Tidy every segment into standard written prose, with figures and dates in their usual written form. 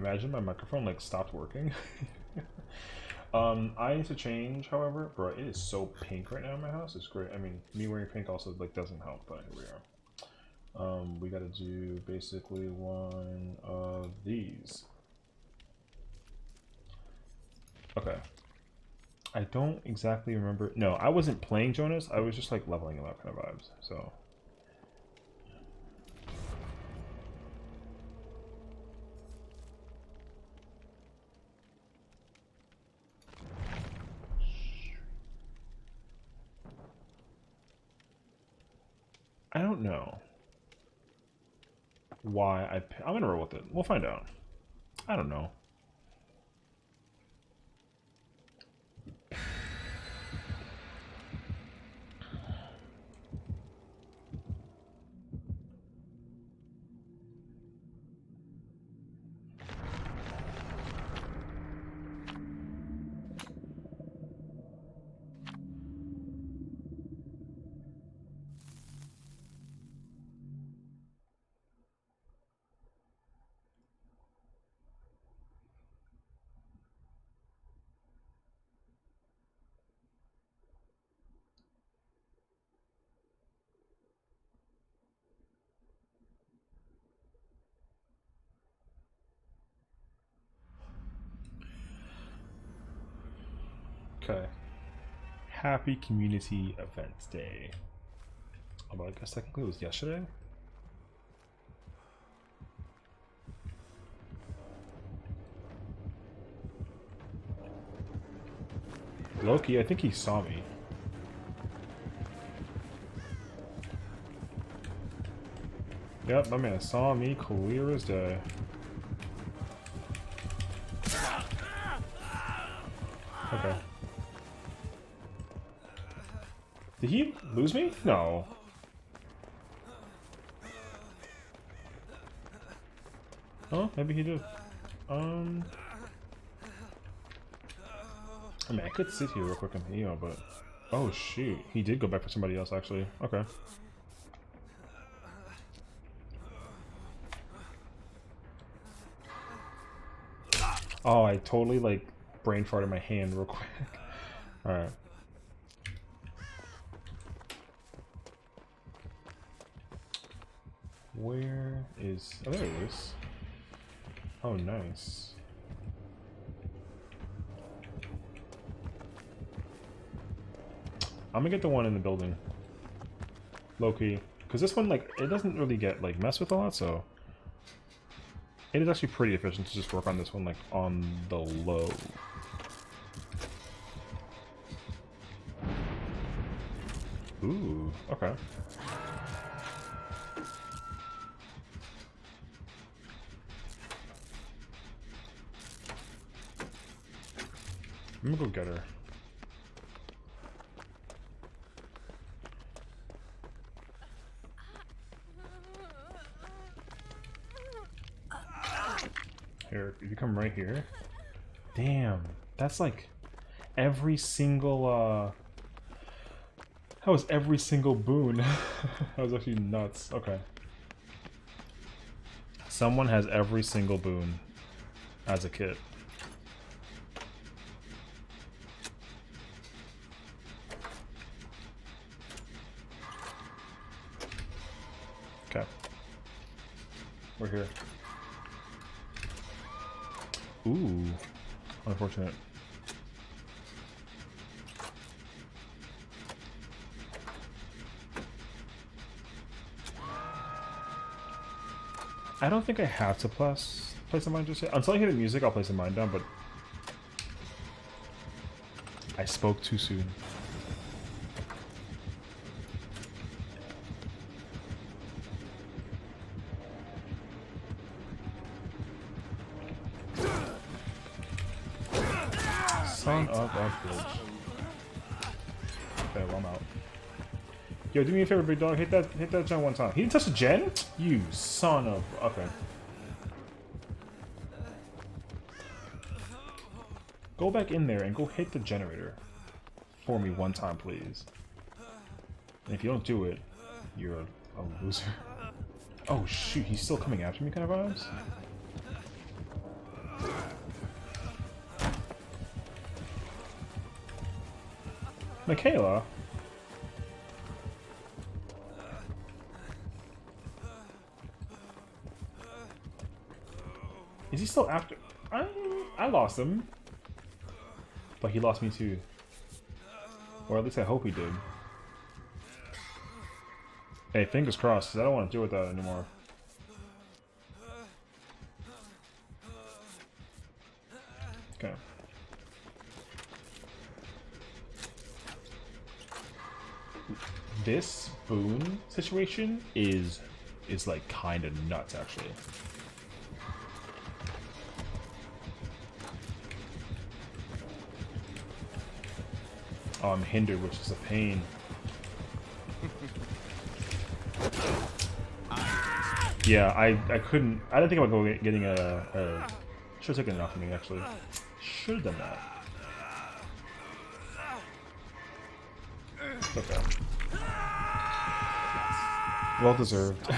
Imagine my microphone like stopped working. I need to change, however, bro. It is so pink right now in my house. It's great. I mean, me wearing pink also like doesn't help, but here we are. We gotta do basically one of these. Okay. I don't exactly remember. No, I wasn't playing Jonas. I was just like leveling him up kind of vibes. So. I don't know why I'm gonna roll with it. We'll find out. I don't know. Okay. Happy Community Events Day. Although I guess technically it was yesterday. Loki, I think he saw me. Yep, my man saw me clear as day. Okay. Did he lose me? No. Oh, maybe he did. I mean, I could sit here real quick and heal, but... Oh, shoot. He did go back for somebody else, actually. Okay. Oh, I totally, like, brain farted my hand real quick. Alright. Where is... Oh, there it is. Oh, nice. I'm gonna get the one in the building. Low-key. Because this one, like, it doesn't really get, like, messed with a lot, so... It is actually pretty efficient to just work on this one, like, on the low. Ooh, okay. I'm gonna go get her. Here, if you come right here. Damn, that's like every single, that was every single boon. That was actually nuts. Okay. Someone has every single boon as a kit. Okay. We're here. Ooh. Unfortunate. I don't think I have to place a mine just yet. Until I hear the music, I'll place a mine down, but... I spoke too soon. Son of a bitch. Okay, well, I'm out. Yo, do me a favor, big dog. Hit that gen one time. He didn't touch the gen? You son of... Okay. Go back in there and go hit the generator for me one time, please. And if you don't do it, you're a loser. Oh shoot, he's still coming after me kind of vibes? Michaela? Is he still after? I lost him. But he lost me too. Or at least I hope he did. Hey, fingers crossed, 'cause I don't want to deal with that anymore. Okay. This boon situation is like kind of nuts, actually. Oh, I'm hindered, which is a pain. Yeah, I couldn't. I didn't think about getting a. Should have taken it off of me, actually. Should have done that. Okay. Well deserved.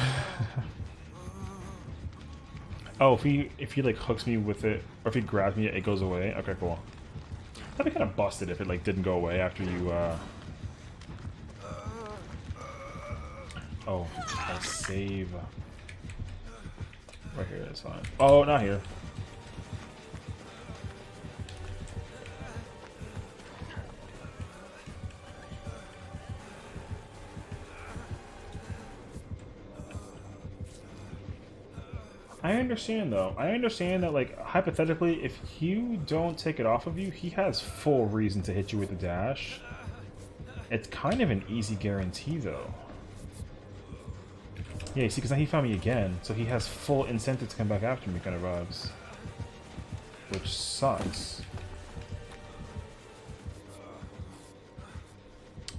Oh, if he like hooks me with it, or if he grabs me, it goes away. Okay, cool. That'd be kind of busted if it like didn't go away after you. Oh, I save. Right here, that's fine. Oh, not here. I understand though. I understand that, like, hypothetically, if you don't take it off of you, he has full reason to hit you with a dash. It's kind of an easy guarantee though. Yeah, you see, because now he found me again, so he has full incentive to come back after me, kind of vibes. Which sucks.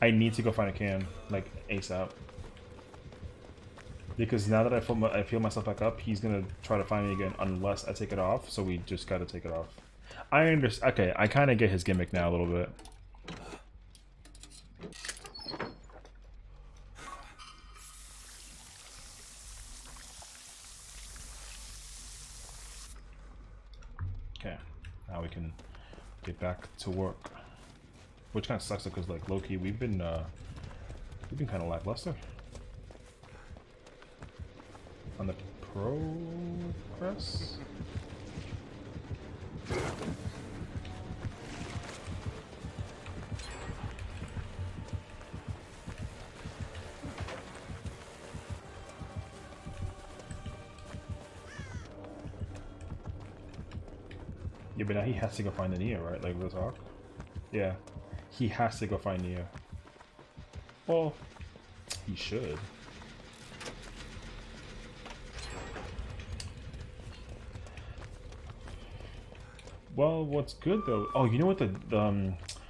I need to go find a can, like, ASAP. Because now that I feel myself back up, he's gonna try to find me again unless I take it off, so we just gotta take it off. I understand. Okay, I kind of get his gimmick now a little bit. Okay, now we can get back to work. Which kind of sucks because, like, low-key, we've been kind of lackluster on the progress. Yeah, but now he has to go find the Nia, right? Like, real talk? Yeah. He has to go find Nia. Well, he should. Well, what's good though? Oh, you know what?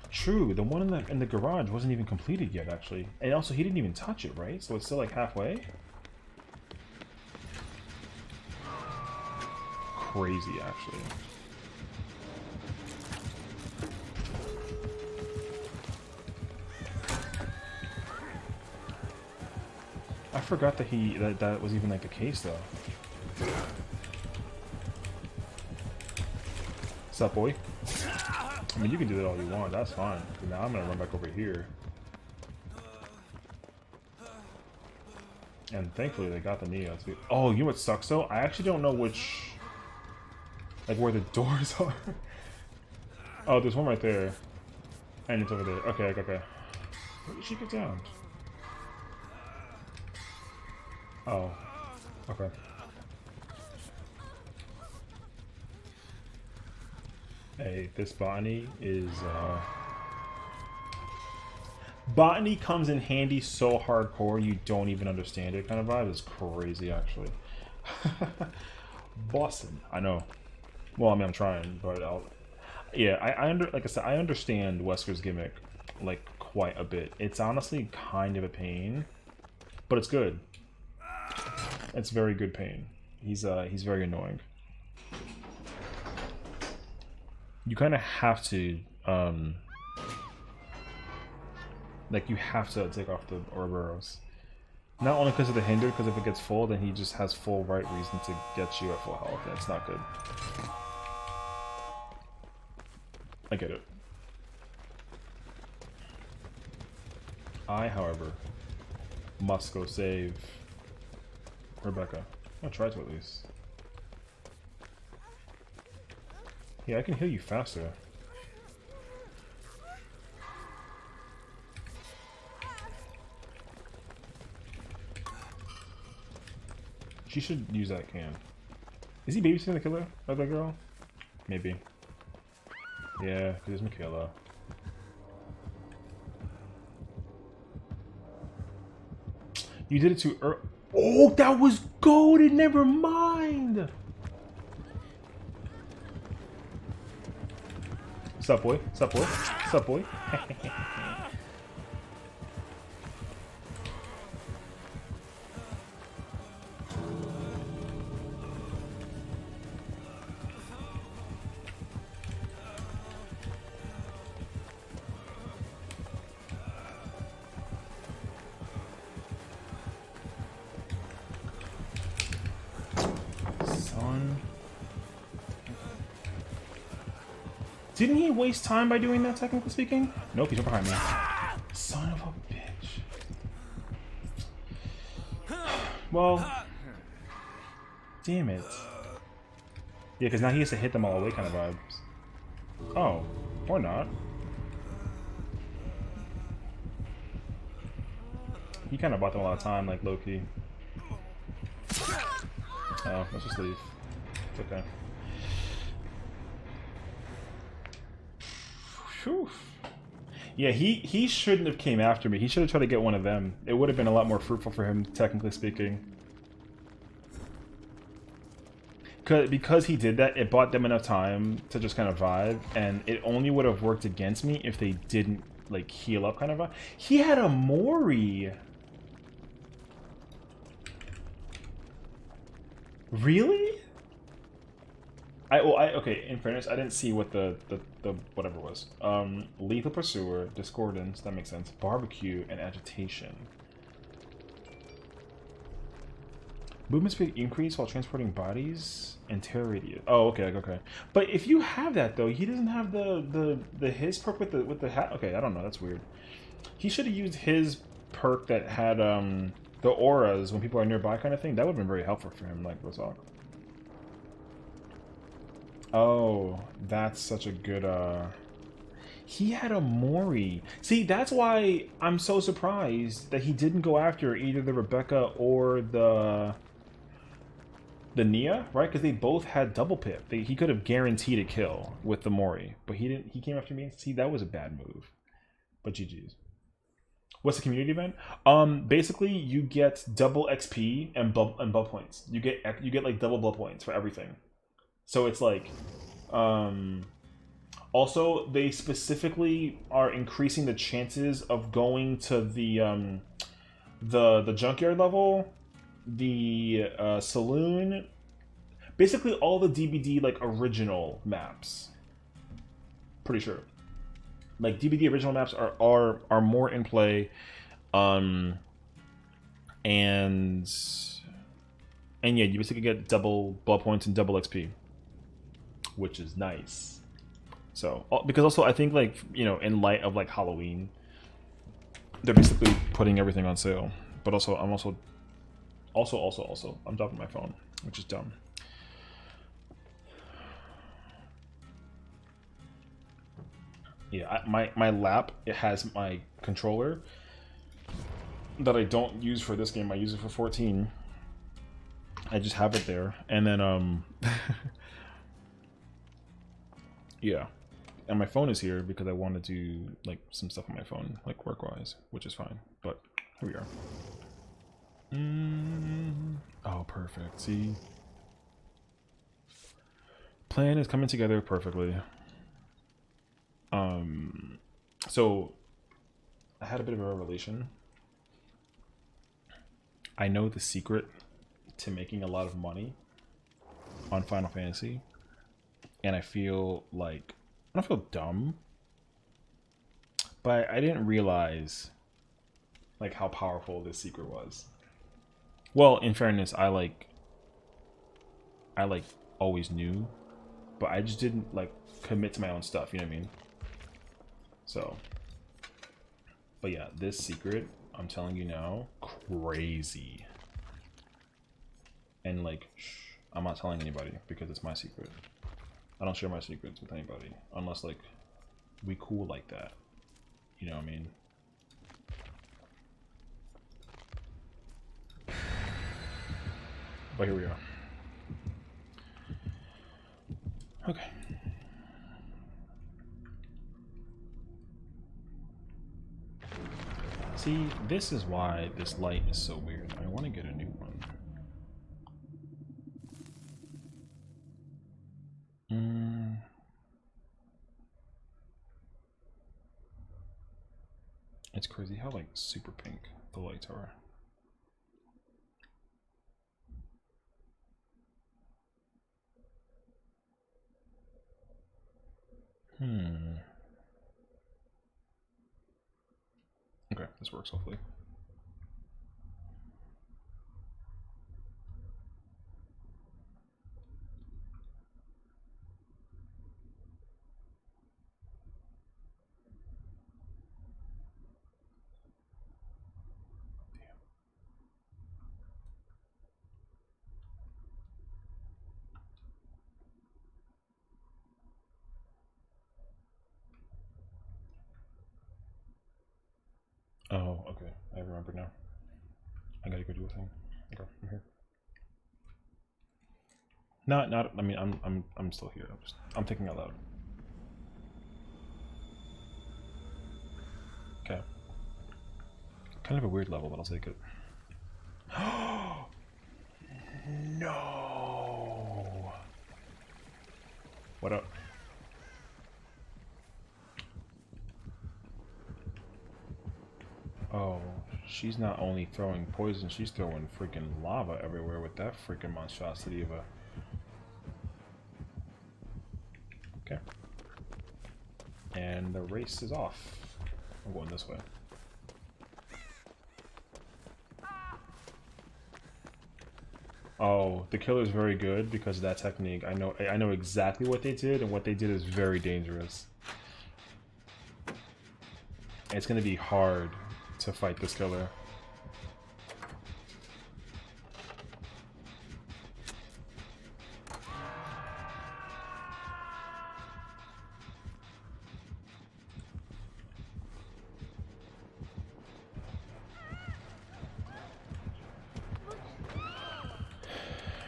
True. The one in the garage wasn't even completed yet, actually, and also he didn't even touch it, right? So it's still like halfway. Crazy, actually. I forgot that that was even like the case though. What's up, boy? I mean, you can do that all you want. That's fine. But now I'm gonna run back over here. And thankfully they got the Neo too. Oh, you know what sucks though? I actually don't know which, like, where the doors are. Oh, there's one right there, and it's over there. Okay, okay. Where did she get down? Oh, okay. Hey, this botany is, botany comes in handy so hardcore you don't even understand it kind of vibe. Is crazy, actually. Boston, I know. Well, I mean, I'm trying, but yeah, like I said, I understand Wesker's gimmick, like, quite a bit. It's honestly kind of a pain, but it's good. It's very good pain. He's very annoying. You kind of have to, like, you have to take off the Ouroboros. Not only because of the hinder, because if it gets full, then he just has full right reason to get you at full health, and it's not good. I get it. I, however, must go save Rebecca. I'll try to at least. Yeah, I can heal you faster. She should use that can. Is he babysitting the killer? Or the girl? Maybe. Yeah, it is Michaela. You did it too early. Oh, that was golded. Never mind. Sup, boy? Sup, boy? Sup, boy? Son. Didn't he waste time by doing that, technically speaking? Nope, he's right behind me. Son of a bitch. Well, damn it. Yeah, because now he has to hit them all away kind of vibes. Oh, or not. He kind of bought them a lot of time, like low-key. Oh, let's just leave. It's okay. Whew. Yeah, he shouldn't have came after me. He should have tried to get one of them. It would have been a lot more fruitful for him, technically speaking. Because he did that, it bought them enough time to just kind of vibe, and it only would have worked against me if they didn't, like, heal up kind of vibe. He had a Mori! Really? Okay, in fairness, I didn't see what the whatever was. Lethal Pursuer, Discordance, that makes sense. Barbecue, and Agitation. Movement speed increase while transporting bodies and terror radius. Oh, okay, okay. But if you have that though, he doesn't have the his perk with the hat. Okay, I don't know. That's weird. He should have used his perk that had the auras when people are nearby kind of thing. That would have been very helpful for him, like real talk. Oh, that's such a good he had a Mori. See, that's why I'm so surprised that he didn't go after either the Rebecca or the Nia, right? Because they both had double pip. He could have guaranteed a kill with the Mori, but he didn't. He came after me. See, that was a bad move. But GG's. What's the community event? Basically you get double XP and blood points. You get like double blood points for everything. So it's like, also they specifically are increasing the chances of going to the junkyard level, the saloon, basically all the DBD like original maps. Pretty sure. Like DBD original maps are more in play, and yeah, you basically get double blood points and double XP, which is nice. So because also I think, like, you know, in light of like Halloween, they're basically putting everything on sale. But also I'm I'm dropping my phone, which is dumb. Yeah, my lap, it has my controller that I don't use for this game. I use it for 14. I just have it there, and then yeah, and my phone is here because I want to do like some stuff on my phone, like work-wise, which is fine. But here we are. Oh, perfect. See, plan is coming together perfectly. So I had a bit of a revelation. I know the secret to making a lot of money on Final Fantasy, and I feel like, I don't feel dumb, but I didn't realize like how powerful this secret was. Well, in fairness, I always knew, but I just didn't like commit to my own stuff, you know what I mean? So But yeah, this secret, I'm telling you now, crazy. And like, shh, I'm not telling anybody because it's my secret. I don't share my secrets with anybody unless like we cool like that. You know what I mean? But here we are. Okay. See, this is why this light is so weird. I want to get a new one. It's crazy how like super pink the lights are. Okay, this works hopefully. Oh, okay. I remember now. I gotta go do a thing. Okay, I'm here. Not. I mean, I'm still here. I'm thinking out loud. Okay. Kind of a weird level, but I'll take it. No. What up? Oh, she's not only throwing poison, she's throwing freaking lava everywhere with that freaking monstrosity of a... Okay. And the race is off. I'm going this way. Oh, the killer's very good because of that technique. I know exactly what they did, and what they did is very dangerous. It's gonna be hard to fight this killer.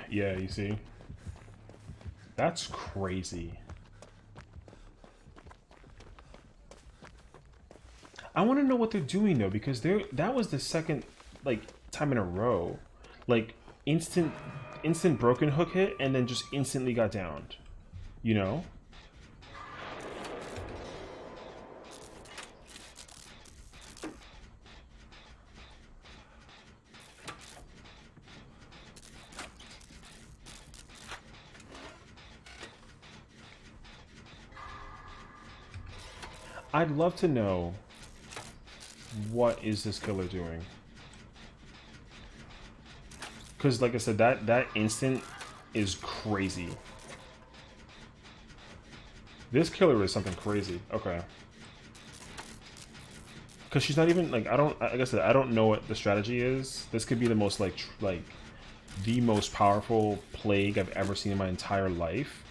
Yeah, you see? That's crazy. I want to know what they're doing though, because that was the second like time in a row, like instant broken hook hit and then just instantly got downed. You know? I'd love to know what is this killer doing? Because like I said, that instant is crazy. This killer is something crazy. Okay. Because she's not even like like I said, I don't know what the strategy is. This could be the most like the most powerful plague I've ever seen in my entire life.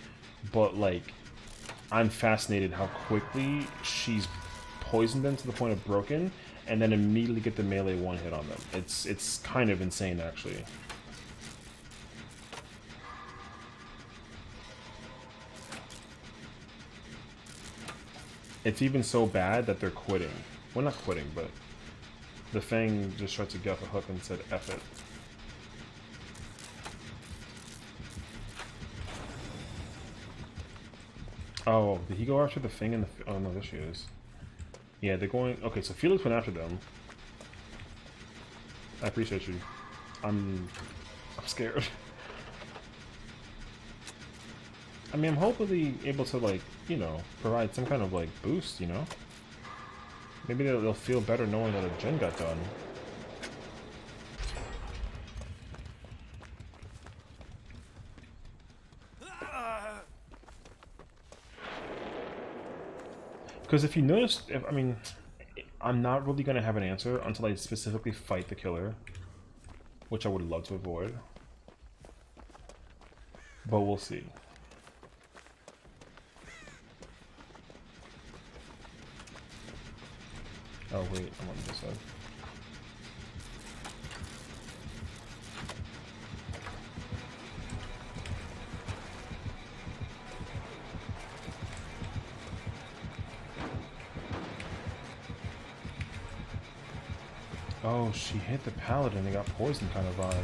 But like, I'm fascinated how quickly she's poisoned them to the point of broken, and then immediately get the melee one hit on them. It's kind of insane actually. It's even so bad that they're quitting. Well, not quitting, but the Fang just tried to get off a hook and said, F it. Oh, did he go after the Fang and the... Oh, no, there she is. Yeah, they're going... Okay, so Felix went after them. I appreciate you. I'm scared. I mean, I'm hopefully able to, like, you know, provide some kind of, like, boost, you know? Maybe they'll feel better knowing that a gen got done. Because if you notice, I mean, I'm not really gonna have an answer until I specifically fight the killer, which I would love to avoid. But we'll see. Oh wait, I'm on this side. Oh, she hit the paladin and got poisoned kind of vibe.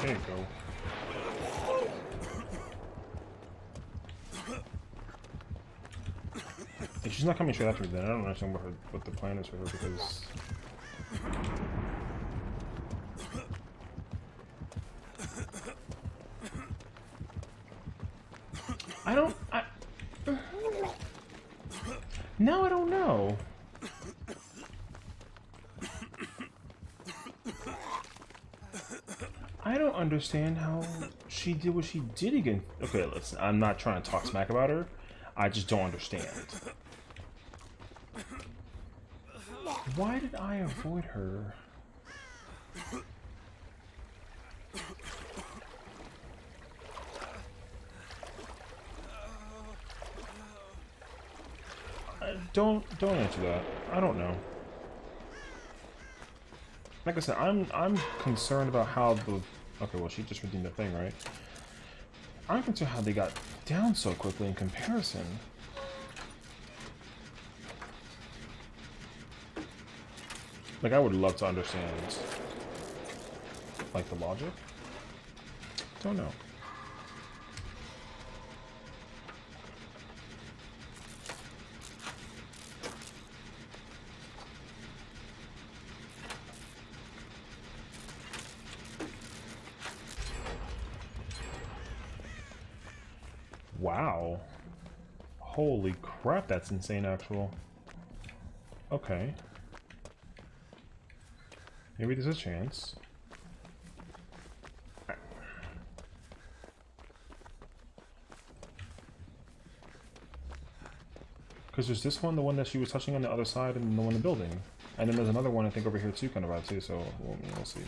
There you go. If she's not coming straight after me, then I don't understand what the plan is for her, because... Now I don't know. I don't understand how she did what she did again. Okay, listen, I'm not trying to talk smack about her. I just don't understand. Why did I avoid her? Don't answer that. I don't know. Like I said, I'm concerned about how the... Okay, well, she just redeemed the thing, right? I'm concerned how they got down so quickly in comparison. Like, I would love to understand, like, the logic. Don't know. Wow. Holy crap, that's insane, actual. Okay. Maybe there's a chance. Because there's this one, the one that she was touching on the other side, and the one in the building. And then there's another one, I think, over here too, kind of vibe too, so we'll see.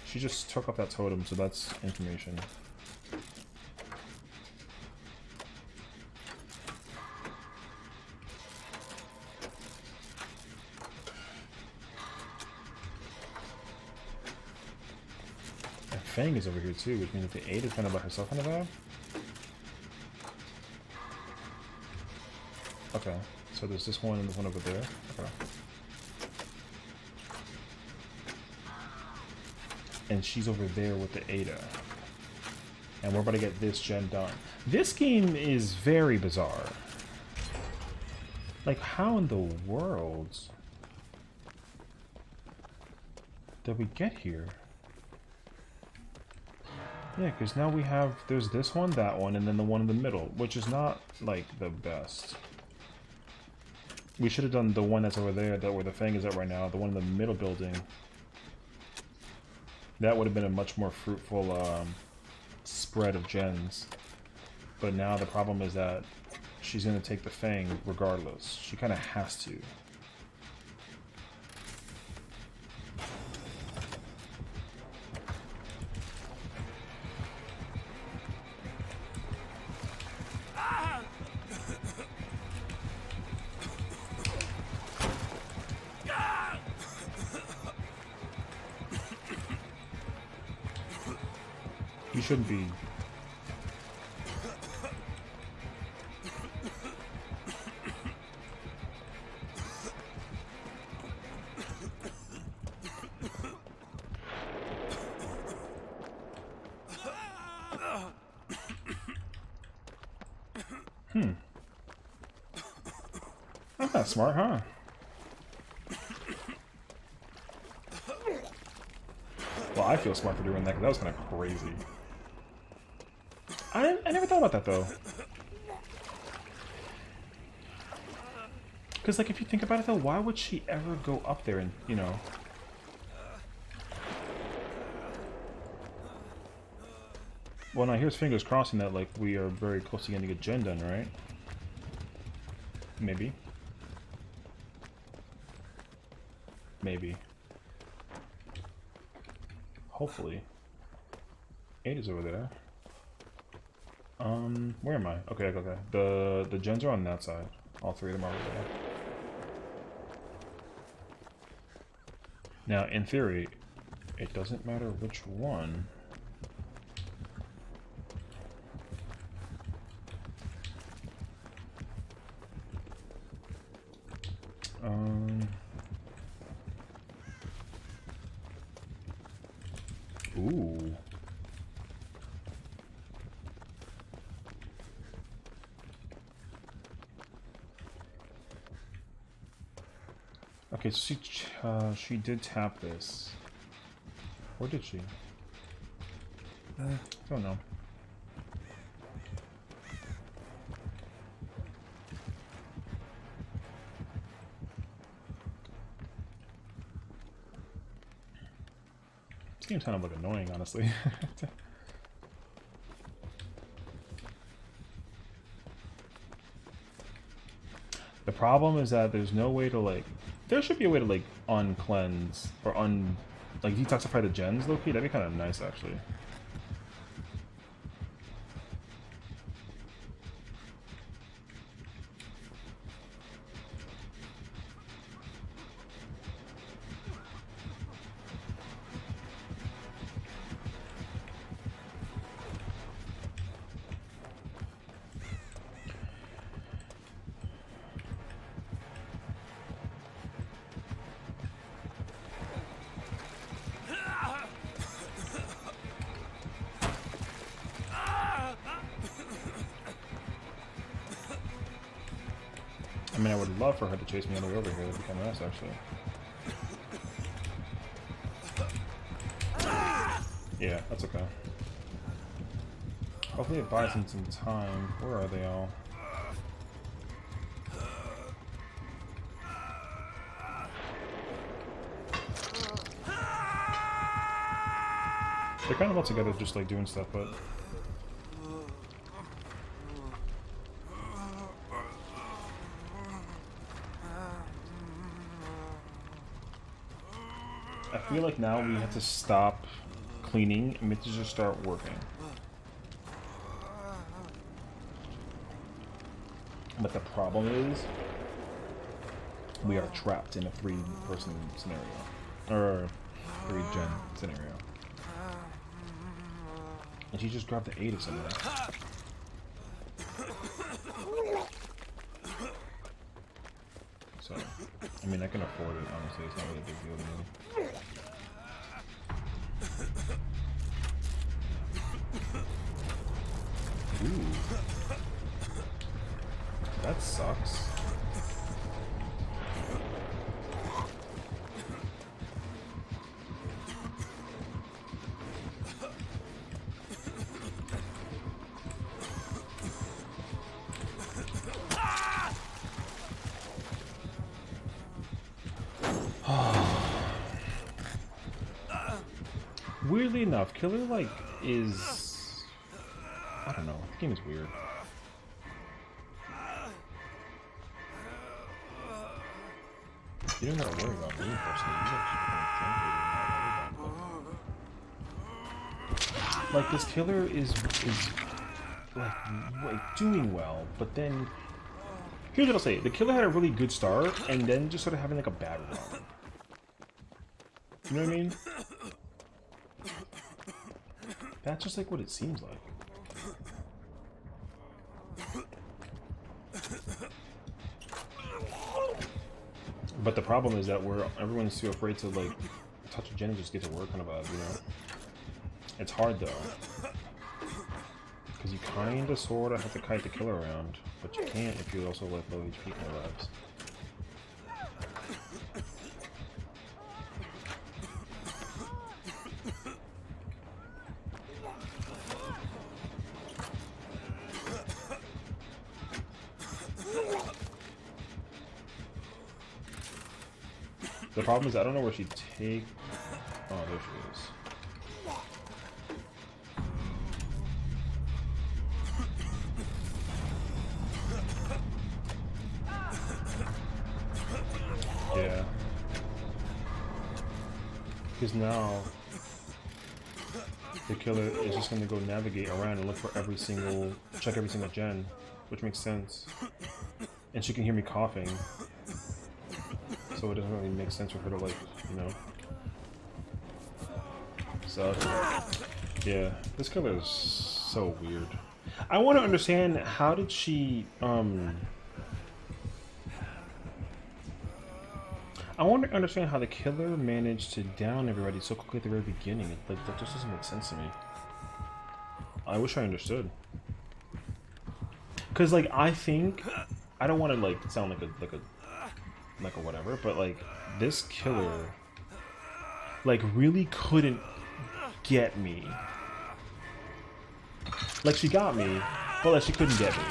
She just took off that totem, so that's information. Fang is over here too, which means that the 8 is kind of by herself kind of vibe. Okay, so there's this one and this one over there. Okay. And she's over there with the Ada. And we're about to get this gen done. This game is very bizarre. Like, how in the world did we get here? Yeah, because now we have, there's this one, that one, and then the one in the middle, which is not, like, the best. We should have done the one that's over there, that where the Fang is at right now, the one in the middle building. That would have been a much more fruitful spread of gens. But now the problem is that she's going to take the Fang regardless. She kind of has to. You shouldn't be. That's not smart, huh? Well, I feel smart for doing that because that was kind of crazy. I never thought about that though. Because, like, if you think about it though, why would she ever go up there and, you know? Well, now here's fingers crossing that like we are very close to getting a gen done, right? Maybe. Maybe. Hopefully. 8 is over there. Where am I? Okay, okay. The gens are on that side. All 3 of them are over there. Now, in theory, it doesn't matter which one. Ooh. Okay, so she did tap this. Or did she? I don't know. This game's kind of like annoying, honestly. The problem is that there's no way to like. There should be a way to like uncleanse or like detoxify the gens, low key. That'd be kind of nice, actually. I mean, I would love for her to chase me all the way over here. That'd be kind of nice, actually. Yeah, that's okay. Hopefully it buys them some time. Where are they all? They're kind of all together, just like doing stuff, but... I feel like now we have to stop cleaning and we have to just start working. But the problem is, we are trapped in a 3-person scenario. Or 3-gen scenario. And she just grabbed the 8 of some of that. So, I mean, I can afford it, honestly. It's not really a big deal to me. Ooh. That sucks. Weirdly enough, Killer, like, is... I don't know. The game is weird. You don't gotta worry about me, personally. You gotta keep on thinking. Like, this Killer is like, doing well, but then... Here's what I'll say. The Killer had a really good start, and then just sort of having, like, a bad run. You know what I mean? That's just like what it seems like. But the problem is that everyone's too afraid to like touch a gen and just get to work on about it, you know? It's hard though. Because you kinda sorta have to kite the Killer around, but you can't if you also let low HP kind of lives. The problem is I don't know where she'd take... Oh, there she is. Because now the killer is just gonna go navigate around and look for check every single gen, which makes sense. And she can hear me coughing, so it doesn't really make sense for her to, like, you know. So yeah, this killer is so weird. I want to understand, how did she I want to understand how the killer managed to down everybody so quickly at the very beginning. Like, that just doesn't make sense to me. I wish I understood. Cause like, I think, I don't want to like sound like a whatever, but like, this killer like really couldn't get me. Like, she got me, but like, she couldn't get me.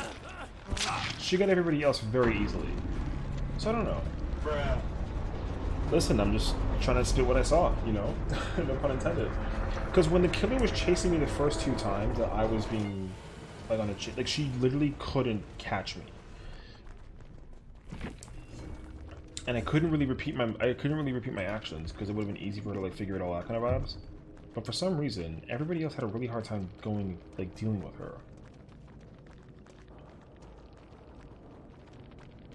She got everybody else very easily. So I don't know. Listen, I'm just trying to spit what I saw, you know? No pun intended. Because when the killer was chasing me the first 2 times that I was being, like, on a like, she literally couldn't catch me. And I couldn't really repeat my actions, because it would have been easy for her to, like, figure it all out, kind of vibes. But for some reason, everybody else had a really hard time dealing with her.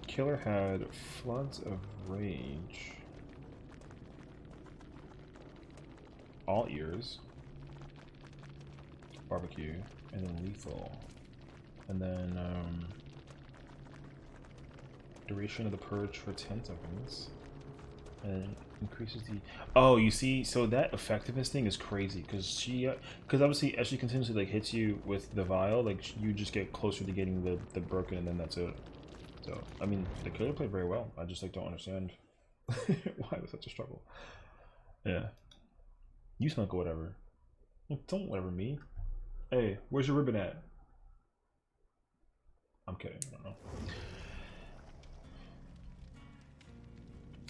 Killer had floods of rage. All ears, barbecue, and then lethal, and then duration of the purge for 10 seconds, and increases the. Oh, you see, so that effectiveness thing is crazy because because obviously as she continuously like hits you with the vial, like you just get closer to getting the broken, and then that's it. So I mean, the killer played very well. I just like don't understand why it was such a struggle. Yeah. You smell like whatever. Don't whatever me. Hey, where's your ribbon at? I'm kidding. I don't know.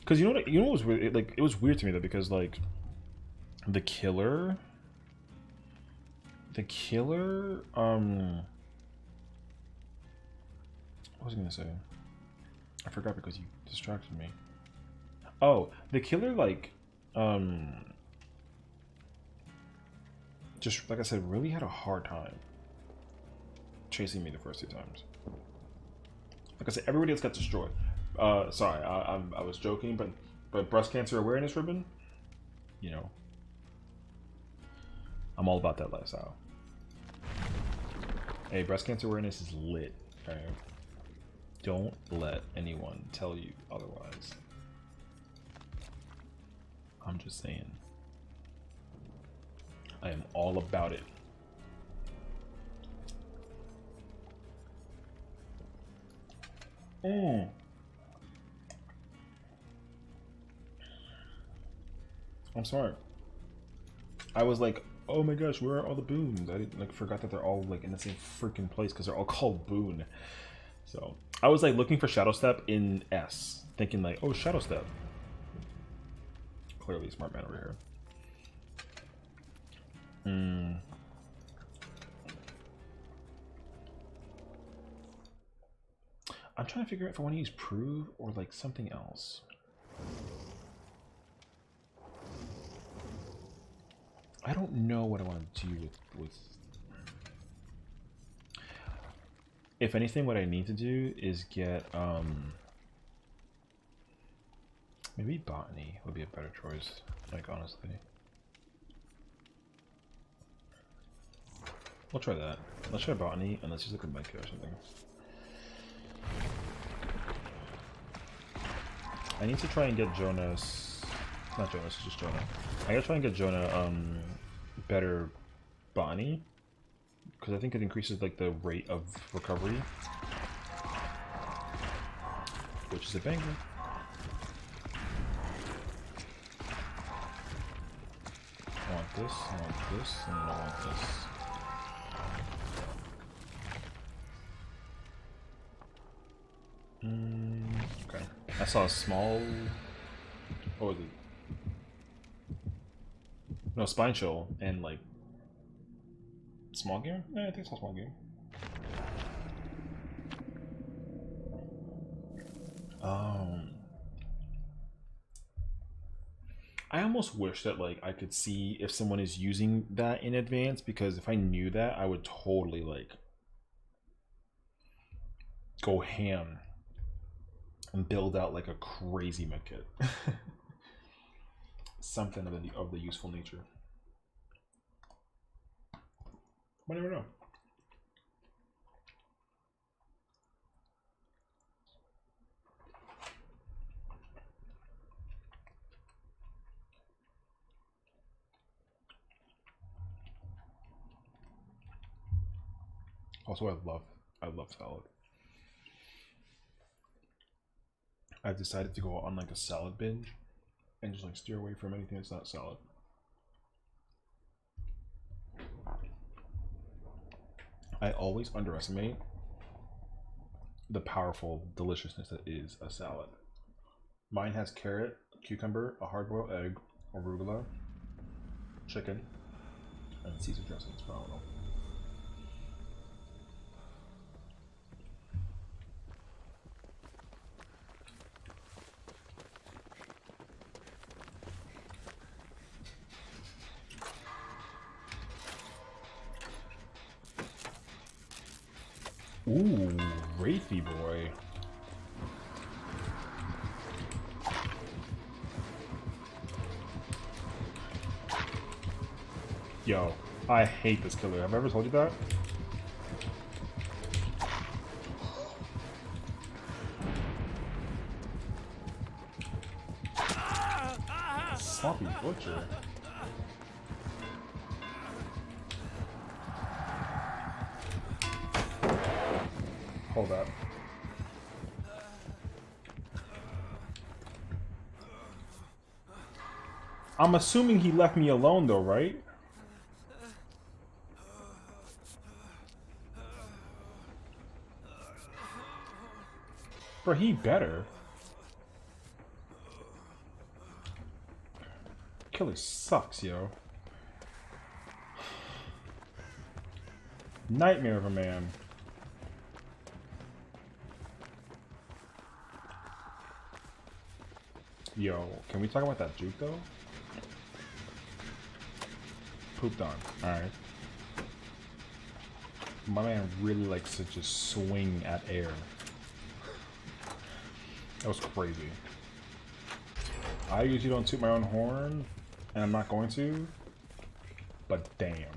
Cause you know what was weird? It was weird to me though, because like the killer. What was I gonna say? I forgot because you distracted me. Oh, the killer like just like I said, really had a hard time chasing me the first 2 times. Like I said, everybody else got destroyed. Sorry, I was joking, but breast cancer awareness ribbon, you know, I'm all about that lifestyle. Hey, breast cancer awareness is lit. Alright, don't let anyone tell you otherwise. I'm just saying. I am all about it. I'm smart. I was like, oh my gosh, where are all the boons? I didn't, like, forgot that they're all like in the same freaking place because they're all called boon. So I was like looking for Shadow Step in S, thinking like, oh, Shadow Step. Clearly, smart man over here. I'm trying to figure out if I want to use prove or like something else. I don't know what I want to do with. If anything, what I need to do is get maybe botany would be a better choice. Like, honestly, we'll try that. Let's try botany and let's just look at Medkit or something. I need to try and get Jonas. Not Jonas, it's just Jonah. I gotta try and get Jonah better botany, because I think it increases like the rate of recovery, which is a banger. I want this, I want this, and I want this. Okay. I saw a small. What was it? No, Spine Show and like small gear? Yeah, I think it's all small gear. I almost wish that like I could see if someone is using that in advance, because if I knew that, I would totally like go ham and build out like a crazy medkit. Something of the useful nature. I never know. Also, I love salad. I've decided to go on like a salad binge and just like steer away from anything that's not salad. I always underestimate the powerful deliciousness that is a salad. Mine has carrot, cucumber, a hard-boiled egg, arugula, chicken, and Caesar dressing. It's phenomenal. Ooh, Wraithy boy. Yo, I hate this killer. Have I ever told you that? Sloppy butcher. Hold up. I'm assuming he left me alone though, right? Bro, he better. Killer sucks, yo. Nightmare of a man. Yo, can we talk about that juke though? Pooped on. Alright. My man really likes to just swing at air. That was crazy. I usually don't toot my own horn, and I'm not going to, but damn.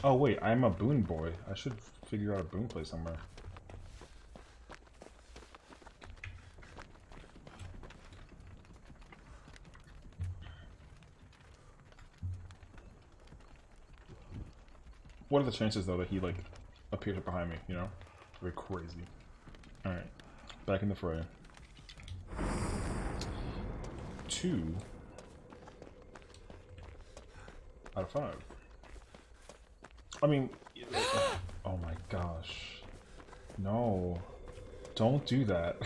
Oh wait, I'm a boon boy. I should figure out a boon play somewhere. What are the chances though that he like appears up behind me, you know? Very crazy. Alright. Back in the fray. 2 out of 5. I mean, oh my gosh. No. Don't do that.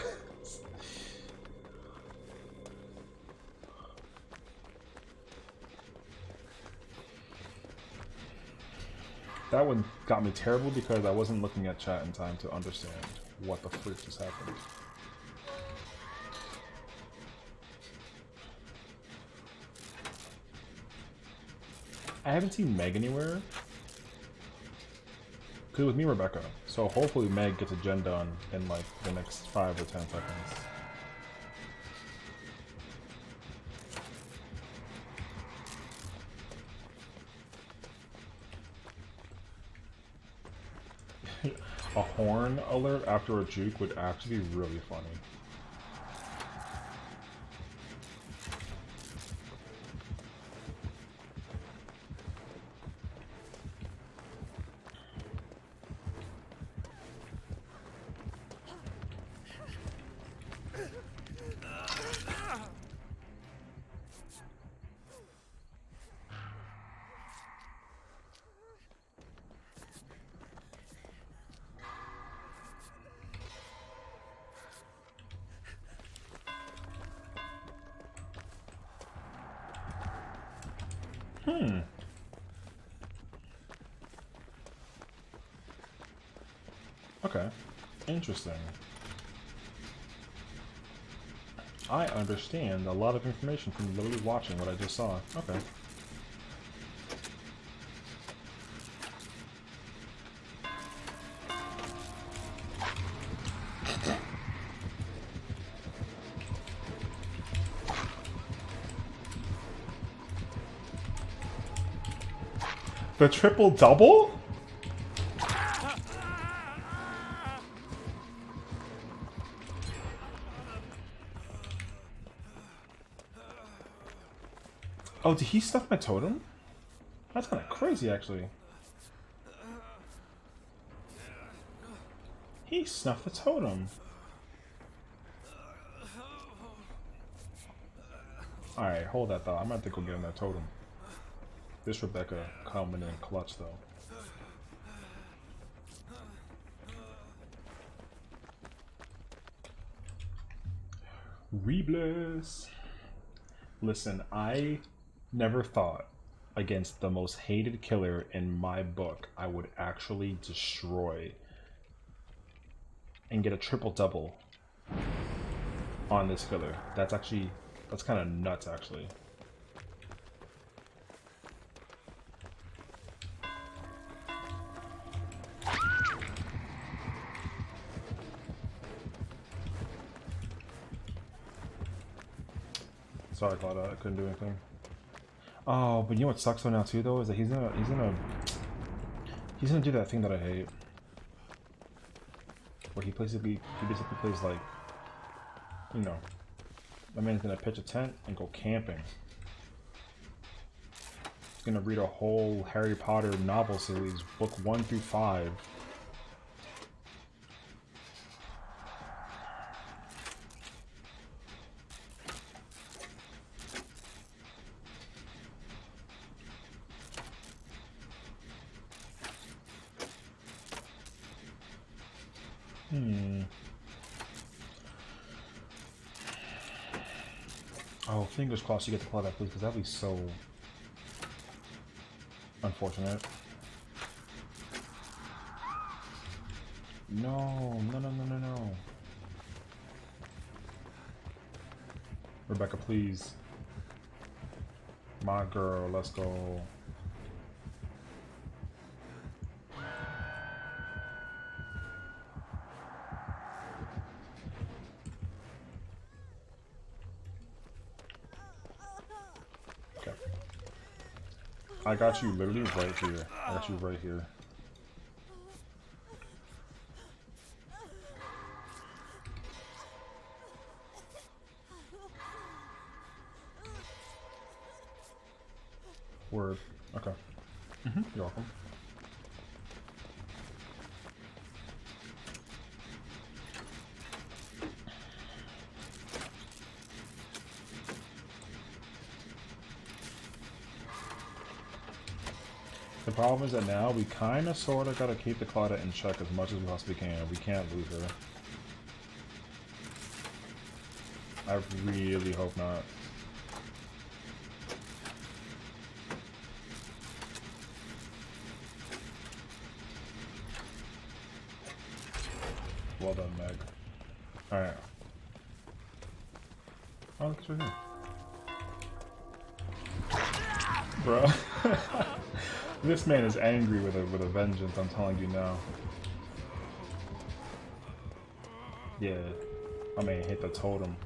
That one got me terrible because I wasn't looking at chat in time to understand what the frick just happened. I haven't seen Meg anywhere. Cause with me, Rebecca. So hopefully Meg gets a gen done in like the next 5 or 10 seconds. A horn alert after a juke would actually be really funny. Okay. Interesting. I understand a lot of information from literally watching what I just saw. Okay. The triple double? Oh, did he stuff my totem? That's kind of crazy, actually. He snuffed the totem. Alright, hold that thought. I'm gonna have to go get him that totem. This Rebecca coming in clutch, though. Rebless. Listen, I never thought against the most hated killer in my book I would actually destroy and get a triple double on this killer. That's kind of nuts, actually. Sorry, Claudia, I couldn't do anything. Oh, but you know what sucks so now too, though, is that he's gonna do that thing that I hate, where he basically plays like, you know, my man's gonna pitch a tent and go camping. He's gonna read a whole Harry Potter novel series, book 1 through 5. Oh, fingers crossed you get to play that, please, because that'd be so unfortunate. No, no, no, no, no, no. Rebecca, please. My girl, let's go. I got you literally right here. I got you right here. Word. Okay. You're welcome. The problem is that now we kind of sort of got to keep the Claudia in check as much as we possibly can. We can't lose her. I really hope not. Well done, Meg. Alright. Oh, look, it's right here. Bro. This man is angry with a vengeance, I'm telling you now. Yeah. I mean, hit the totem.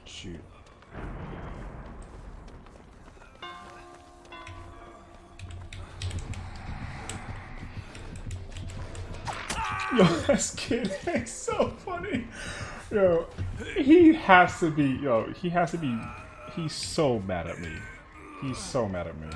Shoot. Yo, this kid is so funny. Yo, he has to be, he's so mad at me. He's so mad at me.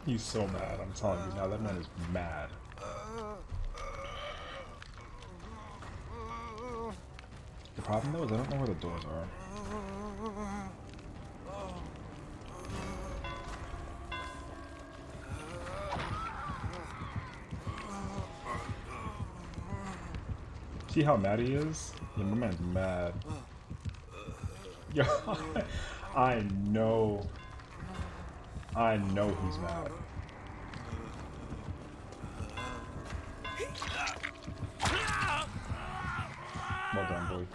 He's so mad, I'm telling you now, that man is mad. The problem though is I don't know where the doors are. See how mad he is? Yeah, my man's mad. Yo, I know. I know he's mad. Well done, boy.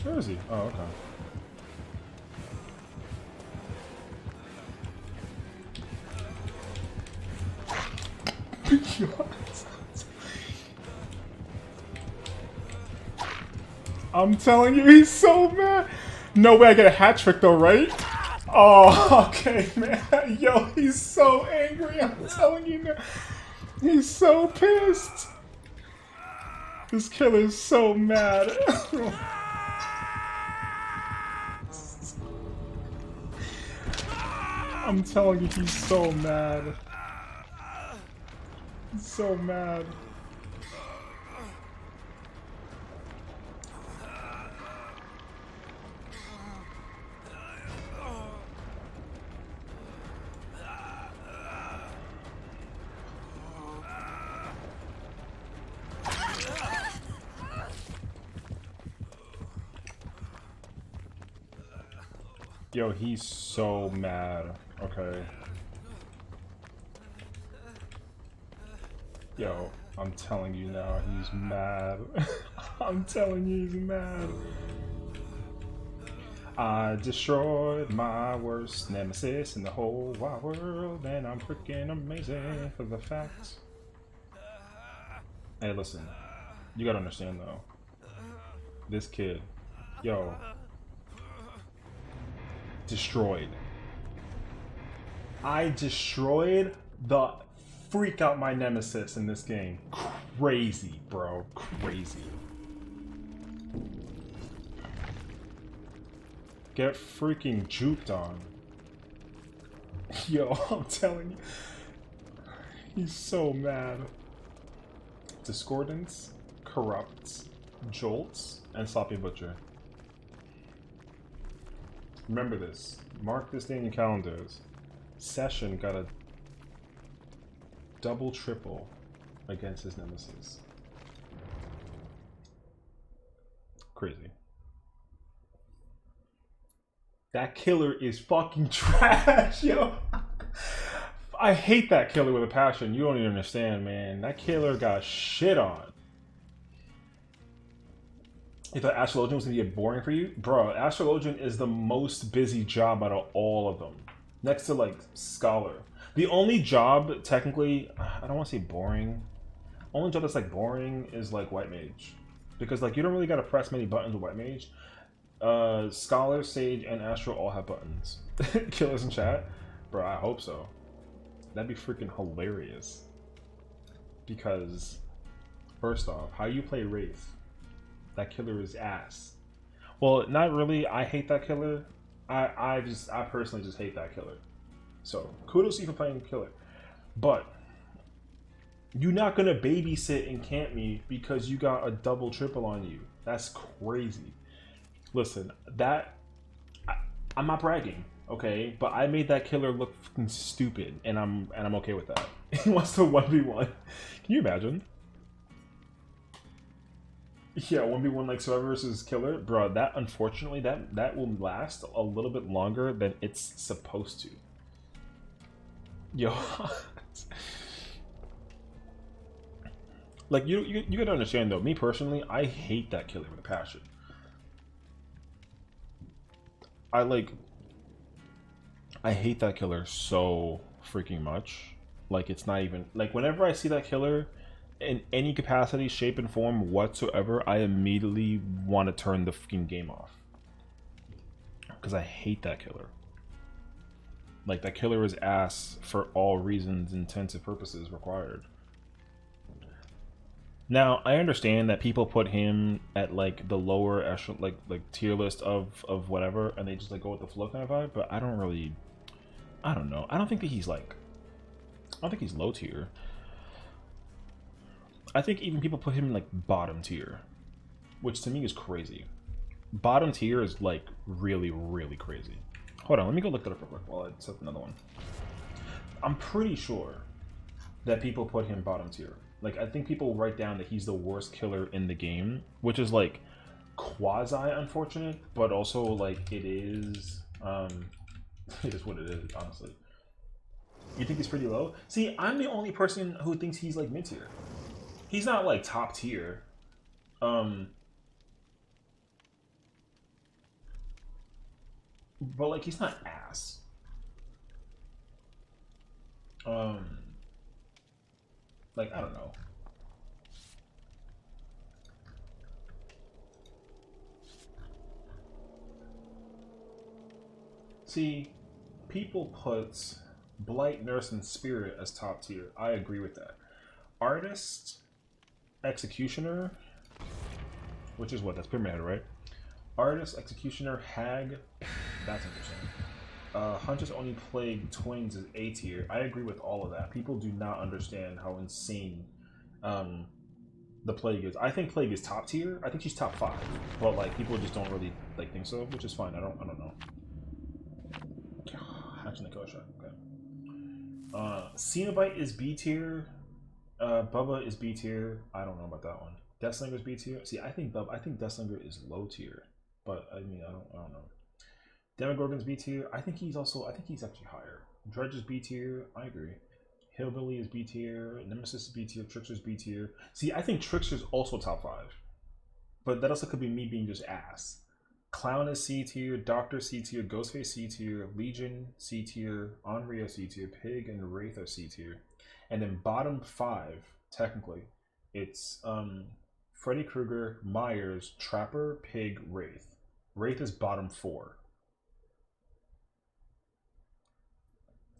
Where is he? Oh, okay. I'm telling you, he's so mad. No way I get a hat trick though, right? Oh, okay, man. Yo, he's so angry. I'm telling you, man. He's so pissed. This killer's so mad. I'm telling you, he's so mad. He's so mad. Yo, he's so mad. Okay. Yo, I'm telling you now, he's mad. I'm telling you, he's mad. I destroyed my worst nemesis in the whole wide world, and I'm freaking amazing for the facts. Hey, listen. You gotta understand, though. This kid, yo, destroyed. I destroyed the freak out my nemesis in this game. Crazy, bro. Crazy. Get freaking juked on. Yo, I'm telling you. He's so mad. Discordance, corrupts, jolts, and sloppy butcher. Remember this. Mark this day in your calendars. Sessiion got a double triple against his nemesis. Crazy. That killer is fucking trash, yo. I hate that killer with a passion. You don't even understand, man. That killer got shit on. You thought Astrologian was gonna get boring for you? Bro, Astrologian is the most busy job out of all of them. Next to, like, Scholar. The only job, technically, I don't want to say boring. Only job that's, like, boring is, like, White Mage. Because, like, you don't really gotta press many buttons with White Mage. Scholar, Sage, and Astro all have buttons. Killers in chat? Bro, I hope so. That'd be freaking hilarious. Because, first off, how you play Wraith? That killer is ass. Well, not really. I hate that killer. I personally just hate that killer. So, kudos to you for playing killer. But, you're not gonna babysit and camp me because you got a double triple on you. That's crazy. Listen, I'm not bragging, okay? But I made that killer look fucking stupid, and I'm okay with that. He wants to 1v1. Can you imagine? Yeah, 1v1 like Survivor versus Killer, bro. That unfortunately, that will last a little bit longer than it's supposed to. Yo, like you gotta understand though. Me personally, I hate that killer with a passion. I hate that killer so freaking much. Like it's not even like whenever I see that killer in any capacity, shape, and form whatsoever, I immediately want to turn the fucking game off. Because I hate that killer. Like, that killer is ass for all reasons, intents, and purposes required. Now, I understand that people put him at, like, the lower echelon, like tier list of whatever, and they just, like, go with the flow kind of vibe, but I don't really... I don't know. I don't think that he's, like... I don't think he's low tier. I think even people put him in like bottom tier, which to me is crazy. bottom tier is like really, really crazy. Hold on, let me go look that up real quick while I set another one. I'm pretty sure that people put him bottom tier. Like, I think people write down that he's the worst killer in the game, which is like quasi unfortunate, but also like it is it is what it is, honestly. You think he's pretty low? See, I'm the only person who thinks he's like mid tier. He's not like top tier. But like he's not ass. Like, I don't know. See, people put Blight, Nurse, and Spirit as top tier. I agree with that. Artist, Executioner, which is what? That's Pyramid Head, right? Artist, Executioner, Hag. That's interesting. Hunter's Only Plague Twins is A tier. I agree with all of that. People do not understand how insane the Plague is. I think Plague is top tier. I think she's top 5, but like people just don't really like think so, which is fine. I don't know. Actually, okay. Cenobite is B tier. Bubba is B tier. I don't know about that one. Deathslinger is B tier. See, I think Deathslinger is low tier, but I mean, I don't know. Demogorgon's B tier. I think he's actually higher. Dredge is B tier. I agree. Hillbilly is B tier. Nemesis is B tier. Trickster's B tier. See, I think Trickster's also top 5, but that also could be me being just ass. Clown is C tier. Doctor C tier. Ghostface C tier. Legion C tier. Onryo C tier. Pig and Wraith are C tier. And then bottom 5, technically, it's Freddy Krueger, Myers, Trapper, Pig, Wraith. Wraith is bottom 4.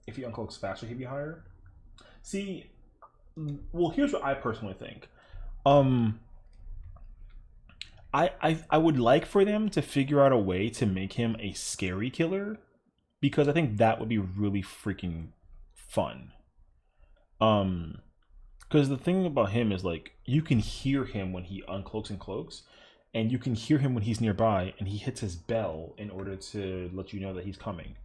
If he uncloaks faster, he'd be higher. See, well, here's what I personally think. I would like for them to figure out a way to make him a scary killer, because I think that would be really freaking fun. Because the thing about him is like you can hear him when he uncloaks and cloaks, and you can hear him when he's nearby, and he hits his bell in order to let you know that he's coming,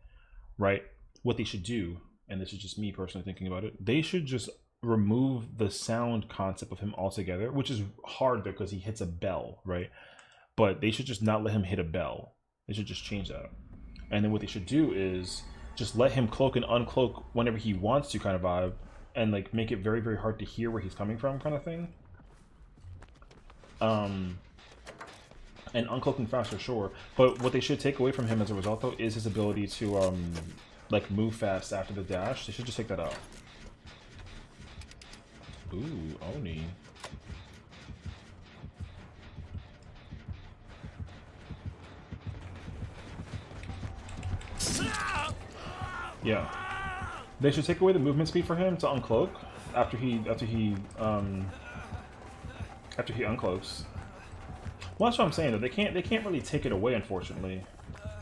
right? What they should do, and this is just me personally thinking about it, they should just remove the sound concept of him altogether, which is hard because he hits a bell, right? But they should just not let him hit a bell. They should just change that. And then what they should do is just let him cloak and uncloak whenever he wants to, kind of vibe, and like make it very, very hard to hear where he's coming from, kind of thing. And uncloaking faster, sure, but what they should take away from him as a result, though, is his ability to like move fast after the dash. They should just take that out. Ooh, Oni. Yeah, they should take away the movement speed for him to uncloak after he uncloaks. Well, that's what I'm saying, though. They can't really take it away, unfortunately.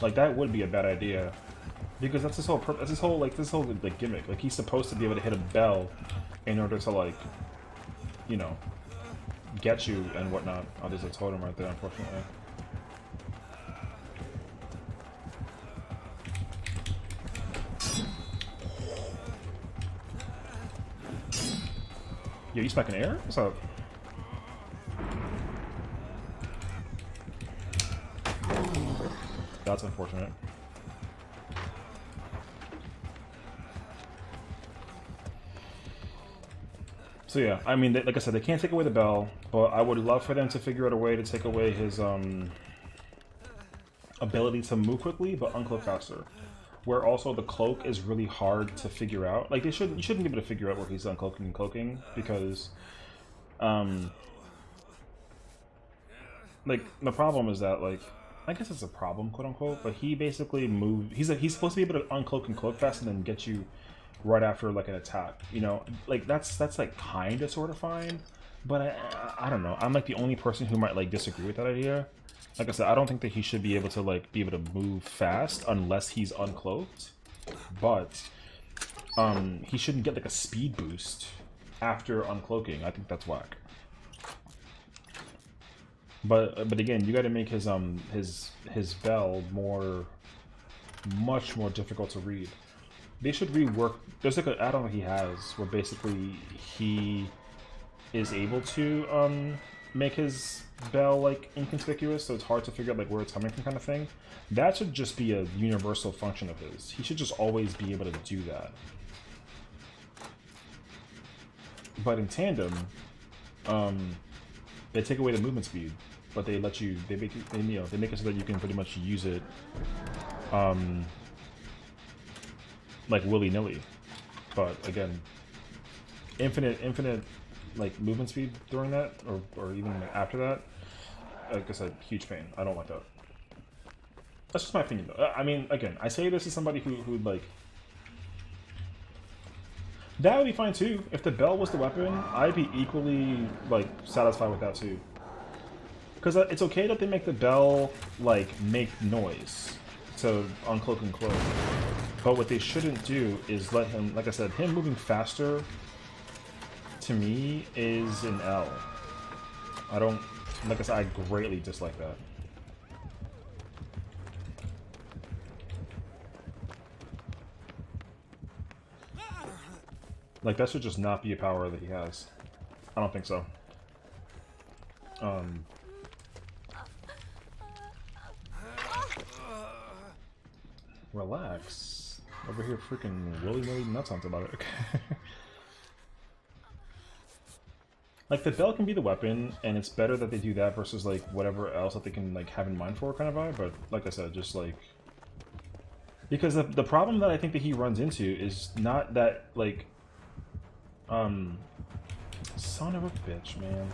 Like, that would be a bad idea, because that's his whole like gimmick. Like, he's supposed to be able to hit a bell in order to, like, you know, get you and whatnot. Oh, there's a totem right there, unfortunately. Yo, you smacking air? What's up? That's unfortunate. So yeah, I mean, like I said, they can't take away the bell, but I would love for them to figure out a way to take away his ability to move quickly but uncloak faster. Where also the cloak is really hard to figure out. Like, you shouldn't be able to figure out where he's uncloaking and cloaking, because like, the problem is that, like, I guess it's a problem, quote unquote, but he basically moved. He's supposed to be able to uncloak and cloak fast and then get you right after, like, an attack. You know, like, that's like kind of sort of fine, but I don't know. I'm like the only person who might like disagree with that idea. Like I said, I don't think that he should be able to to move fast unless he's uncloaked, but he shouldn't get like a speed boost after uncloaking. I think that's whack. But again, you got to make his bell much more difficult to read. They should rework. There's like an add-on he has where basically he is able to make his bell like inconspicuous, so it's hard to figure out like where it's coming from, kind of thing. That should just be a universal function of his. He should just always be able to do that. But in tandem, they take away the movement speed, but they let you. They make it so that you can pretty much use it, like willy-nilly. But again, infinite like movement speed during that, or even like after that. Like I said, huge pain. I don't like that. That's just my opinion, though. I mean, again, I say this as somebody who like. That would be fine too. If the bell was the weapon, I'd be equally like satisfied with that too. Because it's okay that they make the bell like make noise to uncloak and cloak, but what they shouldn't do is let him, like I said, him moving faster. To me, is an L. I don't, like I said, I greatly dislike that. Like, that should just not be a power that he has. I don't think so. Relax. Over here freaking willy-nilly nutsounds about it. Okay. Like, the bell can be the weapon, and it's better that they do that versus, like, whatever else that they can, like, have in mind for kind of vibe, but, like I said, just, like... Because the problem that I think that he runs into is not that, like... Son of a bitch, man.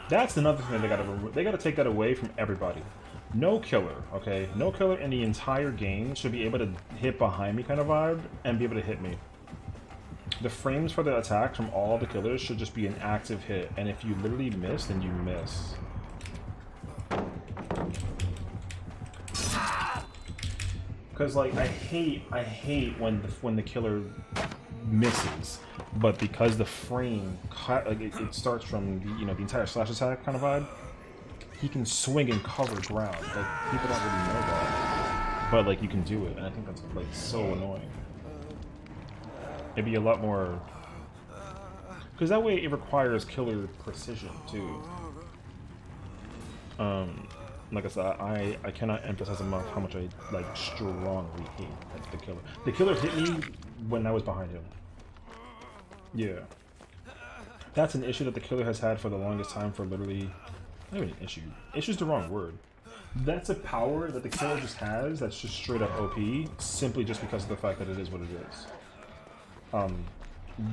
That's another thing they gotta take that away from everybody. No killer, okay? No killer in the entire game should be able to hit behind me kind of vibe and be able to hit me. The frames for the attack from all the killers should just be an active hit, and if you literally miss, then you miss. Because like I hate when the killer misses, but because the frame like it starts from the, the entire slash attack kind of vibe, he can swing and cover ground. Like people don't really know that, but like you can do it, and I think that's like so annoying. It'd be a lot more, because that way it requires killer precision too. Like I said, I cannot emphasize enough how much I like strongly hate the killer. The killer hit me when I was behind him. Yeah, that's an issue that the killer has had for the longest time. For literally, not even an issue. Issue's the wrong word. That's a power that the killer just has. That's just straight up OP, simply just because of the fact that it is what it is.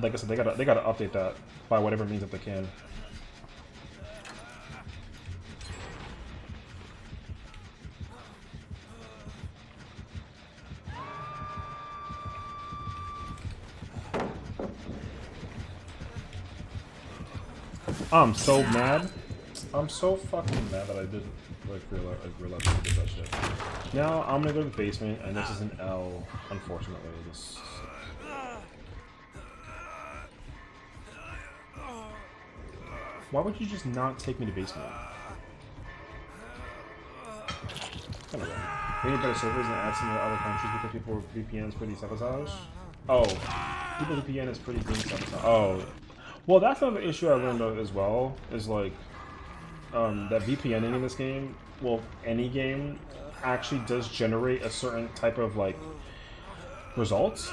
Like I said, they gotta update that by whatever means that they can. I'm so mad. I'm so fucking mad that I didn't like realize I did that shit. Now I'm gonna go to the basement, and this is an L, unfortunately. This. Why would you just not take me to basement? Kind of wrong. We need better servers and add some of the other countries because people VPNs pretty sabotage. Oh, people VPN is pretty green sabotage. Oh. Well, that's another issue I learned of as well, is like, that VPNing in this game, well, any game, actually does generate a certain type of, like, results.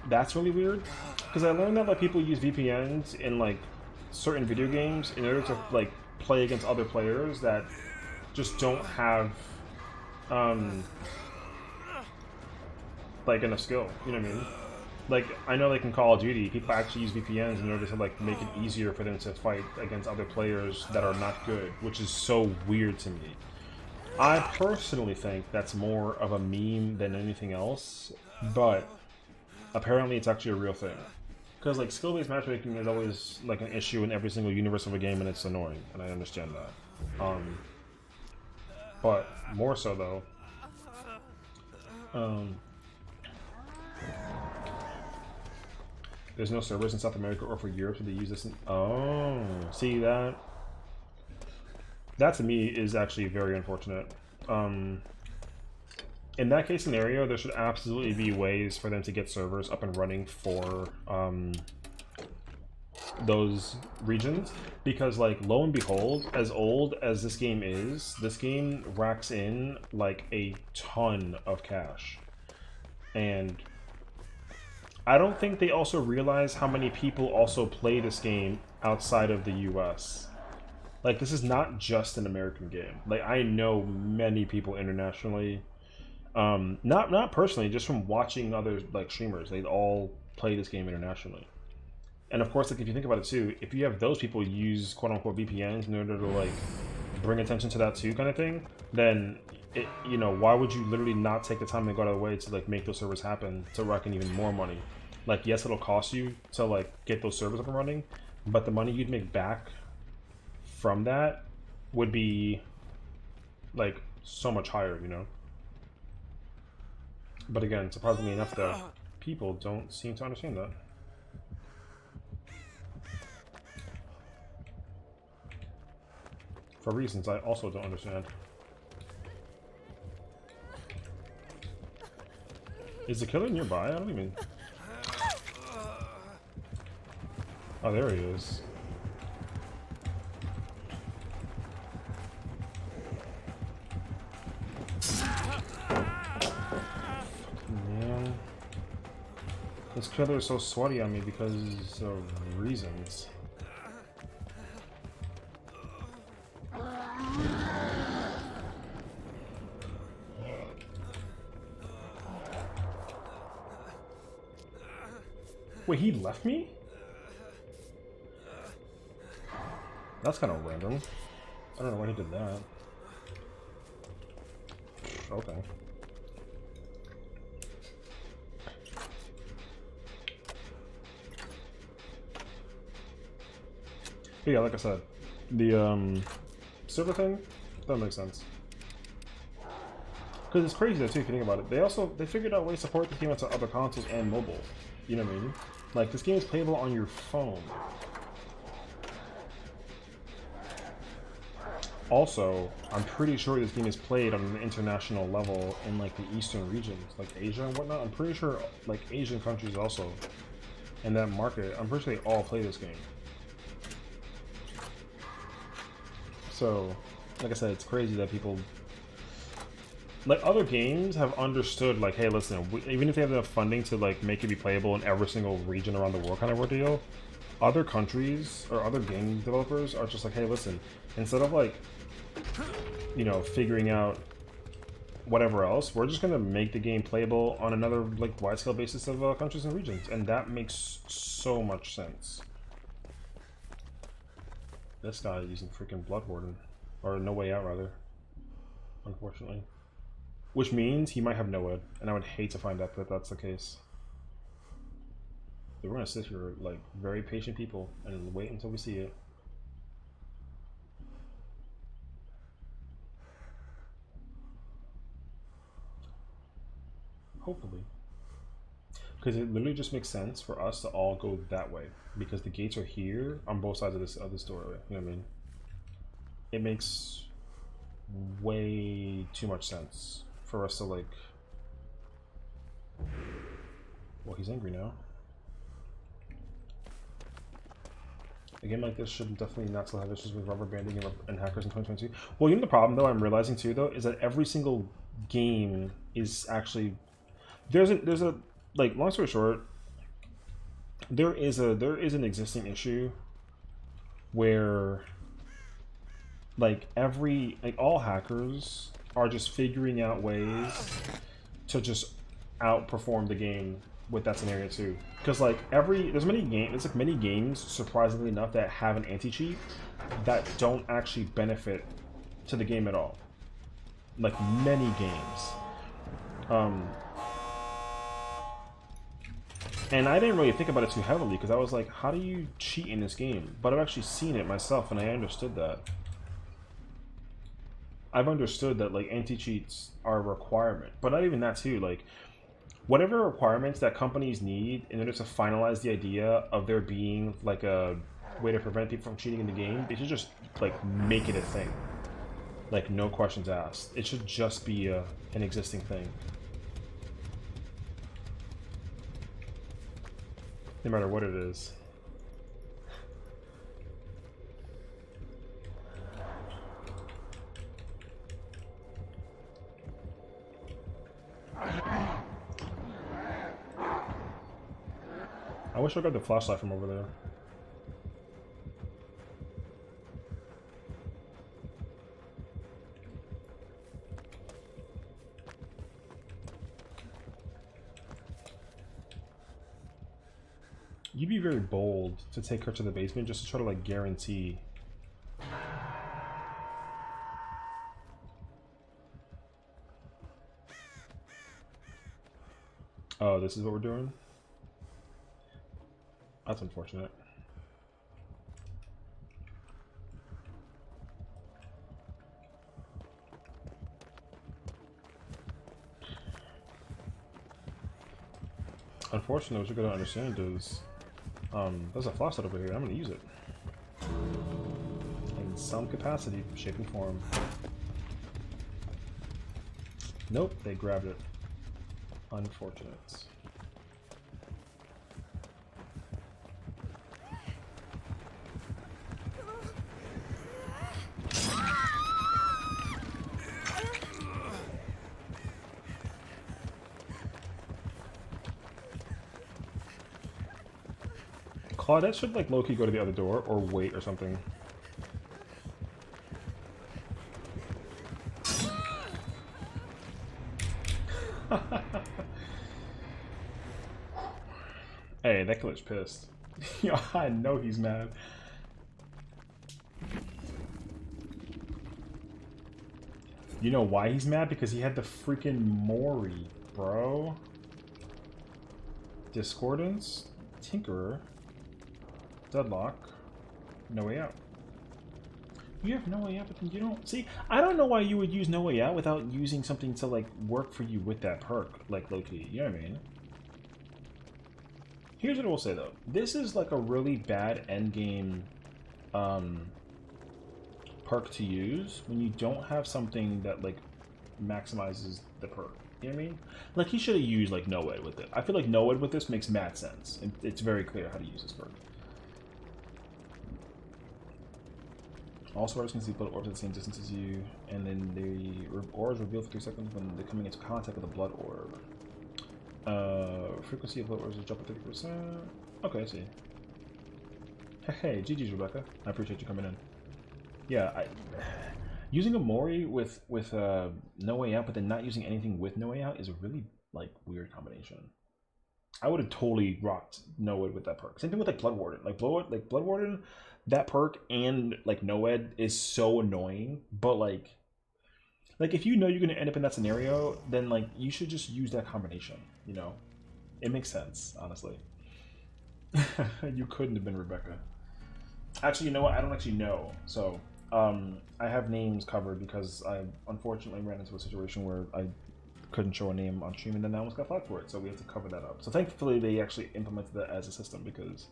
That's really weird, because I learned that, like, people use VPNs in, like, certain video games in order to, like, play against other players that just don't have, like, enough skill, you know what I mean? Like, I know like in Call of Duty, people actually use VPNs in order to like make it easier for them to fight against other players that are not good, which is so weird to me. I personally think that's more of a meme than anything else, but apparently it's actually a real thing. Because like skill-based matchmaking is always like an issue in every single universe of a game, and it's annoying, and I understand that. But more so though, There's no servers in South America or for Europe, so they use this. Oh, see that? That to me is actually very unfortunate. In that case scenario, there should absolutely be ways for them to get servers up and running for those regions, because like lo and behold, as old as this game is, this game racks in like a ton of cash, and I don't think they also realize how many people also play this game outside of the US. Like, this is not just an American game. Like, I know many people internationally, not personally, just from watching other like streamers. They all play this game internationally. And of course, like, if you think about it too, if you have those people use quote-unquote VPNs in order to like bring attention to that too, kind of thing, then it, you know, why would you literally not take the time and go out of the way to like make those servers happen to rack in even more money? Like, yes, it'll cost you to like get those servers up and running, but the money you'd make back from that would be like so much higher, you know. But again, surprisingly enough, though, people don't seem to understand that. For reasons I also don't understand. Is the killer nearby? I don't even... Oh, there he is. Man. This killer is so sweaty on me because of reasons. Wait, he left me? That's kind of random. I don't know why he did that. Okay. But yeah, like I said, the server thing, that makes sense. Because it's crazy though too, if you think about it. They figured out ways to support the game onto other consoles and mobile. You know what I mean? Like, this game is playable on your phone. Also, I'm pretty sure this game is played on an international level in like the eastern regions, like Asia and whatnot. I'm pretty sure like Asian countries also in that market, I'm pretty sure they all play this game. So, like I said, it's crazy that people, like, other games have understood, like, hey, listen, even if they have enough funding to like make it be playable in every single region around the world, kind of ordeal, other countries or other game developers are just like, hey, listen, instead of like, you know, figuring out whatever else, we're just gonna make the game playable on another like wide-scale basis of countries and regions, and that makes so much sense. This guy using freaking Blood Warden, or No Way Out rather, unfortunately, which means he might have NOED, and I would hate to find out that that's the case. We're gonna sit here like very patient people and wait until we see it. Hopefully. Because it literally just makes sense for us to all go that way. Because the gates are here on both sides of this doorway. You know what I mean? It makes way too much sense for us to like... Well, he's angry now. A game like this should definitely not still have issues with rubber banding and hackers in 2022. Well, you know the problem though, I'm realizing too though, is that every single game is actually... There's a like, long story short, there is an existing issue where like all hackers are just figuring out ways to just outperform the game with that scenario too. Because like there's many games surprisingly enough that have an anti-cheat that don't actually benefit to the game at all. Like many games. And I didn't really think about it too heavily because I was like, how do you cheat in this game? But I've actually seen it myself and I understood that. I've understood that like anti-cheats are a requirement. But not even that too, like whatever requirements that companies need in order to finalize the idea of there being like a way to prevent people from cheating in the game, they should just like make it a thing. Like no questions asked. It should just be an existing thing. No matter what it is. I wish I got the flashlight from over there. You'd be very bold to take her to the basement just to try to like guarantee. Oh, this is what we're doing? That's unfortunate. Unfortunately, what you're gonna understand is there's a flashlight over here. I'm gonna use it in some capacity, shape, and form. Nope, they grabbed it. Unfortunate. Claudette should like low-key go to the other door or wait or something. Hey, that killer's pissed. Yo, I know he's mad. You know why he's mad? Because he had the freaking Mori, bro. Discordance, Tinkerer, Deadlock, No Way Out. You have No Way Out, but then you don't... See, I don't know why you would use No Way Out without using something to, like, work for you with that perk, like, low-key. You know what I mean? Here's what I will say, though. This is, like, a really bad endgame, perk to use when you don't have something that, like, maximizes the perk. You know what I mean? Like, he should have used, like, No-Ed with it. I feel like No-Ed with this makes mad sense. It's very clear how to use this perk. All sweaters can see blood orbs at the same distance as you, and then the orbs reveal for 3 seconds when they're coming into contact with a blood orb. Frequency of blood orbs will drop by 30%. Okay, I see. Hey, GG's, Rebecca. I appreciate you coming in. Yeah, using a Mori with No Way Out, but then not using anything with No Way Out is a really like weird combination. I would have totally rocked No-Ed with that perk. Same thing with like Blood Warden. Like Blood Warden, that perk and like No-Ed is so annoying. But like if you know you're gonna end up in that scenario, then like you should just use that combination. You know, it makes sense, honestly. You couldn't have been Rebecca. Actually, you know what? I don't actually know. So I have names covered because I unfortunately ran into a situation where I couldn't show a name on stream and then I almost got flagged for it, so we have to cover that up. So thankfully they actually implemented that as a system, because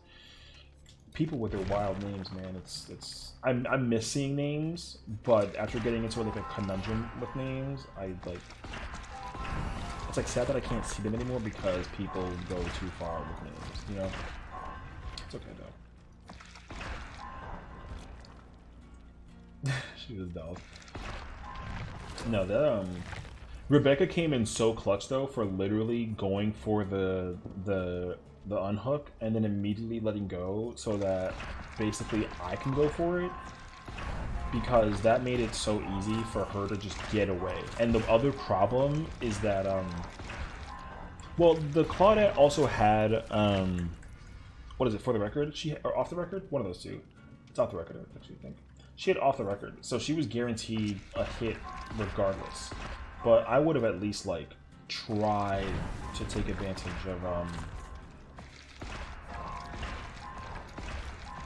people with their wild names, man, I miss seeing names, but after getting into like a conundrum with names, it's like sad that I can't see them anymore because people go too far with names, you know? It's okay though. She was dull. No, that Rebecca came in so clutch though for literally going for the unhook and then immediately letting go so that basically I can go for it, because that made it so easy for her to just get away. And the other problem is that well, the Claudette also had what is it, for the record? Or off the record? One of those two. It's off the record, I actually think. She had off the record, so she was guaranteed a hit regardless. But I would have at least like tried to take advantage of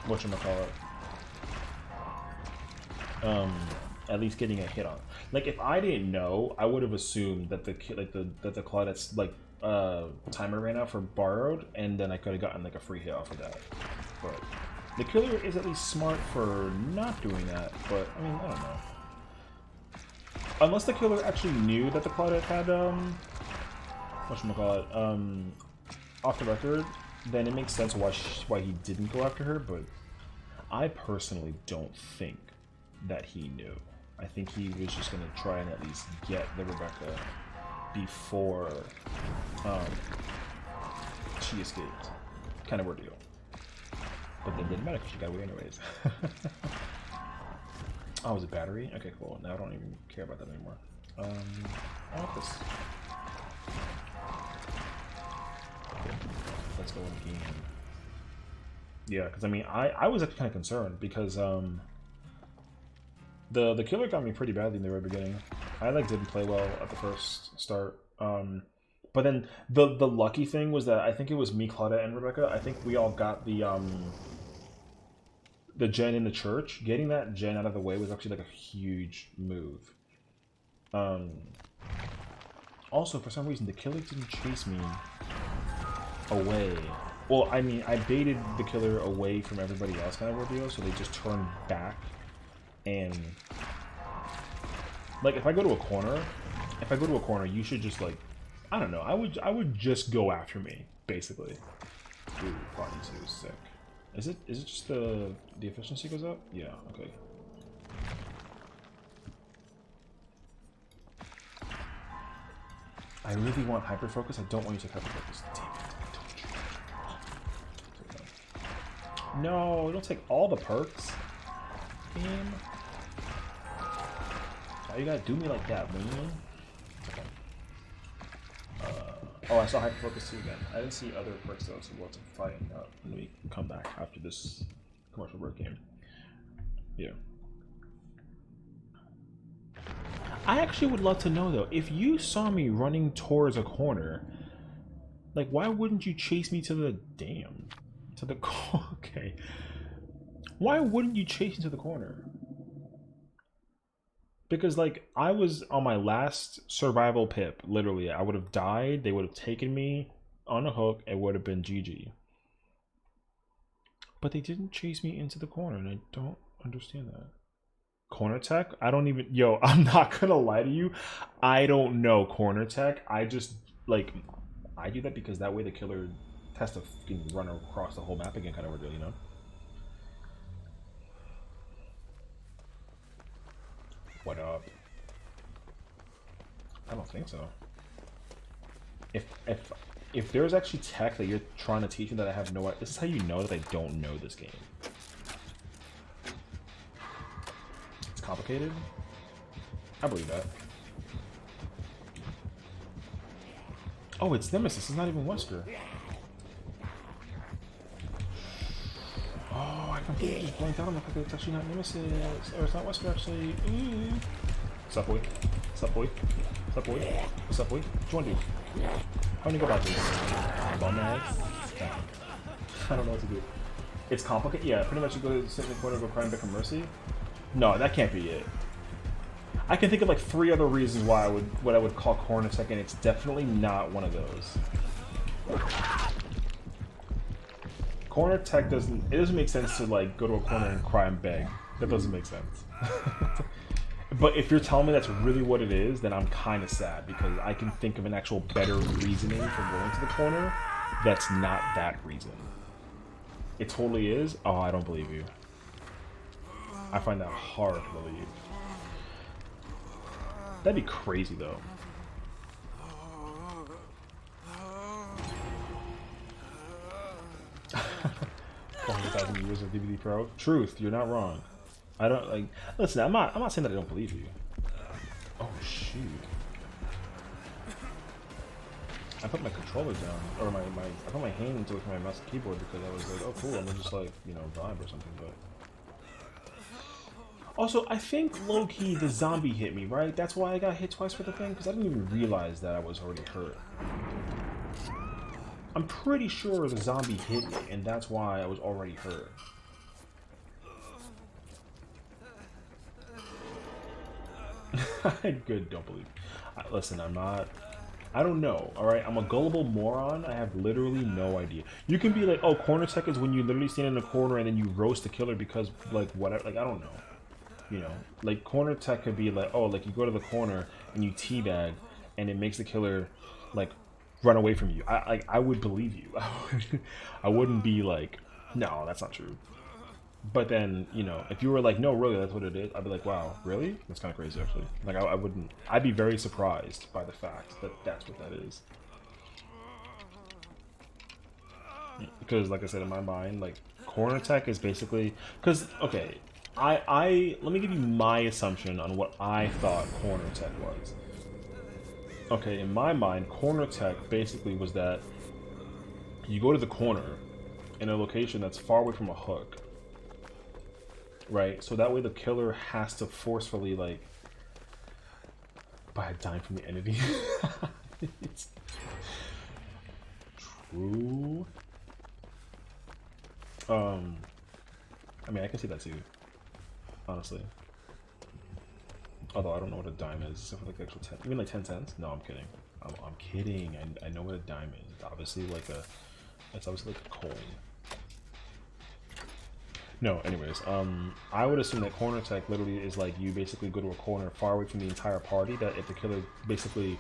whatchamacallit, at least getting a hit on. Like if I didn't know, I would have assumed that the Claudette's like timer ran out for borrowed, and then I could have gotten like a free hit off of that. But the killer is at least smart for not doing that. But I mean, I don't know. Unless the killer actually knew that the Claudette had whatchamacallit, off the record, then it makes sense why he didn't go after her. But I personally don't think that he knew. I think he was just gonna try and at least get the Rebecca before she escaped. Kind of ordeal. But then didn't matter because she got away anyways. Oh, was it battery? Okay, cool. Now I don't even care about that anymore. I want this. Okay. Let's go again. Yeah, because I mean, I was actually kind of concerned because the killer got me pretty badly in the very beginning. I like didn't play well at the first start. But then the lucky thing was that I think it was me, Claudette, and Rebecca. I think we all got the gen in the church. Getting that gen out of the way was actually like a huge move. Also, for some reason, the killer didn't chase me away. Well, I mean, I baited the killer away from everybody else kind of ordeal, so they just turned back. And like, if I go to a corner, you should just like, I don't know. I would just go after me, basically. Ooh, body 2 is sick. Is it just the efficiency goes up? Yeah. Okay. I really want hyper focus. I don't want you to take hyper focus. Damn it! Okay. No, don't take all the perks. Damn. Why you gotta do me like that, man? Okay. Oh, I saw hyper focus too again. I didn't see other perks though, so we'll have to find out when we come back after this commercial break game. Yeah. I actually would love to know though, if you saw me running towards a corner, like why wouldn't you chase me to the okay. Why wouldn't you chase me to the corner? Because like I was on my last survival pip, literally. I would have died, they would have taken me on a hook, it would have been GG. But they didn't chase me into the corner, and I don't understand that. Corner tech? I don't even... Yo, I'm not gonna lie to you. I don't know corner tech. I just, like... I do that because that way the killer has to fucking run across the whole map again kind of ordeal, you know? What up? I don't think so. If there's actually tech that you're trying to teach me that I have no idea... This is how you know that I don't know this game. Complicated? I believe that. Oh, it's Nemesis. It's not even Wesker. Oh, I completely just blanked out on the fact that it's actually not Nemesis. Or it's not Wesker, actually. Ooh. What's up, boy? What's up, boy? What's up, boy? What's up, boy? What you want to do? How do you go about this? Bum ass? I don't know what to do. It's complicated? Yeah, pretty much you go sit in the corner, go cry and beg for mercy. No, that can't be it. I can think of like 3 other reasons why what I would call corner tech, and it's definitely not one of those. Corner tech doesn't make sense to like go to a corner and cry and beg. That doesn't make sense. But if you're telling me that's really what it is, then I'm kind of sad because I can think of an actual better reasoning for going to the corner that's not that reason. It totally is? Oh, I don't believe you. I find that hard to believe. That'd be crazy, though. 400,000 years of DVD Pro. Truth, you're not wrong. I don't like. Listen, I'm not saying that I don't believe you. Oh shoot! I put my controller down, or I put my hand into my mouse and keyboard because I was like, oh cool, I'm gonna just like vibe or something, but. Also, I think low-key the zombie hit me, right? That's why I got hit twice for the thing, because I didn't even realize that I was already hurt. I'm pretty sure the zombie hit me, and that's why I was already hurt. Good, don't believe. Listen, I'm not I don't know, alright? I'm a gullible moron. I have literally no idea. You can be like, oh, corner tech is when you literally stand in the corner and then you roast the killer because, like, whatever. Like, I don't know. You know? Like, corner tech could be like, oh, like, you go to the corner and you teabag and it makes the killer, like, run away from you. I would believe you. I wouldn't be like, no, that's not true. But then, you know, if you were like, no, really, that's what it is, I'd be like, wow, really? That's kind of crazy, actually. Like, I wouldn't... I'd be very surprised by the fact that that's what that is. Because, like I said, in my mind, like, corner tech is basically... Because, okay, let me give you my assumption on what I thought corner tech was. Okay, in my mind, corner tech basically was that you go to the corner in a location that's far away from a hook. Right, so that way the killer has to forcefully, like, buy a dime from the entity. It's true. I mean, I can see that too, honestly. Although I don't know what a dime is, except for like the actual 10. You mean like 10 cents? No, I'm kidding. I'm kidding. I know what a dime is. It's obviously like a coin. No, anyways, I would assume that corner tech literally is like you basically go to a corner far away from the entire party, that if the killer basically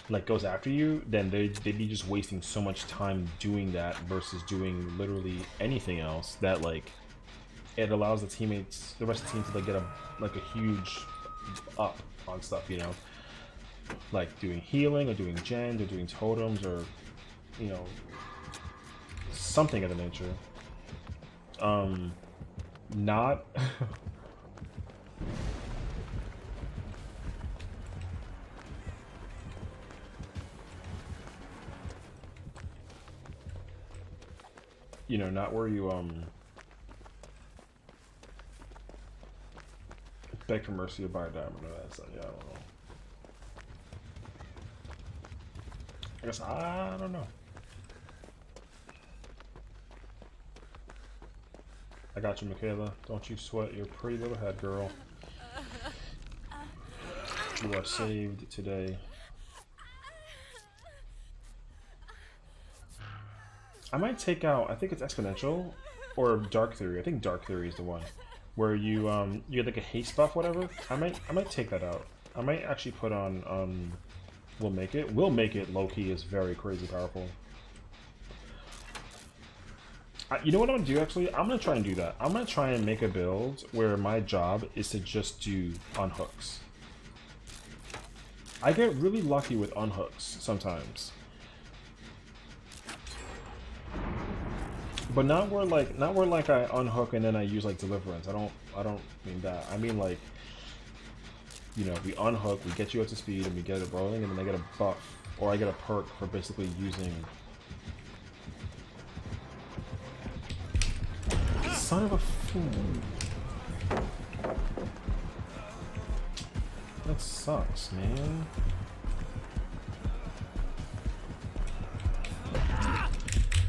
like goes after you, then they'd be just wasting so much time doing that versus doing literally anything else that like it allows the teammates, the rest of the team to like get a huge up on stuff, you know? Like doing healing or doing gens or doing totems or, you know, something of the nature. Not you know, not where you beg for mercy or buy a diamond or that stuff. Yeah, I don't know. I guess I don't know. I got you, Michaela. Don't you sweat your pretty little head, girl. You are saved today. I might take out, I think it's Exponential or Dark Theory. I think Dark Theory is the one where you get like a haste buff, whatever. I might take that out. I might actually put on Will Make It. Will Make It low-key is very crazy powerful. You know what I'm gonna do actually? I'm gonna try and do that. I'm gonna try and make a build where my job is to just do unhooks. I get really lucky with unhooks sometimes. But not where like I unhook and then I use like deliverance. I don't mean that. I mean like, you know, we unhook, we get you up to speed and we get it rolling and then I get a buff or I get a perk for basically using. Son of a fool. That sucks, man.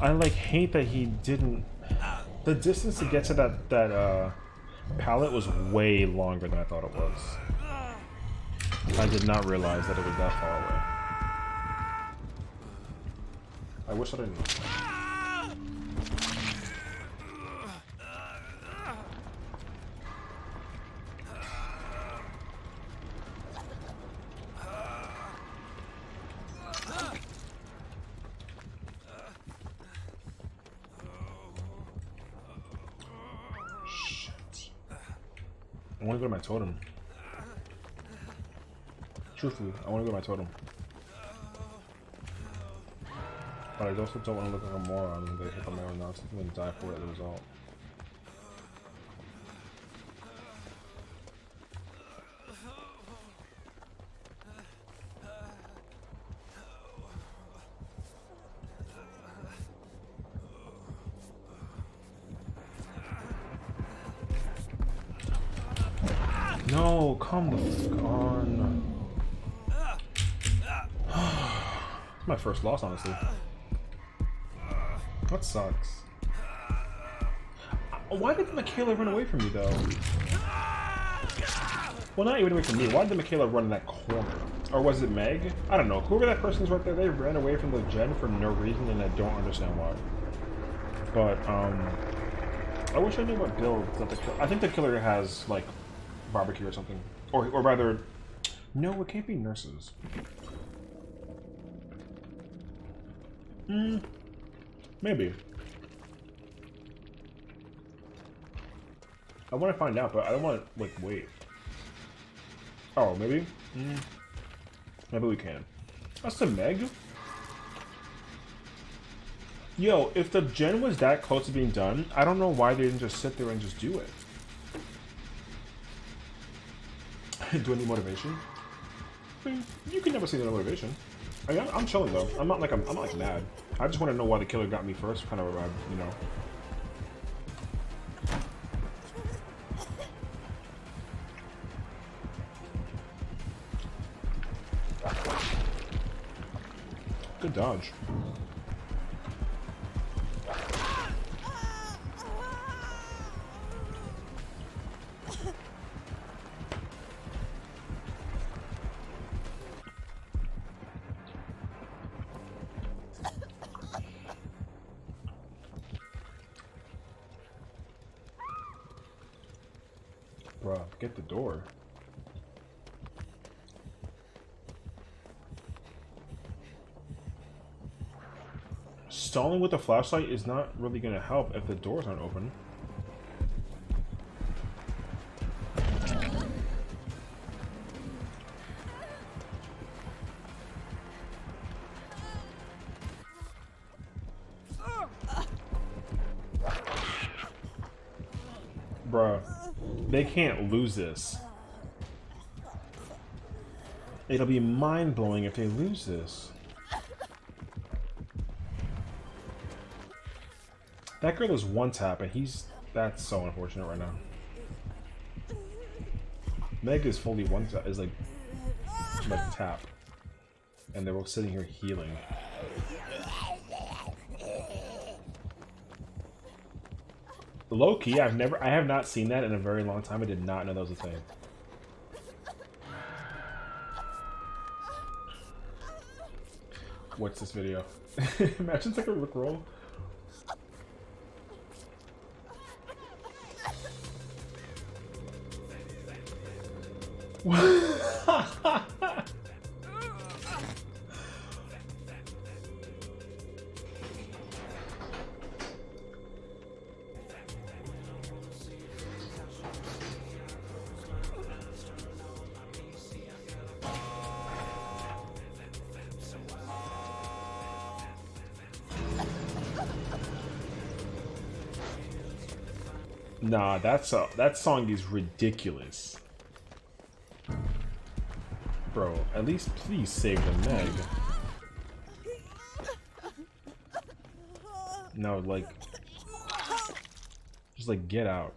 I like hate that he didn't. The distance to get to that pallet was way longer than I thought it was. I did not realize that it was that far away. I wish I didn't know. I want to go to my totem. Truthfully, I want to go to my totem. But I also don't want to look like a moron and hit the moron now and die for it as a result. No, come the fuck on. It's my first loss, honestly. That sucks. Why did Michaela run away from me, though? Well, not even away from me. Why did Michaela run in that corner? Or was it Meg? I don't know. Whoever that person is right there, they ran away from the gen for no reason, and I don't understand why. But, I wish I knew what build that the killer... I think the killer has, like, barbecue or something. Or rather... No, it can't be nurses. Maybe. I want to find out, but I don't want to, like, wait. Oh, maybe? Maybe we can. That's the Meg? Yo, if the gen was that close to being done, I don't know why they didn't just sit there and just do it. Do I need motivation? I mean, you can never see the motivation. I mean, I'm chilling though. I'm not like mad. I just want to know why the killer got me first, kind of, you know. Good dodge. Bruh, get the door. Stalling with a flashlight is not really going to help if the doors aren't open. Bruh, they can't lose this. It'll be mind-blowing if they lose this. That girl is one tap, and that's so unfortunate right now. Meg is fully one tap, is like tap. And they're both sitting here healing. Low key, I have not seen that in a very long time. I did not know that was a thing. What's this video? Imagine it's like a rickroll. Nah, that song is ridiculous. Bro, at least please save the Meg. No, like... Just like, get out.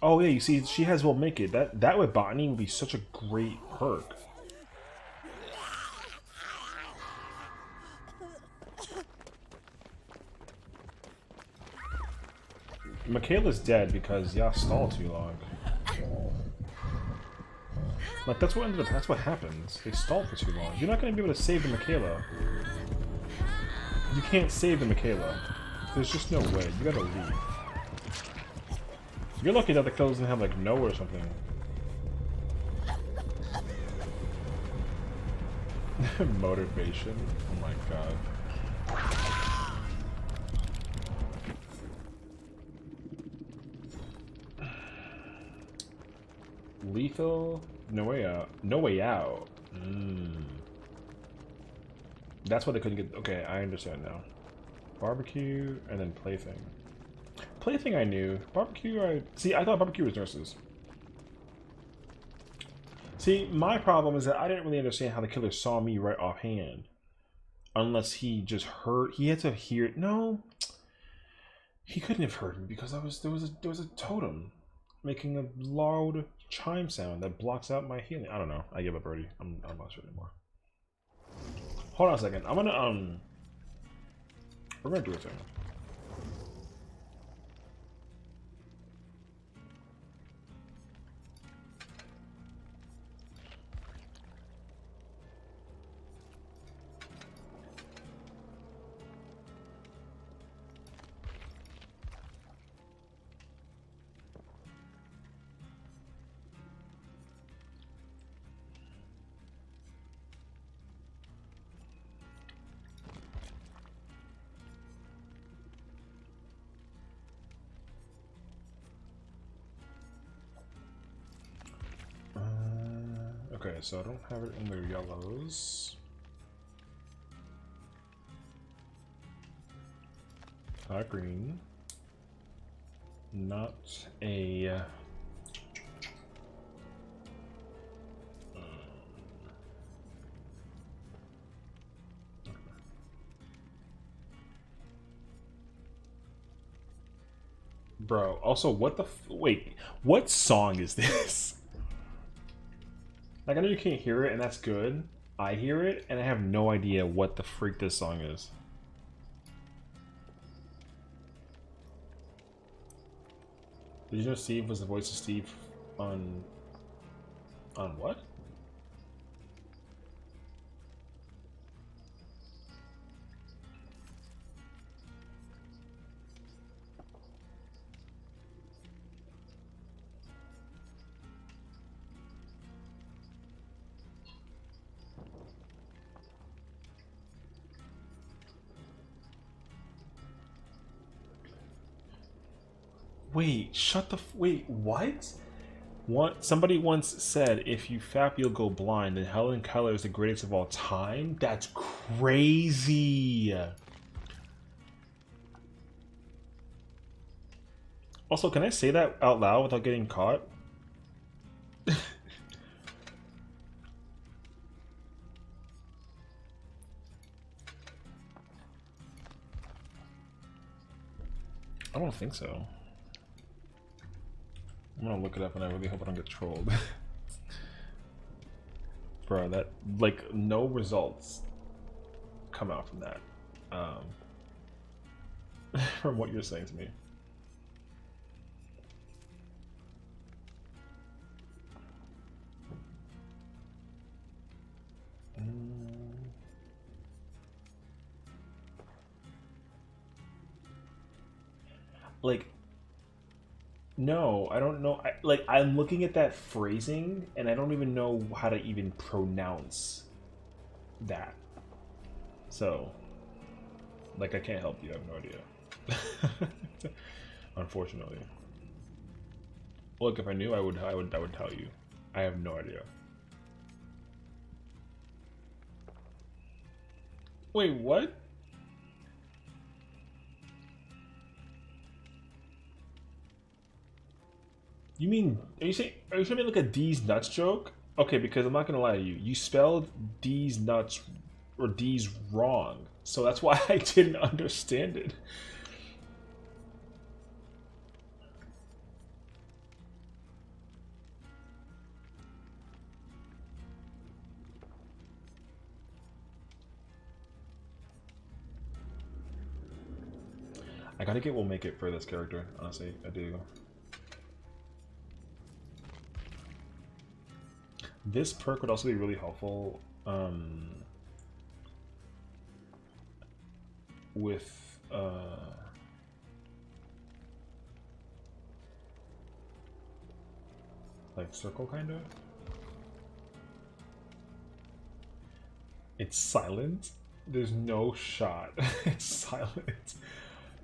Oh yeah, you see, she has Will Make It. That with Botany would be such a great perk. Michaela's dead because y'all stalled too long. Like that's what happens. They stalled for too long. You're not gonna be able to save the Michaela. You can't save the Michaela. There's just no way. You gotta leave. You're lucky that the kill doesn't have like no or something. Motivation. Oh my god. Lethal? No way out. No way out. That's what they couldn't get. Okay, I understand now. Barbecue and then Plaything. Plaything I knew. Barbecue see, I thought barbecue was nurses. See, my problem is that I didn't really understand how the killer saw me right offhand. Unless he just heard. He had to hear. No. He couldn't have heard me because there was a totem making a loud chime sound that blocks out my healing. I don't know. I give up already. I'm not sure anymore. Hold on a second. I'm gonna we're gonna do a thing. Okay, so I don't have it in the yellows. Not green. Not a... Bro, also, what the wait, what song is this? Like, I know you can't hear it, and that's good. I hear it, and I have no idea what the freak this song is. Did you know Steve was the voice of Steve on... On what? Wait, shut the wait, what? Somebody once said, if you fap, you'll go blind, and Helen Keller is the greatest of all time? That's crazy! Also, can I say that out loud without getting caught? I don't think so. I'm gonna look it up and I really hope I don't get trolled. Bro, that, like, no results come out from that. From what you're saying to me. Like, no, I don't know. Like, I'm looking at that phrasing, and I don't even know how to even pronounce that. So, like, I can't help you. I have no idea. Unfortunately. Look, if I knew, I would tell you. I have no idea. Wait, what? You mean, are you trying to make like a D's nuts joke? Okay, because I'm not gonna lie to you. You spelled D's nuts or D's wrong. So that's why I didn't understand it. I gotta get Will Make It for this character, honestly, I do. This perk would also be really helpful with like circle kind of. It's silent. There's no shot. It's silent.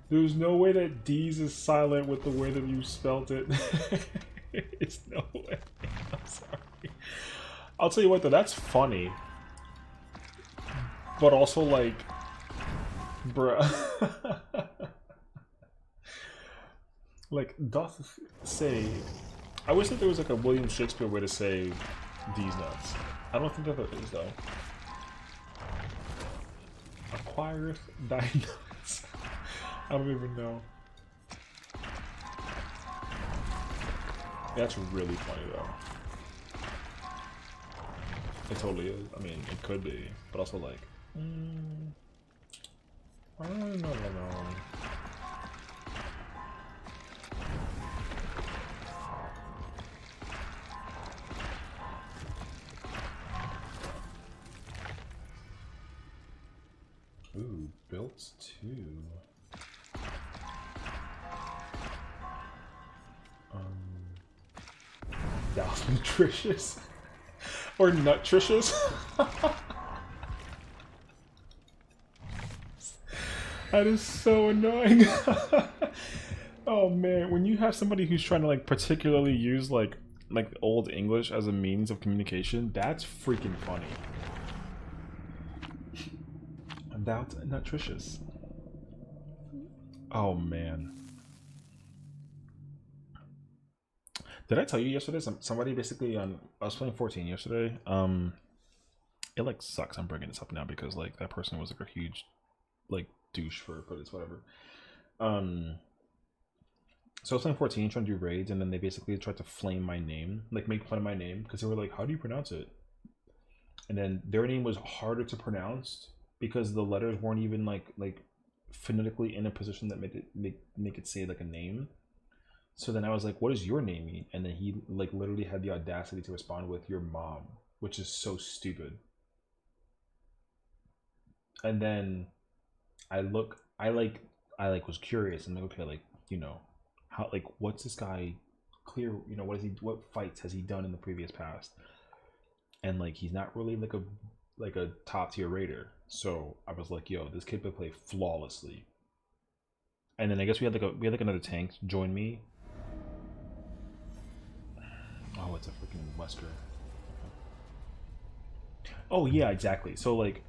There's no way that D's is silent with the way that you spelt it. It's no way. I'm sorry. I'll tell you what though, that's funny. But also like, bruh. Like, doth say, I wish that there was like a William Shakespeare way to say D's nuts. I don't think that there is though. Acquireth thy nuts. I don't even know. That's really funny though. It totally is. I mean, it could be, but also like, I don't know. Ooh, built too. That's nutritious. Or nutritious. That is so annoying. Oh man, when you have somebody who's trying to like particularly use like like old English as a means of communication, that's freaking funny. That's nutritious. Oh man. Did I tell you yesterday? Somebody basically I was playing 14 yesterday. It like sucks. I'm bringing this up now because like that person was like a huge like douche for this whatever. So I was playing 14 trying to do raids, and then they basically tried to flame my name, like make fun of my name, because they were like, "How do you pronounce it?" And then their name was harder to pronounce because the letters weren't even like phonetically in a position that made it make it say like a name. So then I was like, "What does your name mean?" And then he like literally had the audacity to respond with "your mom," which is so stupid. And then I was curious and like, okay, like, you know, how, like, what's this guy clear, you know, what fights has he done in the previous past? And like he's not really like a top tier raider. So I was like, yo, this kid could play flawlessly. And then I guess we had another tank join me. Oh, it's a freaking Wesker. Oh yeah, exactly. So like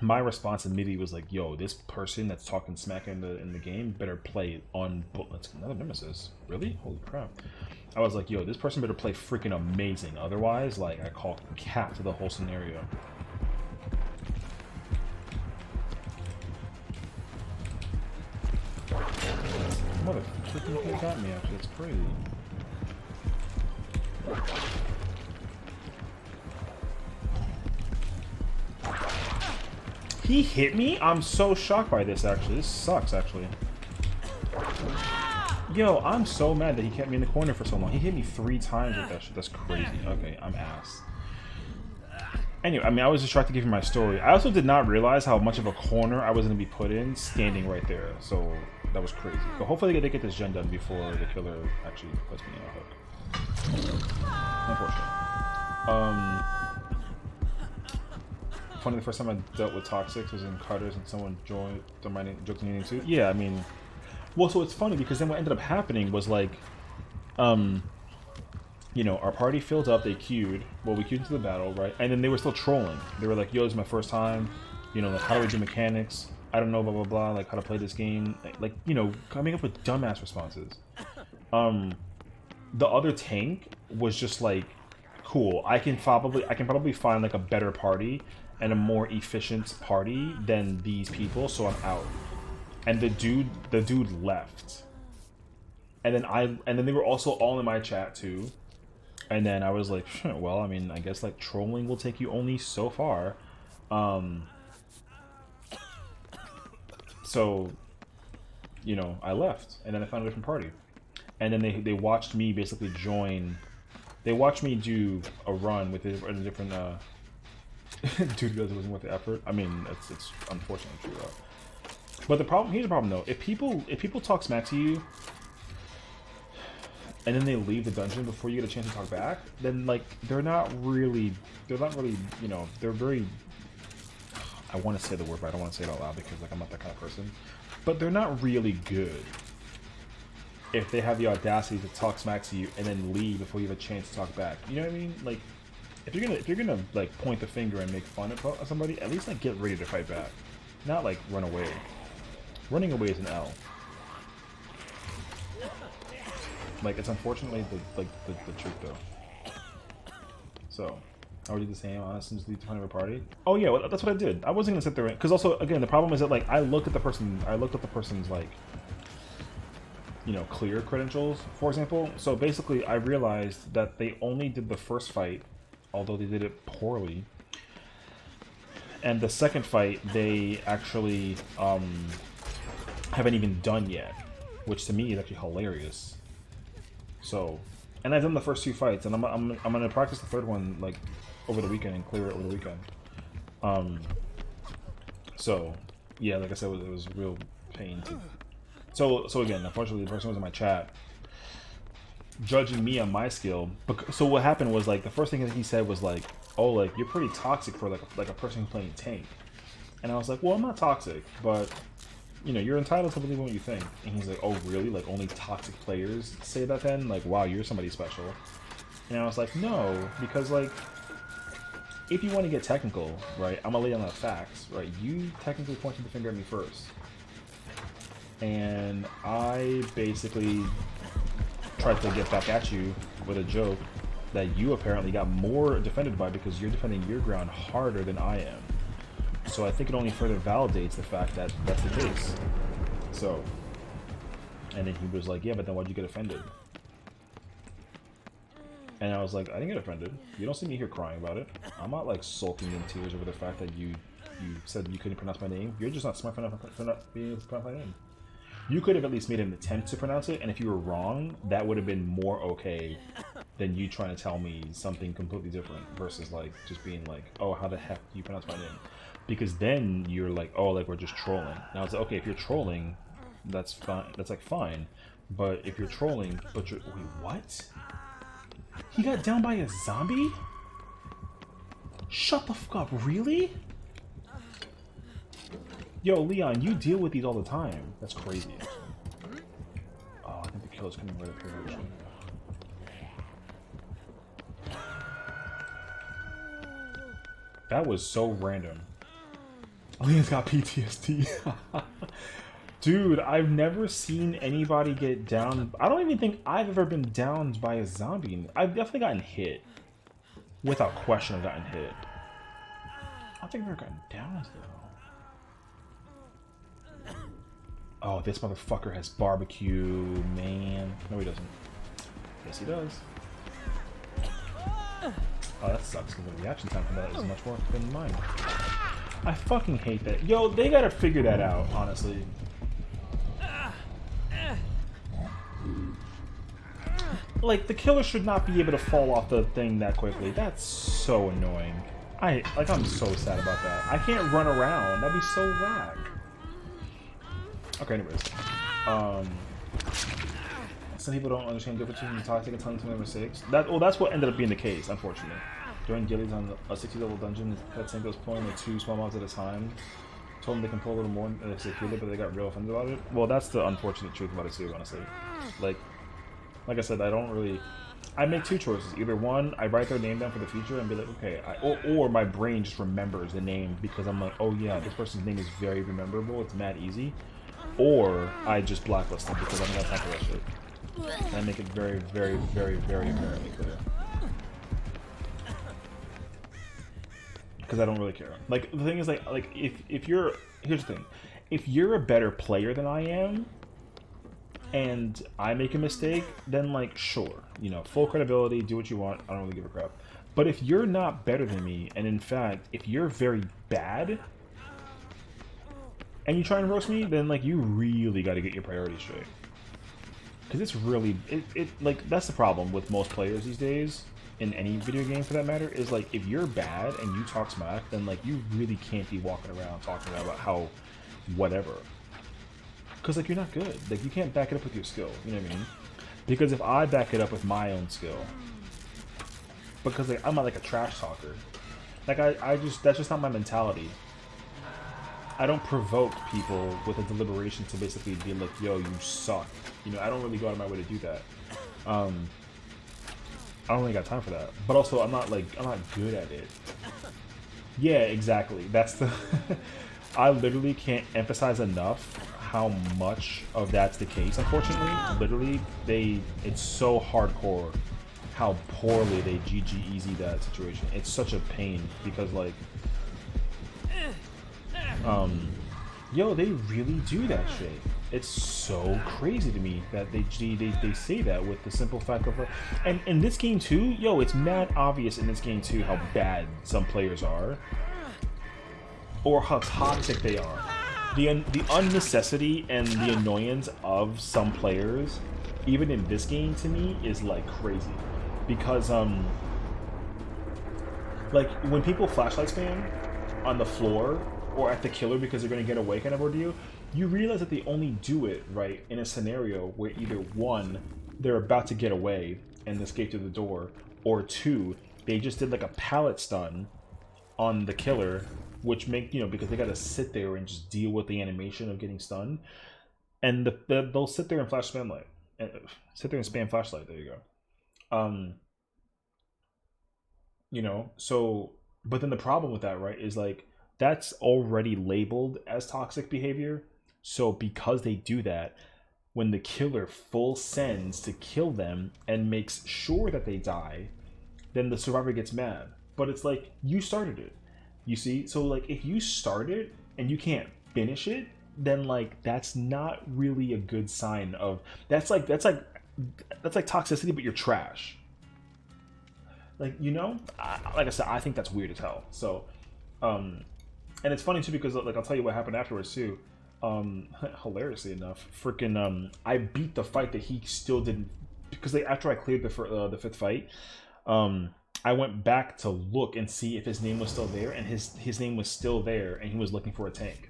my response immediately was like, yo, this person that's talking smack in the game better play on bullets. Another nemesis. Really? Holy crap. I was like, yo, this person better play freaking amazing. Otherwise, like, I call cap to the whole scenario. Mother freaking kid got me, actually. It's crazy. He hit me? I'm so shocked by this, actually. This sucks, actually. Yo, I'm so mad that he kept me in the corner for so long. He hit me 3 times with that shit. That's crazy. Okay, I'm ass. Anyway, I mean, I was just trying to give you my story. I also did not realize how much of a corner I was going to be put in standing right there. So, that was crazy. But hopefully they get this gen done before the killer actually puts me in a hook. Unfortunately. Funny, the first time I dealt with Toxics was in Carter's and someone joined my name, joked my name too. Yeah, I mean, well, so it's funny because then what ended up happening was like, you know, our party filled up, they queued, well, we queued into the battle, right? And then they were still trolling. They were like, yo, this is my first time, you know, like, how do I do mechanics? I don't know, blah, blah, blah, like, how to play this game. Like, you know, coming up with dumbass responses. The other tank was just like, cool, I can probably find like a better party and a more efficient party than these people, so I'm out. And the dude left. And then they were also all in my chat too. And then I was like, well, I mean, I guess like trolling will take you only so far. So, you know, I left, and then I found a different party. And then they watched me basically join. They watched me do a run with a different dude because it wasn't worth the effort. I mean, it's unfortunately true though. But here's the problem though. If people talk smack to you and then they leave the dungeon before you get a chance to talk back, then like they're not really, you know, they're very, I want to say the word, but I don't want to say it out loud because like I'm not that kind of person. But they're not really good if they have the audacity to talk smack to you and then leave before you have a chance to talk back. You know what I mean? Like, if you're gonna like point the finger and make fun of somebody, at least like get ready to fight back, not like run away. Running away is an L. Like, it's unfortunately the truth though. So, I would do the same. Honestly, just leave the front of a party. Oh yeah, well, that's what I did. I wasn't gonna sit there because also again the problem is that like I looked at the person's like, you know, clear credentials, for example. So basically, I realized that they only did the first fight, although they did it poorly. And the second fight, they actually haven't even done yet, which to me is actually hilarious. So, and I've done the first 2 fights, and I'm gonna practice the third one like over the weekend and clear it over the weekend. So, yeah, like I said, it was a real pain. So again, unfortunately, the person was in my chat judging me on my skill. So what happened was like the first thing that he said was like, "Oh, like you're pretty toxic for like a person who's playing tank." And I was like, "Well, I'm not toxic, but you know, you're entitled to believe what you think." And he's like, "Oh, really? Like only toxic players say that then? Like, wow, you're somebody special." And I was like, no, because like, if you want to get technical, right, I'm gonna lay down the facts, right? You technically pointed the finger at me first. And I basically tried to get back at you with a joke that you apparently got more defended by because you're defending your ground harder than I am. So I think it only further validates the fact that that's the case. So, and then he was like, yeah, but then why'd you get offended? And I was like, I didn't get offended. You don't see me here crying about it. I'm not like sulking in tears over the fact that you said you couldn't pronounce my name. You're just not smart enough for not being able to pronounce my name. You could have at least made an attempt to pronounce it, and if you were wrong, that would have been more okay than you trying to tell me something completely different versus like just being like, oh, how the heck do you pronounce my name? Because then you're like, oh, like we're just trolling. And I was like, okay, if you're trolling, that's fine. That's like fine. But if you're trolling, but you're wait, what? He got down by a zombie? Shut the fuck up, really? Yo, Leon, you deal with these all the time. That's crazy. Oh, I think the killer's coming right up here, actually. That was so random. Leon's got PTSD. Dude, I've never seen anybody get down. I don't even think I've ever been downed by a zombie. I've definitely gotten hit. Without question, I've gotten hit. I don't think I've ever gotten downed, though. Oh, this motherfucker has barbecue, man. No, he doesn't. Yes, he does. Oh, that sucks, because the reaction time from that is much more than mine. I fucking hate that. Yo, they gotta figure that out, honestly. Like, the killer should not be able to fall off the thing that quickly. That's so annoying. I'm so sad about that. I can't run around. That'd be so whack. Okay, anyways. Some people don't understand the difference between toxic and tongue number 6. That's what ended up being the case, unfortunately. During Gillies on a 60 level dungeon, that Sank was pulling like 2 small mobs at a time. Told them they can pull a little more if they feel it, but they got real offended about it. Well, that's the unfortunate truth about it too, honestly. Like I said, I make 2 choices. Either one, I write their name down for the future and be like, okay, or my brain just remembers the name because I'm like, oh yeah, this person's name is very rememberable. It's mad easy. Or I just blacklist them because I don't have time for that shit. And I make it very, very, very, very apparently clear. Because I don't really care. Like, the thing is, like if you're... Here's the thing. If you're a better player than I am, and I make a mistake, then, like, sure. You know, full credibility, do what you want, I don't really give a crap. But if you're not better than me, and in fact, if you're very bad, and you try and roast me, then, like, you really gotta get your priorities straight. Because it's really... like, that's the problem with most players these days, in any video game for that matter, is like, if you're bad and you talk smack, then like you really can't be walking around talking about how whatever. Because like you're not good. Like you can't back it up with your skill, you know what I mean? Because if I back it up with my own skill, because like I'm not like a trash talker. Like that's just not my mentality. I don't provoke people with a deliberation to basically be like, yo, you suck. You know, I don't really go out of my way to do that. I don't really got time for that. But also, I'm not good at it. Yeah, exactly. That's the... I literally can't emphasize enough how much of that's the case, unfortunately. Literally, it's so hardcore how poorly they GG easy that situation. It's such a pain because, like... yo, they really do that shit. It's so crazy to me that they say that with the simple fact of, and in this game too, yo, it's mad obvious in this game too how bad some players are, or how toxic they are. The unnecessity and the annoyance of some players, even in this game, to me is like crazy, because like when people flashlight spam on the floor or at the killer because they're going to get away kind of ordeal, you realize that they only do it, right, in a scenario where either one, they're about to get away and escape through the door, or two, they just did like a pallet stun on the killer, which because they got to sit there and just deal with the animation of getting stunned, and they'll sit there and spam flashlight. There you go. you know. So, but then the problem with that, right, is like that's already labeled as toxic behavior. So because they do that, when the killer full sends to kill them and makes sure that they die, then the survivor gets mad. But it's like you started it. You see? So like if you start it and you can't finish it, then like that's not really a good sign of that's like toxicity, but you're trash. Like, you know? Like I said, I think that's weird as hell. So um and it's funny too because like I'll tell you what happened afterwards too. Hilariously enough, freaking I beat the fight that he still didn't, because like after I cleared the fifth fight, I went back to look and see if his name was still there, and his name was still there, and he was looking for a tank.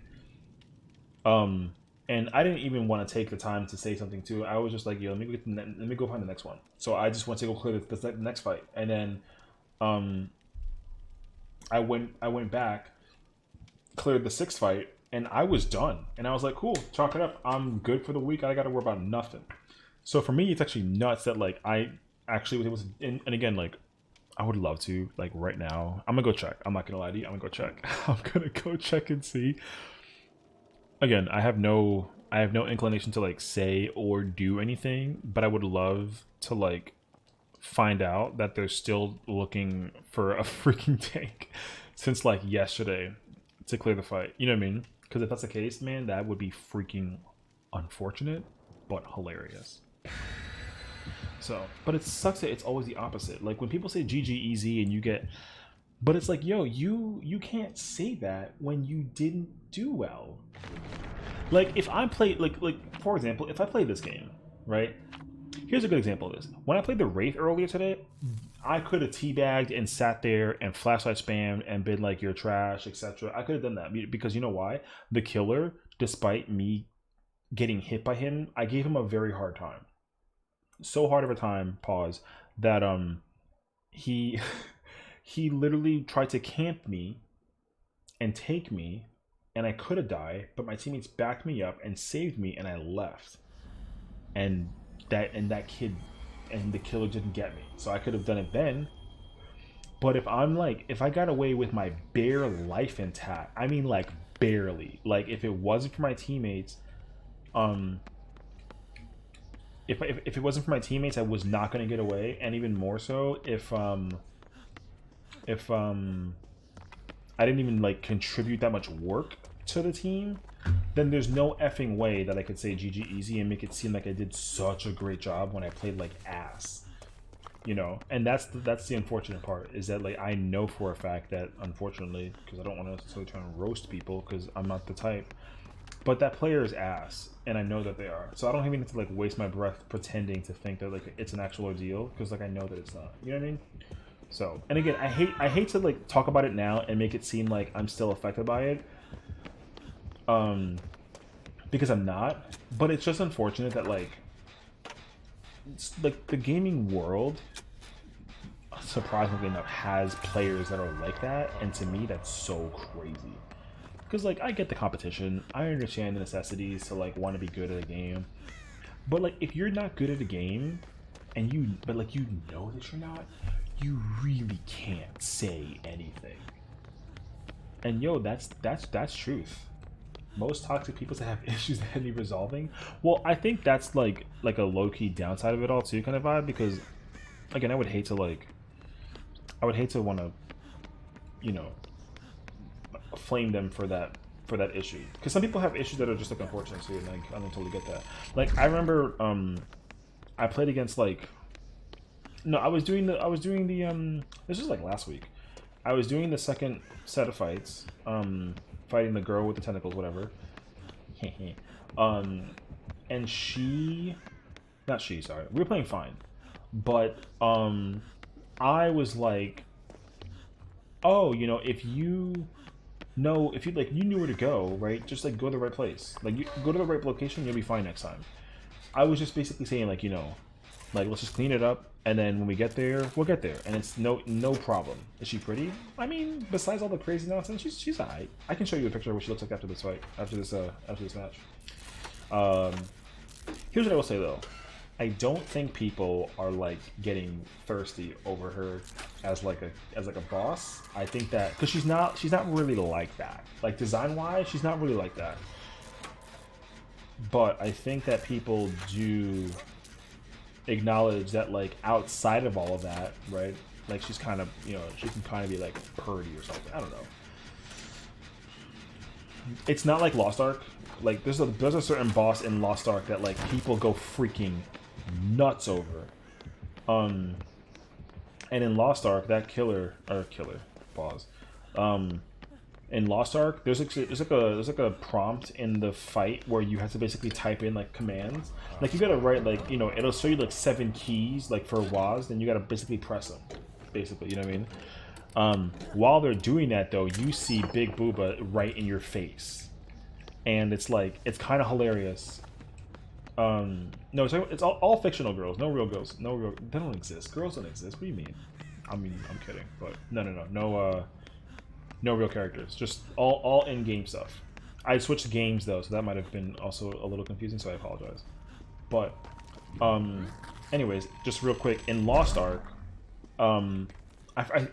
Um, and I didn't even want to take the time to say something to. I was just like, yo, let me go find the next one. So I just went to go clear the next fight, and then um, I went back, cleared the sixth fight, and I was done. And I was like, cool, chalk it up. I'm good for the week. I got to worry about nothing. So for me, it's actually nuts that like I actually was able to. And again, like I would love to, like right now. I'm gonna go check. I'm not gonna lie to you. I'm gonna go check. I'm gonna go check and see. Again, I have no inclination to like say or do anything, but I would love to like find out that they're still looking for a freaking tank since like yesterday to clear the fight. You know what I mean? Because if that's the case, man, that would be freaking unfortunate, but hilarious. So, but it sucks that it's always the opposite. Like when people say GG easy and you get, but it's like, yo, you can't say that when you didn't do well. Like if I play like for example, if I play this game, right? Here's a good example of this. When I played the Wraith earlier today, I could have teabagged and sat there and flashlight spammed and been like, you're trash, etc. I could have done that because you know why? The killer, despite me getting hit by him, I gave him a very hard time. So hard of a time, pause, that he he literally tried to camp me and take me, and I could have died, but my teammates backed me up and saved me, and I left. And that kid and the killer didn't get me, so I could have done it then. But if I'm like, if I got away with my bare life intact, I mean like barely, like if it wasn't for my teammates, if it wasn't for my teammates, I was not going to get away. And even more so if I didn't even like contribute that much work to the team, then there's no effing way that I could say GG easy and make it seem like I did such a great job when I played like ass, you know. And that's the unfortunate part, is that like I know for a fact that, unfortunately, because I don't want to necessarily try and roast people because I'm not the type, but that player is ass, and I know that they are. So I don't even have to like waste my breath pretending to think that like it's an actual ordeal, because like I know that it's not. You know what I mean? So, and again, I hate to like talk about it now and make it seem like I'm still affected by it, because I'm not. But it's just unfortunate that like the gaming world, surprisingly enough, has players that are like that, and to me that's so crazy. Because like I get the competition, I understand the necessities to like want to be good at a game, but like if you're not good at a game, and you know that you're not, you really can't say anything. And yo, that's truth. Most toxic people that have issues that need resolving. Well, I think that's like a low-key downside of it all too, kind of vibe, because again, I would hate to want to, you know, flame them for that issue, because some people have issues that are just like unfortunate too, and like I don't totally get that. Like I remember I played against like, no, I was doing the this was like last week. I was doing the second set of fights, fighting the girl with the tentacles, whatever. And sorry, we were playing fine, but I was like, oh, you know, if you like, you knew where to go, right? Just like go to the right place, like you go to the right location, you'll be fine next time. I was just basically saying like, you know, like let's just clean it up, and then when we get there, we'll get there, and it's no problem. Is she pretty? I mean, besides all the crazy nonsense, she's alright. I can show you a picture of what she looks like after this fight, after this match. Here's what I will say though. I don't think people are like getting thirsty over her as like a boss. I think that because she's not really like that. Like design wise, she's not really like that. But I think that people do acknowledge that like outside of all of that, right? Like she's kind of, you know, she can kind of be like purdy or something. I don't know. It's not like Lost Ark. Like there's a certain boss in Lost Ark that like people go freaking nuts over. And in Lost Ark, that killer pause. In Lost Ark, there's like a prompt in the fight where you have to basically type in like commands. Like you gotta write like, you know, it'll show you like 7 keys like for WASD, and you gotta basically press them. Basically, you know what I mean? While they're doing that though, you see Big Booba right in your face, and it's like it's kind of hilarious. No, it's all fictional girls, no real girls, they don't exist. Girls don't exist. What do you mean? I mean, I'm kidding, but no real characters, just all in-game stuff. I switched games though, so that might have been also a little confusing, so I apologize. But anyways, just real quick, in Lost Ark, I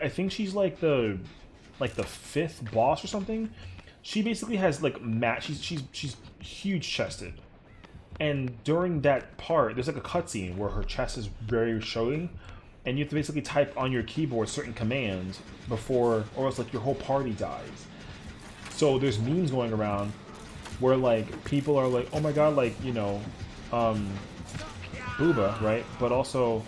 think she's like the 5th boss or something. She basically has like she's huge chested, and during that part, there's like a cutscene where her chest is very showing. And you have to basically type on your keyboard certain commands before, or else like your whole party dies. So there's memes going around where like people are like, oh my god, like, you know, Booba, right? But also,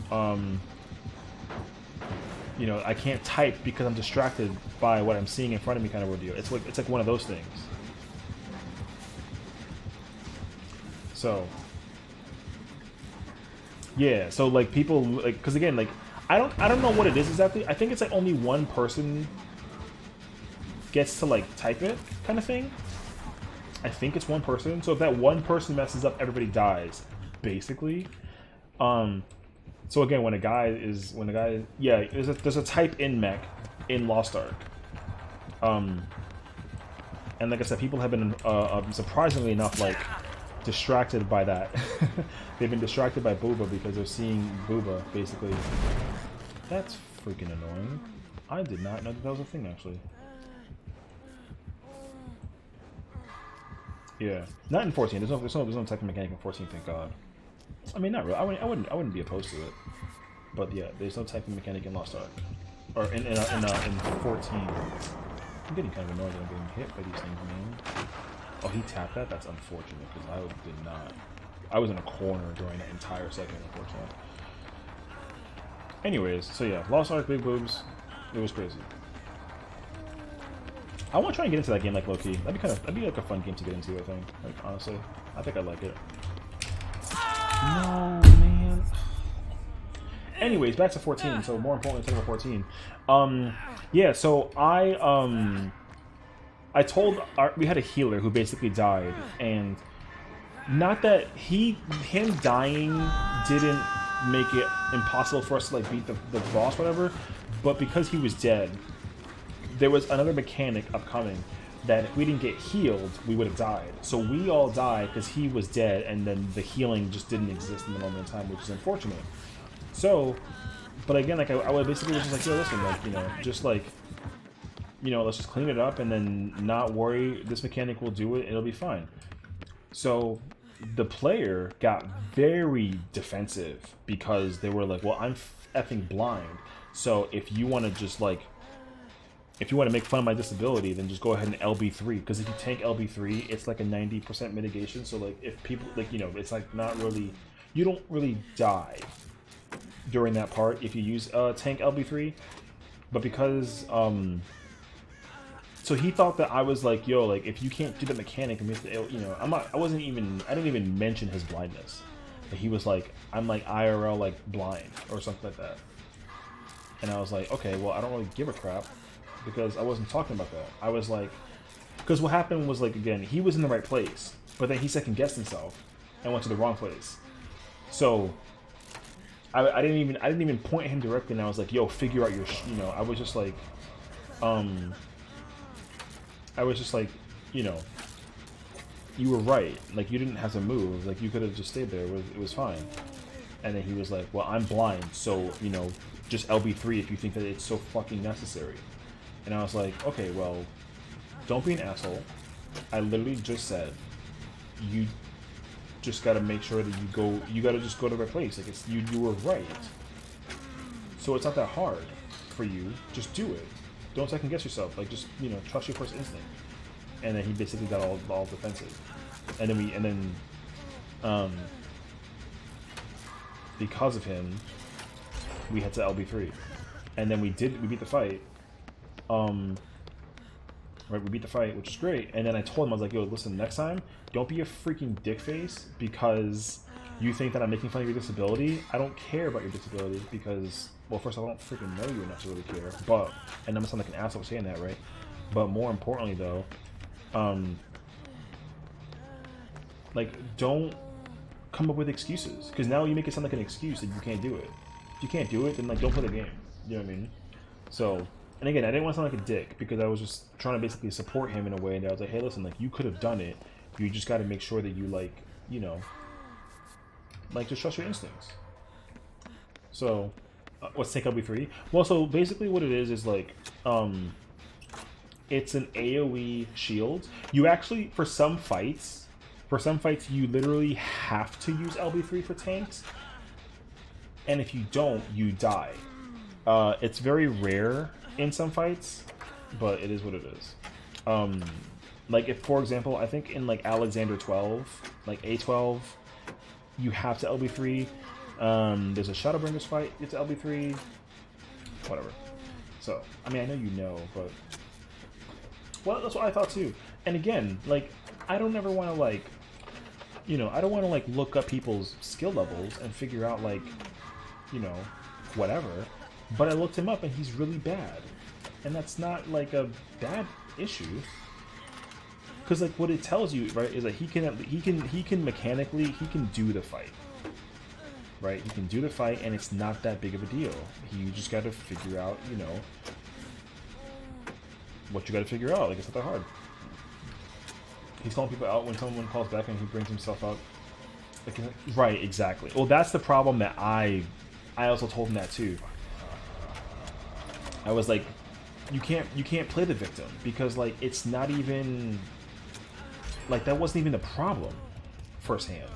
you know, I can't type because I'm distracted by what I'm seeing in front of me, kind of ordeal. It's like one of those things. So yeah, so like people like, because again, like I don't know what it is exactly. I think it's like only one person gets to like type it, kind of thing. I think it's one person. So if that one person messes up, everybody dies, basically. So again, when a guy, yeah, there's a type in mech in Lost Ark. And like I said, people have been surprisingly enough like distracted by that. They've been distracted by Booba because they're seeing Booba basically. That's freaking annoying. I did not know that was a thing actually. Yeah, not in 14. There's no type of mechanic in 14. Thank God. I mean, not really. I wouldn't be opposed to it. But yeah, there's no type of mechanic in Lost Ark, or in 14. I'm getting kind of annoyed that I'm getting hit by these things, man. Oh, he tapped that? That's unfortunate, because I did not. I was in a corner during that entire second, unfortunately. Anyways, so yeah, Lost Ark, big boobs. It was crazy. I want to try and get into that game like low-key. That'd be like a fun game to get into, I think. Like, honestly. I think I'd like it. No, man. Anyways, back to 14. So more importantly, talking about 14. Yeah, so I told we had a healer who basically died, and not that him dying didn't make it impossible for us to like beat the boss, whatever, but because he was dead, there was another mechanic upcoming that if we didn't get healed, we would have died. So we all died because he was dead, and then the healing just didn't exist in the moment in time, which is unfortunate. So, but again, like I would basically just like, yo, listen, like, you know, just like, you know, let's just clean it up and then not worry. This mechanic will do it. It'll be fine. So the player got very defensive because they were like, well, I'm effing blind. So if you want to just like, if you want to make fun of my disability, then just go ahead and LB3. Because if you tank LB3, it's like a 90% mitigation. So like if people, like, you know, it's like not really, you don't really die during that part if you use tank LB3. But because, so he thought that I was like, yo, like if you can't do the mechanic, then you know, I didn't even mention his blindness. But he was like, I'm like IRL like blind or something like that. And I was like, okay, well, I don't really give a crap. Because I wasn't talking about that. I was like, because what happened was like, again, he was in the right place, but then he second guessed himself and went to the wrong place. So I didn't even point at him directly, and I was like, yo, figure out your, you know, I was just like, you know, you were right. Like you didn't have to move. Like you could have just stayed there. It was fine. And then he was like, well, I'm blind, so, you know, just LB3 if you think that it's so fucking necessary. And I was like, okay, well, don't be an asshole. I literally just said, you just gotta make sure that you gotta just go to the right place. Like, it's, you were right. So it's not that hard for you. Just do it. Don't second guess yourself. Like, just, you know, trust your first instinct. And then he basically got all defensive. And then because of him, we had to LB3. And then we beat the fight. Right, we beat the fight, which is great. And then I told him, I was like, yo, listen, next time, don't be a freaking dick face because you think that I'm making fun of your disability. I don't care about your disability because, well, first of all, I don't freaking know you enough to really care. But, and I'm gonna sound like an asshole saying that, right? But more importantly, though, like, don't come up with excuses. Because now you make it sound like an excuse that you can't do it. If you can't do it, then, like, don't play the game. You know what I mean? So, and again, I didn't want to sound like a dick because I was just trying to basically support him in a way. And I was like, hey, listen, like, you could have done it. You just got to make sure that you, like, you know, like, just trust your instincts. So, let's take LB3. Well, so basically what it is like, it's an AoE shield. You actually, for some fights, you literally have to use LB3 for tanks. And if you don't, you die. It's very rare in some fights, but it is what it is. Like, if, for example, I think in, like, Alexander 12, like, A12, you have to LB3. There's a Shadowbringers fight, it's LB3. Whatever. So, I mean, I know you know, but... Well, that's what I thought, too. And again, like, I don't ever want to, like... You know, I don't want to, like, look up people's skill levels and figure out, like, you know, whatever. But I looked him up, and he's really bad. And that's not, like, a bad issue. Because, like, what it tells you, right, is that he can mechanically, he can do the fight. Right? He can do the fight, and it's not that big of a deal. You just got to figure out, you know, what you got to figure out. Like, it's not that hard. He's calling people out when someone calls back and he brings himself up. Like, right, exactly. Well, that's the problem that I also told him that too. I was like, you can't play the victim because, like, it's not even, like, that wasn't even the problem firsthand.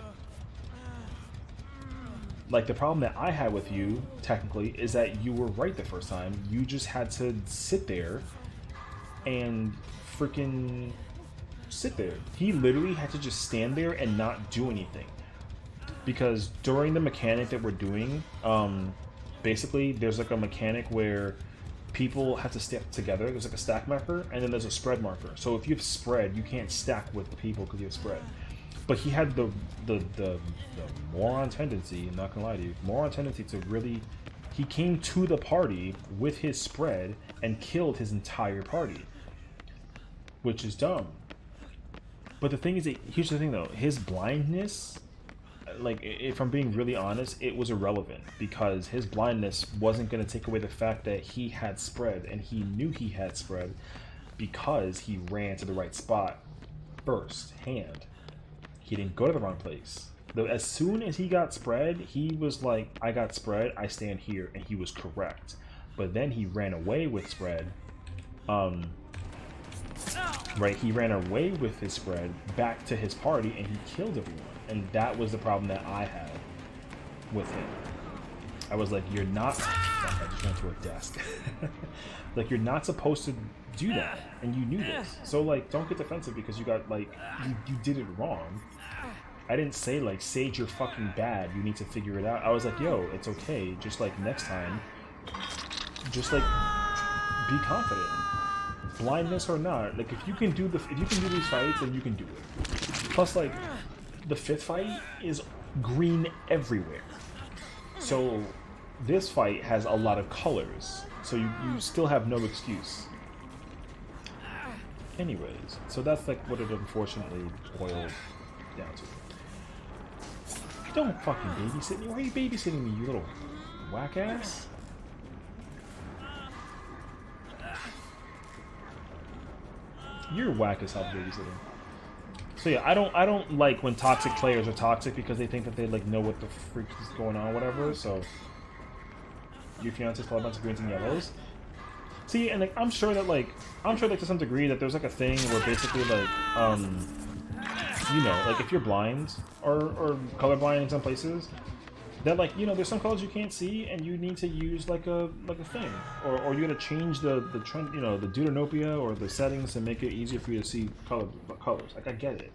Like, the problem that I had with you, technically, is that you were right the first time. You just had to sit there and freaking sit there. He literally had to just stand there and not do anything. Because during the mechanic that we're doing, basically, there's, like, a mechanic where people have to stack together. There's, like, a stack marker, and then there's a spread marker. So if you have spread, you can't stack with the people because you have spread. But he had the moron tendency, I'm not gonna lie to you, moron tendency to really, he came to the party with his spread and killed his entire party, which is dumb. But the thing is, here's the thing though, his blindness, like, if I'm being really honest, it was irrelevant because his blindness wasn't gonna take away the fact that he had spread, and he knew he had spread because he ran to the right spot first hand. He didn't go to the wrong place. As soon as he got spread, he was like, I got spread, I stand here, and he was correct. But then he ran away with spread. Right, he ran away with his spread back to his party, and he killed everyone. And that was the problem that I had with him. I was like, you're not... I just went to a desk. Like, you're not supposed to do that, and you knew this. So, like, don't get defensive because you got, like, you did it wrong. I didn't say, like, Sage, you're fucking bad, you need to figure it out. I was like, yo, it's okay, just, like, next time, just, like, be confident. Blindness or not, like, if you can do these fights, then you can do it. Plus, like, the 5th fight is green everywhere. So, this fight has a lot of colors, so you still have no excuse. Anyways, so that's, like, what it unfortunately boiled down to. Don't fucking babysit me. Why are you babysitting me, you little whack ass? You're whack as hell babysitting. So yeah, I don't like when toxic players are toxic because they think that they like know what the freak is going on, or whatever. So your fiance's colorblind greens and yellows. See, and like I'm sure that to some degree that there's like a thing where basically like you know, like if you're blind or colorblind in some places, that like, you know, there's some colors you can't see and you need to use like a thing, or you gotta change the trend, you know, the deuteranopia or the settings to make it easier for you to see colors. Like I get it.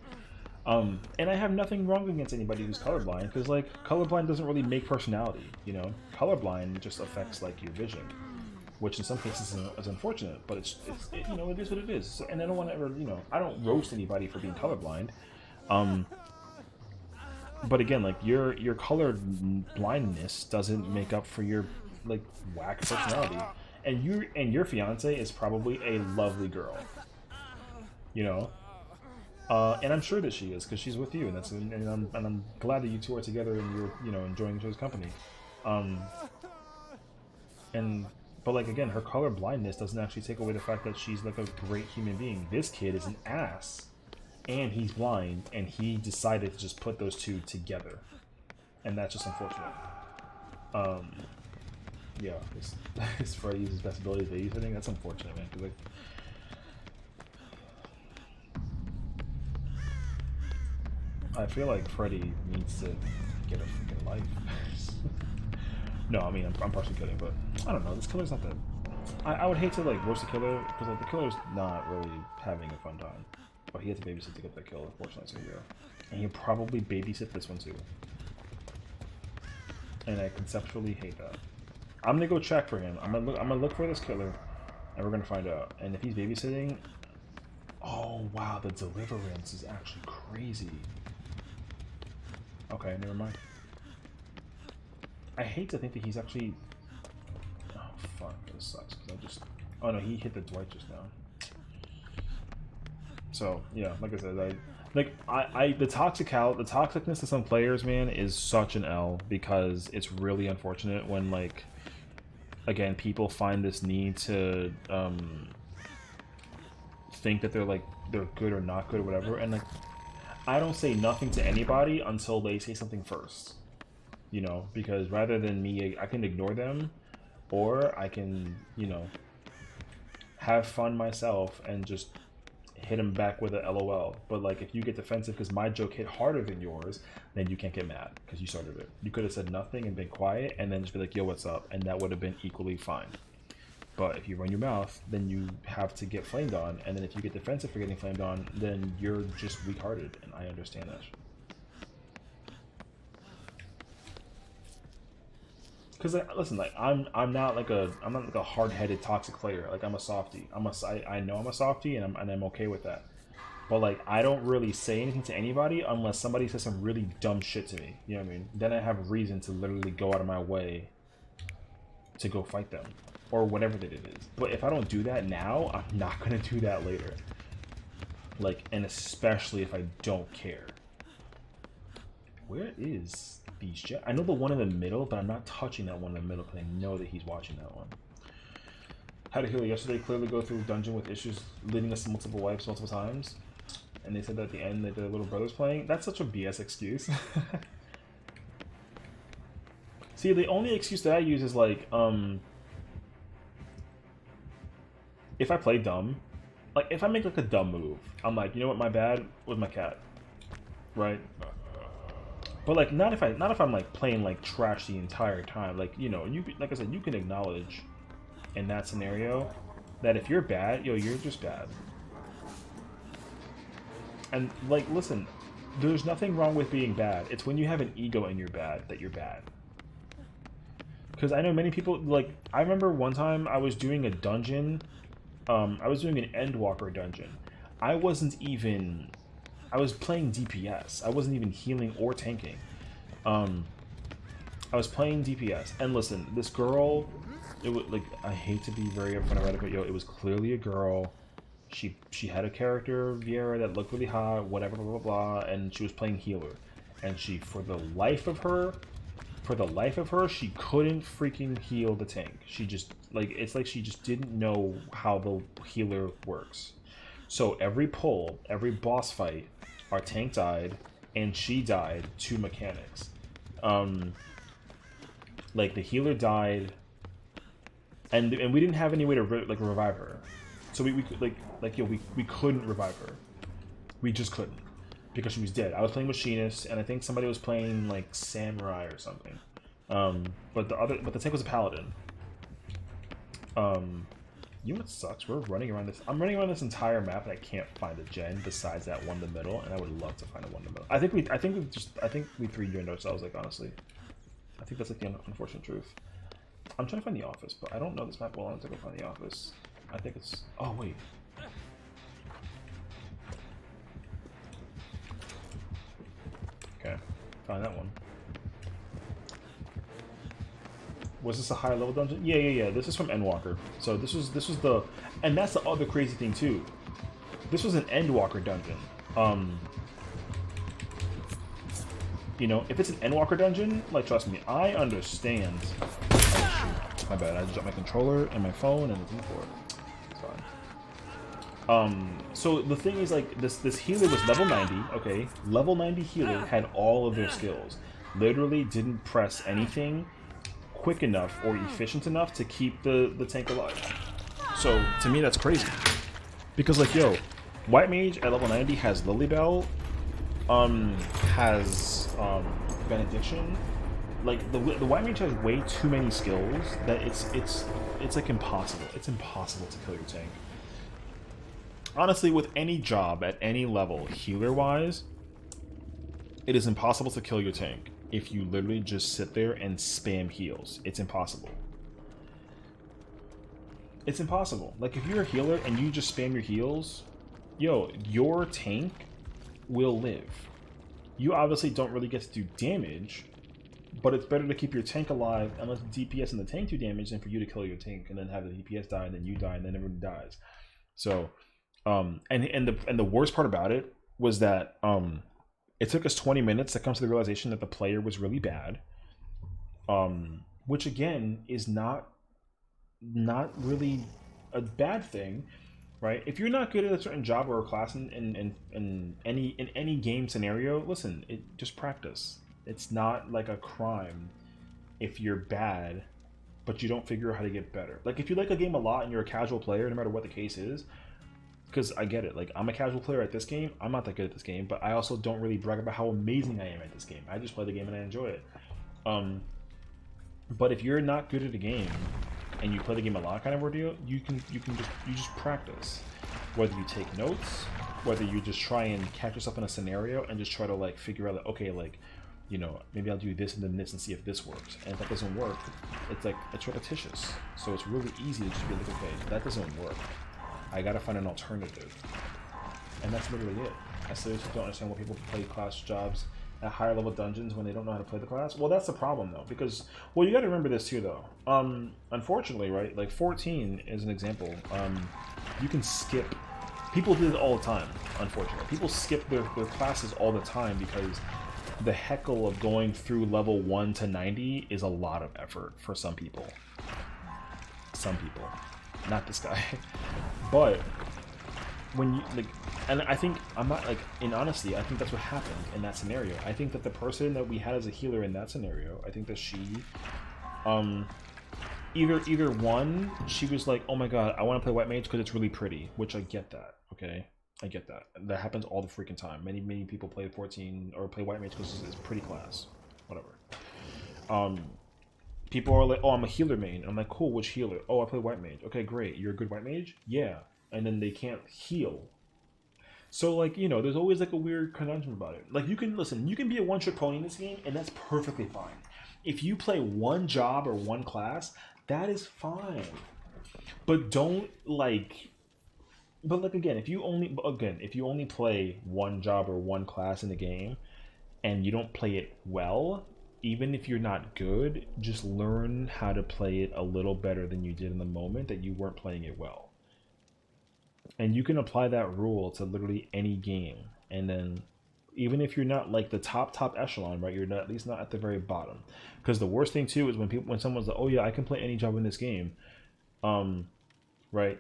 And I have nothing wrong against anybody who's colorblind, because like colorblind doesn't really make personality, you know. Colorblind just affects like your vision, which in some cases is unfortunate, but it's you know, it is what it is. And I don't want to ever, you know, I don't roast anybody for being colorblind. But again, like your color blindness doesn't make up for your like whack personality. And your fiance is probably a lovely girl, you know. And I'm sure that she is, because she's with you, and I'm glad that you two are together and you're, you know, enjoying each other's company. But like again, her color blindness doesn't actually take away the fact that she's like a great human being. This kid is an ass, and he's blind, and he decided to just put those two together, and that's just unfortunate. Yeah, it's Freddy uses his best ability to use. I think that's unfortunate, man. 'Cause like, I feel like Freddy needs to get a freaking life. No, I mean, I'm partially kidding, but I don't know. This killer's not that. I would hate to like roast the killer, because like the killer's not really having a fun time. But he had to babysit to get that kill, unfortunately, so yeah. And he'll probably babysit this one too. And I conceptually hate that. I'm gonna go check for him. I'm gonna look for this killer, and we're gonna find out. And if he's babysitting, oh wow, the deliverance is actually crazy. Okay, never mind. I hate to think that he's actually. Oh fuck, this sucks. Cause I just. Oh no, he hit the Dwight just now. So yeah, like I said, the toxicness of some players, man, is such an L, because it's really unfortunate when like, again, people find this need to think that they're good or not good or whatever, and like, I don't say nothing to anybody until they say something first, you know, because rather than me, I can ignore them, or I can, you know, have fun myself and just hit him back with a LOL. But like, if you get defensive because my joke hit harder than yours, then you can't get mad because you started it. You could have said nothing and been quiet and then just be like, yo, what's up? And that would have been equally fine. But if you run your mouth, then you have to get flamed on, and then if you get defensive for getting flamed on, then you're just weak-hearted, and I understand that. Because listen, like I'm not like a hard-headed toxic player. Like I'm a softie. I know I'm a softie, and I'm okay with that. But like, I don't really say anything to anybody unless somebody says some really dumb shit to me. You know what I mean? Then I have reason to literally go out of my way to go fight them, or whatever that it is. But if I don't do that now, I'm not gonna do that later. Like, and especially if I don't care. Where is Beast Jet? I know the one in the middle, but I'm not touching that one in the middle because I know that he's watching that one. Had a healer yesterday clearly go through a dungeon with issues leading us to multiple wipes multiple times. And they said that at the end that their little brother's playing. That's such a BS excuse. See, the only excuse that I use is like, if I play dumb, like if I make like a dumb move, I'm like, you know what, my bad, with my cat, right? But like, not if I'm like playing like trash the entire time. Like, you know, like I said, you can acknowledge in that scenario that if you're bad, yo, you're just bad. And like, listen, there's nothing wrong with being bad. It's when you have an ego and you're bad that you're bad. Because I know many people, like, I remember one time I was doing a dungeon. I was doing an Endwalker dungeon. I was playing DPS. I wasn't even healing or tanking. I was playing DPS. And listen, this girl, it was like, I hate to be very upfront about it, but yo, it was clearly a girl. She had a character, Viera, that looked really hot, whatever, blah, blah, blah, and she was playing healer. And she, for the life of her, she couldn't freaking heal the tank. She just, like, it's like she just didn't know how the healer works. So every pull, every boss fight, our tank died, and she died to mechanics. Like the healer died, and we didn't have any way to like revive her, so we we couldn't revive her. We just couldn't because she was dead. I was playing machinist, and I think somebody was playing like samurai or something. But the tank was a paladin. You know what sucks? We're running around this. I'm running around this entire map, and I can't find a gen besides that one in the middle. And I would love to find a one in the middle. I think we 3-gened ourselves. Like honestly, I think that's like the unfortunate truth. I'm trying to find the office, but I don't know this map well enough to go find the office. I think it's. Oh wait. Okay, find that one. Was this a higher level dungeon? Yeah. This is from Endwalker. So this was the, and that's the other crazy thing too. This was an Endwalker dungeon. You know, if it's an Endwalker dungeon, like trust me, I understand. Oh shoot, my bad. I just dropped my controller and my phone and the D4. It's fine. So the thing is, like, this healer was level 90. Okay, level 90 healer had all of their skills. Literally didn't press anything quick enough or efficient enough to keep the tank alive. So to me that's crazy, because like yo, White Mage at level 90 has Lilybell, has Benediction. Like the White Mage has way too many skills that it's like impossible. It's impossible to kill your tank. Honestly, with any job at any level, healer wise, it is impossible to kill your tank if you literally just sit there and spam heals. It's impossible. It's impossible. Like, if you're a healer and you just spam your heals, yo, your tank will live. You obviously don't really get to do damage, but it's better to keep your tank alive and let the DPS and the tank do damage than for you to kill your tank and then have the DPS die and then you die and then everyone dies. So, and the worst part about it was that, it took us 20 minutes to come to the realization that the player was really bad, which again is not really a bad thing, right? If you're not good at a certain job or a class in any game scenario, listen, just practice. It's not like a crime if you're bad, but you don't figure out how to get better. Like if you like a game a lot and you're a casual player, no matter what the case is. Because I get it, like I'm a casual player at this game. I'm not that good at this game, but I also don't really brag about how amazing I am at this game. I just play the game and I enjoy it. But if you're not good at a game and you play the game a lot, kind of ordeal, you just practice. Whether you take notes, whether you just try and catch yourself in a scenario and just try to like figure out, like, okay, like, you know, maybe I'll do this and then this and see if this works. And if that doesn't work, it's like it's repetitious. So it's really easy to just be like, okay, that doesn't work. I gotta find an alternative. And that's literally it. I seriously don't understand why people play class jobs at higher level dungeons when they don't know how to play the class. Well, that's the problem though, because, well, you gotta remember this too though. Unfortunately, right, like 14 is an example. You can skip, people do it all the time, unfortunately. People skip their classes all the time because the heckle of going through level 1 to 90 is a lot of effort for some people. Some people. Not this guy. But when you like, and I think I'm not like, in honesty, I think that's what happened in that scenario. I think that the person that we had as a healer in that scenario, I think that she either one, she was like, oh my god, I want to play White Mage because it's really pretty, which I get that. Okay, I get that. That happens all the freaking time. Many people play 14 or play White Mage because it's pretty class, whatever. People are like, oh, I'm a healer main. I'm like, cool, which healer? Oh, I play White Mage. Okay, great. You're a good White Mage? Yeah. And then they can't heal. So, like, you know, there's always, like, a weird conundrum about it. Like, you can, listen, you can be a one-trick pony in this game, and that's perfectly fine. If you play one job or one class, that is fine. But don't, like... But, like, again, if you only play one job or one class in the game, and you don't play it well... Even if you're not good, just learn how to play it a little better than you did in the moment that you weren't playing it well. And you can apply that rule to literally any game. And then, even if you're not like the top echelon, right? You're not, at least not at the very bottom. Because the worst thing too is when someone's like, "Oh yeah, I can play any job in this game," right?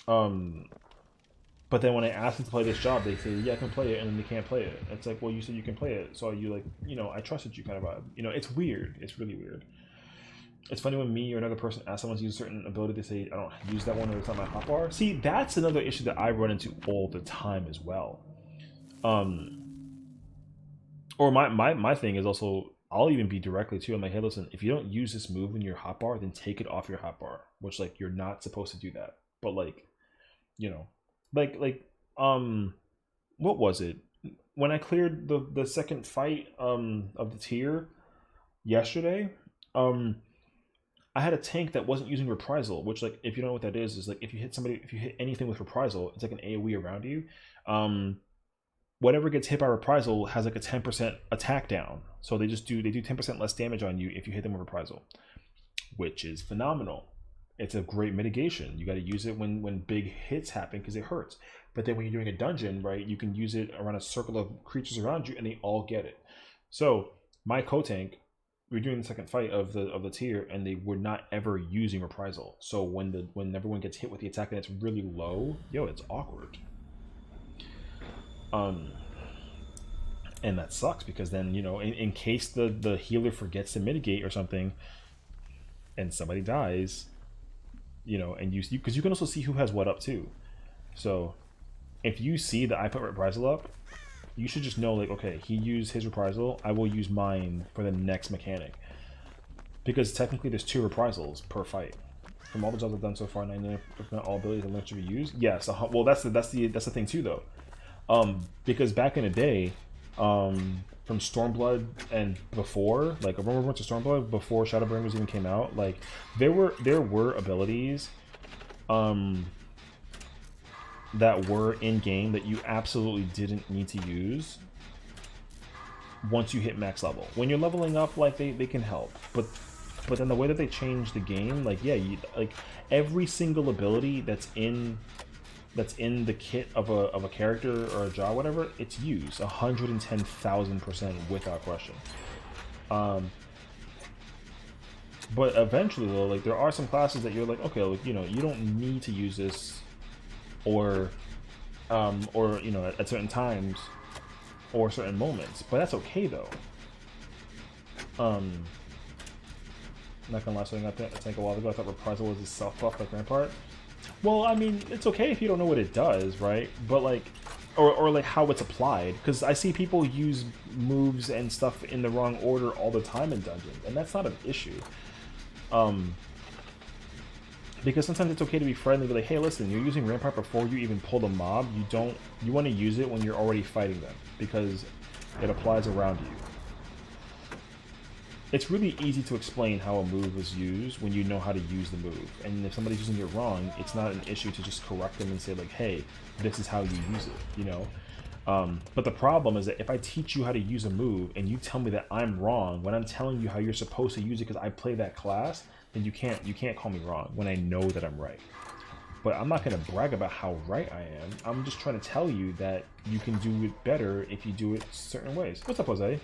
But But then when I ask them to play this job, they say, yeah, I can play it, and then they can't play it. It's like, well, you said you can play it, so you like, you know, I trusted you kind of vibe. You know, it's weird. It's really weird. It's funny when me or another person asks someone to use a certain ability, they say, I don't use that one, or it's not my hotbar. See, that's another issue that I run into all the time as well. Or my thing is also, I'll even be directly too. I'm like, hey, listen, if you don't use this move in your hotbar, then take it off your hotbar. Which, like, you're not supposed to do that. But like, you know, what was it? When I cleared the second fight of the tier yesterday, I had a tank that wasn't using reprisal, which, like, if you don't know what that is like if you hit somebody, if you hit anything with reprisal, it's like an AoE around you. Whatever gets hit by reprisal has like a 10% attack down. So they do 10% less damage on you if you hit them with reprisal, which is phenomenal. It's a great mitigation. You got to use it when big hits happen because it hurts. But then when you're doing a dungeon, right, you can use it around a circle of creatures around you and they all get it. So my co-tank, we were doing the second fight of the tier, and they were not ever using reprisal. So when everyone gets hit with the attack and it's really low, yo, it's awkward. And that sucks because then, you know, in case the healer forgets to mitigate or something, and somebody dies, you know, and you because you can also see who has what up too. So if you see that I put reprisal up, you should just know, like, okay, he used his reprisal, I will use mine for the next mechanic. Because technically there's 2 reprisals per fight. From all the jobs I've done so far, 99, if not all abilities and links should be used. Yes, well that's the thing too though. Because back in the day, from Stormblood and before, like, remember we went to Stormblood before Shadowbringers even came out, like there were abilities that were in game that you absolutely didn't need to use once you hit max level. When you're leveling up, like, they can help, but then the way that they changed the game, like, yeah, like every single ability that's in the kit of a character or a job, whatever, it's used 110,000% without question. But eventually though, like, there are some classes that you're like, okay, like, you know, you don't need to use this, or you know, at certain times or certain moments, but that's okay though. Not gonna lie, so I think a while ago I thought reprisal was a self buff like Rampart. Well, I mean, it's okay if you don't know what it does, right? But like, or like how it's applied, because I see people use moves and stuff in the wrong order all the time in dungeons, and that's not an issue. Because sometimes it's okay to be friendly, be like, hey, listen, you're using Rampart before you even pull the mob. You want to use it when you're already fighting them, because it applies around you. It's really easy to explain how a move is used when you know how to use the move. And if somebody's using it wrong, it's not an issue to just correct them and say, like, hey, this is how you use it, you know? But the problem is that if I teach you how to use a move and you tell me that I'm wrong when I'm telling you how you're supposed to use it because I play that class, then you can't call me wrong when I know that I'm right. But I'm not going to brag about how right I am. I'm just trying to tell you that you can do it better if you do it certain ways. What's up, Jose?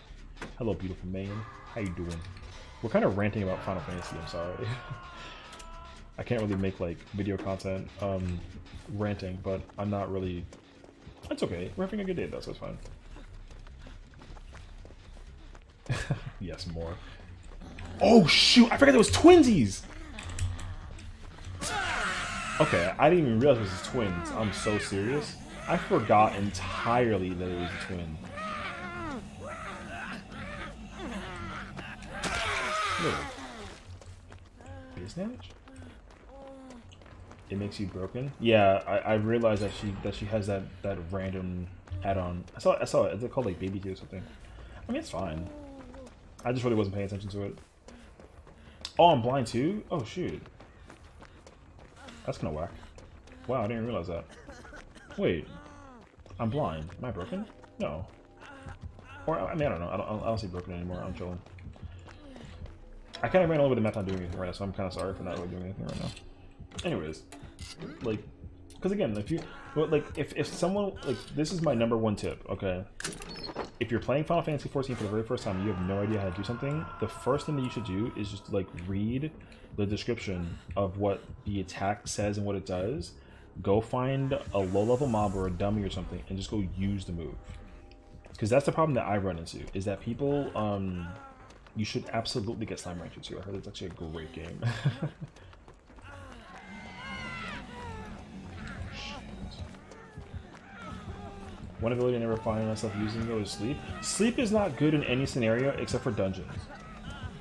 Hello, beautiful man. How you doing? We're kind of ranting about Final Fantasy, I'm sorry. I can't really make, like, video content ranting, but I'm not really... It's okay. We're having a good day though, so it's fine. Yes, more. Oh shoot! I forgot there was twinsies! Okay, I didn't even realize it was twins. I'm so serious. I forgot entirely that it was a twin. Biznatch? It makes you broken? Yeah, I realized that she has that random add-on. I saw it. Is it called like Baby Tea or something? I mean, it's fine. I just really wasn't paying attention to it. Oh, I'm blind too? Oh shoot. That's kinda whack. Wow, I didn't realize that. Wait. I'm blind. Am I broken? No. Or, I mean, I don't know. I don't see broken anymore. I'm chilling. I kind of ran all over the map not doing anything right now, so I'm kind of sorry for not really doing anything right now. Anyways, like, because again, if someone, like, this is my #1 tip, okay? If you're playing Final Fantasy XIV for the very first time, you have no idea how to do something, the first thing that you should do is just, like, read the description of what the attack says and what it does. go find a low-level mob or a dummy or something and just go use the move. Because that's the problem that I run into, is that people, you should absolutely get Slime Rancher too. I heard it's actually a great game. One ability I never find myself using though is sleep. Sleep is not good in any scenario except for dungeons,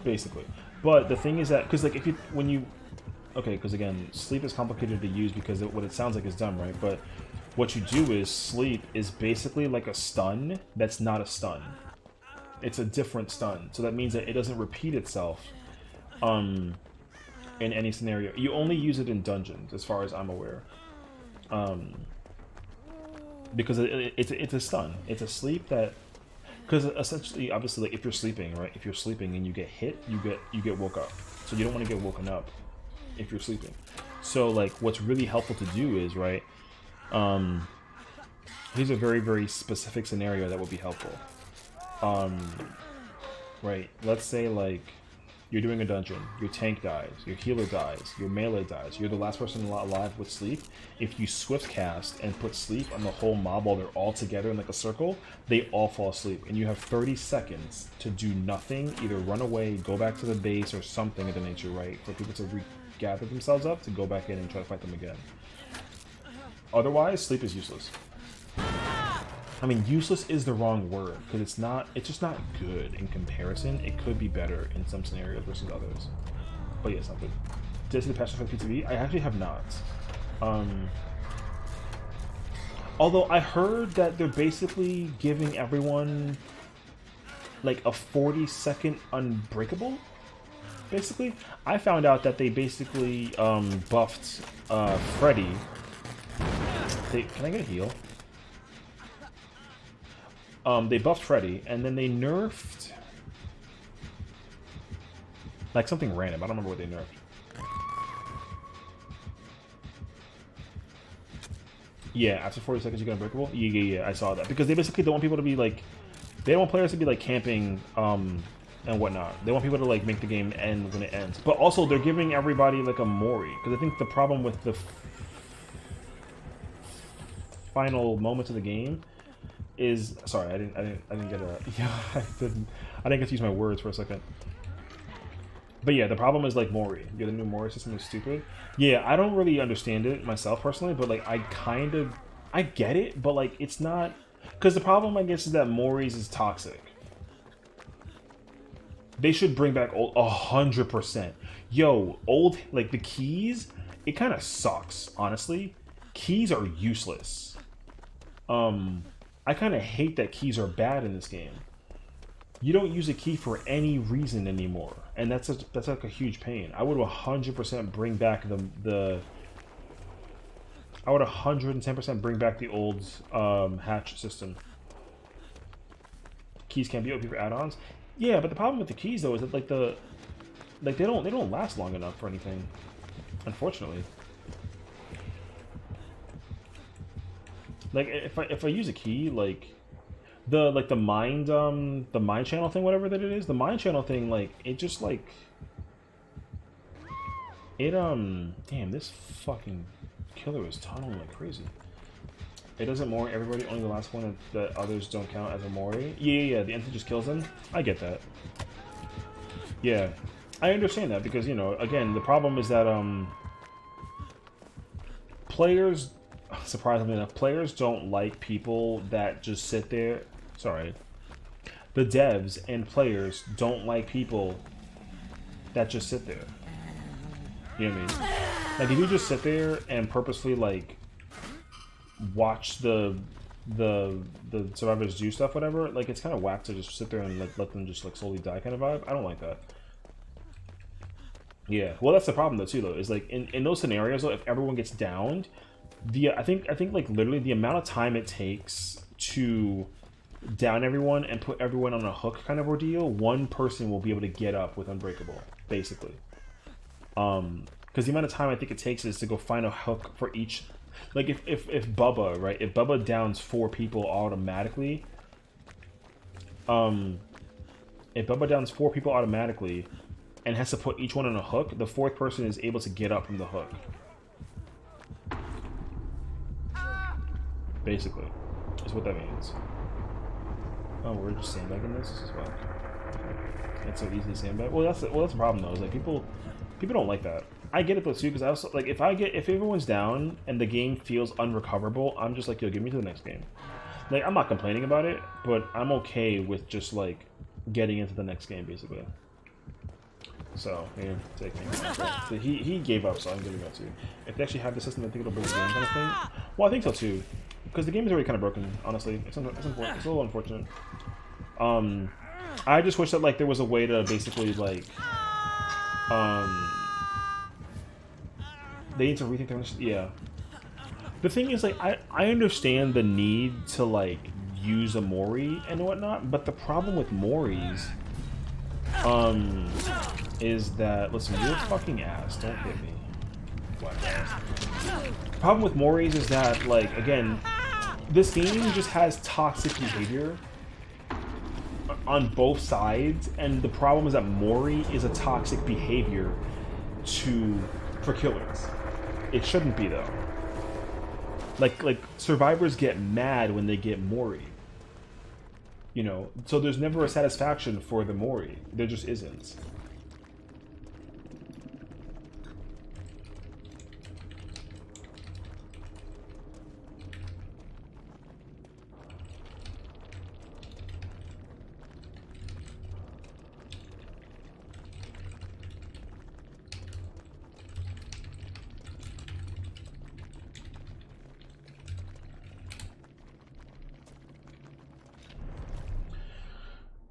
basically. But the thing is that, because like okay, because again, sleep is complicated to use because what it sounds like is dumb, right? But what you do is sleep is basically like a stun that's not a stun. It's a different stun, so that means that it doesn't repeat itself in any scenario. You only use it in dungeons, as far as I'm aware. Because it's a stun. It's a sleep that, because essentially, obviously, like if you're sleeping, right? If you're sleeping and you get hit, you get woke up. So you don't want to get woken up if you're sleeping. So like, what's really helpful to do is, right? Here's a very, very specific scenario that would be helpful. Right. Let's say like you're doing a dungeon, your tank dies, your healer dies, your melee dies, you're the last person alive with sleep. If you swift cast and put sleep on the whole mob while they're all together in like a circle, they all fall asleep. And you have 30 seconds to do nothing, either run away, go back to the base, or something of the nature, right? For people to regather themselves up to go back in and try to fight them again. Otherwise, sleep is useless. I mean, useless is the wrong word, because it's just not good in comparison. It could be better in some scenarios versus others. But yes, not good. Did I see the patch for the PTV? I actually have not. Although I heard that they're basically giving everyone like a 40-second unbreakable. Basically, I found out that they basically buffed Freddy. Can I get a heal? They buffed Freddy, and then they nerfed like something random. I don't remember what they nerfed. Yeah, after 40 seconds you get unbreakable. Yeah, I saw that because they basically don't want people to be like, they don't want players to be like camping and whatnot. They want people to like make the game end when it ends. But also they're giving everybody like a Mori, because I think the problem with the final moments of the game is, sorry, I didn't get a, yeah, I didn't get to use my words for a second. But yeah, the problem is like Mori. Yeah, the new Mori system is stupid. Yeah, I don't really understand it myself personally, but like I get it, but like it's not, because the problem I guess is that Mori's is toxic. They should bring back old 100%. Yo, old, like the keys, it kind of sucks, honestly. Keys are useless. I kind of hate that keys are bad in this game. You don't use a key for any reason anymore, and that's like a huge pain. I would 100% bring back I would 110% bring back the old hatch system. Keys can't be OP for add-ons. Yeah, but the problem with the keys though is that like they don't last long enough for anything, unfortunately. Like if I use a key, like the mind channel thing, whatever that it is, the mind channel thing, like it just like it damn, this fucking killer is tunneling like crazy. It doesn't Mori everybody, only the last one that others don't count as a Mori. Yeah, the entity just kills them. I get that. Yeah, I understand that because, you know, again, the problem is that players, surprisingly enough, players don't like people that just sit there. Sorry. The devs and players don't like people that just sit there. You know what I mean? Like, if you just sit there and purposely, like, watch the survivors do stuff, whatever, like, it's kind of whack to just sit there and, like, let them just, like, slowly die kind of vibe. I don't like that. Yeah. Well, that's the problem, though, too, though, is, like, in those scenarios, though, if everyone gets downed, I think like literally the amount of time it takes to down everyone and put everyone on a hook kind of ordeal, one person will be able to get up with Unbreakable, basically. Because the amount of time I think it takes is to go find a hook for each. Like if Bubba, right? If Bubba downs 4 people automatically, if Bubba downs 4 people automatically and has to put each one on a hook, the 4th person is able to get up from the hook. basically. Is what that means. Oh, we're just sandbagging this as well. It's so easy to sandbag. Well, that's the problem though. Is like people don't like that. I get it though too, because I also like if everyone's down and the game feels unrecoverable, I'm just like, yo, give me to the next game. Like I'm not complaining about it, but I'm okay with just like getting into the next game basically. So yeah, take me. So he gave up, so I'm giving up too. If they actually have the system, I think it'll break the game kind of thing. Well, I think so too, because the game is already kind of broken. Honestly, it's a little unfortunate. I just wish that like there was a way to basically like they need to rethink their yeah. The thing is like I understand the need to like use a Mori and whatnot, but the problem with Moris is that listen, you're fucking ass, don't hit me. The problem with Moris is that like again, this game just has toxic behavior on both sides, and the problem is that Mori is a toxic behavior for killers. It shouldn't be though. Like survivors get mad when they get Mori. You know, so there's never a satisfaction for the Mori. There just isn't.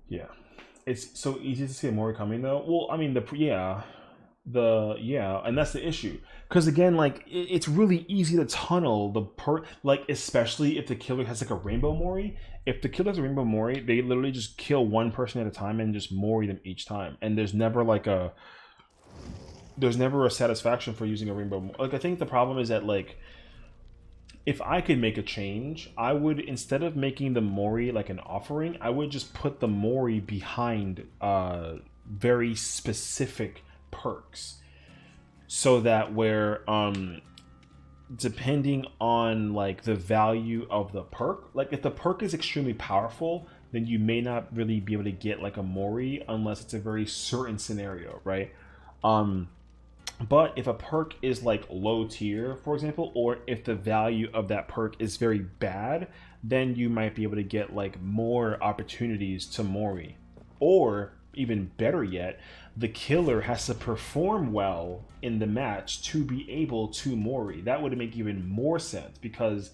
Yeah, it's so easy to see a Mori coming though. Well, I mean and that's the issue. Because again, like it's really easy to tunnel like especially if the killer has like a rainbow Mori. If the killer has a rainbow Mori, they literally just kill one person at a time and just Mori them each time. And there's never a satisfaction for using a rainbow. Like I think the problem is that like if I could make a change, I would, instead of making the Mori like an offering, I would just put the Mori behind very specific perks. So that where, depending on like the value of the perk, like if the perk is extremely powerful, then you may not really be able to get like a Mori unless it's a very certain scenario, right? But if a perk is like low tier, for example, or if the value of that perk is very bad, then you might be able to get like more opportunities to Mori. Or even better yet, the killer has to perform well in the match to be able to Mori. That would make even more sense, because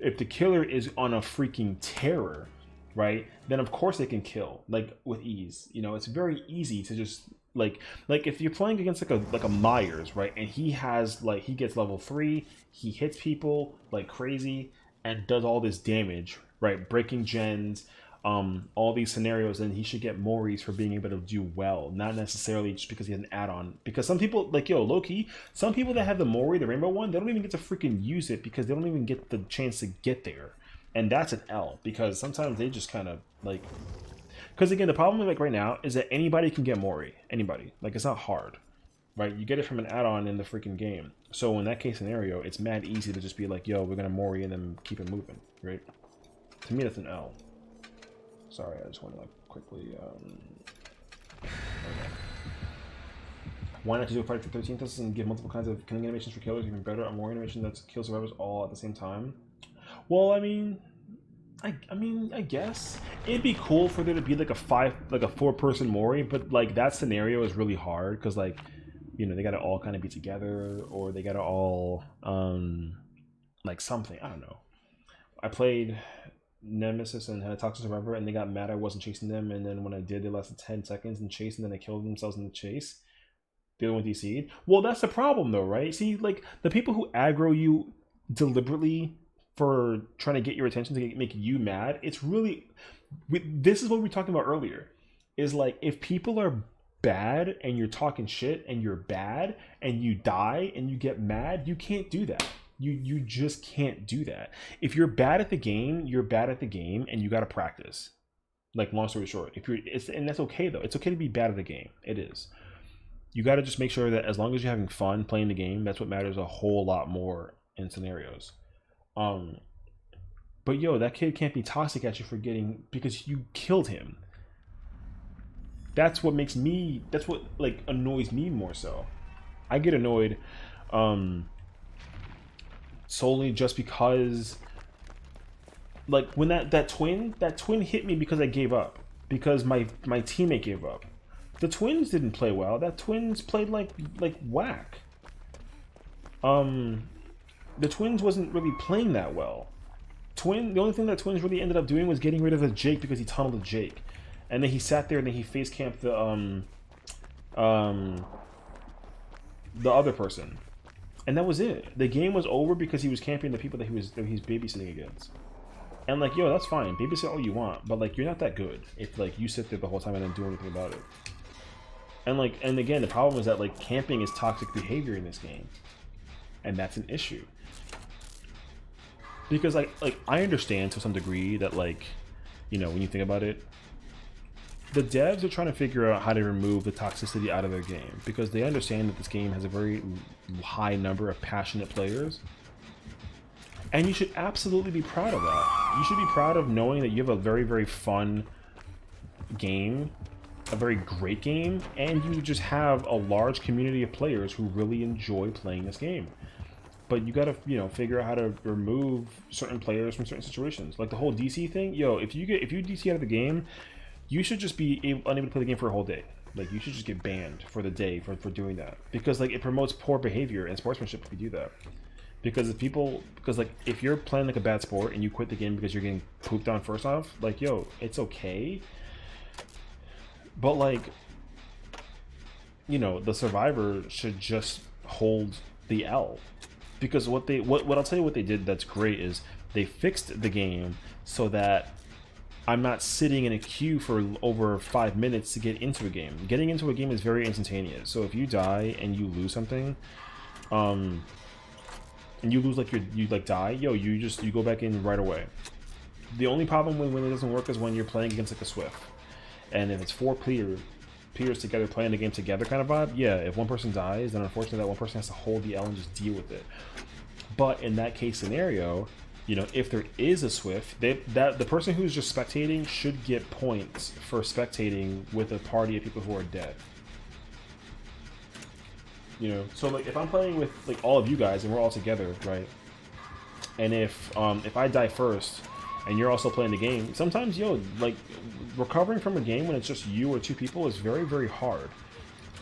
if the killer is on a freaking terror, right, then of course they can kill like with ease. You know, it's very easy to just like if you're playing against like a Myers, right, and he gets level 3, he hits people like crazy and does all this damage, right, breaking gens, all these scenarios, and he should get Moris for being able to do well, not necessarily just because he has an add-on. Because some people, like, yo, low-key, some people that have the Mori, the rainbow one, they don't even get to freaking use it because they don't even get the chance to get there. And that's an L, because sometimes they just kind of like, because again, the problem like right now is that anybody can get Mori. Anybody. Like, it's not hard, right? You get it from an add-on in the freaking game. So in that case scenario, it's mad easy to just be like, yo, we're gonna Mori and then keep it moving, right? To me, that's an L. Sorry, I just want to like quickly okay. Why not to do a Friday the 13th test and give multiple kinds of killing animations for killers, even better, a Mori animation that kills survivors all at the same time? Well, I mean, I guess it'd be cool for there to be like a 4-person Mori, but like that scenario is really hard because like, you know, they gotta all kind of be together, or they gotta all like something. I don't know. I played Nemesis and had a toxic survivor, and they got mad I wasn't chasing them, and then when I did, they lasted 10 seconds and chased, and then they killed themselves in the chase. The other one DC'd. Well, that's the problem though, right? See, like the people who aggro you deliberately for trying to get your attention to make you mad, it's really, this is what we were talking about earlier, is like if people are bad and you're talking shit and you're bad and you die and you get mad, you can't do that. You just can't do that. If you're bad at the game, you're bad at the game, and you got to practice. Like, long story short, and that's okay though. It's okay to be bad at the game. It is. You got to just make sure that as long as you're having fun playing the game, that's what matters a whole lot more in scenarios. But yo, that kid can't be toxic at you for getting because you killed him. That's what makes me. That's what like annoys me more so. I get annoyed, solely just because, like when that twin hit me because I gave up because my teammate gave up. The twins didn't play well. That twins played like whack. The twins wasn't really playing that well. The only thing that twins really ended up doing was getting rid of the Jake because he tunneled the Jake, and then he sat there and then he face camped the other person, and that was it. The game was over because he was camping the people that he's babysitting against. And like, yo, that's fine, babysit all you want, but like, you're not that good if like you sit there the whole time and don't do anything about it. And like, and again, the problem is that like camping is toxic behavior in this game, and that's an issue. Because like I understand to some degree that like, you know, when you think about it, the devs are trying to figure out how to remove the toxicity out of their game because they understand that this game has a very high number of passionate players. And you should absolutely be proud of that. You should be proud of knowing that you have a very, very fun game, a very great game, and you just have a large community of players who really enjoy playing this game. But you gotta, you know, figure out how to remove certain players from certain situations. Like the whole DC thing, yo, if you DC out of the game, you should just be unable to play the game for a whole day. Like you should just get banned for the day for doing that. Because like it promotes poor behavior and sportsmanship if you do that. Because like if you're playing like a bad sport and you quit the game because you're getting pooped on first off, like yo, it's okay. But like, you know, the survivor should just hold the L. Because what I'll tell you what they did that's great is they fixed the game so that I'm not sitting in a queue for over 5 minutes to get into a game. Getting into a game is very instantaneous. So if you die and you lose something, and you lose like you die, yo, you go back in right away. The only problem when it doesn't work is when you're playing against like a Swift. And if it's 4 peers together playing the game together kind of vibe, yeah, if one person dies, then unfortunately that one person has to hold the L and just deal with it. But in that case scenario, you know, if there is a Swift, the person who's just spectating should get points for spectating with a party of people who are dead. You know, so like if I'm playing with like all of you guys and we're all together, right? And if I die first and you're also playing the game, sometimes, yo, like recovering from a game when it's just you or 2 people is very, very hard.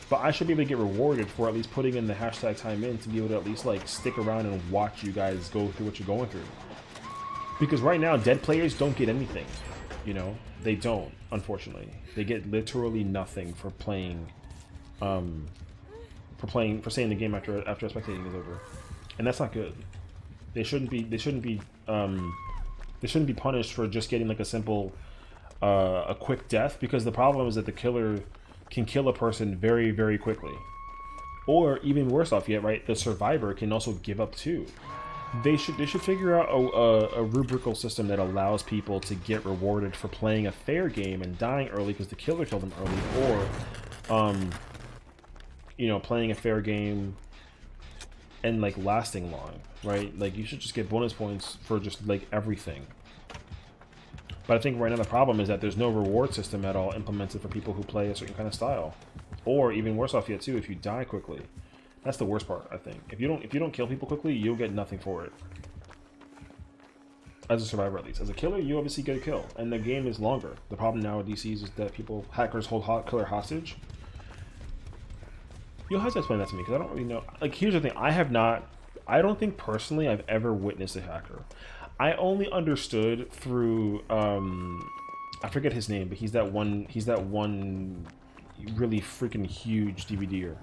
But I should be able to get rewarded for at least putting in the hashtag time in to be able to at least like stick around and watch you guys go through what you're going through. Because right now, dead players don't get anything. You know, they don't, unfortunately. They get literally nothing for playing, for staying in the game after spectating is over, and that's not good. They shouldn't be punished for just getting like a simple, a quick death, because the problem is that the killer can kill a person very, very quickly. Or even worse off yet, right? The survivor can also give up too. They should figure out a rubrical system that allows people to get rewarded for playing a fair game and dying early because the killer killed them early, or you know, playing a fair game and like lasting long, right? Like you should just get bonus points for just like everything. But I think right now the problem is that there's no reward system at all implemented for people who play a certain kind of style. Or even worse off yet too, if you die quickly. That's the worst part, I think. If you don't kill people quickly, you'll get nothing for it. As a survivor, at least. As a killer, you obviously get a kill, and the game is longer. The problem now with DCs is that hackers hold killer hostage. You'll have to explain that to me, because I don't really know. Like, here's the thing: I don't think personally I've ever witnessed a hacker. I only understood through I forget his name, but he's that one really freaking huge DVDer.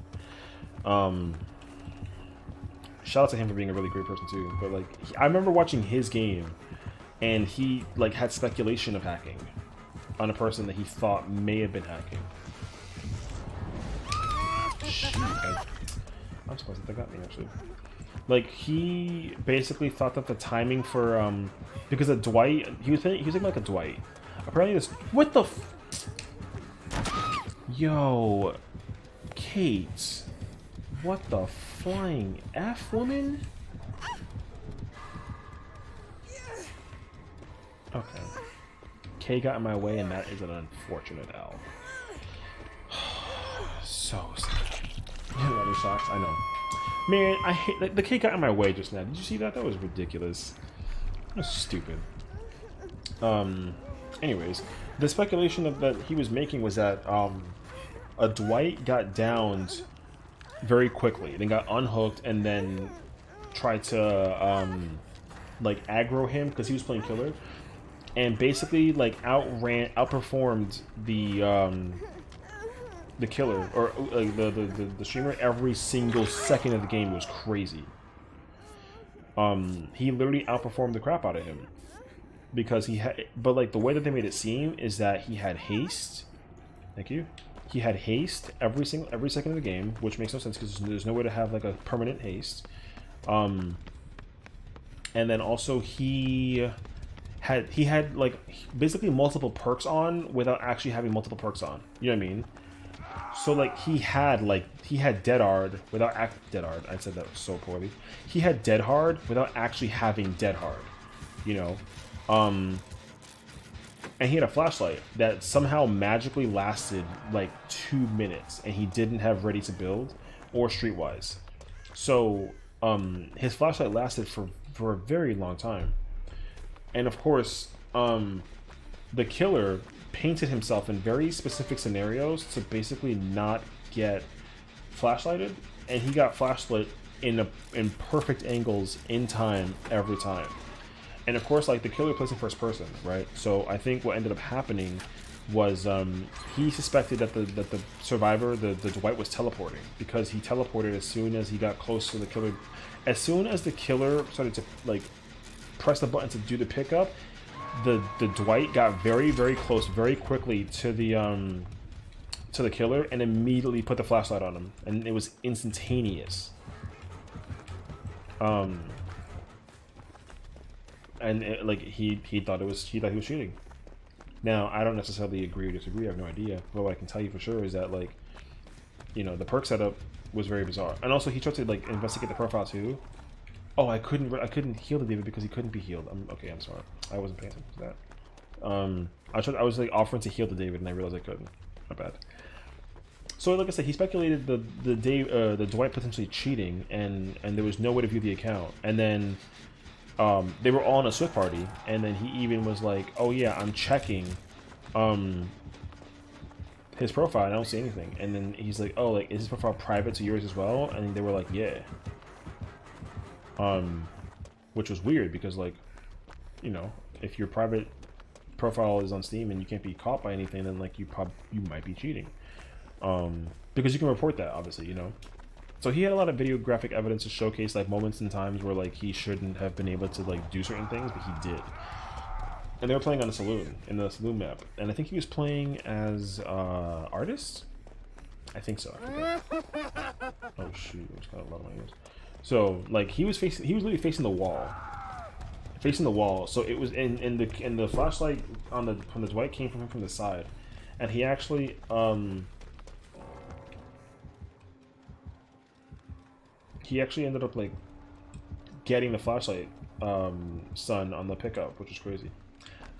Shout out to him for being a really great person too. But like, I remember watching his game, and he like had speculation of hacking on a person that he thought may have been hacking. Shoot, I'm surprised that they got me actually. Like, he basically thought that the timing for because of Dwight, he was thinking like a Dwight. Apparently this, what the yo, Kate, what the flying F, woman? Okay. K got in my way, and that is an unfortunate L. So sad. Leather socks, I know. Man, I hate the K got in my way just now. Did you see that? That was ridiculous. That was stupid. Anyways, the speculation that he was making was that a Dwight got downed very quickly, then got unhooked, and then tried to like aggro him because he was playing killer, and basically like outperformed the killer, or like the streamer every single second of the game. It was crazy. He literally outperformed the crap out of him because he had, but like the way that they made it seem is that he had haste. Thank you. He had haste every second of the game, which makes no sense because there's no way to have like a permanent haste. And then also he had like basically multiple perks on without actually having multiple perks on. You know what I mean? So like he had dead hard without dead hard. I said that so poorly. He had dead hard without actually having dead hard. You know, and he had a flashlight that somehow magically lasted like 2 minutes, and he didn't have ready to build or streetwise. So his flashlight lasted for a very long time, and of course the killer painted himself in very specific scenarios to basically not get flashlighted, and he got flashlit in perfect angles in time every time. And of course, like, the killer plays in first person, right? So I think what ended up happening was he suspected that the survivor, the Dwight, was teleporting, because he teleported as soon as he got close to the killer. As soon as the killer started to like press the button to do the pickup, the Dwight got very, very close very quickly to the killer and immediately put the flashlight on him, and it was instantaneous. And like he thought he was cheating. Now, I don't necessarily agree or disagree. I have no idea. But what I can tell you for sure is that, like, you know, the perk setup was very bizarre. And also, he tried to like investigate the profile too. Oh, I couldn't heal the David because he couldn't be healed. I'm sorry. I wasn't paying attention to that. I was like offering to heal the David, and I realized I couldn't. My bad. So, like I said, he speculated the Dwight potentially cheating, and there was no way to view the account. And then they were all in a Swift party, and then he even was like, "Oh yeah, I'm checking his profile, and I don't see anything." And then he's like, "Oh, like, is his profile private to yours as well?" And they were like, "Yeah." Which was weird because, like, you know, if your private profile is on Steam and you can't be caught by anything, then like you might be cheating, because you can report that, obviously, you know. So he had a lot of videographic evidence to showcase like moments and times where like he shouldn't have been able to like do certain things, but he did. And they were playing on a saloon, in the saloon map, and I think he was playing as artist. I think so. I oh shoot! I just got a lot of my ears. So like he was literally facing the wall, So it was in the flashlight from the Dwight came from him from the side, and he actually ended up like getting the flashlight sun on the pickup, which is crazy.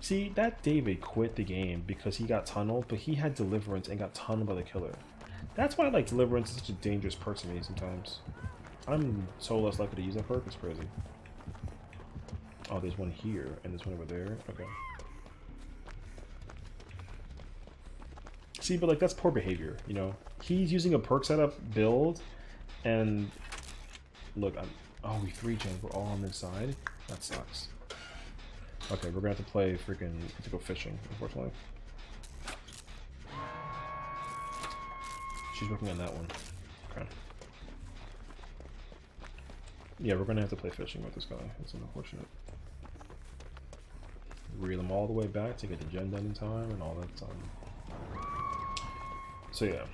See, that David quit the game because he got tunneled, but he had Deliverance and got tunneled by the killer. That's why like Deliverance is such a dangerous perk to me sometimes. I'm so less likely to use that perk. It's crazy. Oh, there's one here and there's one over there. Okay. See, but like that's poor behavior, you know. He's using a perk setup build, and look, we 3-gen. We're all on this side. That sucks. Okay, we're gonna have to play freaking to go fishing, unfortunately. She's working on that one. Okay. Yeah, we're gonna have to play fishing with this guy. It's unfortunate. Reel him all the way back to get the gen done in time and all that time. So yeah.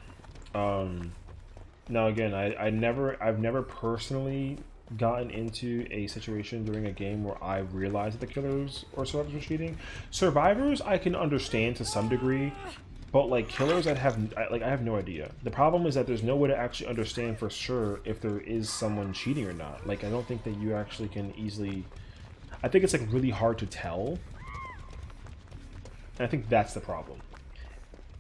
Now again, I've never personally gotten into a situation during a game where I realized that the killers or survivors were cheating. Survivors I can understand to some degree, but like killers I have no idea. The problem is that there's no way to actually understand for sure if there is someone cheating or not. Like, I don't think that you actually can easily. I think it's like really hard to tell And I think that's the problem.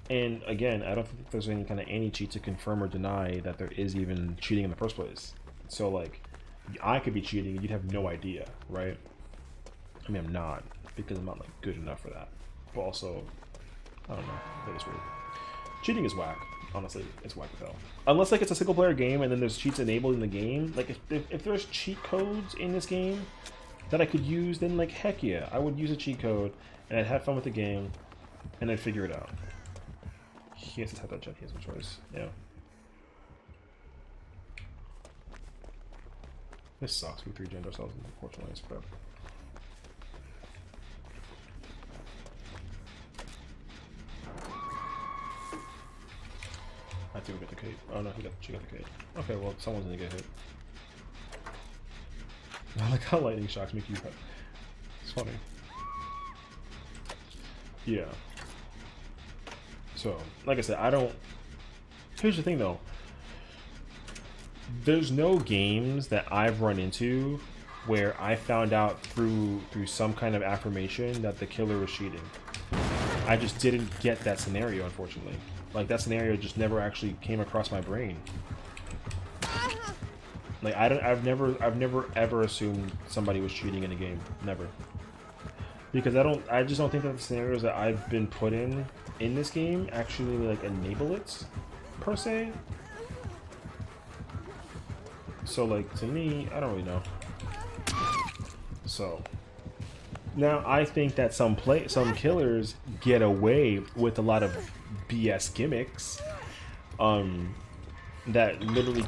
And again, I don't think there's any kind of anti-cheat to confirm or deny that there is even cheating in the first place. So like, I could be cheating and you'd have no idea, right? I mean, I'm not, because I'm not like good enough for that. But also, I don't know, that is weird. Cheating is whack. Honestly, it's whack as hell. Unless like it's a single player game and then there's cheats enabled in the game. Like if there's cheat codes in this game that I could use, then like heck yeah, I would use a cheat code and I'd have fun with the game and I'd figure it out. He has to type that check, he has no choice. Yeah. This sucks, we 3-gened ourselves, unfortunately, it's crap. I have to go get the cape. Oh no, she got the cape. Okay, well, someone's gonna get hit. I like how lightning shocks make you cut. It's funny. Yeah. So, like I said, I don't... Here's the thing, though. There's no games that I've run into where I found out through some kind of affirmation that the killer was cheating. I just didn't get that scenario, unfortunately. Like, that scenario just never actually came across my brain. Like, I've never ever assumed somebody was cheating in a game. Never. Because I just don't think that the scenarios that I've been put in this game actually, like, enable it, per se. So, like, to me, I don't really know. So, now I think that some killers get away with a lot of BS gimmicks, that literally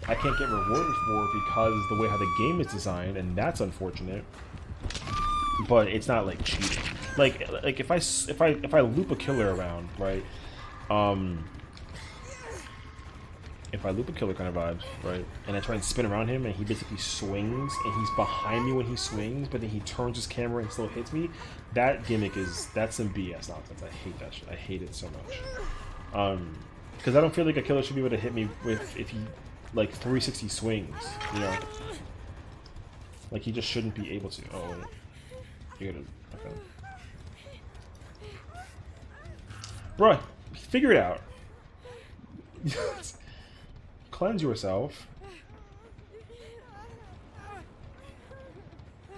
I can't get rewarded for because the way how the game is designed, and that's unfortunate. But it's not like cheating. Like if I loop a killer around, right? If I loop a killer kind of vibes, right? And I try and spin around him and he basically swings and he's behind me when he swings, but then he turns his camera and still hits me, that gimmick that's some BS nonsense. I hate that shit. I hate it so much. Because I don't feel like a killer should be able to hit me if he like 360 swings, you know? Like he just shouldn't be able to. Oh wait. You gotta, okay. Bruh, figure it out. Cleanse yourself.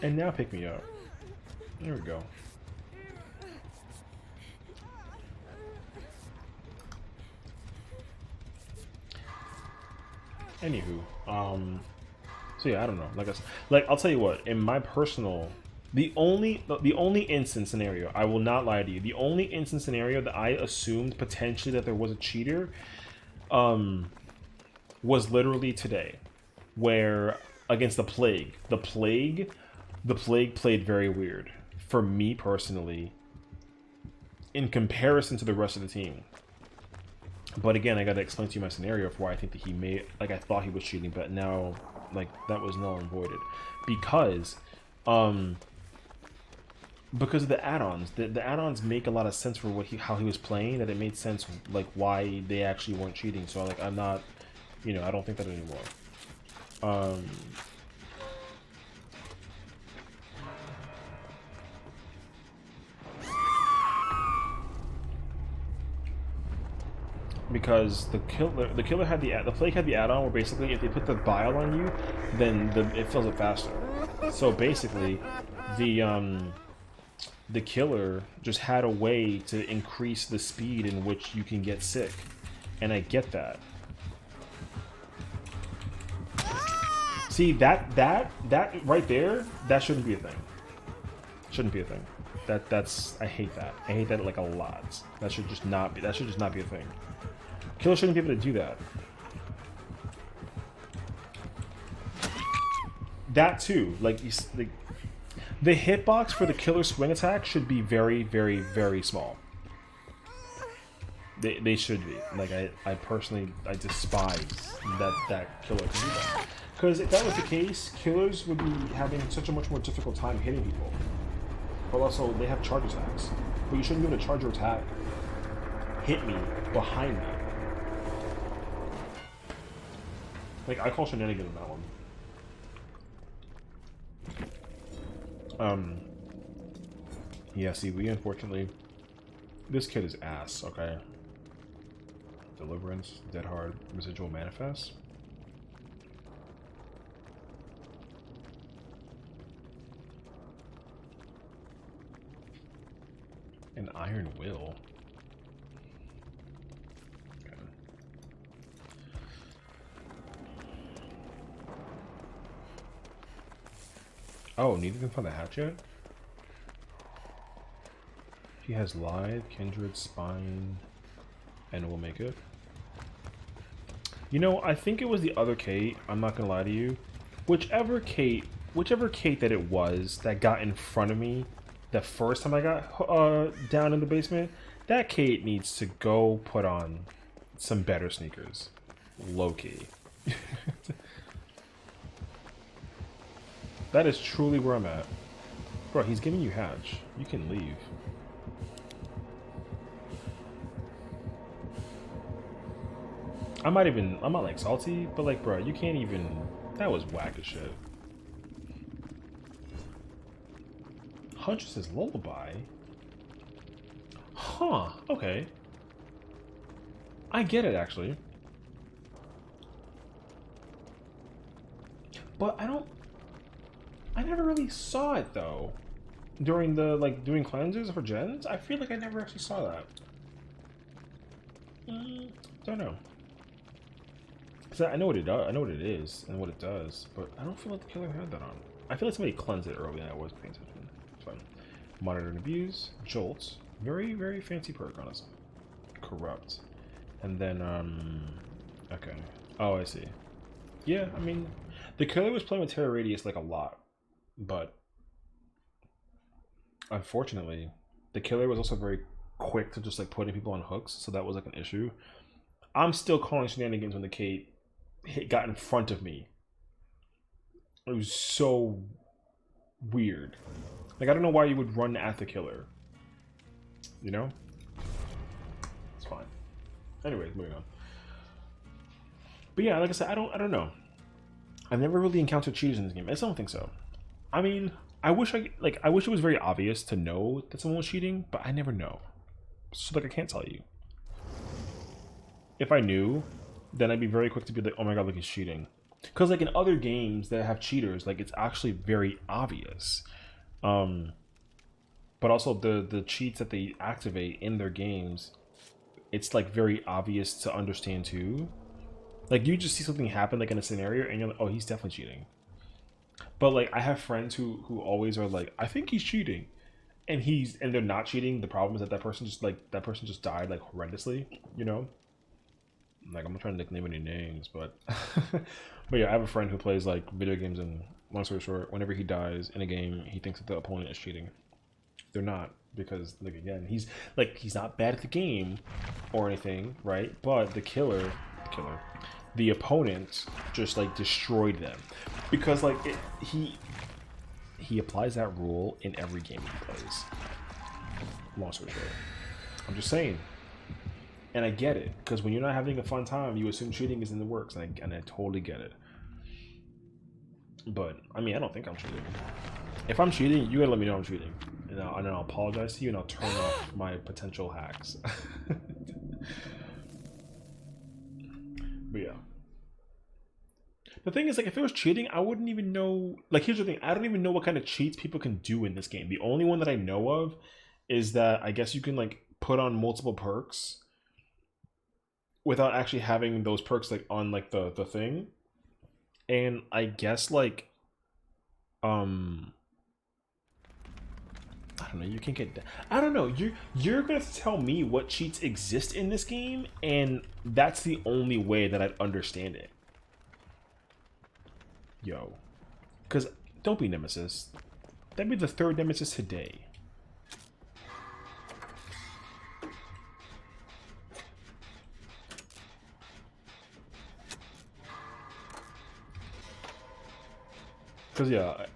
And now pick me up. There we go. Anywho, so yeah, I don't know. Like I'll tell you what, in my personal, the only instant scenario, I will not lie to you, the only instant scenario that I assumed potentially that there was a cheater, was literally today, where against the plague played very weird for me personally in comparison to the rest of the team. But again, I gotta explain to you my scenario for why I think that he made, like, I thought he was cheating, but now, like, that was null and voided. Because of the add-ons. The add-ons make a lot of sense for how he was playing, that it made sense, like, why they actually weren't cheating. So, like, I'm not, you know, I don't think that anymore. Because the killer had the plague had the add-on where basically if they put the bile on you, then it fills it faster. So basically, the killer just had a way to increase the speed in which you can get sick, and I get that. See that right there, that shouldn't be a thing. Shouldn't be a thing. That's I hate that. I hate that like a lot. That should just not be a thing. Killer shouldn't be able to do that. That too, like the hitbox for the killer swing attack should be very, very, very small. They should be. Like I personally despise that killer can do that. Because if that was the case, killers would be having such a much more difficult time hitting people. But also they have charge attacks. But you shouldn't be able to charge your attack. Hit me behind me. Like, I call shenanigans on that one. Yeah, see, we unfortunately This kid is ass, okay? Deliverance, Dead Hard, Residual Manifest. An Iron Will. Okay. Oh, neither can find the hatch yet? He has Lithe, Kindred, Spine, and we'll make it. You know, I think it was the other Kate, I'm not gonna lie to you. Whichever Kate that it was that got in front of me the first time I got down in the basement, that Kate needs to go put on some better sneakers. Low-key. That is truly where I'm at. Bro, he's giving you hatch. You can leave. I'm not like salty, but like, bro, you can't even, that was whack as shit. Huntress's Lullaby? Huh, okay. I get it, actually. But I never really saw it, though. During the, like, doing cleanses for gens? I feel like I never actually saw that. Don't know. Because I know what it does, I know what it is, and what it does, but I don't feel like the killer had that on. I feel like somebody cleansed it early and I wasn't paying attention. It's fine. Monitor and Abuse, Jolt. Very, very fancy perk, honestly. Corrupt. And then, okay. Oh, I see. Yeah, I mean, the killer was playing with Terror Radius, like, a lot. But, unfortunately, the killer was also very quick to just, like, putting people on hooks, so that was, like, an issue. I'm still calling shenanigans when the Kate got in front of me. It was so weird. Like, I don't know why you would run at the killer. You know? It's fine. Anyways, moving on. But yeah, like I said, I don't know. I've never really encountered cheaters in this game. I just don't think so. I mean, I wish it was very obvious to know that someone was cheating, but I never know. So like, I can't tell you. If I knew, then I'd be very quick to be like, oh my god, look, he's cheating. Because like in other games that have cheaters, like it's actually very obvious. But also the cheats that they activate in their games, it's like very obvious to understand too. Like you just see something happen like in a scenario and you're like, oh, he's definitely cheating. But like I have friends who always are like, I think he's cheating. And they're not cheating. The problem is that person just died like horrendously, you know? Like I'm not trying to nickname any names, but but yeah, I have a friend who plays like video games, and long story short, whenever he dies in a game, he thinks that the opponent is cheating. They're not, because like again, he's not bad at the game or anything, right? But the opponent just like destroyed them, because like he applies that rule in every game he plays. Long story short, I'm just saying. And I get it, because when you're not having a fun time, you assume cheating is in the works, and I totally get it. But, I mean, I don't think I'm cheating. If I'm cheating, you gotta let me know I'm cheating. And I'll apologize to you, and I'll turn off my potential hacks. But yeah. The thing is, like, if it was cheating, I wouldn't even know... Like, here's the thing. I don't even know what kind of cheats people can do in this game. The only one that I know of is that I guess you can, like, put on multiple perks without actually having those perks like on like the thing. And I guess like I don't know, you can get that. I don't know, you're gonna have to tell me what cheats exist in this game, and that's the only way that I'd understand it. Yo, because don't be Nemesis. That'd be the third Nemesis today. Cause yeah,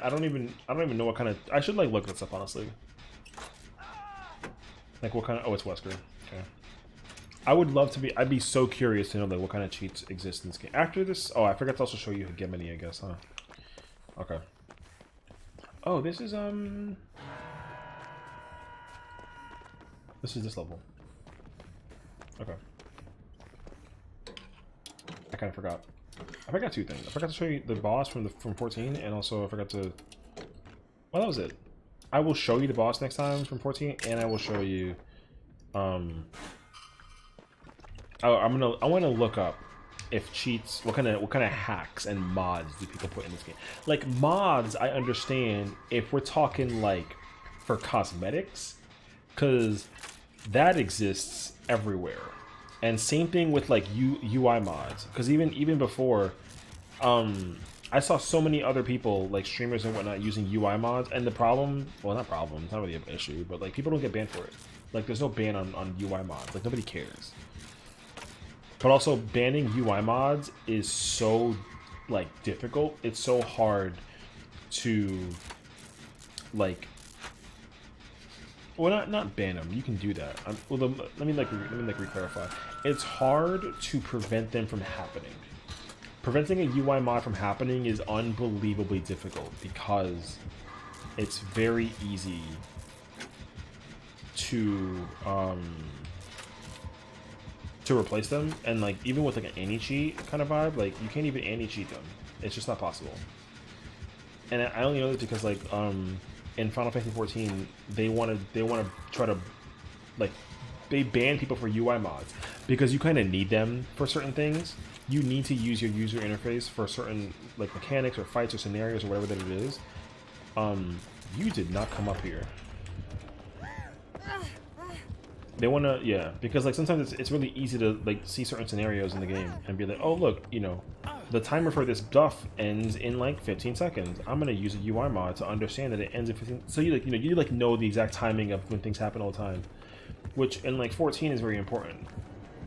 I don't even know what kind of, I should like look this up honestly. Like what kind of, oh, it's Wesker. Okay. I would love to be, I'd be so curious to know like what kind of cheats exist in this game. After this, oh, I forgot to also show you Hegemony, I guess, huh? Okay. Oh, this is This is this level. Okay. I kind of forgot. I forgot two things. I forgot to show you the boss from 14, and also I forgot to. Well, that was it. I will show you the boss next time from 14, and I will show you. I want to look up if cheats, what kind of hacks and mods do people put in this game. Like mods, I understand if we're talking like for cosmetics, because that exists everywhere. And same thing with like UI mods, because even before, I saw so many other people, like streamers and whatnot, using UI mods, and the problem, well, not problem, it's not really an issue, but like people don't get banned for it. Like there's no ban on UI mods, like nobody cares. But also banning UI mods is so like difficult. It's so hard to like, well, not ban them. You can do that. Well, let me re-clarify. It's hard to prevent them from happening. Preventing a UI mod from happening is unbelievably difficult because it's very easy to replace them, and like even with like an anti-cheat kind of vibe, like you can't even anti-cheat them. It's just not possible. And I only know this because like in Final Fantasy 14 they want to try to like, they ban people for UI mods because you kind of need them for certain things. You need to use your user interface for certain like mechanics or fights or scenarios or whatever that it is. You did not come up here. They want to, yeah, because like sometimes it's really easy to like see certain scenarios in the game and be like, oh look, you know, the timer for this buff ends in like 15 seconds. I'm gonna use a UI mod to understand that it ends in 15. So you like, you know the exact timing of when things happen all the time, which in like 14 is very important.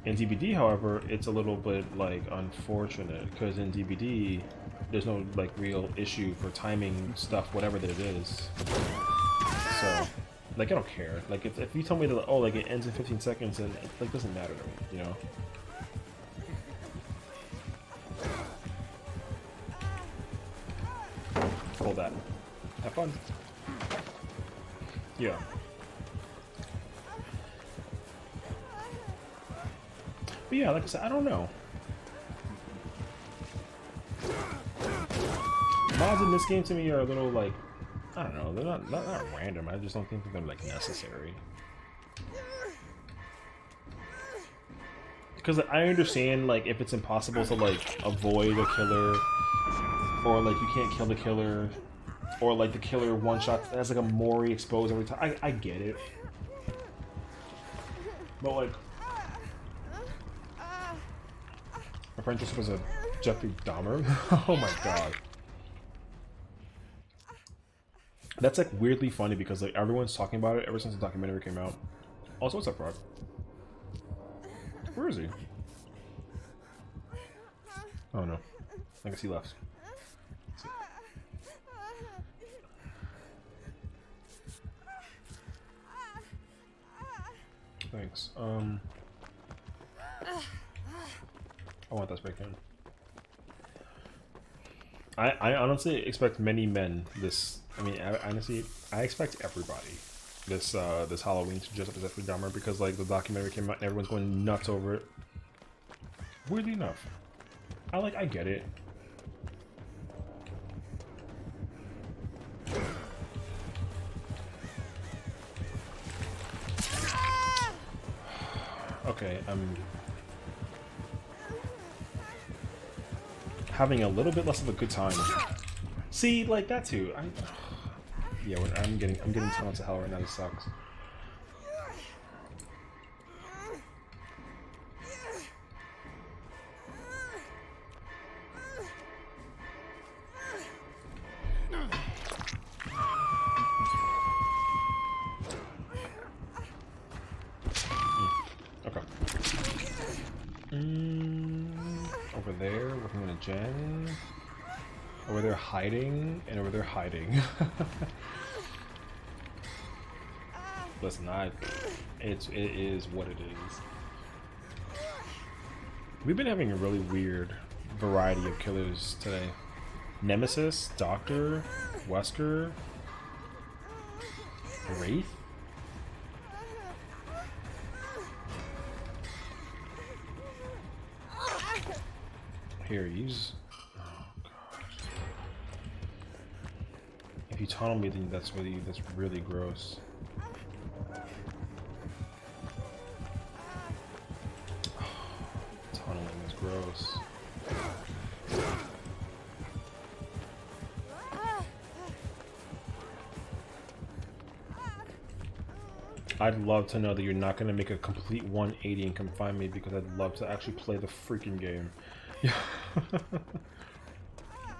In DBD, however, it's a little bit like unfortunate because in DBD there's no like real issue for timing stuff, whatever that it is. So. Like, I don't care. Like, if you tell me that, oh, like, it ends in 15 seconds, then it, like, doesn't matter to me, you know? Hold that. Have fun. Yeah. But yeah, like I said, I don't know. Mods in this game to me are a little, like, I don't know, they're not random, I just don't think they're like necessary. Because I understand like if it's impossible to like avoid a killer, or like you can't kill the killer, or like the killer one shot has like a Mori exposed every time. I get it. But like my friend just was a Jeffrey Dahmer. Oh my god. That's like weirdly funny because like everyone's talking about it ever since the documentary came out. Also, what's up, Frog? Where is he? Oh no, I guess he left. Thanks. I want that spray can. I honestly expect many men this. I mean, honestly, I expect everybody this this Halloween to dress up as Jeffrey Dahmer because like the documentary came out and everyone's going nuts over it. Weirdly enough, I get it. Okay, I'm having a little bit less of a good time. See, like that too. Yeah, I'm getting tons of hell right now. This sucks. Okay. Over there, working on a gen. Over there hiding, and over there hiding. Listen, it is what it is. We've been having a really weird variety of killers today. Nemesis, Doctor, Wesker, Wraith. Here, use... Oh, God. If you tunnel me, then that's really gross. Tunneling is gross. I'd love to know that you're not going to make a complete 180 and come find me, because I'd love to actually play the freaking game. Yeah.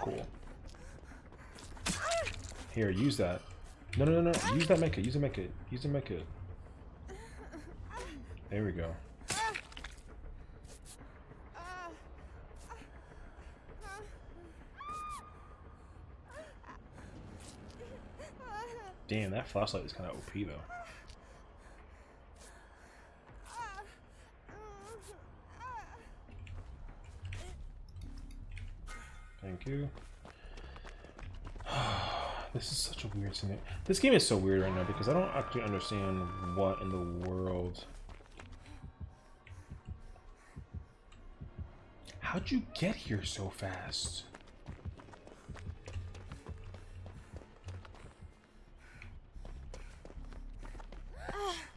Cool. Here, use that. No, no, no, no. Use that mecha. Use the mecha. Use the mecha. There we go. Damn, that flashlight is kind of OP though. Thank you. This is such a weird thing. This game is so weird right now because I don't actually understand what in the world. How'd you get here so fast?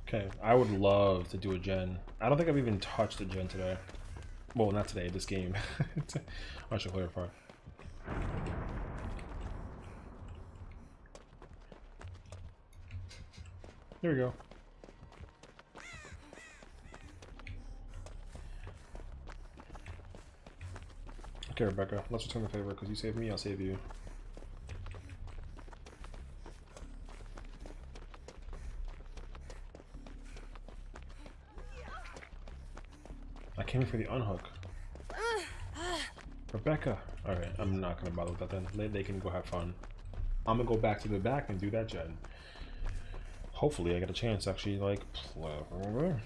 Okay, I would love to do a gen. I don't think I've even touched a gen today. Well, not today, this game. I should clarify. There we go. Okay, Rebecca, let's return the favor, because you saved me, I'll save you. I came here for the unhook. Rebecca! Alright, I'm not gonna bother with that then. They can go have fun. I'm gonna go back to the back and do that gen. Hopefully I get a chance to actually, like, play over.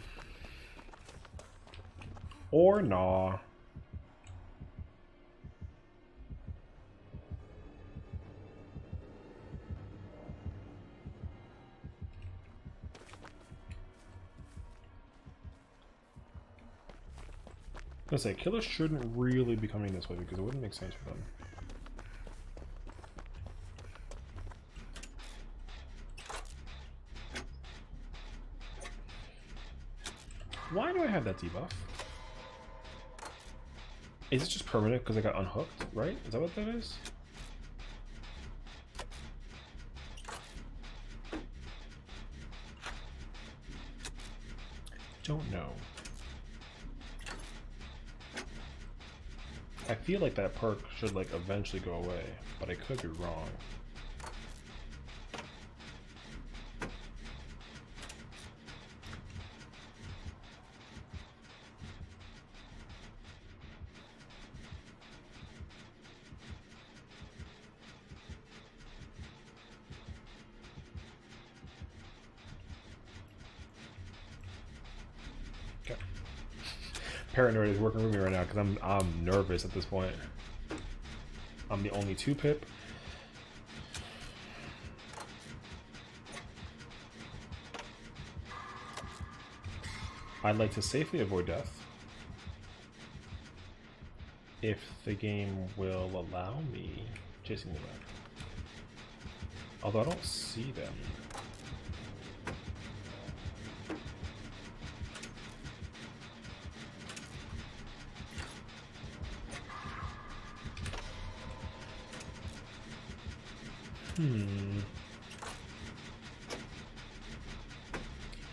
Or nah. I was gonna say, killers shouldn't really be coming this way because it wouldn't make sense for them. Why do I have that debuff? Is it just permanent because I got unhooked, right? Is that what that is? Don't know. I feel like that perk should like eventually go away, but I could be wrong. Paranoid is working with me right now because I'm nervous at this point. I'm the only 2-pip. I'd like to safely avoid death if the game will allow me chasing them back. Although I don't see them.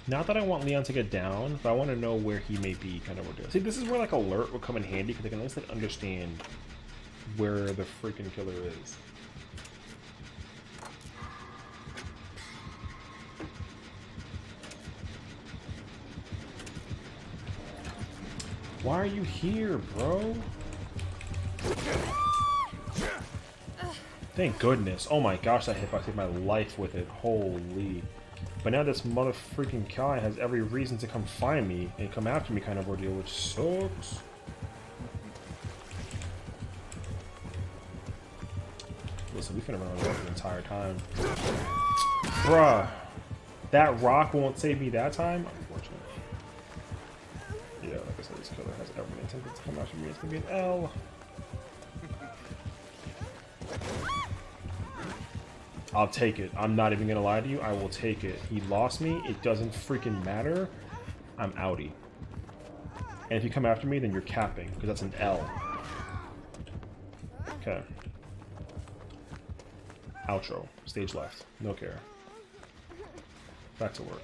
Not that I want Leon to get down, but I want to know where he may be, kind of ordeal. See, this is where like alert would come in handy because I can at least like understand where the freaking killer is. Why are you here, bro? Thank goodness. Oh my gosh, that hitbox saved my life with it. Holy. But now this mother freaking Kai has every reason to come find me and come after me kind of ordeal, which sucks. Listen, we finna run away the entire time. Bruh. That rock won't save me that time? Unfortunately. Yeah, like I said, this killer has every intent to come after me. It's gonna be an L. I'll take it. I'm not even gonna lie to you. I will take it. He lost me. It doesn't freaking matter. I'm outie. And if you come after me, then you're capping, because that's an L. Okay. Outro. Stage left. No care. Back to work.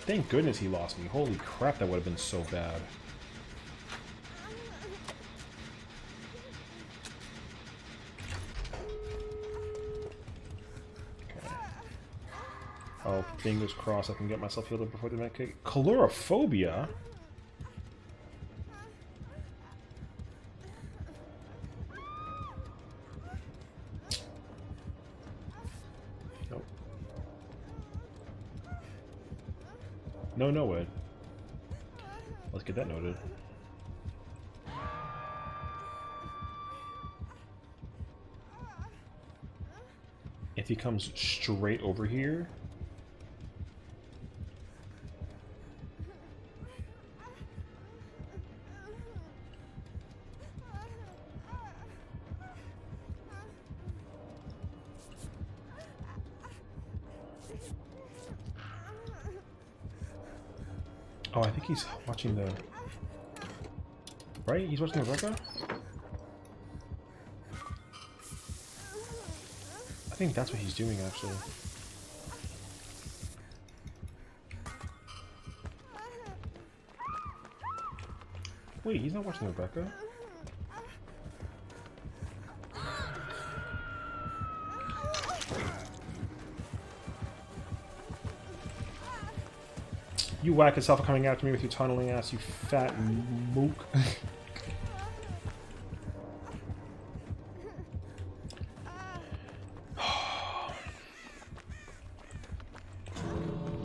Thank goodness he lost me. Holy crap, that would have been so bad. Okay. Oh, fingers crossed I can get myself healed up before the medkit. Calorophobia? Nope. No way. Let's get that noted. If he comes straight over here... Oh, I think he's watching the... Right? He's watching the Rebecca? I think that's what he's doing, actually. Wait, he's not watching Rebecca? You whack yourself for coming after me with your tunneling ass, you fat mook.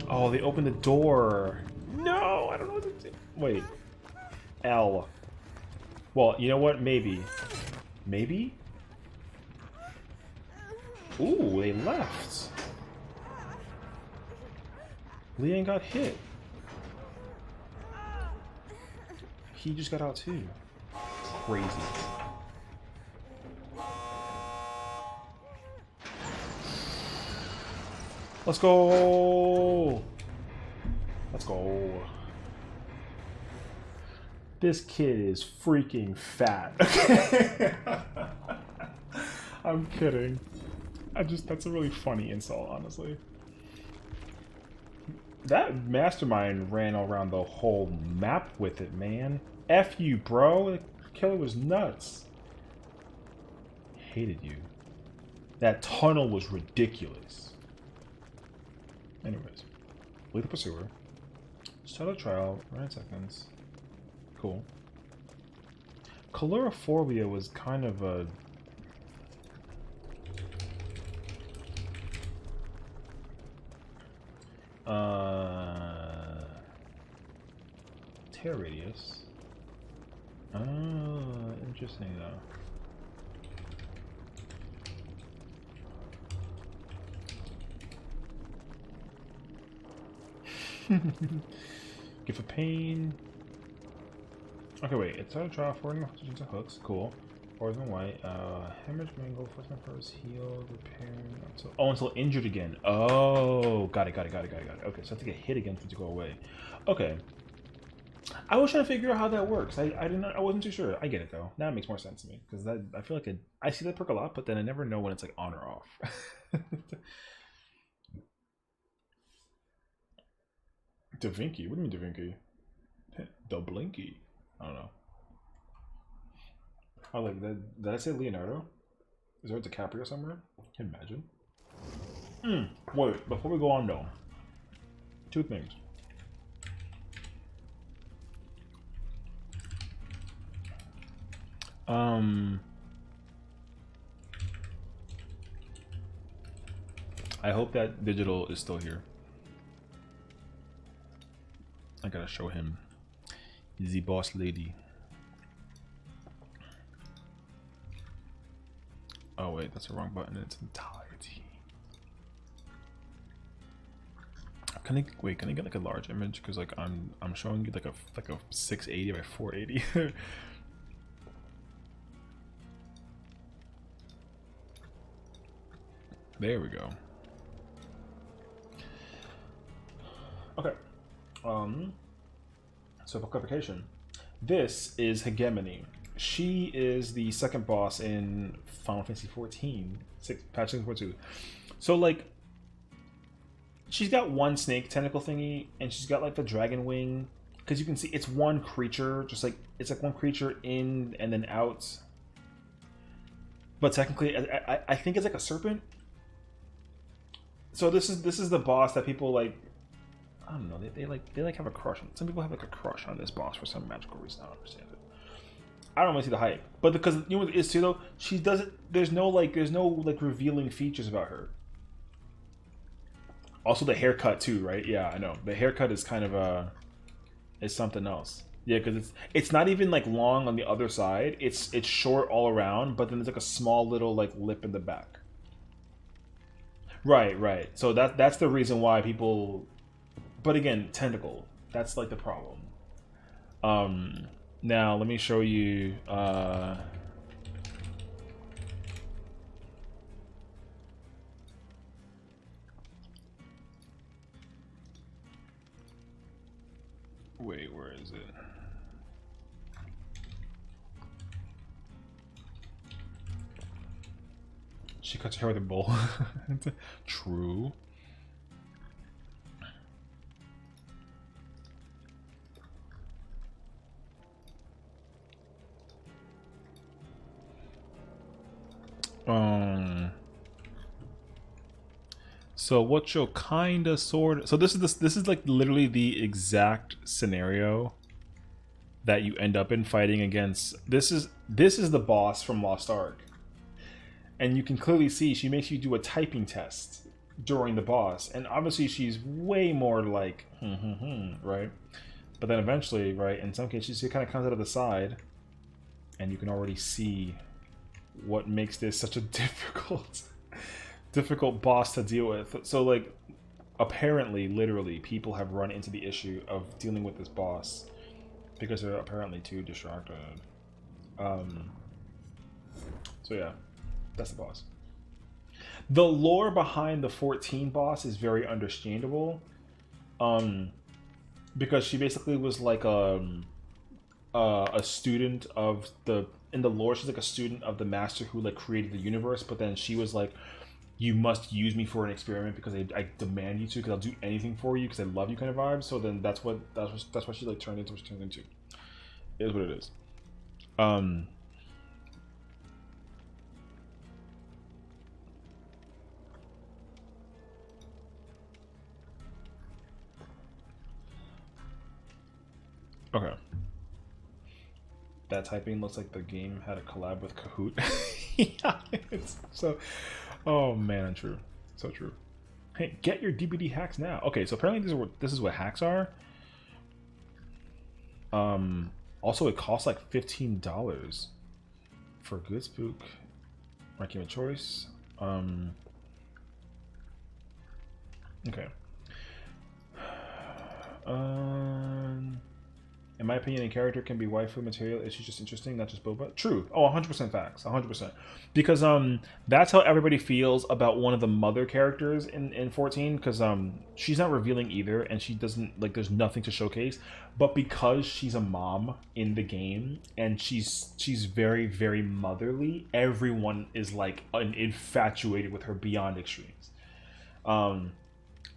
Oh, they opened the door. No, I don't know what to do. Wait. L. Well, you know what? Maybe. Maybe? Ooh, they left. Leon got hit. He just got out too. Crazy. Let's go! Let's go. This kid is freaking fat. I'm kidding. That's a really funny insult, honestly. That mastermind ran around the whole map with it, man. F you, bro. The killer was nuts. Hated you. That tunnel was ridiculous. Anyways. Lead the pursuer. Start a trial. 9 seconds. Cool. Calorophobia was kind of a... Tear radius. Oh, interesting though. Give a pain. Okay, wait. It's out of trial for enough to hooks. Cool. Poison white. Hemorrhage mangle. First my first healed. Repairing. Until injured again. Oh, got it. Okay, so I have to get hit again for it to go away. Okay. I was trying to figure out how that works. I wasn't too sure. I get it though. Now it makes more sense to me because I feel like I see that perk a lot, but then I never know when it's like on or off. Da Vinci? What do you mean Da Vinci? The Blinky? I don't know. Oh, like that, did I say Leonardo? Is there a DiCaprio somewhere? Can you imagine? Wait, before we go on though, 2 things. I hope that digital is still here. I gotta show him the boss lady. Oh wait, that's the wrong button in its entirety. Can I wait? Can I get like a large image? Because like I'm showing you like a 680 by 480. There we go. Okay. So for clarification, this is Hegemony. She is the second boss in Final Fantasy 14, patch 6.2. So like, she's got one snake tentacle thingy, and she's got like the dragon wing. Because you can see it's one creature, just like it's like one creature in and then out. But technically, I think it's like a serpent. So this is the boss that people like. I don't know. They like have a crush on. Some people have like a crush on this boss for some magical reason. I don't understand it. I don't really see the hype, but because you know what it is too though, she doesn't. There's no like revealing features about her. Also the haircut too, right? Yeah, I know the haircut is kind of is something else. Yeah, because it's not even like long on the other side. It's short all around, but then there's like a small little like lip in the back. Right. So that's the reason why people. But again, tentacle. That's like the problem. Now let me show you. Wait, where is it? She cuts her hair with a bowl. True. So what you'll kinda sort. So this is like literally the exact scenario that you end up in fighting against. This is the boss from Lost Ark. And you can clearly see she makes you do a typing test during the boss, and obviously she's way more like right, but then eventually, right, in some cases she kind of comes out of the side, and you can already see what makes this such a difficult boss to deal with. So like, apparently, literally, people have run into the issue of dealing with this boss because they're apparently too distracted. So yeah. That's the boss. The lore behind the 14 boss is very understandable, because she basically was like a student of in the lore. She's like a student of the master who like created the universe. But then she was like, "You must use me for an experiment because I demand you to, because I'll do anything for you because I love you," kind of vibe. So then that's what she like turned into. What she turned into. It is what it is. Okay. That typing looks like the game had a collab with Kahoot. Yeah, it's so. Oh man, true. So true. Hey, get your DBD hacks now. Okay, so apparently this is what hacks are. Also, it costs like $15 for Good Spook. My game of choice. Okay. In my opinion, a character can be waifu material if she's just interesting, not just boba. True. Oh, 100% facts. 100%. Because that's how everybody feels about one of the mother characters in 14. Because she's not revealing either, and she doesn't like. There's nothing to showcase. But because she's a mom in the game, and she's very very motherly, everyone is like infatuated with her beyond extremes.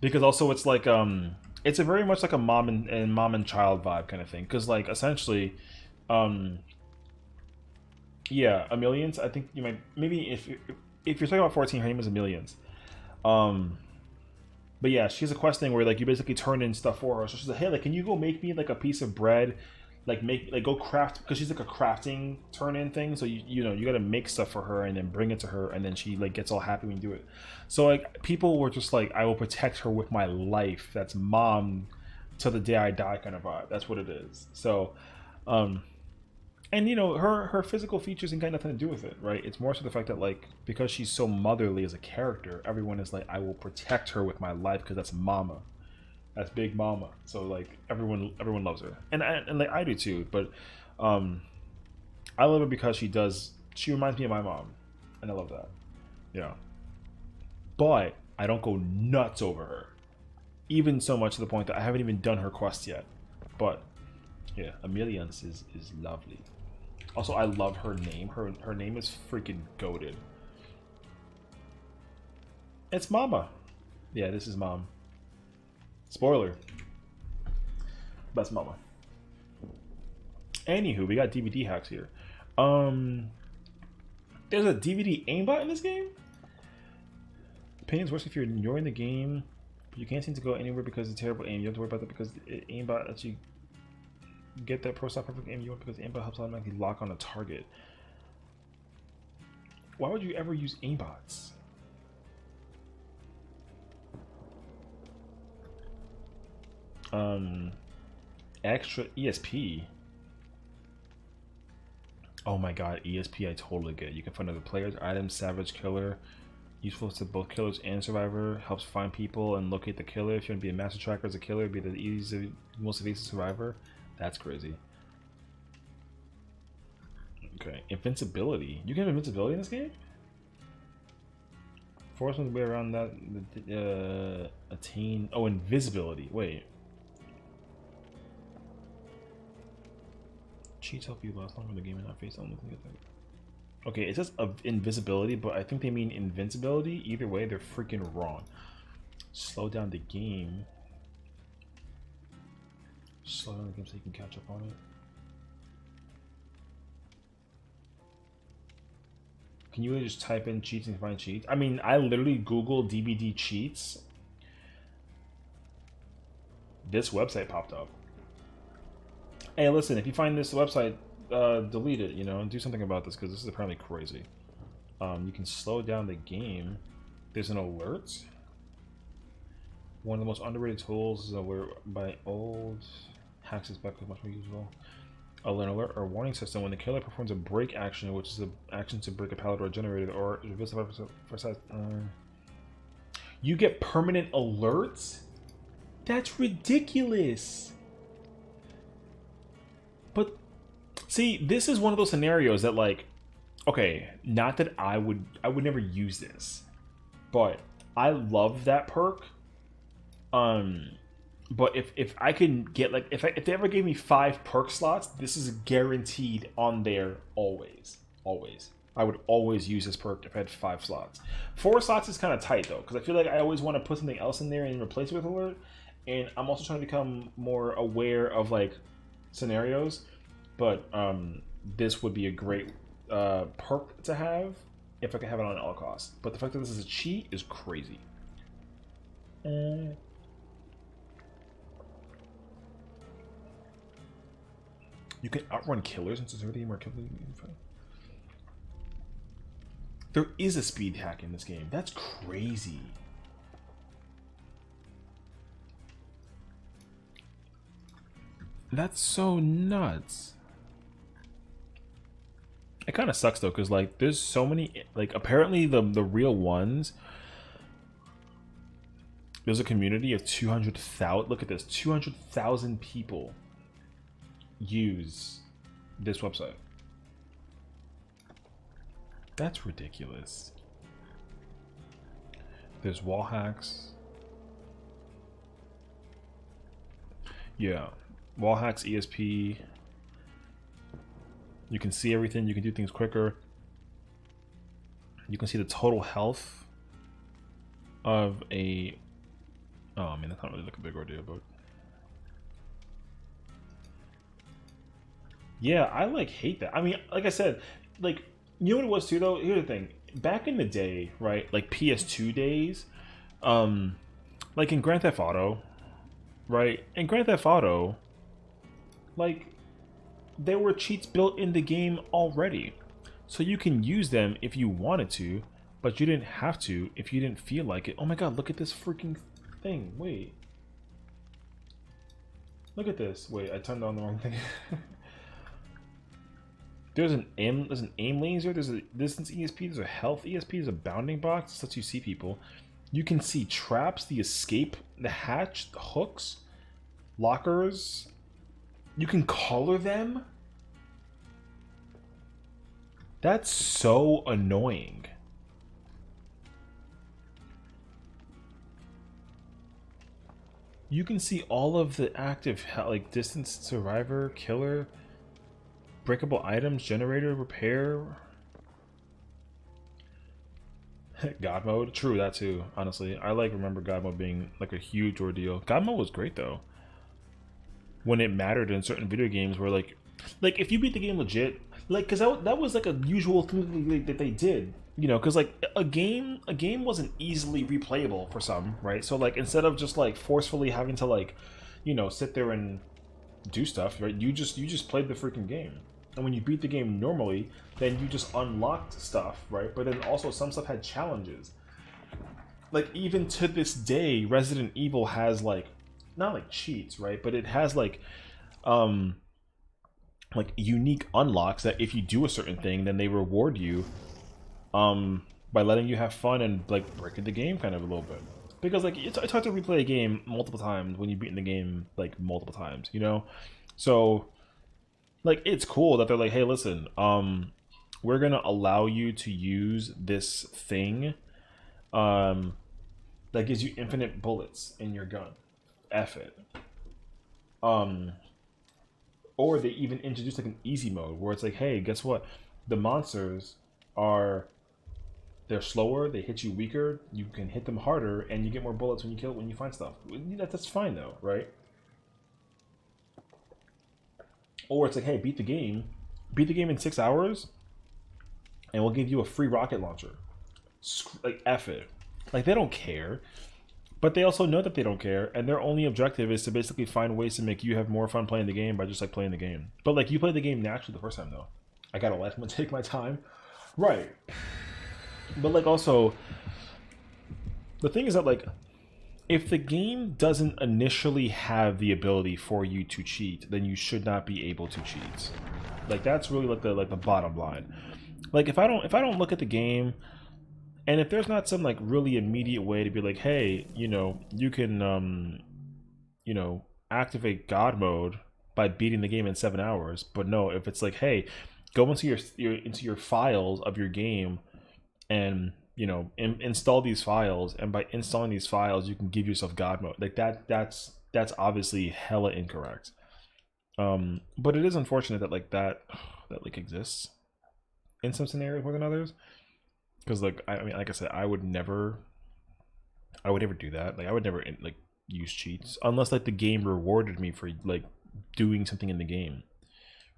Because also it's like it's a very much like a mom and child vibe kind of thing, because like essentially yeah, Millions, I think you might, maybe if you're talking about 14, her name is Millions. But yeah, she has a quest thing where like you basically turn in stuff for her. So she's like, hey, like, can you go make me like a piece of bread, like go craft, because she's like a crafting turn in thing. So you know you got to make stuff for her and then bring it to her, and then she like gets all happy when you do it. So like people were just like, I will protect her with my life. That's mom till the day I die kind of vibe. That's what it is. So and you know her physical features ain't got nothing to do with it, right? It's more so the fact that like, because she's so motherly as a character, everyone is like, I will protect her with my life because that's mama, That's Big Mama. So like everyone loves her, and like I do too. But um, I love her because she reminds me of my mom, and I love that. Yeah. But I don't go nuts over her, even so much to the point that I haven't even done her quest yet. But yeah, Ameliance is lovely. Also, I love her name. Her name is freaking goated. It's Mama. Yeah, this is Mom. Spoiler. That's Mama. Anywho, we got DVD hacks here. There's a DVD aimbot in this game? Pain's worse if you're enjoying the game, but you can't seem to go anywhere because of terrible aim. You have to worry about that because the aimbot lets you get that pro stop perfect aim you want because aimbot helps automatically lock on a target. Why would you ever use aimbots? Extra ESP. Oh my god, ESP I totally get. You can find other players, items, savage, killer. Useful to both killers and survivor. Helps find people and locate the killer. If you want to be a master tracker as a killer, be the easy, most evasive survivor. That's crazy. Okay, invincibility. You can have invincibility in this game? Force one's way around that. Attain. Oh, invisibility. Wait. Cheats help you last longer in the game and not face on looking at them. Okay, it says of invisibility, but I think they mean invincibility. Either way, they're freaking wrong. Slow down the game. Slow down the game so you can catch up on it. Can you really just type in cheats and find cheats? I mean, I literally Googled DVD cheats. This website popped up. Hey, listen, if you find this website, delete it, you know, and do something about this because this is apparently crazy. You can slow down the game. There's an alert. One of the most underrated tools is alert by old hacks is back much more useful. An alert or warning system when the killer performs a break action, which is an action to break a pallet or generator, or for size. You get permanent alerts? That's ridiculous. But see, this is one of those scenarios that, like, okay, not that I would never use this, but I love that perk. But if I can get, like, if they ever gave me 5 perk slots, this is guaranteed on there always. I would always use this perk if I had 5 slots. 4 slots is kind of tight though, because I feel like I always want to put something else in there and replace it with alert. And I'm also trying to become more aware of, like, scenarios. But this would be a great perk to have if I could have it on all costs. But the fact that this is a cheat is crazy. You can outrun killers and sincerity more killers. There is a speed hack in this game. That's crazy. That's so nuts. It kind of sucks though, because, like, there's so many, like, apparently the real ones, there's a community of 200,000. Look at this, 200,000 people use this website. That's ridiculous. There's wall hacks. Yeah, wall hacks, ESP. You can see everything. You can do things quicker. You can see the total health of a. Oh, I mean, that's not really like a big ordeal, but yeah, I like hate that. I mean, like I said, like, you know what it was too though. Here's the thing: back in the day, right, like PS2 days, like in Grand Theft Auto, right? In Grand Theft Auto, like, there were cheats built in the game already, so you can use them if you wanted to, but you didn't have to if you didn't feel like it. Oh my god, look at this freaking thing. Wait, look at this. Wait, I turned on the wrong thing. There's an aim laser, there's a distance ESP, there's a health ESP, there's a bounding box. This lets you see people. You can see traps, the escape the hatch, the hooks, lockers, you can color them? That's so annoying. You can see all of the active, like, distance, survivor, killer, breakable items, generator, repair. God mode, true, that too. Honestly, I remember God mode being like a huge ordeal. God mode was great though. When it mattered in certain video games, where like if you beat the game legit, like, because that was like a usual thing that they did, you know, because like a game wasn't easily replayable for some, right? So like instead of just like forcefully having to like, you know, sit there and do stuff, right? You just played the freaking game. And when you beat the game normally, then you just unlocked stuff, right? But then also some stuff had challenges. Like even to this day, Resident Evil has like, not like cheats, right? But it has like unique unlocks that if you do a certain thing, then they reward you by letting you have fun and like breaking the game kind of a little bit. Because like it's hard to replay a game multiple times when you've beaten the game like multiple times, you know? So like it's cool that they're like, hey, listen, we're gonna allow you to use this thing that gives you infinite bullets in your gun. F it. Or they even introduce like an easy mode where it's like, hey, guess what? The monsters they're slower, they hit you weaker, you can hit them harder, and you get more bullets when you find stuff. That's fine though, right? Or it's like, hey, beat the game in 6 hours, and we'll give you a free rocket launcher. Like, F it. Like, they don't care. But they also know that they don't care, and their only objective is to basically find ways to make you have more fun playing the game by just like playing the game. But like, you played the game naturally the first time though. I gotta let them take my time. Right. But like also, the thing is that like, if the game doesn't initially have the ability for you to cheat, then you should not be able to cheat. Like that's really like the bottom line. Like if I don't look at the game, and if there's not some like really immediate way to be like, hey, you know, you can you know, activate God mode by beating the game in 7 hours. But no, if it's like, hey, go into your files of your game and, you know, install these files, and by installing these files you can give yourself God mode. Like that's obviously hella incorrect. But it is unfortunate that like that like exists in some scenarios more than others. Because like I mean, like I said, I would never do that. Like I would never like use cheats unless like the game rewarded me for like doing something in the game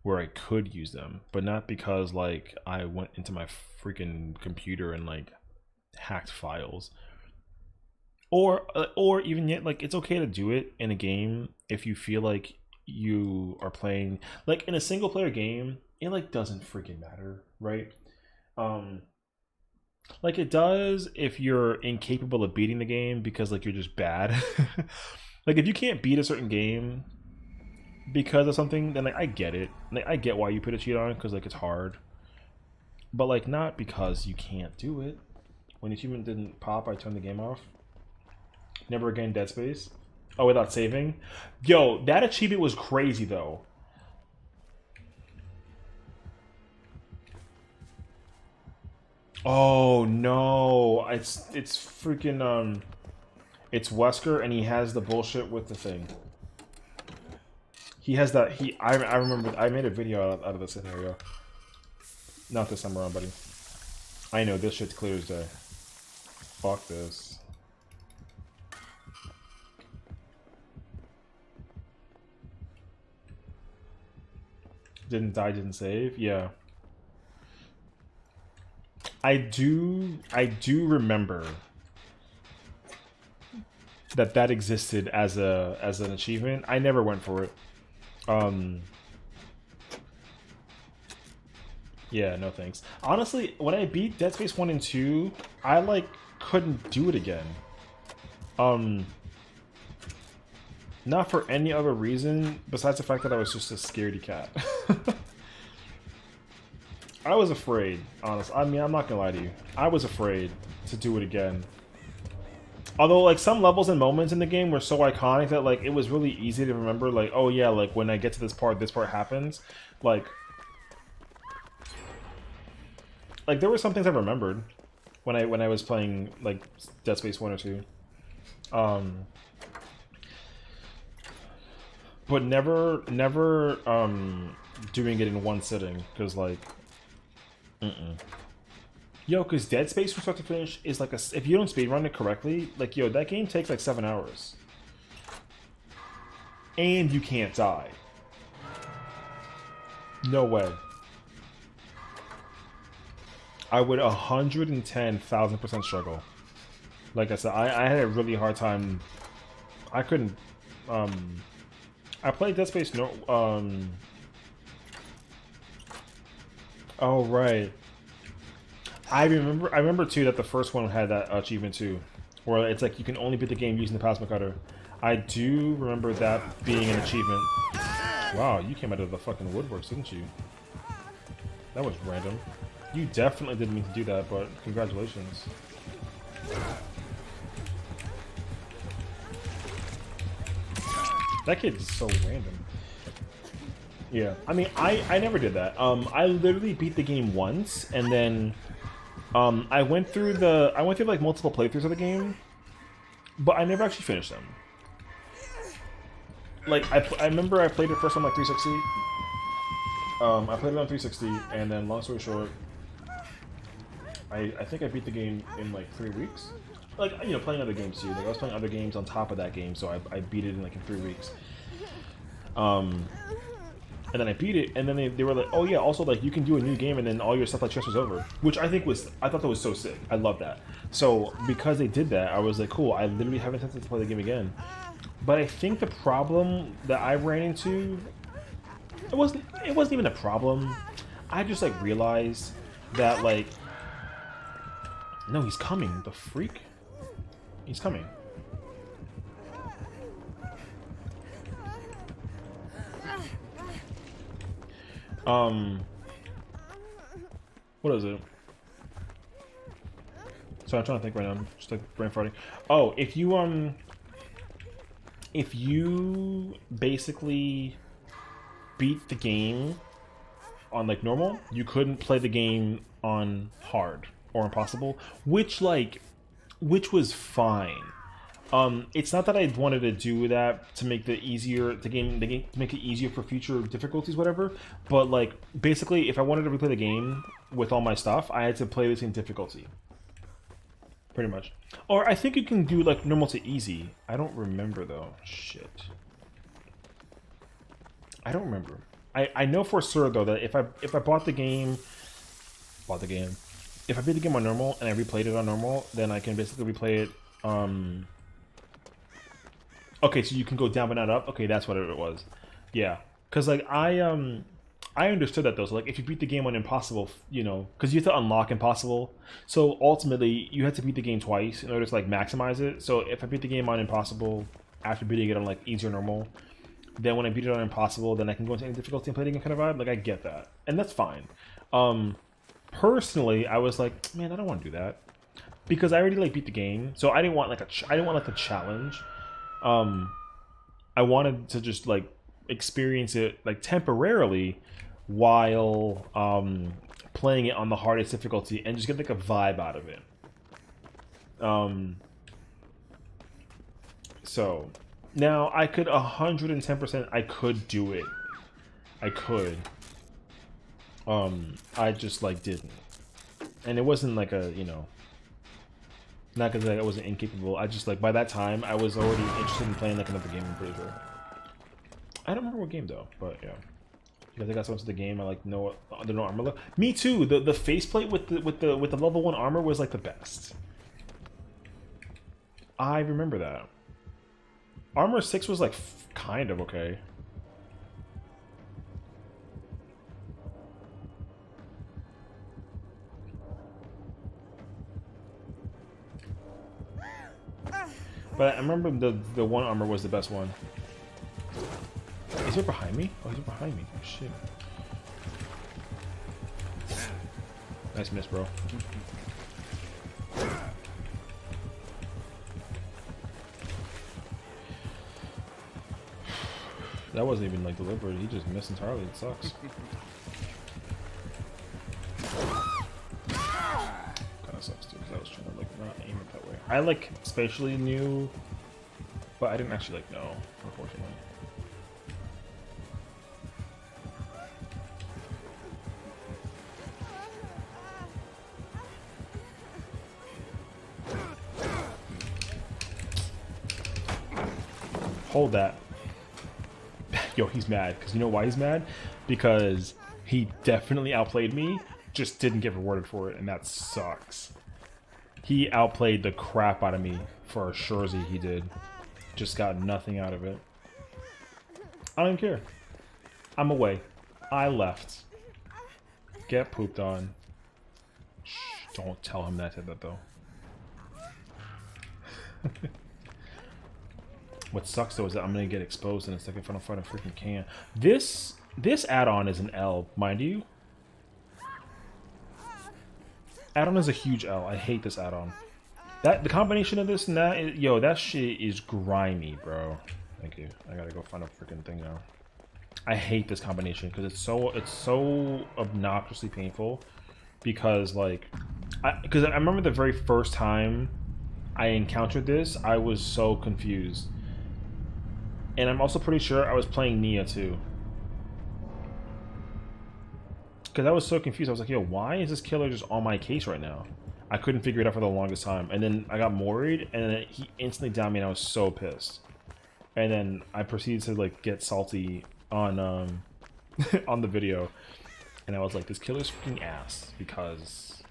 where I could use them, but not because like I went into my freaking computer and like hacked files. Or even yet, like it's okay to do it in a game if you feel like you are playing like in a single player game. It like doesn't freaking matter, right? Like it does if you're incapable of beating the game because like you're just bad. Like if you can't beat a certain game because of something, then like I get it. Like I get why you put a cheat on, because like it's hard. But like not because you can't do it. When the achievement didn't pop, I turned the game off. Never again Dead Space. Oh, without saving? Yo, that achievement was crazy though. Oh no, it's freaking it's Wesker, and he has the bullshit with the thing. He has that. I remember I made a video out of the scenario. Not this time around, buddy. I know this shit's clear as day. Fuck this. Didn't die, didn't save. Yeah. I do remember that existed as an achievement. I never went for it. Yeah, no thanks. Honestly, when I beat Dead Space 1 and 2, I like couldn't do it again. Not for any other reason besides the fact that I was just a scaredy cat. I was afraid, honestly. I mean, I'm not gonna lie to you. I was afraid to do it again. Although, like, some levels and moments in the game were so iconic that, like, it was really easy to remember, like, oh yeah, like, when I get to this part happens. Like there were some things I remembered when I was playing, like, Dead Space 1 or 2. But never doing it in one sitting, because, like, Yo, because Dead Space from start to finish is like if you don't speedrun it correctly, like, yo, that game takes like 7 hours. And you can't die. No way. I would 110,000% struggle. Like I said, I had a really hard time. I couldn't. I played Dead Space. No. Oh right. I remember too that the first one had that achievement too, where it's like you can only beat the game using the plasma cutter. I do remember that being an achievement. Wow, you came out of the fucking woodworks, didn't you? That was random. You definitely didn't mean to do that, but congratulations. That kid is so random. Yeah, I mean, I never did that. I literally beat the game once, and then I went through like multiple playthroughs of the game, but I never actually finished them. Like, I remember I played it first on like 360. I played it on 360, and then long story short, I think I beat the game in like 3 weeks. Like, you know, playing other games too. Like, I was playing other games on top of that game, so I beat it in like in 3 weeks. And then I beat it, and then they were like, oh yeah, also, like, you can do a new game and then all your stuff like transfers over. Which I thought that was so sick. I love that. So because they did that, I was like, cool, I literally have intention to play the game again. But I think the problem that I ran into, it wasn't even a problem. I just like realized that, like, no, he's coming. The freak? He's coming. What is it? So I'm trying to think right now. I'm just like brain farting. Oh, if you basically beat the game on like normal, you couldn't play the game on hard or impossible, which was fine. It's not that I wanted to do that to make the game to make it easier for future difficulties, whatever. But like, basically, if I wanted to replay the game with all my stuff, I had to play the same difficulty, pretty much. Or I think you can do like normal to easy. I don't remember though. Shit. I don't remember. I know for sure though that if I bought the game, if I beat the game on normal and I replayed it on normal, then I can basically replay it. Okay, so you can go down but not up. Okay, that's what it was. Yeah, because like I understood that though. So like, if you beat the game on impossible, you know, because you have to unlock impossible. So ultimately, you have to beat the game twice in order to like maximize it. So if I beat the game on impossible after beating it on like easy or normal, then when I beat it on impossible, then I can go into any difficulty and play the game kind of vibe. Like, I get that, and that's fine. Personally, I was like, man, I don't want to do that because I already like beat the game, so I didn't want like a challenge. I wanted to just like experience it like temporarily while playing it on the hardest difficulty and just get like a vibe out of it. So now I could 110%. I could do it. I could. I just like didn't, and it wasn't like a, you know. Not because like, I wasn't incapable. I just, like, by that time, I was already interested in playing like another game. I'm pretty sure. I don't remember what game though, but yeah. Because I got so much of the game, I like know the no armor. Me too. The faceplate with the level 1 armor was like the best. I remember that. Armor 6 was like kind of okay. But I remember the one armor was the best one. Is he behind me? Oh, he's behind me. Oh, shit. Nice miss, bro. That wasn't even like deliberate. He just missed entirely. It sucks. Kind of sucks too, because I was trying to like not aim it that way. I like spatially knew, but I didn't actually like know, unfortunately. Hold that. Yo, he's mad. Because you know why he's mad? Because he definitely outplayed me, just didn't get rewarded for it, and that sucks. He outplayed the crap out of me for sure as he did. Just got nothing out of it. I don't even care. I'm away. I left. Get pooped on. Shh, don't tell him that I said that though. What sucks though is that I'm gonna get exposed in a second if I don't fight a freaking can. This add-on is an L, mind you. Add-on is a huge L. I hate this add-on. The combination of this and that, yo, that shit is grimy, bro. Thank you. I gotta go find a freaking thing now. I hate this combination because it's so obnoxiously painful. Because like, I remember the very first time I encountered this, I was so confused. And I'm also pretty sure I was playing Nia too. Because I was so confused. I was like, yo, why is this killer just on my case right now? I couldn't figure it out for the longest time. And then I got moried, and then he instantly downed me, and I was so pissed. And then I proceeded to like get salty on on the video. And I was like, this killer's freaking ass. Because...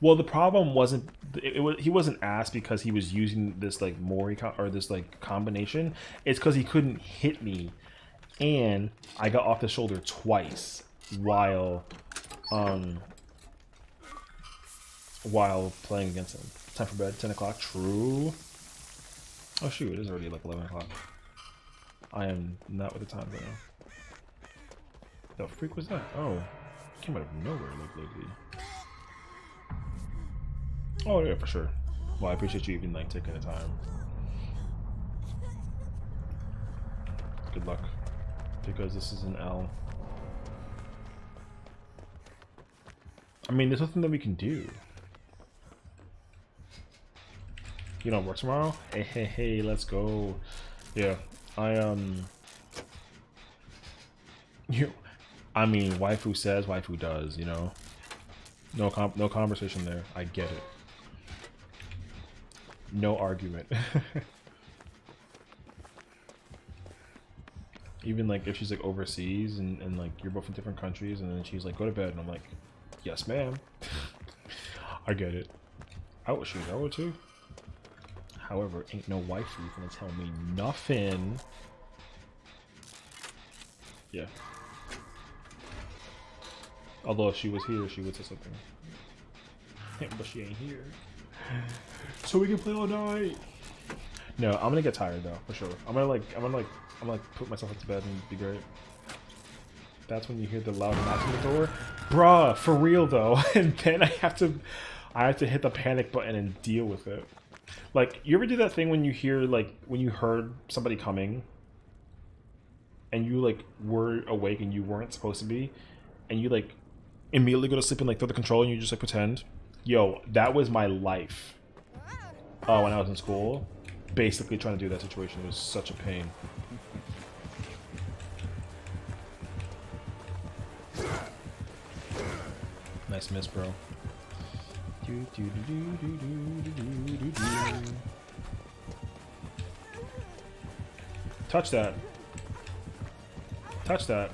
well, the problem wasn't he wasn't ass because he was using this like Mori or this like combination. It's because he couldn't hit me, and I got off the shoulder twice while playing against him. Time for bed. 10 o'clock. True. Oh shoot! It is already like 11 o'clock. I am not with the time right now. The freak was that? Oh, came out of nowhere like lately. Oh yeah, for sure. Well, I appreciate you even like taking the time. Good luck, because this is an L. I mean, there's nothing that we can do. You don't work tomorrow? Hey, let's go. Yeah, I mean, waifu says, waifu does. You know, no conversation there. I get it. No argument. Even like if she's like overseas and like you're both in different countries and then she's like, go to bed, and I'm like, yes ma'am. I get it. I would shoot, I would too. However, ain't no waifu gonna tell me nothing. Yeah. Although if she was here, she would say something. But she ain't here. So we can play all night. No, I'm gonna get tired though, for sure. I'm gonna put myself to bed and be great. That's when you hear the loud knocks on the door. Bruh, for real though. And then I have to hit the panic button and deal with it. Like, you ever do that thing when you hear when you heard somebody coming and you like were awake and you weren't supposed to be, and you like immediately go to sleep and like throw the controller and you just like pretend? Yo, that was my life. When I was in school, basically trying to do that situation. It was such a pain. Nice miss, bro. Touch that. Touch that.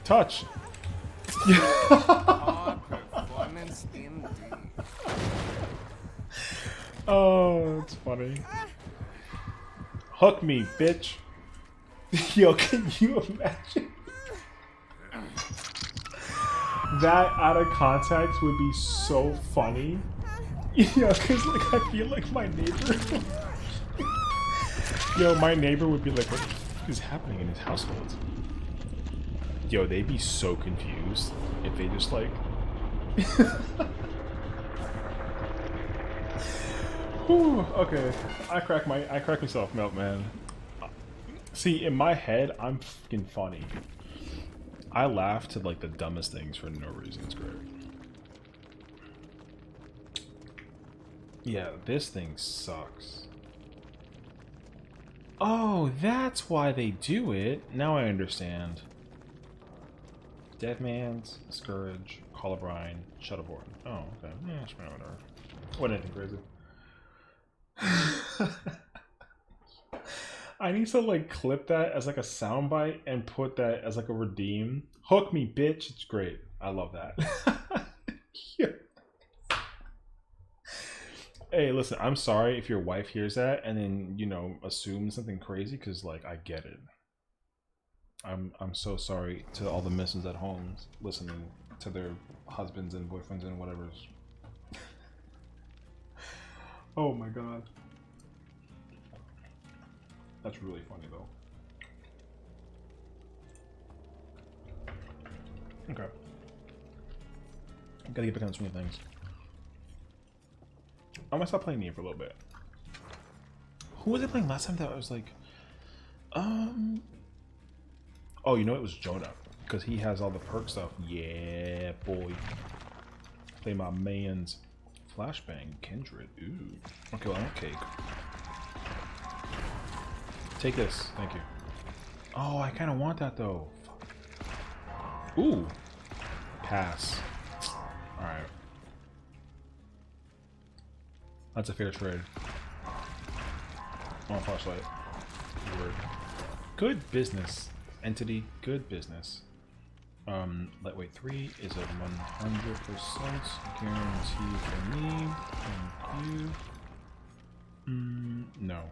Touch. Oh, it's funny. Hook me, bitch. Yo, can you imagine? That out of context would be so funny. Yo, cause like I feel like my neighbor. Yo, my neighbor would be like, what the fuck is happening in his household? Yo, they'd be so confused if they just like. Whew, okay, I crack myself out, man. See, in my head, I'm fucking funny. I laugh to like the dumbest things for no reason. It's great. Yeah, this thing sucks. Oh, that's why they do it. Now I understand. Deadman's, Scourge, Colubrine, Shuttleboard. Oh, okay. Yeah, whatever. What anything crazy. I need to like clip that as like a soundbite and put that as like a redeem. Hook me, bitch. It's great. I love that. Yeah. Hey, listen, I'm sorry if your wife hears that and then, you know, assumes something crazy because like I get it. I'm so sorry to all the misses at home listening to their husbands and boyfriends and whatever's. Oh my god. That's really funny though. Okay. Gotta get back on the swing of things. I'm gonna stop playing Neo for a little bit. Who was I playing last time that I was like, oh, you know it was Jonah because he has all the perk stuff. Yeah, boy. Play my man's Flashbang Kindred. Ooh. Okay, well, I want cake. Take this, thank you. Oh, I kind of want that though. Fuck. Ooh. Pass. All right. That's a fair trade. I want a flashlight. Word. Good business. Entity, good business. Lightweight 3 is a 100% guarantee for me. Thank you. No.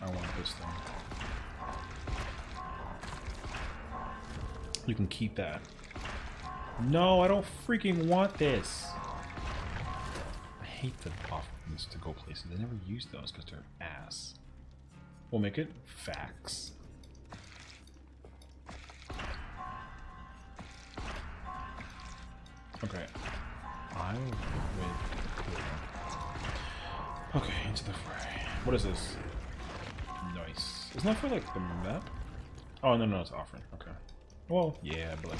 I want this thing. You can keep that. No, I don't freaking want this. I hate the offerings to go places. I never use those because they're ass. We'll make it facts. Okay. I will wait. Okay, into the fray. What is this? Nice. Isn't that for like the map? Oh no, it's offering. Okay. Well, yeah, but like.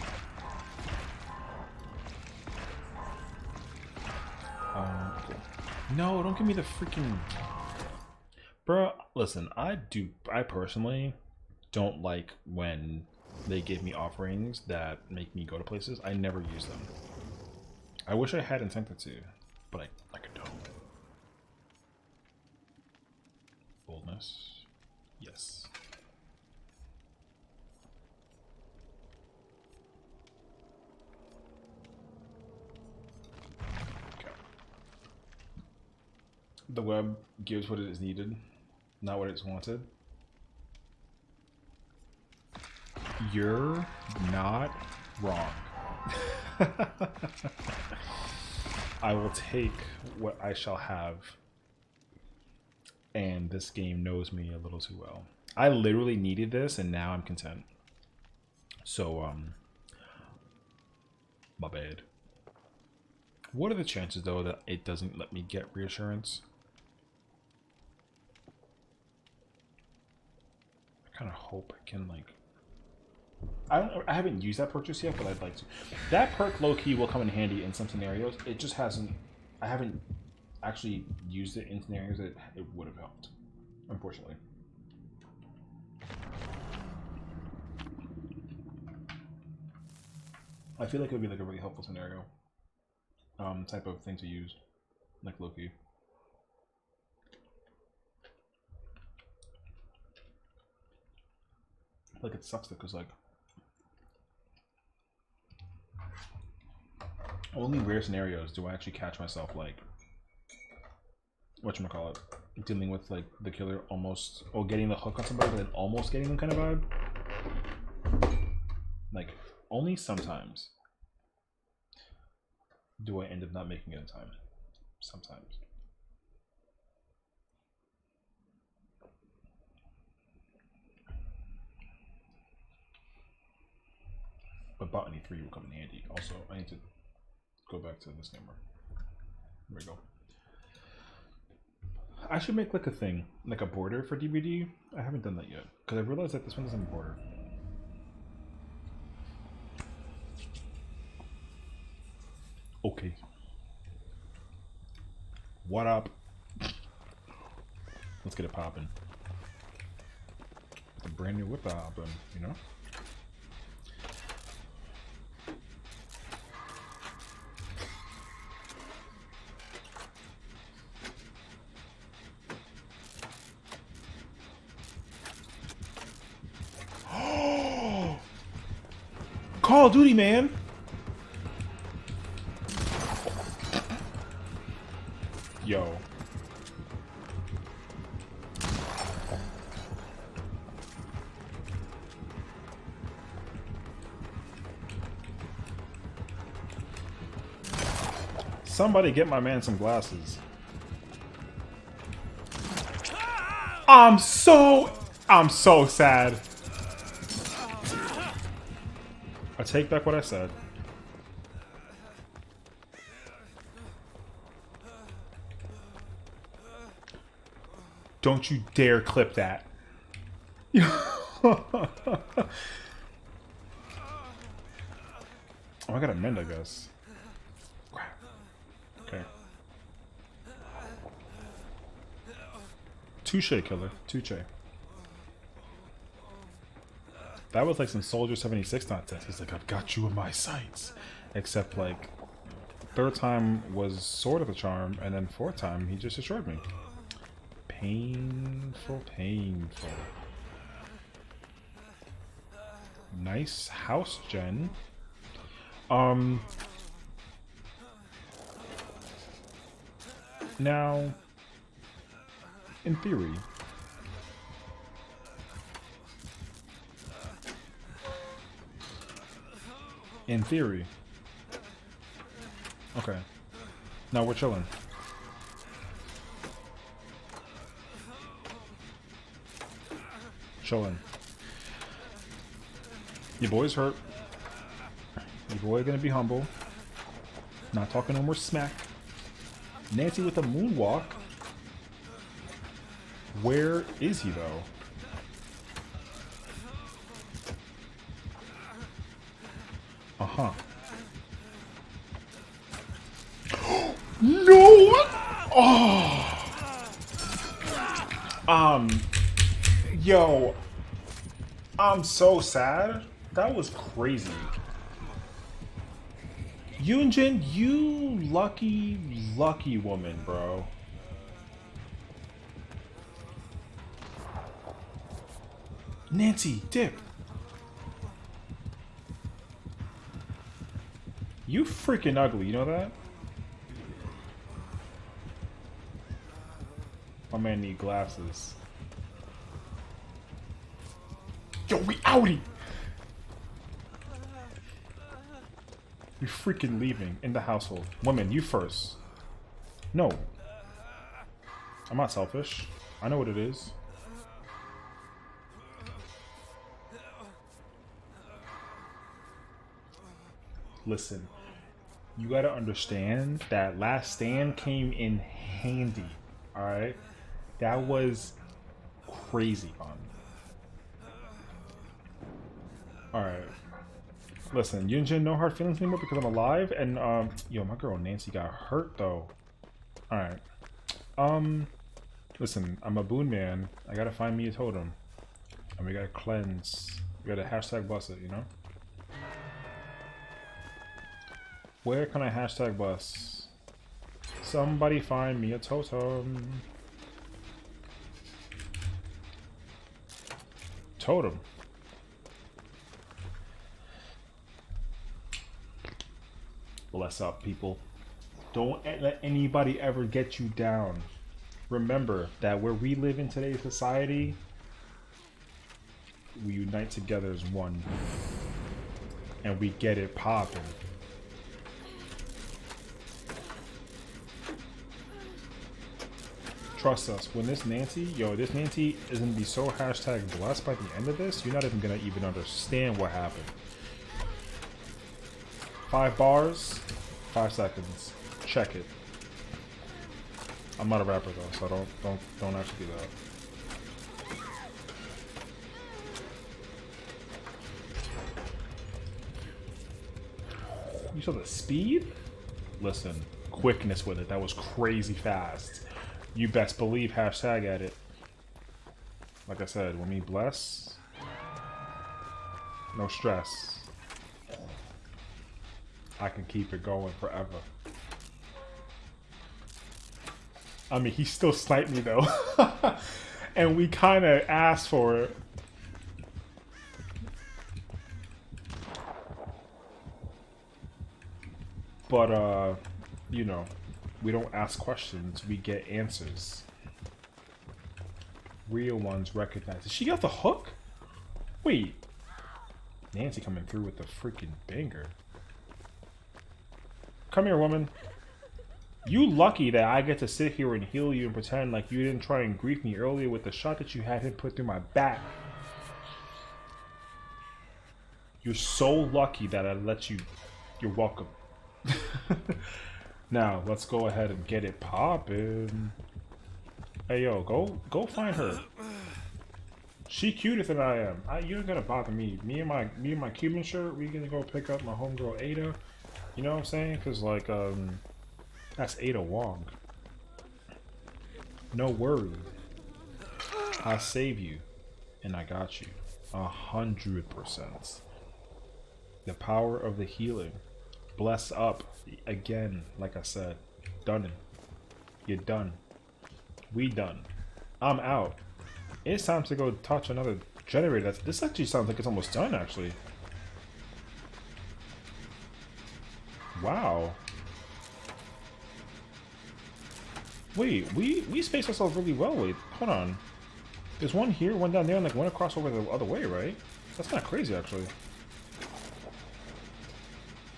Cool. No, don't give me the freaking. Bro, listen. I personally don't like when they give me offerings that make me go to places. I never use them. I wish I had incentive to, but I don't. Boldness. Yes. Okay. The web gives what it is needed, not what it's wanted. You're not wrong. I will take what I shall have. And this game knows me a little too well. I literally needed this and now I'm content. So, my bad. What are the chances though that it doesn't let me get reassurance? I kind of hope I can like... I haven't used that purchase yet, but I'd like to. That perk low-key will come in handy in some scenarios. It just hasn't... I haven't actually used it in scenarios that it would have helped, unfortunately. I feel like it would be like a really helpful scenario type of thing to use, like Loki. Like it sucks though, because like only rare scenarios do I actually catch myself like whatchamacallit, dealing with like the killer almost, or getting the hook on somebody but then almost getting them kind of vibe. Like only sometimes do I end up not making it in time. Sometimes. But Botany 3 will come in handy. Also, I need to go back to this camera. There we go. I should make like a thing, like a border for DVD. I haven't done that yet because I realized that this one doesn't have a border. Okay. What up? Let's get it popping. A brand new whip album, you know? Call of Duty, man! Yo. Somebody get my man some glasses. I'm so sad. I take back what I said. Don't you dare clip that. Oh, I got a mend, I guess. Okay. Touche, killer. Touche. That was like some Soldier 76 nonsense. He's like, I've got you in my sights. Except, like, third time was sort of a charm, and then fourth time, he just destroyed me. Painful, painful. Nice house, Jen. Now, in theory, okay. Now we're chilling. Chilling. Your boy's hurt. Your boy gonna be humble. Not talking no more smack. Nancy with a moonwalk. Where is he though? Uh-huh. No! Oh! Yo. I'm so sad. That was crazy. Yunjin, you lucky, lucky woman, bro. Nancy, dip. You freaking ugly, you know that? My man need glasses. Yo, we outie! You freaking leaving in the household. Woman, you first. No. I'm not selfish. I know what it is. Listen. You gotta understand that last stand came in handy. Alright? That was crazy fun. Alright. Listen, Yunjin, no hard feelings anymore because I'm alive, and, yo, my girl Nancy got hurt, though. Alright. Listen, I'm a boon man. I gotta find me a totem. And we gotta cleanse. We gotta hashtag bust it, you know? Where can I hashtag bust? Somebody find me a totem. Totem. Bless up, people. Don't let anybody ever get you down. Remember that where we live in today's society, we unite together as one. And we get it popping. Trust us, when this Nancy is gonna be so hashtag blessed by the end of this, you're not even gonna even understand what happened. 5 bars, 5 seconds. Check it. I'm not a rapper though, so don't actually do that. You saw the speed? Listen, quickness with it. That was crazy fast. You best believe hashtag at it. Like I said, when we bless, no stress. I can keep it going forever. I mean, he still sniped me though. And we kind of asked for it. But, you know, we don't ask questions, we get answers. Real ones recognize. Did she get the hook? Wait. Nancy coming through with the freaking banger. Come here, woman. You lucky that I get to sit here and heal you and pretend like you didn't try and grief me earlier with the shot that you had him put through my back. You're so lucky that I let you. You're welcome. Now, let's go ahead and get it poppin'. Hey, yo, go find her. She cuter than I am. You ain't gonna bother me. Me and my Cuban shirt, we gonna go pick up my homegirl Ada. You know what I'm saying? Cause like, that's Ada Wong. No worry. I'll save you. And I got you. 100%. The power of the healing. Bless up. Again, like I said. Done. You're done. We done. I'm out. It's time to go touch another generator. This actually sounds like it's almost done, actually. Wow. Wait, we spaced ourselves really well. Wait, hold on. There's one here, one down there, and like one across over the other way, right? That's not crazy, actually.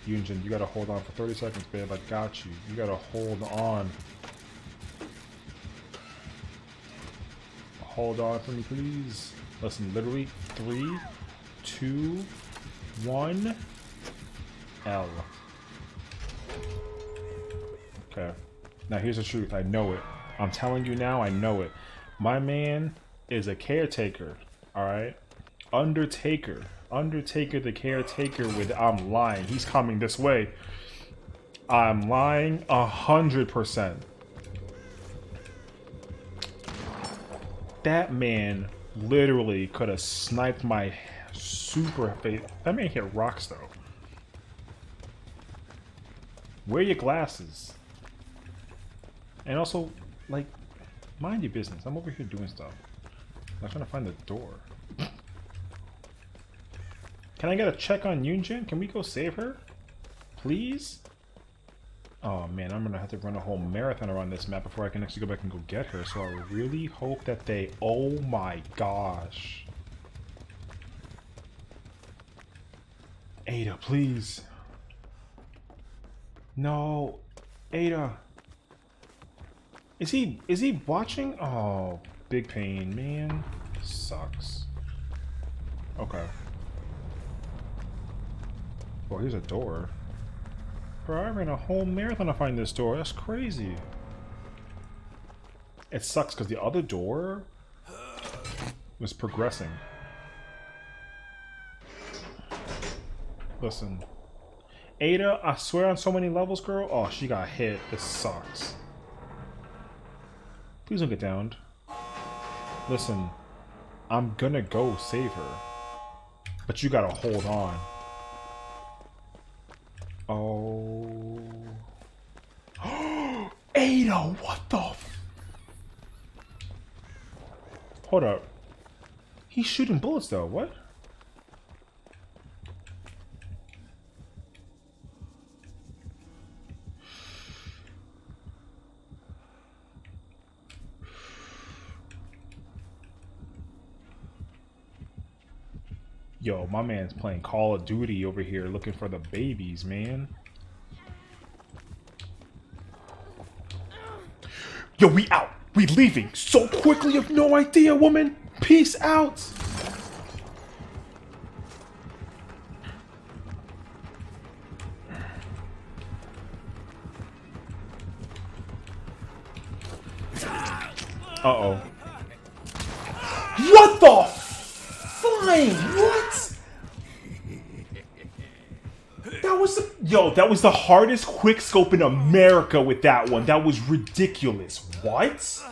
Yunjin, you gotta hold on for 30 seconds, babe. I got you. You gotta hold on. Hold on for me, please. Listen, literally 3, 2, 1, L. Okay. Now here's the truth. I know it. I'm telling you now, I know it. My man is a caretaker. Alright? Undertaker. Undertaker the caretaker with I'm lying. He's coming this way. I'm lying 100%. That man literally could have sniped my super face. That man hit rocks though. Wear your glasses. And also, like, mind your business. I'm over here doing stuff. I'm trying to find the door. Can I get a check on Yunjin? Can we go save her? Please? Oh man, I'm gonna have to run a whole marathon around this map before I can actually go back and go get her. So I really hope that they... Oh my gosh. Ada, please. No. Ada. Is he watching? Oh, big pain, man. Sucks. Okay. Oh, here's a door. Bro, I ran a whole marathon to find this door. That's crazy. It sucks because the other door was progressing. Listen. Ada, I swear on so many levels, girl. Oh, she got hit. This sucks. Please don't get downed. Listen. I'm gonna go save her. But you gotta hold on. Oh. Ada, what the f... Hold up. He's shooting bullets though, what? Yo, my man's playing Call of Duty over here looking for the babies, man. Yo, we out. We leaving so quickly. You have no idea, woman. Peace out. Uh-oh. What the flying? What? That was the... Yo, that was the hardest quick scope in America with that one. That was ridiculous. What?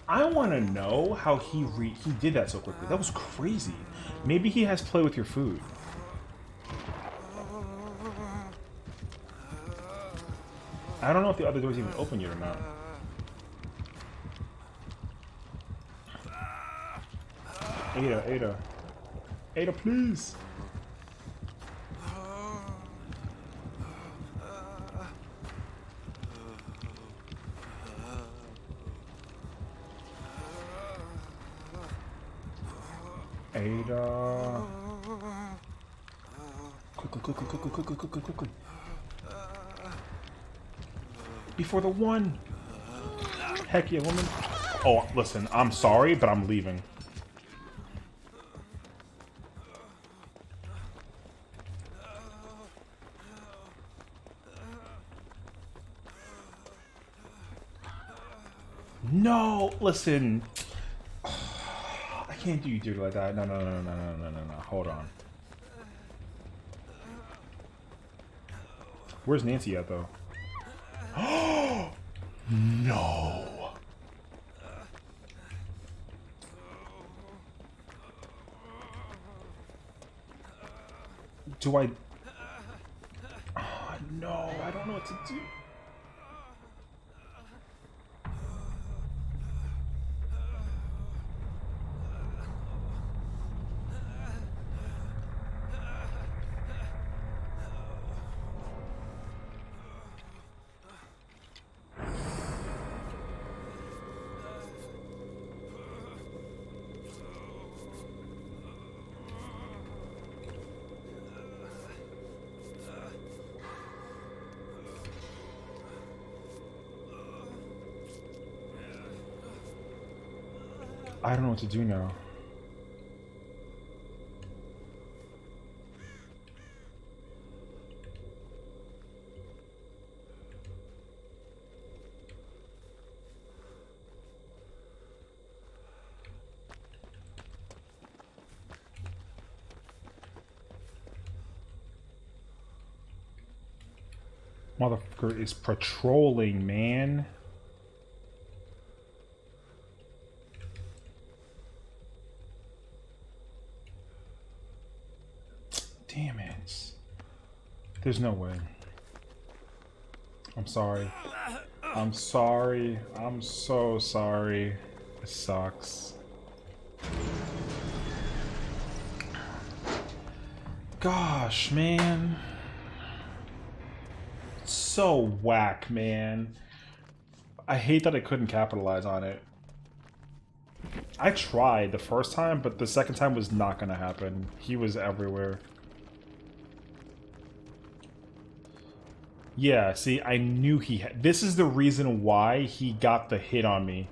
I want to know how he did that so quickly. That was crazy. Maybe he has play with your food. I don't know if the other door's even open yet or not. Ada. Ada, please. Ada. Quickly. Before the one. Heck yeah, woman. Oh, listen, I'm sorry, but I'm leaving. No, listen. I can't do you dirty like that. No. Hold on. Where's Nancy at, though? No. Do I... Oh, no, I don't know what to do. I don't know what to do now. Motherfucker is patrolling, man. Damn it. There's no way. I'm sorry. I'm sorry. I'm so sorry. It sucks. Gosh, man. So whack, man. I hate that I couldn't capitalize on it. I tried the first time, but the second time was not gonna happen. He was everywhere. Yeah, see, I knew he had... This is the reason why he got the hit on me.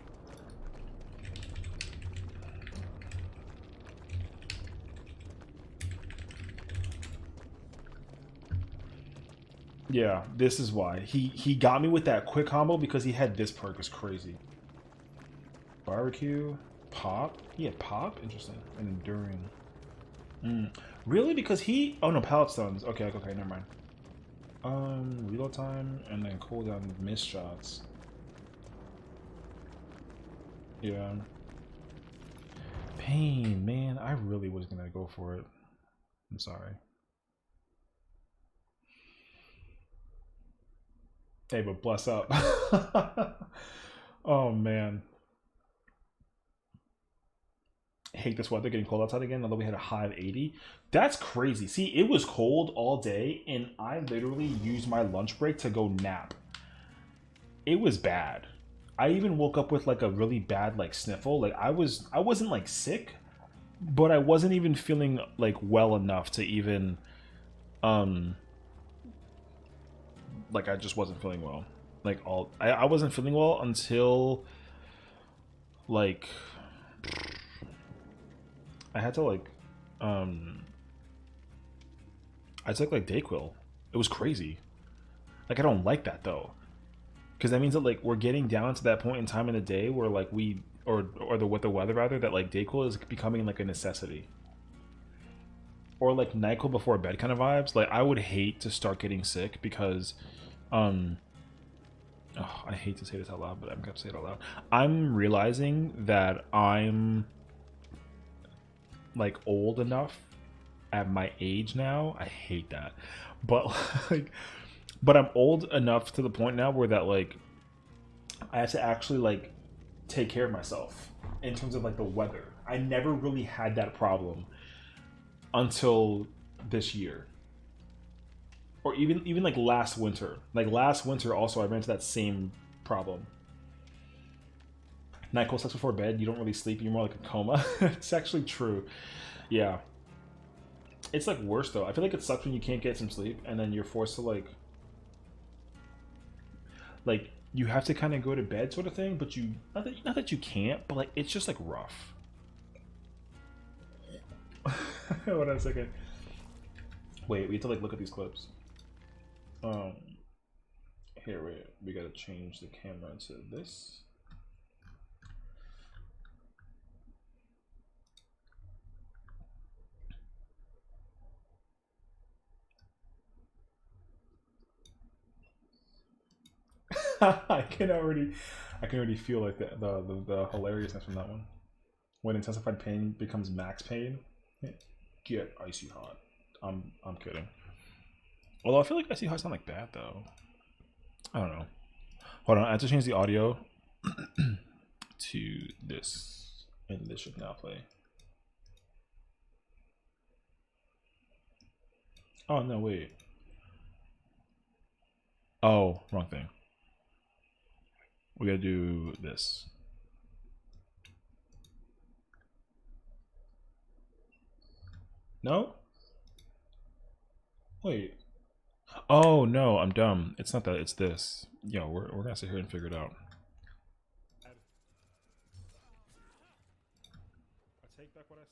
Yeah, this is why. He got me with that quick combo because he had this perk. Is crazy. Barbecue, pop. He had pop? Interesting. And enduring. Really? Because he... Oh no, pallet stones. Okay, never mind. Reload time and then cooldown miss shots. Yeah. Pain, man. I really was gonna go for it. I'm sorry. Hey, but bless up. Oh man. I hate this weather getting cold outside again, although we had a high of 80. That's crazy. See, it was cold all day, and I literally used my lunch break to go nap. It was bad. I even woke up with like a really bad like sniffle. Like I wasn't like sick, but I wasn't even feeling like well enough to even like I just wasn't feeling well. Like I wasn't feeling well until like I had to like um I took like Dayquil. It was crazy. Like I don't like that though, because that means that like we're getting down to that point in time in the day where like we or the with the weather rather that like Dayquil is becoming like a necessity. Or like NyQuil before bed kind of vibes. Like I would hate to start getting sick because oh, I hate to say this out loud, but I'm gonna say it out loud. I'm realizing that I'm like old enough at my age now. I hate that. But like but I'm old enough to the point now where that like I have to actually like take care of myself in terms of like the weather. I never really had that problem until this year, or even like last winter. Like last winter, also I ran into that same problem. NyQuil sex before bed, you don't really sleep. You're more like a coma. It's actually true. Yeah, it's like worse though. I feel like it sucks when you can't get some sleep and then you're forced to like you have to kind of go to bed sort of thing. But you not that you can't, but like it's just like rough. Hold on a second. Wait, we have to like look at these clips. Here, wait. We gotta change the camera to this. I can already feel like the hilariousness from that one. When intensified pain becomes max pain, get icy hot. I'm kidding. Although I feel like icy hot's not like bad though. I don't know. Hold on, I have to change the audio to this, and this should now play. Oh no, wait. Oh, wrong thing. We gotta do this. No? Wait. Oh no, I'm dumb. It's not that, it's this. Yo, we're gonna sit here and figure it out. I take back what I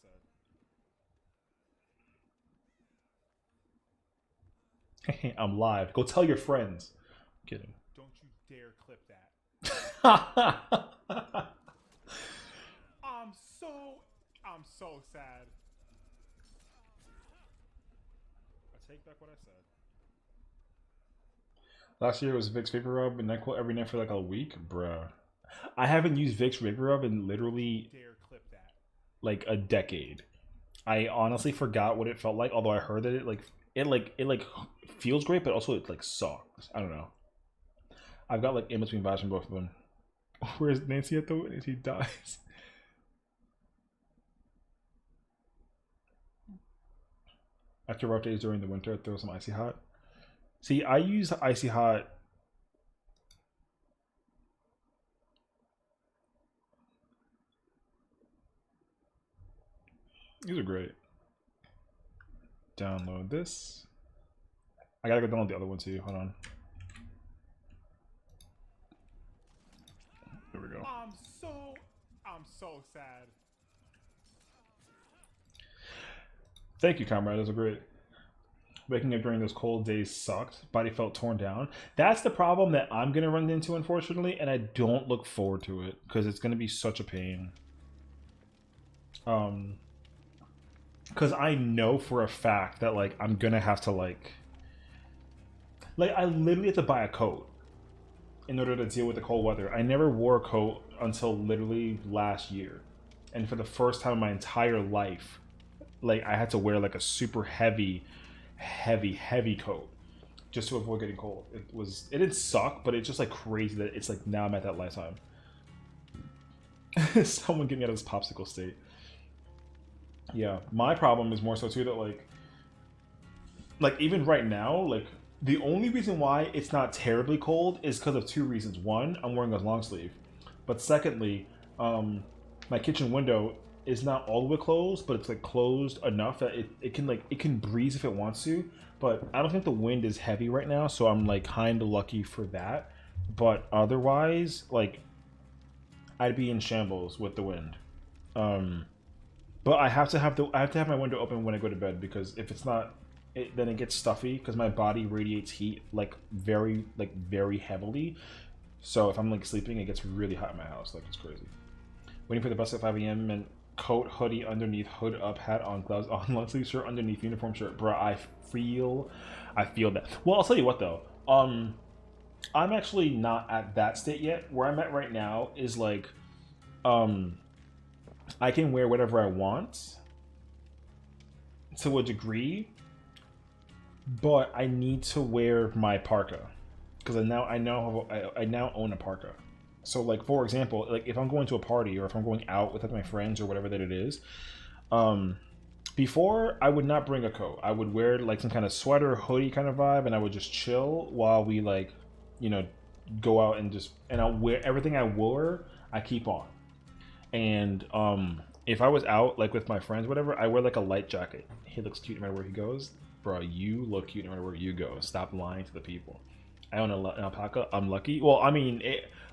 said. I'm live. Go tell your friends. I'm kidding. Don't you dare clip that. I'm so sad. I take back what I said. Last year was Vicks Vapor Rub and NyQuil every night for like a week, bruh. I haven't used Vicks Vapor Rub in literally like a decade. I honestly forgot what it felt like. Although I heard that it feels great, but also it like sucks. I don't know. I've got like in between vibes from both of them. Where's Nancy at though? Nancy dies. After rough days during the winter, throw some icy hot. See, I use icy hot. These are great. Download this. I gotta go download the other one too. Hold on. There we go. I'm so sad. Thank you, comrade. Those are great. Waking up during those cold days sucked. Body felt torn down. That's the problem that I'm gonna run into, unfortunately, and I don't look forward to it because it's gonna be such a pain. Because I know for a fact that like I'm gonna have to like I literally have to buy a coat in order to deal with the cold weather. I never wore a coat until literally last year, and for the first time in my entire life, like I had to wear like a super heavy coat just to avoid getting cold. It didn't suck, but it's just like crazy that it's like now I'm at that lifetime. Someone get me out of this popsicle state. Yeah, my problem is more so too that like even right now, like the only reason why it's not terribly cold is because of two reasons. One, I'm wearing a long sleeve, but secondly, my kitchen window is not all the way closed, but it's like closed enough that it can like it can breeze if it wants to. But I don't think the wind is heavy right now, so I'm like kind of lucky for that. But otherwise, like I'd be in shambles with the wind. Um, but I have to have my window open when I go to bed because if it's not, then it gets stuffy because my body radiates heat like very heavily. So if I'm like sleeping, it gets really hot in my house. Like it's crazy. Waiting for the bus at 5 a.m. and coat, hoodie underneath, hood up, hat on, gloves on, long sleeve shirt underneath, uniform shirt. Bro, I feel that. Well, I'll tell you what though. I'm actually not at that state yet. Where I'm at right now is like, I can wear whatever I want to a degree, but I need to wear my parka because I now own a parka. So like for example, like if I'm going to a party or if I'm going out with like my friends or whatever that it is, before I would not bring a coat. I would wear like some kind of sweater, hoodie kind of vibe, and I would just chill while we like, you know, go out and I'll wear everything I wore. I keep on, and if I was out like with my friends, whatever, I wear like a light jacket. He looks cute no matter where he goes, bro. You look cute no matter where you go. Stop lying to the people. I own an alpaca. I'm lucky. Well, I mean,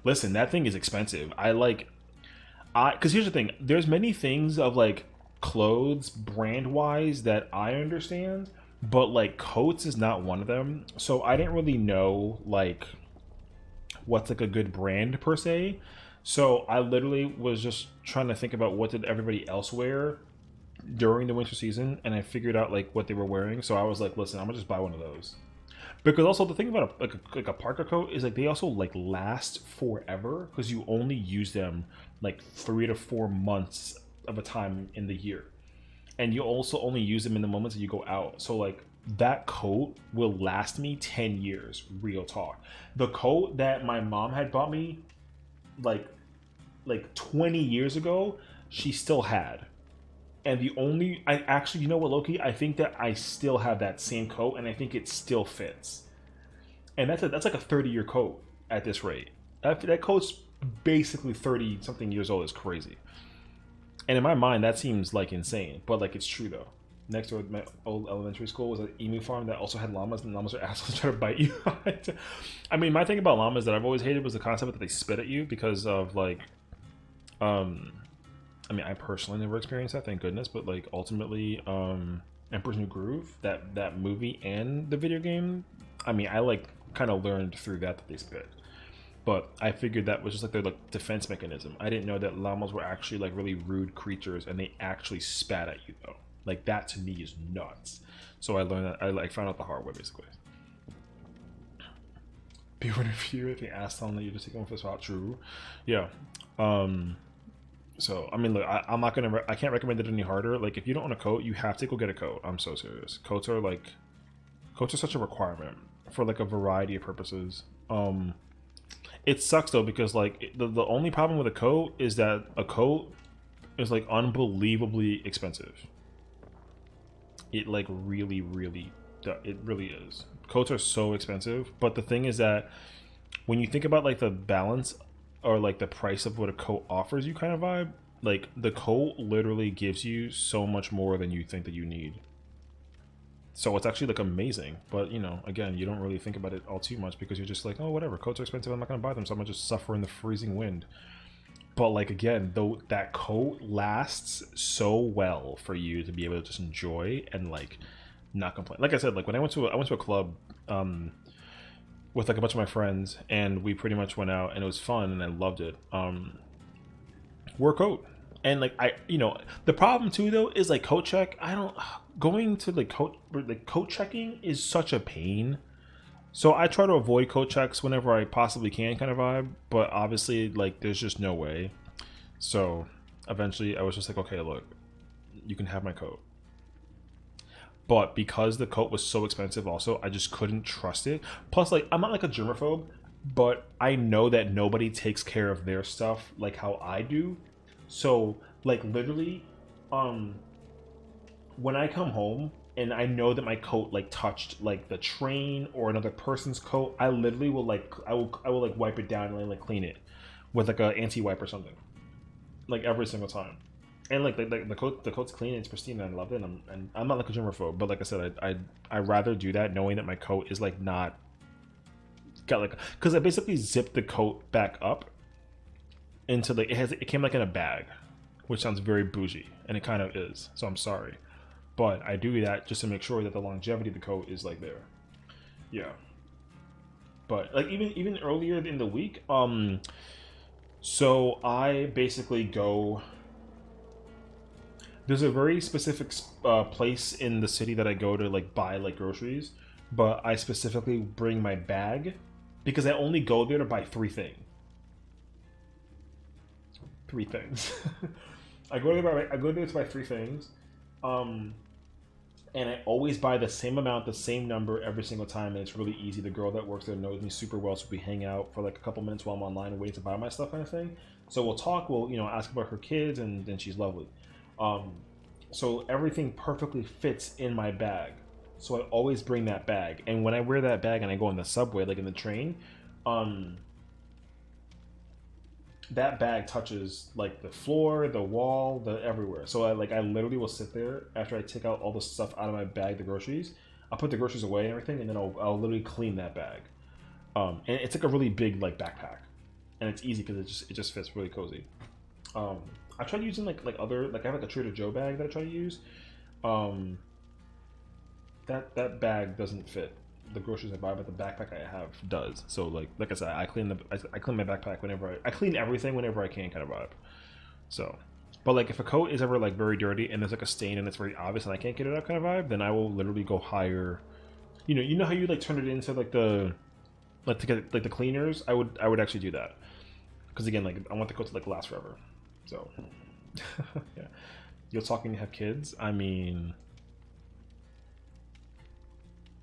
listen, that thing is expensive. Because here's the thing. There's many things of like clothes brand wise that I understand, but like coats is not one of them. So I didn't really know like what's like a good brand per se. So I literally was just trying to think about what did everybody else wear during the winter season, and I figured out like what they were wearing. So I was like, listen, I'm gonna just buy one of those. Because also the thing about a parka coat is like they also like last forever because you only use them like 3 to 4 months of a time in the year, and you also only use them in the moments that you go out. So like that coat will last me 10 years. Real talk. The coat that my mom had bought me like 20 years ago, she still had. And I actually, you know what, Loki? I think that I still have that same coat, and I think it still fits. And that's like a 30-year coat at this rate. That coat's basically 30 something years old. Is crazy. And in my mind, that seems like insane, but like it's true though. Next to my old elementary school was an emu farm that also had llamas, and llamas are assholes trying to bite you. I mean, my thing about llamas that I've always hated was the concept that they spit at you because of like, I mean, I personally never experienced that, thank goodness. But like ultimately, Emperor's New Groove, that movie and the video game, I mean, I like kind of learned through that they spit. But I figured that was just like their like defense mechanism. I didn't know that llamas were actually like really rude creatures, and they actually spat at you though. Like that to me is nuts. So I learned that I like found out the hard way basically. People interview if they ask them that you just take them for spot. True, yeah. So I mean, look, I'm not gonna. I can't recommend it any harder. Like, if you don't own a coat, you have to go get a coat. I'm so serious. Coats are such a requirement for like a variety of purposes. It sucks though because like the only problem with a coat is that a coat is like unbelievably expensive. It like really, it really is. Coats are so expensive, but the thing is that when you think about like the balance or like the price of what a coat offers you kind of vibe, like the coat literally gives you so much more than you think that you need. So it's actually like amazing, but you know, again, you don't really think about it all too much because you're just like, oh, whatever, coats are expensive, I'm not gonna buy them, so I'm gonna just suffer in the freezing wind. But like again, though, that coat lasts so well for you to be able to just enjoy and like not complain. Like I said, like when I went to a club with like a bunch of my friends, and we pretty much went out and it was fun and I loved it. Wore a coat. And like the problem too though is like coat check. Going to like coat checking is such a pain. So I try to avoid coat checks whenever I possibly can, kind of vibe. But obviously, like, there's just no way. So eventually, I was just like, okay, look, you can have my coat. But because the coat was so expensive, also, I just couldn't trust it. Plus, like, I'm not like a germaphobe, but I know that nobody takes care of their stuff like how I do. So, like, literally, when I come home and I know that my coat like touched like the train or another person's coat, I literally will like I will like wipe it down and like clean it with like a anti-wipe or something, like every single time. And like the coat's clean and it's pristine and I love it. And I'm not like a germaphobe, but like I said, I rather do that knowing that my coat is like not got like, because I basically zipped the coat back up into like it came like in a bag, which sounds very bougie, and it kind of is. So I'm sorry, but I do that just to make sure that the longevity of the coat is like there. Yeah. But like even earlier in the week, so I basically go. There's a very specific place in the city that I go to like buy like groceries, but I specifically bring my bag because I only go there to buy three things. Three things. I go there to buy three things, and I always buy the same amount, the same number every single time, and it's really easy. The girl that works there knows me super well, so we hang out for like a couple minutes while I'm online and waiting to buy my stuff, kind of thing. So we'll talk, we'll ask about her kids, and then she's lovely. So everything perfectly fits in my bag. So I always bring that bag, and when I wear that bag and I go on the subway, like in the train, that bag touches like the floor, the wall, the everywhere. So I literally will sit there after I take out all the stuff out of my bag, the groceries. I'll put the groceries away and everything, and then I'll literally clean that bag. And it's like a really big like backpack, and it's easy because it just fits really cozy. I tried using like other I have like a Trader Joe bag that I try to use. That bag doesn't fit the groceries I buy, but the backpack I have does. So like I said, I clean my backpack whenever I clean everything whenever I can, kind of vibe. So, but like if a coat is ever like very dirty and there's like a stain and it's very obvious and I can't get it out, kind of vibe, then I will literally go hire. You know how you like turn it into like the to get like the cleaners. I would actually do that because again, like I want the coat to like last forever. So, yeah. You're talking to have kids. I mean,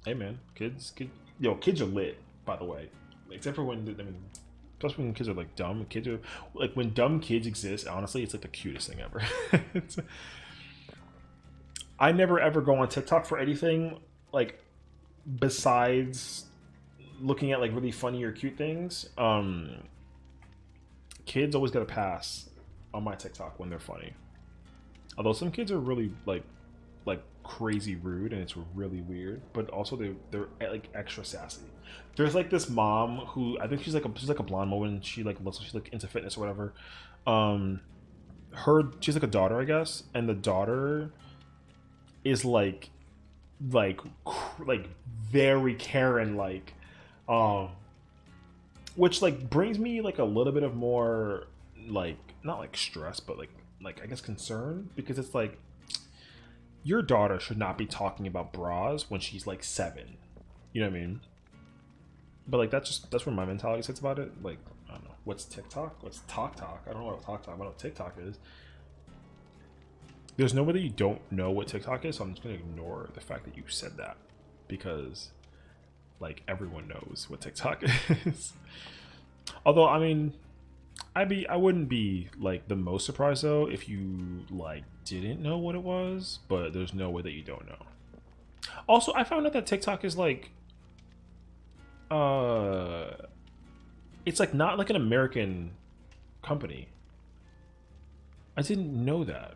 hey man, kids are lit. By the way, except for when especially when kids are like dumb. Kids are like when dumb kids exist. Honestly, it's like the cutest thing ever. I never ever go on TikTok for anything like besides looking at like really funny or cute things. Kids always get a pass on my TikTok when they're funny. Although some kids are really like crazy rude and it's really weird, but also they're like extra sassy. There's like this mom who I think she's like a blonde woman. She's like into fitness or whatever. She's like a daughter, I guess, and the daughter is like very Karen like, which like brings me like a little bit of more like not like stress, but like I guess concern, because it's like your daughter should not be talking about bras when she's like 7. You know what I mean? But like that's where my mentality sits about it. Like I don't know what's TikTok, what's Talk. I don't know what Talk. I don't know what TikTok is. There's no way that you don't know what TikTok is, so I'm just gonna ignore the fact that you said that because like everyone knows what TikTok is. Although I mean, I wouldn't be like the most surprised though if you like didn't know what it was, but there's no way that you don't know. Also, I found out that TikTok is like it's like not like an American company. I didn't know that.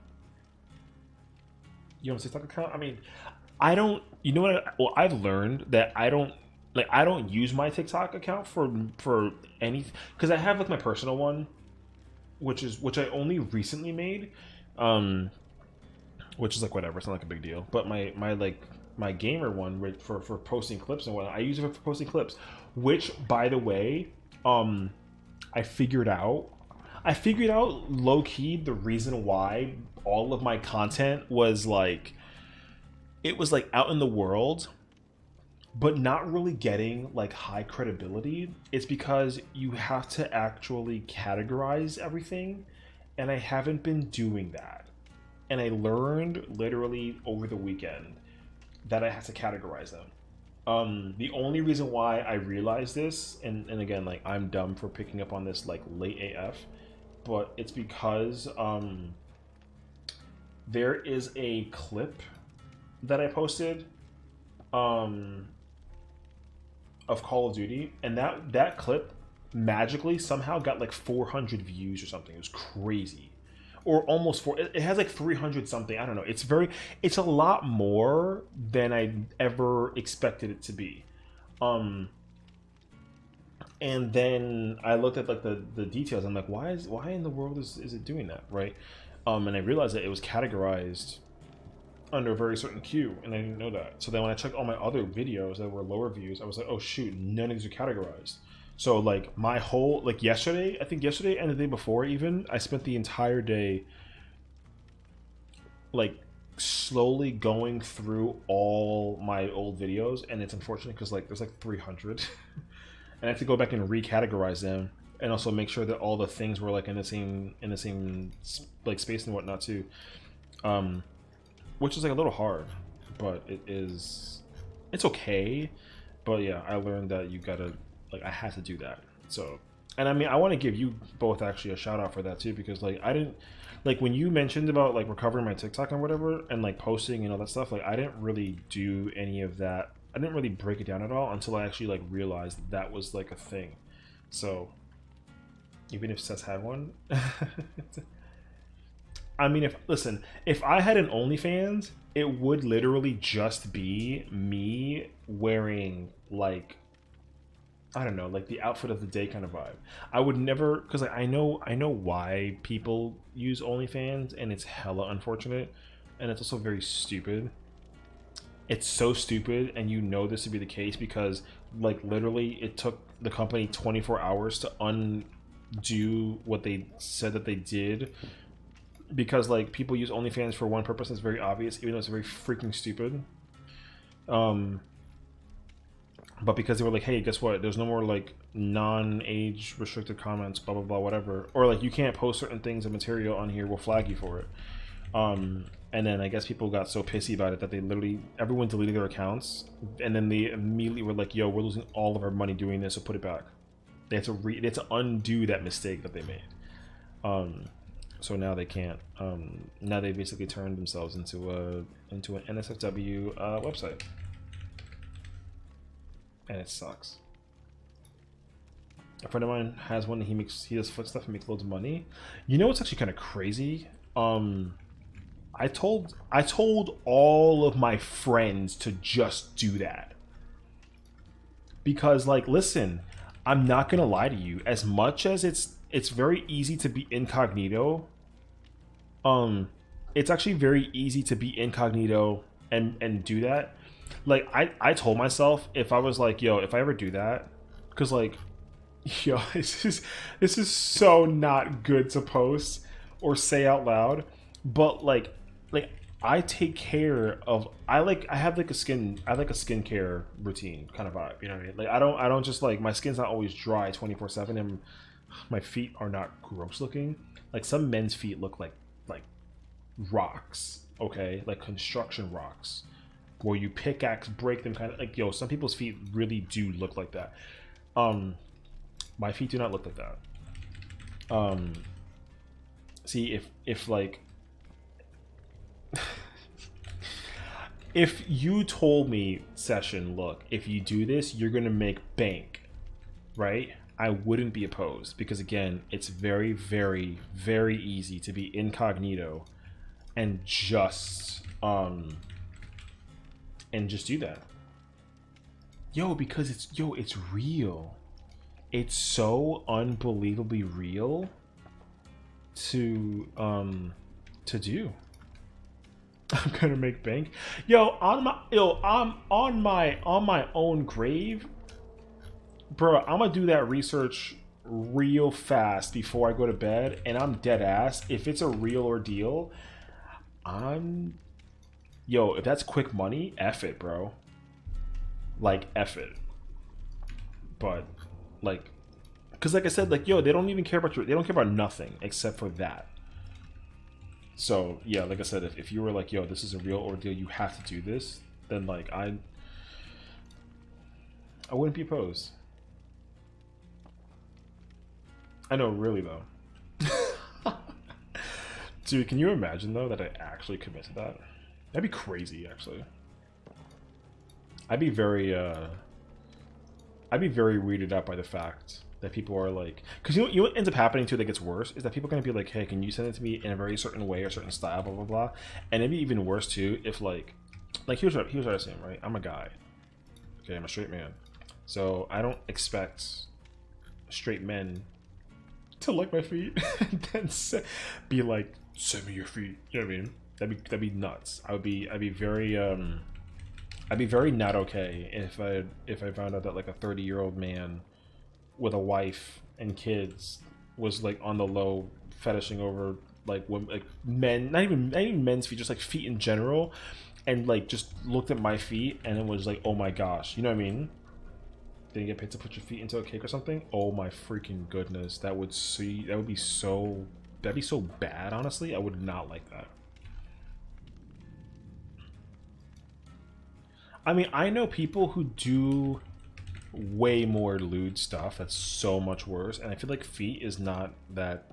You have a TikTok account? I mean, I don't. You know what? Well, I've learned that I don't use my TikTok account for anything, because I have like my personal one, which I only recently made, which is like whatever. It's not like a big deal. But my gamer one, right, for posting clips and whatnot, I use it for posting clips. Which, by the way, I figured out low key the reason why all of my content was like, it was like out in the world, but not really getting like high credibility. It's because you have to actually categorize everything, and I haven't been doing that. And I learned literally over the weekend that I have to categorize them. The only reason why I realized this, and again, like I'm dumb for picking up on this like late AF, but it's because there is a clip that I posted of Call of Duty, and that clip magically somehow got like 400 views or something. It was crazy. or almost four. It has like 300 something. I don't know. It's a lot more than I ever expected it to be. And then I looked at like the details. I'm like, why in the world is it doing that, right? And I realized that it was categorized under a very certain queue, and I didn't know that. So then when I checked all my other videos that were lower views, I was like, oh shoot, none of these are categorized. So like my whole, like yesterday, I think yesterday and the day before even, I spent the entire day like slowly going through all my old videos, and it's unfortunate because like there's like 300 and I have to go back and recategorize them, and also make sure that all the things were like in the same like space and whatnot too, which is like a little hard, but it's okay. But yeah, I learned that you gotta, like, I had to do that. So, and I mean, I want to give you both actually a shout out for that too, because like I didn't, like when you mentioned about like recovering my TikTok and whatever, and like posting and all that stuff, like I didn't really do any of that. I didn't really break it down at all until I actually like realized that was like a thing. So even if Seth had one, I mean, if I had an OnlyFans, it would literally just be me wearing like, I don't know, like the outfit of the day kind of vibe. I would never, because like, I know why people use OnlyFans, and it's hella unfortunate, and it's also very stupid. It's so stupid, and you know this to be the case because like literally it took the company 24 hours to undo what they said that they did, because like people use OnlyFans for one purpose that's very obvious, even though it's very freaking stupid. But because they were like, hey, guess what? There's no more like non-age restricted comments, blah blah blah, whatever, or like you can't post certain things and material on here. We'll flag you for it. And then I guess people got so pissy about it that they literally, everyone deleted their accounts, and then they immediately were like, yo, we're losing all of our money doing this, so put it back. They had to undo that mistake that they made. So now they can't. Now they basically turned themselves into an NSFW website, and it sucks. A friend of mine has one. He does foot stuff and makes loads of money. You know what's actually kind of crazy? I told all of my friends to just do that, because like, listen, I'm not gonna lie to you. As much as it's very easy to be incognito, it's actually very easy to be incognito and do that. Like I told myself, if I was like, yo, if I ever do that, because like, yo, this is so not good to post or say out loud, but like I take care of, I have like a skincare routine kind of vibe, you know what I mean? Like I don't just like, my skin's not always dry 24/7, and my feet are not gross looking. Like some men's feet look like rocks, okay? Like construction rocks, where you pickaxe break them, kind of like, yo, some people's feet really do look like that. My feet do not look like that. See, if like if you told me, Session, look, if you do this, you're gonna make bank, right? I wouldn't be opposed, because again, it's very, very, very easy to be incognito and just do that. Yo, because it's real. It's so unbelievably real to do. I'm gonna make bank. I'm on my own grave, bro. I'm gonna do that research real fast before I go to bed, and I'm dead ass. If it's a real ordeal, if that's quick money, F it, bro. Like, F it. But like, because like I said, like, yo, they don't even care about they don't care about nothing except for that. So yeah, like I said, if you were like, yo, this is a real ordeal, you have to do this, then like I wouldn't be opposed. I know, really though. Dude, can you imagine though that I actually commit to that? That'd be crazy, actually. I'd be very weirded out by the fact that people are like, because you know what ends up happening too that gets worse is that people are gonna be like, hey, can you send it to me in a very certain way or certain style, blah blah blah, and it'd be even worse too if like here's what I assume, right? I'm a guy, okay, I'm a straight man, so I don't expect straight men to like my feet and then be like, send me your feet, you know what I mean? That'd be nuts. I'd be very not okay if I found out that like a 30-year-old man with a wife and kids was like on the low fetishing over like women, like men, not even men's feet, just like feet in general, and like just looked at my feet and it was like, oh my gosh, you know what I mean? Didn't get paid to put your feet into a cake or something? Oh my freaking goodness, that'd be so bad. Honestly, I would not like that. I mean, I know people who do way more lewd stuff that's so much worse, and I feel like feet is not that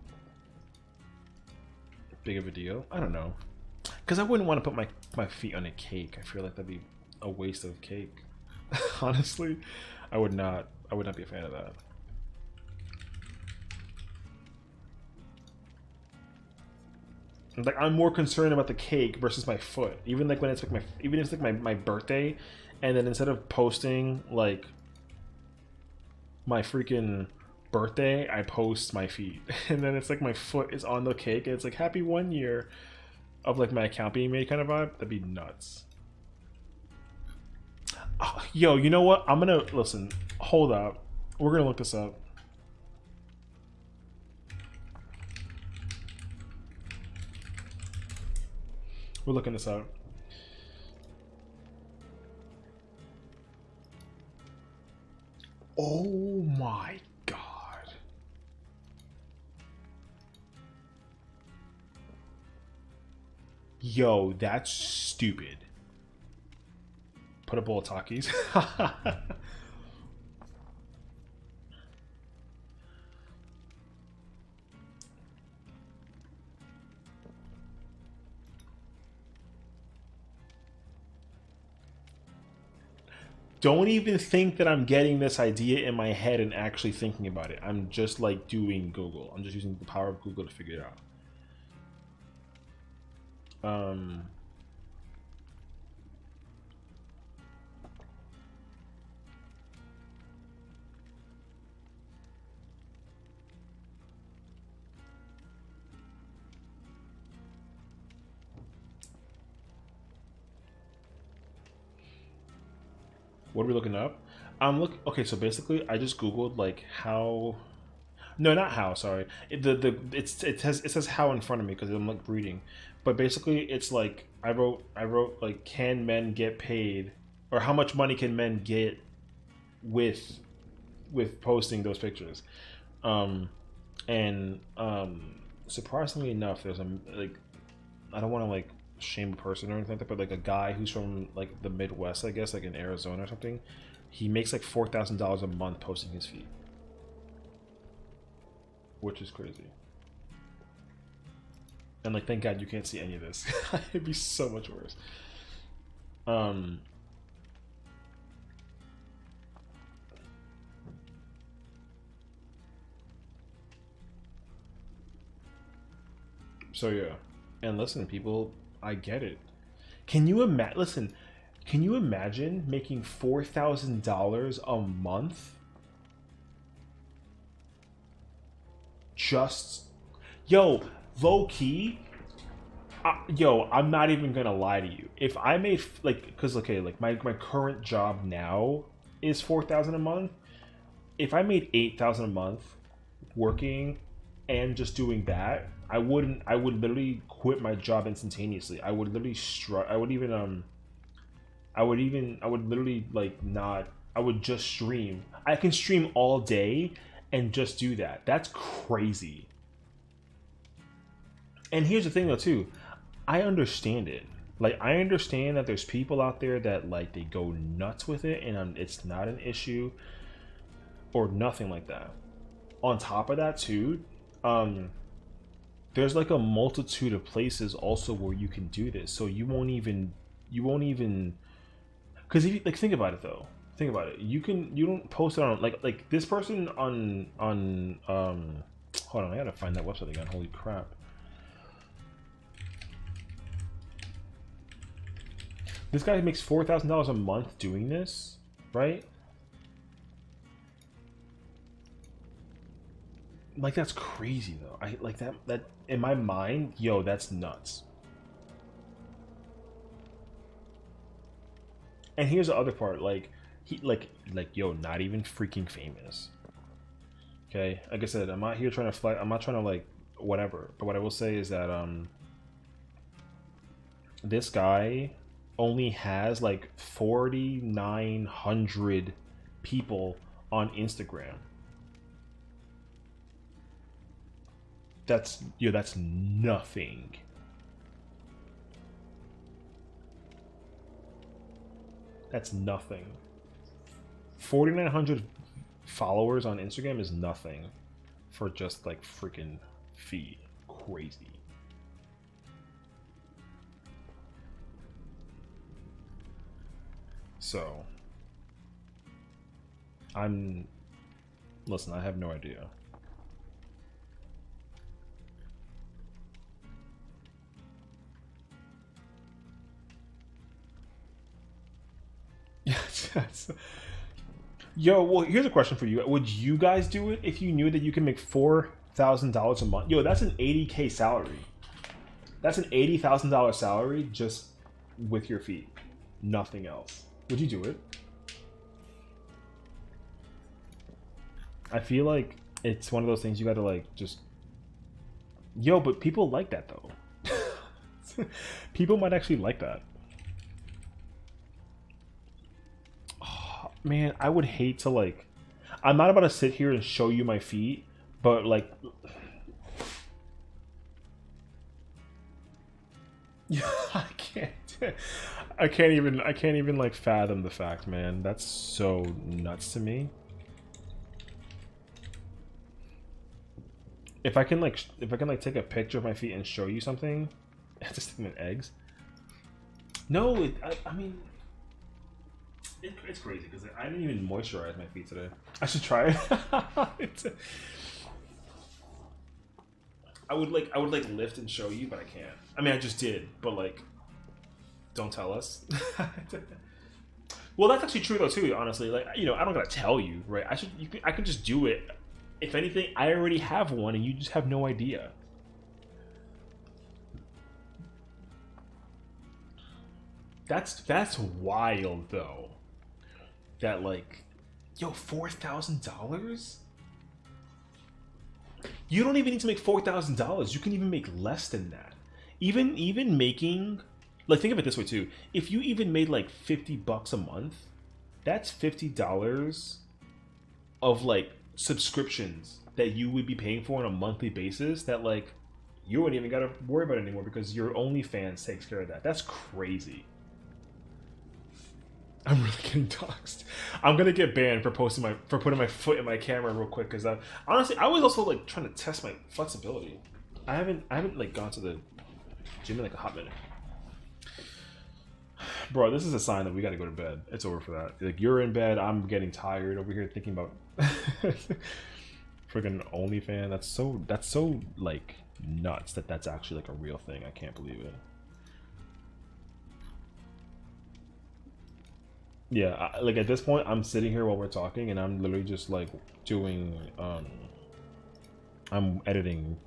big of a deal. I don't know, because I wouldn't want to put my feet on a cake. I feel like that'd be a waste of cake. Honestly, I would not be a fan of that. Like, I'm more concerned about the cake versus my foot. Even like when it's like even if it's like my birthday, and then instead of posting like my freaking birthday, I post my feet, and then it's like my foot is on the cake, and it's like happy 1 year of like my account being made kind of vibe. That'd be nuts. Oh, yo, you know what? I'm gonna listen. Hold up, we're gonna look this up. We're looking this up. Oh my god. Yo, that's stupid. Put a bowl of Takis. Don't even think that I'm getting this idea in my head and actually thinking about it. I'm just like doing Google. I'm just using the power of Google to figure it out. What are we looking up? Okay, so basically I just Googled like how. No, not how. Sorry, it says how in front of me because I'm like reading, but basically it's like I wrote like, can men get paid, or how much money can men get with posting those pictures, and surprisingly enough, there's a like, I don't want to like shame a person or anything like that, but like a guy who's from like the Midwest, I guess, like in Arizona or something, he makes like $4,000 a month posting his feet, which is crazy. And like, thank God you can't see any of this. It'd be so much worse. So yeah, and listen, people, I get it. Can you imagine? Listen, can you imagine making $4,000 a month? Just, yo, low key. Yo, I'm not even gonna lie to you. If I made like, because okay, like my current job now is 4,000 a month. If I made 8,000 a month working and just doing that, I wouldn't. I would literally quit my job instantaneously. I would literally I would even I would literally like not. I would just stream. I can stream all day and just do that. That's crazy. And here's the thing though too. I understand it. Like, I understand that there's people out there that like they go nuts with it, and it's not an issue or nothing like that. On top of that too, there's like a multitude of places also where you can do this, so you won't even because if you like think about it though, think about it. You don't post it on like this person on hold on, I gotta find that website again. Holy crap. This guy makes $4,000 a month doing this, right? Like, that's crazy though. I like that in my mind, yo, that's nuts. And here's the other part, like he like yo, not even freaking famous. Okay, like I said, I'm not here trying to fly. I'm not trying to like whatever. But what I will say is that this guy only has like 4,900 people on Instagram. That's that's nothing. That's nothing. 4,900 followers on Instagram is nothing for just like freaking feed. Crazy. So listen, I have no idea. Yes. Yo, well, here's a question for you. Would you guys do it if you knew that you can make $4,000 a month? Yo, that's an 80K salary. That's an $80,000 salary just with your feet. Nothing else. Would you do it? I feel like it's one of those things you gotta like just... Yo, but people like that though. People might actually like that. Oh, man, I would hate to like... I'm not about to sit here and show you my feet, but like... Yeah, I can't even like fathom the fact, man. That's so nuts to me. If I can like take a picture of my feet and show you something, just stick them in eggs. No, I mean, it's crazy because I didn't even moisturize my feet today. I should try it. I would like lift and show you, but I can't. I mean, I just did, but like, don't tell us. Well, that's actually true though too. Honestly, like, you know, I don't gotta tell you, right? I can just do it. If anything, I already have one, and you just have no idea. That's wild though. That like, yo, $4,000. You don't even need to make $4,000. You can even make less than that. Even making, like, think of it this way too. If you even made like $50 a month, that's $50 of like subscriptions that you would be paying for on a monthly basis. That like you wouldn't even gotta worry about it anymore because your OnlyFans takes care of that. That's crazy. I'm really getting doxxed. I'm gonna get banned for putting my foot in my camera real quick because honestly I was also like trying to test my flexibility. I haven't like gone to the gym in like a hot minute. Bro, this is a sign that we gotta go to bed. It's over for that. Like, you're in bed, I'm getting tired over here thinking about freaking OnlyFans. That's so like nuts that's actually like a real thing. I can't believe it. Yeah, like at this point, I'm sitting here while we're talking, and I'm literally just like doing, I'm editing,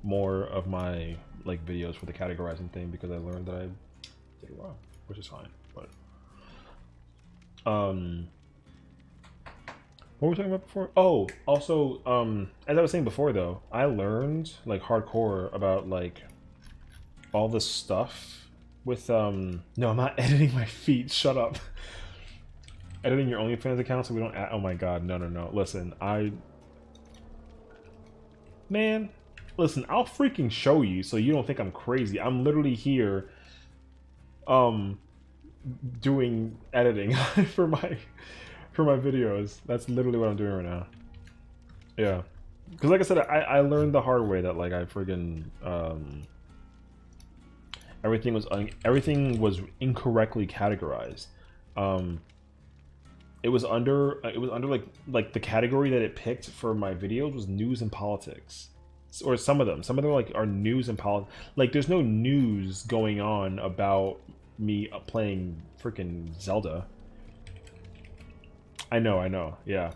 more of my like videos for the categorizing thing because I learned that I did it wrong, which is fine. But, what were we talking about before? Oh, also, as I was saying before, though, I learned like hardcore about like all this stuff. With no, I'm not editing my feet. Shut up. Editing your OnlyFans account so we don't. Oh my god, no. Listen, man, listen. I'll freaking show you so you don't think I'm crazy. I'm literally here, doing editing for my videos. That's literally what I'm doing right now. Yeah, because like I said, I learned the hard way that like I friggin' everything was incorrectly categorized. It was under like the category that it picked for my videos was news and politics, or some of them like are news and politics. Like there's no news going on about me playing freaking Zelda. I know, yeah.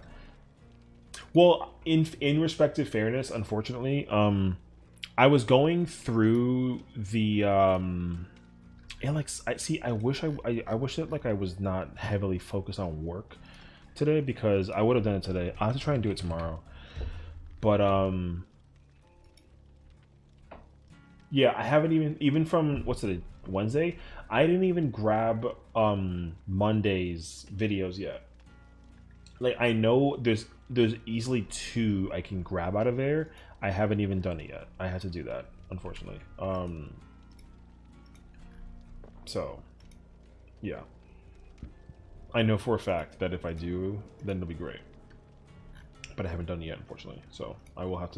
Well, in respective fairness, unfortunately, I was going through the and like I wish that like I was not heavily focused on work today, because I would have done it today. I have to try and do it tomorrow. But yeah, I haven't even from what's it, Wednesday, I didn't even grab Monday's videos yet. Like I know there's easily 2 I can grab out of there. I haven't even done it yet. I had to do that, unfortunately. So yeah, I know for a fact that if I do, then it'll be great, but I haven't done it yet, unfortunately. So I will have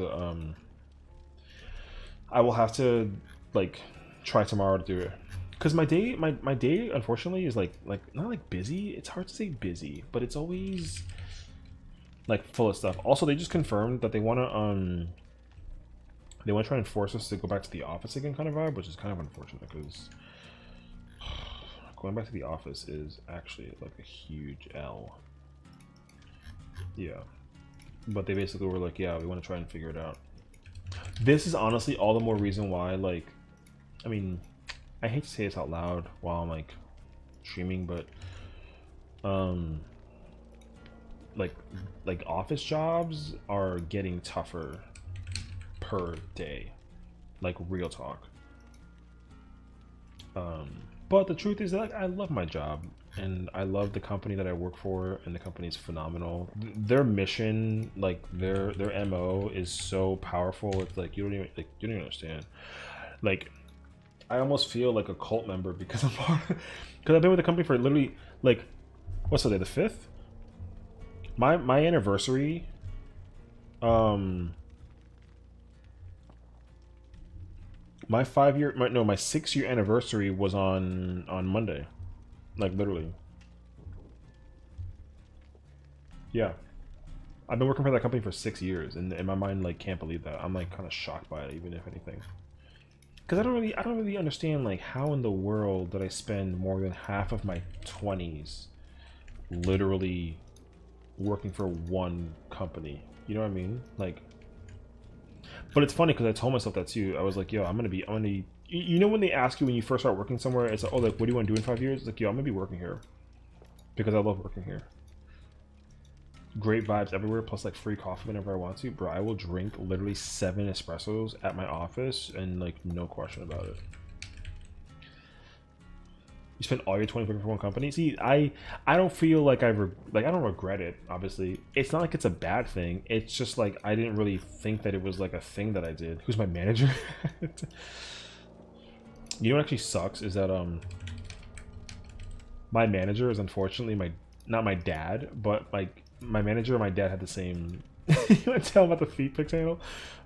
to like try tomorrow to do it, because my day unfortunately is like not like busy. It's hard to say busy, but it's always like full of stuff. Also, they just confirmed that they want to try and force us to go back to the office again, kind of vibe, which is kind of unfortunate, because going back to the office is actually like a huge L. Yeah, but they basically were like, yeah, we want to try and figure it out. This is honestly all the more reason why, like, I mean, I hate to say this out loud while I'm like streaming, but like office jobs are getting tougher per day, like real talk. But the truth is that like, I love my job and I love the company that I work for, and the company's phenomenal. Their mission, like their MO is so powerful. It's like you don't even understand. Like I almost feel like a cult member because I'm because I've been with the company for literally like, what's the day, the 5th? My anniversary, my 6-year anniversary was on Monday, like literally. Yeah, I've been working for that company for 6 years, and in my mind, like, can't believe that. I'm like kind of shocked by it, even if anything, because I don't really understand like how in the world did I spend more than half of my 20s literally working for one company. You know what I mean? Like, but it's funny because I told myself that too. I was like, yo, I'm gonna you know when they ask you when you first start working somewhere, it's like, oh, like, what do you want to do in 5 years? It's like, yo, I'm gonna be working here because I love working here. Great vibes everywhere, plus like free coffee whenever I want to. Bro, I will drink literally 7 espressos at my office and like no question about it. You spend all your 20 working for one company. See, I don't feel like I don't regret it. Obviously, it's not like it's a bad thing. It's just like I didn't really think that it was like a thing that I did. Who's my manager? You know what actually sucks is that my manager is unfortunately not my dad, but like my manager and my dad had the same. You want to tell about the feet pic channel?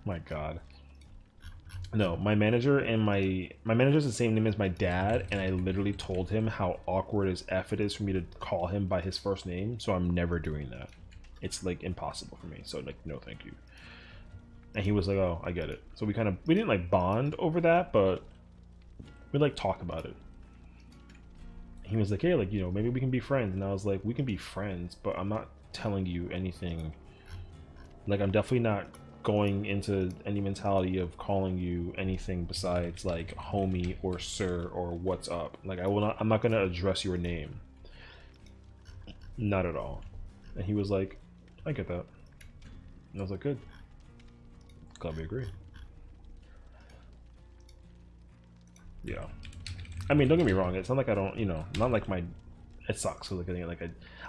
My God. No, my manager and my manager's the same name as my dad, and I literally told him how awkward as F it is for me to call him by his first name, so I'm never doing that. It's like impossible for me, so like no thank you. And he was like, oh, I get it. So we didn't like bond over that, but we like talk about it. He was like, hey, like, you know, maybe we can be friends, and I was like, we can be friends, but I'm not telling you anything. Like, I'm definitely not going into any mentality of calling you anything besides like homie or sir or what's up. Like I'm not gonna address your name, not at all. And he was like, I get that. And I was like, good, glad we agree. Yeah, I mean, don't get me wrong, it's not like I don't, you know, not like it sucks. So like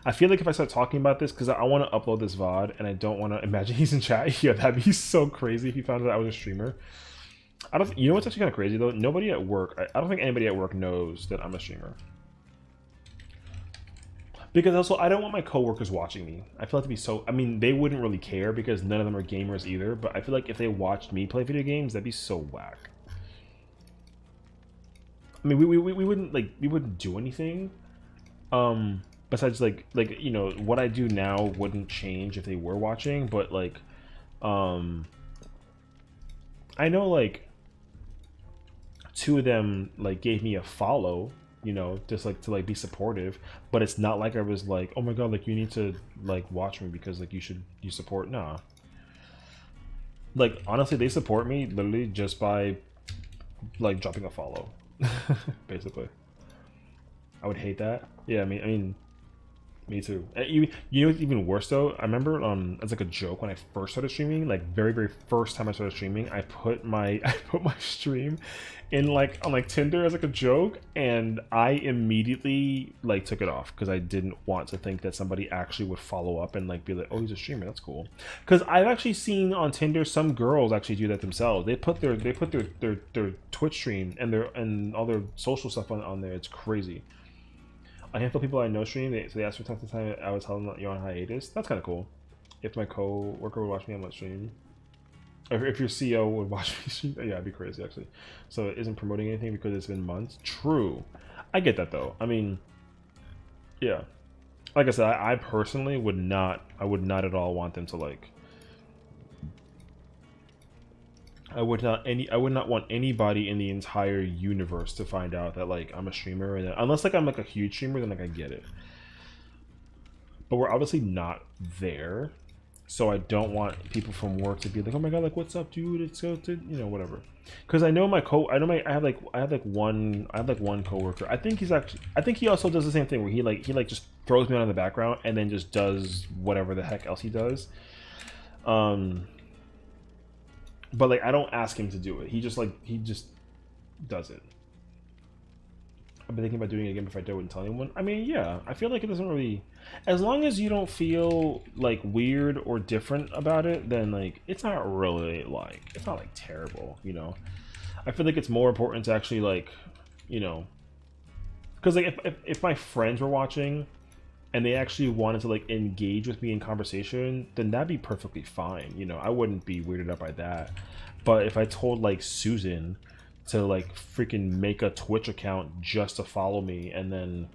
I feel like if I start talking about this, because I want to upload this VOD and I don't want to imagine he's in chat. Yeah, that'd be so crazy if he found out I was a streamer. You know what's actually kind of crazy though? Nobody at work, I don't think anybody at work knows that I'm a streamer. Because also, I don't want my coworkers watching me. I feel like to be so, I mean, they wouldn't really care because none of them are gamers either, but I feel like if they watched me play video games, that'd be so whack. I mean, we wouldn't like we wouldn't do anything. Besides like you know what I do now wouldn't change if they were watching, but like, I know like two of them like gave me a follow, you know, just like to like be supportive, but it's not like I was like, oh my god, like you need to like watch me because like you support. Nah, like honestly they support me literally just by like dropping a follow. Basically I would hate that. Yeah, I mean me too. You know what's even worse though? I remember as like a joke when I first started streaming, like very first time I started streaming, I put my stream in like on like Tinder as like a joke, and I immediately like took it off because I didn't want to think that somebody actually would follow up and like be like, oh, he's a streamer, that's cool. Because I've actually seen on Tinder some girls actually do that themselves. They put their Twitch stream and all their social stuff on there. It's crazy. A handful of people I know stream, so they asked for time to time. I would tell them that you're on hiatus. That's kind of cool. If my co-worker would watch me on my stream, or if your CEO would watch me stream, yeah, it'd be crazy actually. So it isn't promoting anything because it's been months. True, I get that though. I mean, yeah, like I said, I personally would not. I would not at all want them to like. I would not want anybody in the entire universe to find out that like I'm a streamer, and unless like I'm like a huge streamer, then like I get it. But we're obviously not there, so I don't want people from work to be like, oh my god, like what's up, dude? It's so to you know whatever. Because I have one coworker. I think he also does the same thing where he just throws me on in the background and then just does whatever the heck else he does. But like I don't ask him to do it. He just does it. I've been thinking about doing it again if I wouldn't tell anyone. I mean, yeah, I feel like it doesn't really, as long as you don't feel like weird or different about it, then like it's not really like it's not like terrible, you know. I feel like it's more important to actually like, you know, because like if my friends were watching and they actually wanted to like engage with me in conversation, then that'd be perfectly fine. You know, I wouldn't be weirded out by that. But if I told like Susan to like freaking make a Twitch account just to follow me, and then,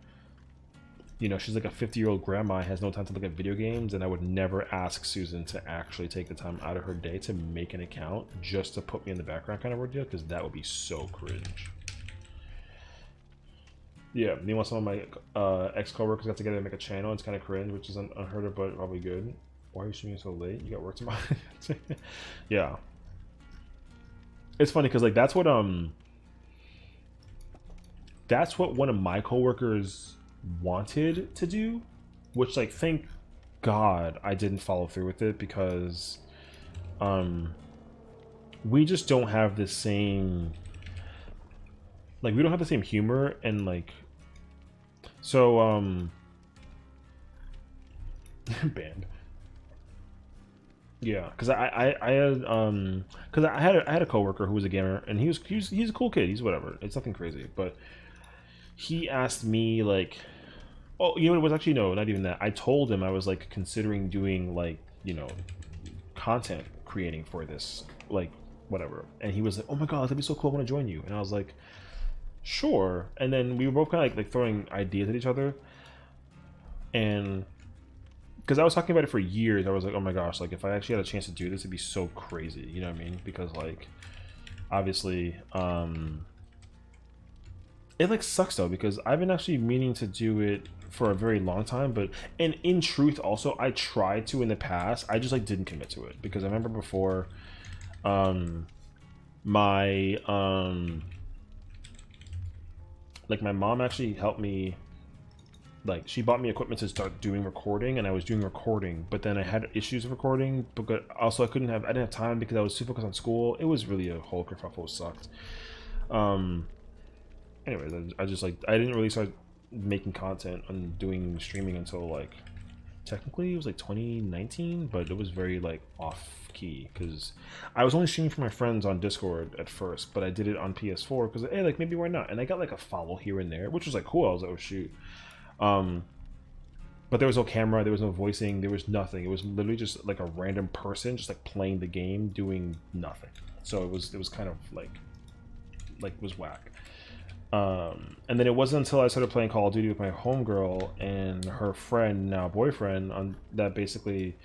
you know, she's like a 50-year-old grandma, has no time to look at video games, and I would never ask Susan to actually take the time out of her day to make an account just to put me in the background kind of ordeal, because that would be so cringe. Yeah, me and some of my ex-coworkers got together to make a channel. It's kind of cringe, which is unheard of, but probably good. Why are you streaming so late? You got work tomorrow? Yeah. It's funny because like that's what one of my coworkers wanted to do, which like thank God I didn't follow through with it, because we just don't have the same, like we don't have the same humor, and like so banned. Yeah, because I had a coworker who was a gamer, and he's a cool kid. He's whatever. It's nothing crazy, but he asked me like, oh, you know what, it was actually, no, not even that. I told him I was like considering doing like, you know, content creating for this, like whatever, and he was like, oh my god, that'd be so cool, I want to join you. And I was like, sure. And then we were both kind of like throwing ideas at each other, and because I was talking about it for years, I was like, oh my gosh, like if I actually had a chance to do this, it'd be so crazy, you know what I mean? Because like obviously it like sucks though, because I've been actually meaning to do it for a very long time, but and in truth also I tried to in the past, I just like didn't commit to it, because I remember before my like my mom actually helped me, like she bought me equipment to start doing recording, and I was doing recording, but then I had issues with recording, but also I didn't have time because I was too focused on school. It was really a whole kerfuffle. It sucked. Anyways, I just like I didn't really start making content and doing streaming until like technically it was like 2019, but it was very like off key because I was only streaming for my friends on Discord at first, but I did it on PS4 because hey, like maybe why not? And I got like a follow here and there, which was like cool. I was like, oh shoot. But there was no camera, there was no voicing, there was nothing. It was literally just like a random person just like playing the game doing nothing. So it was kind of like it was whack. And then it wasn't until I started playing Call of Duty with my homegirl and her friend, now boyfriend, on that basically,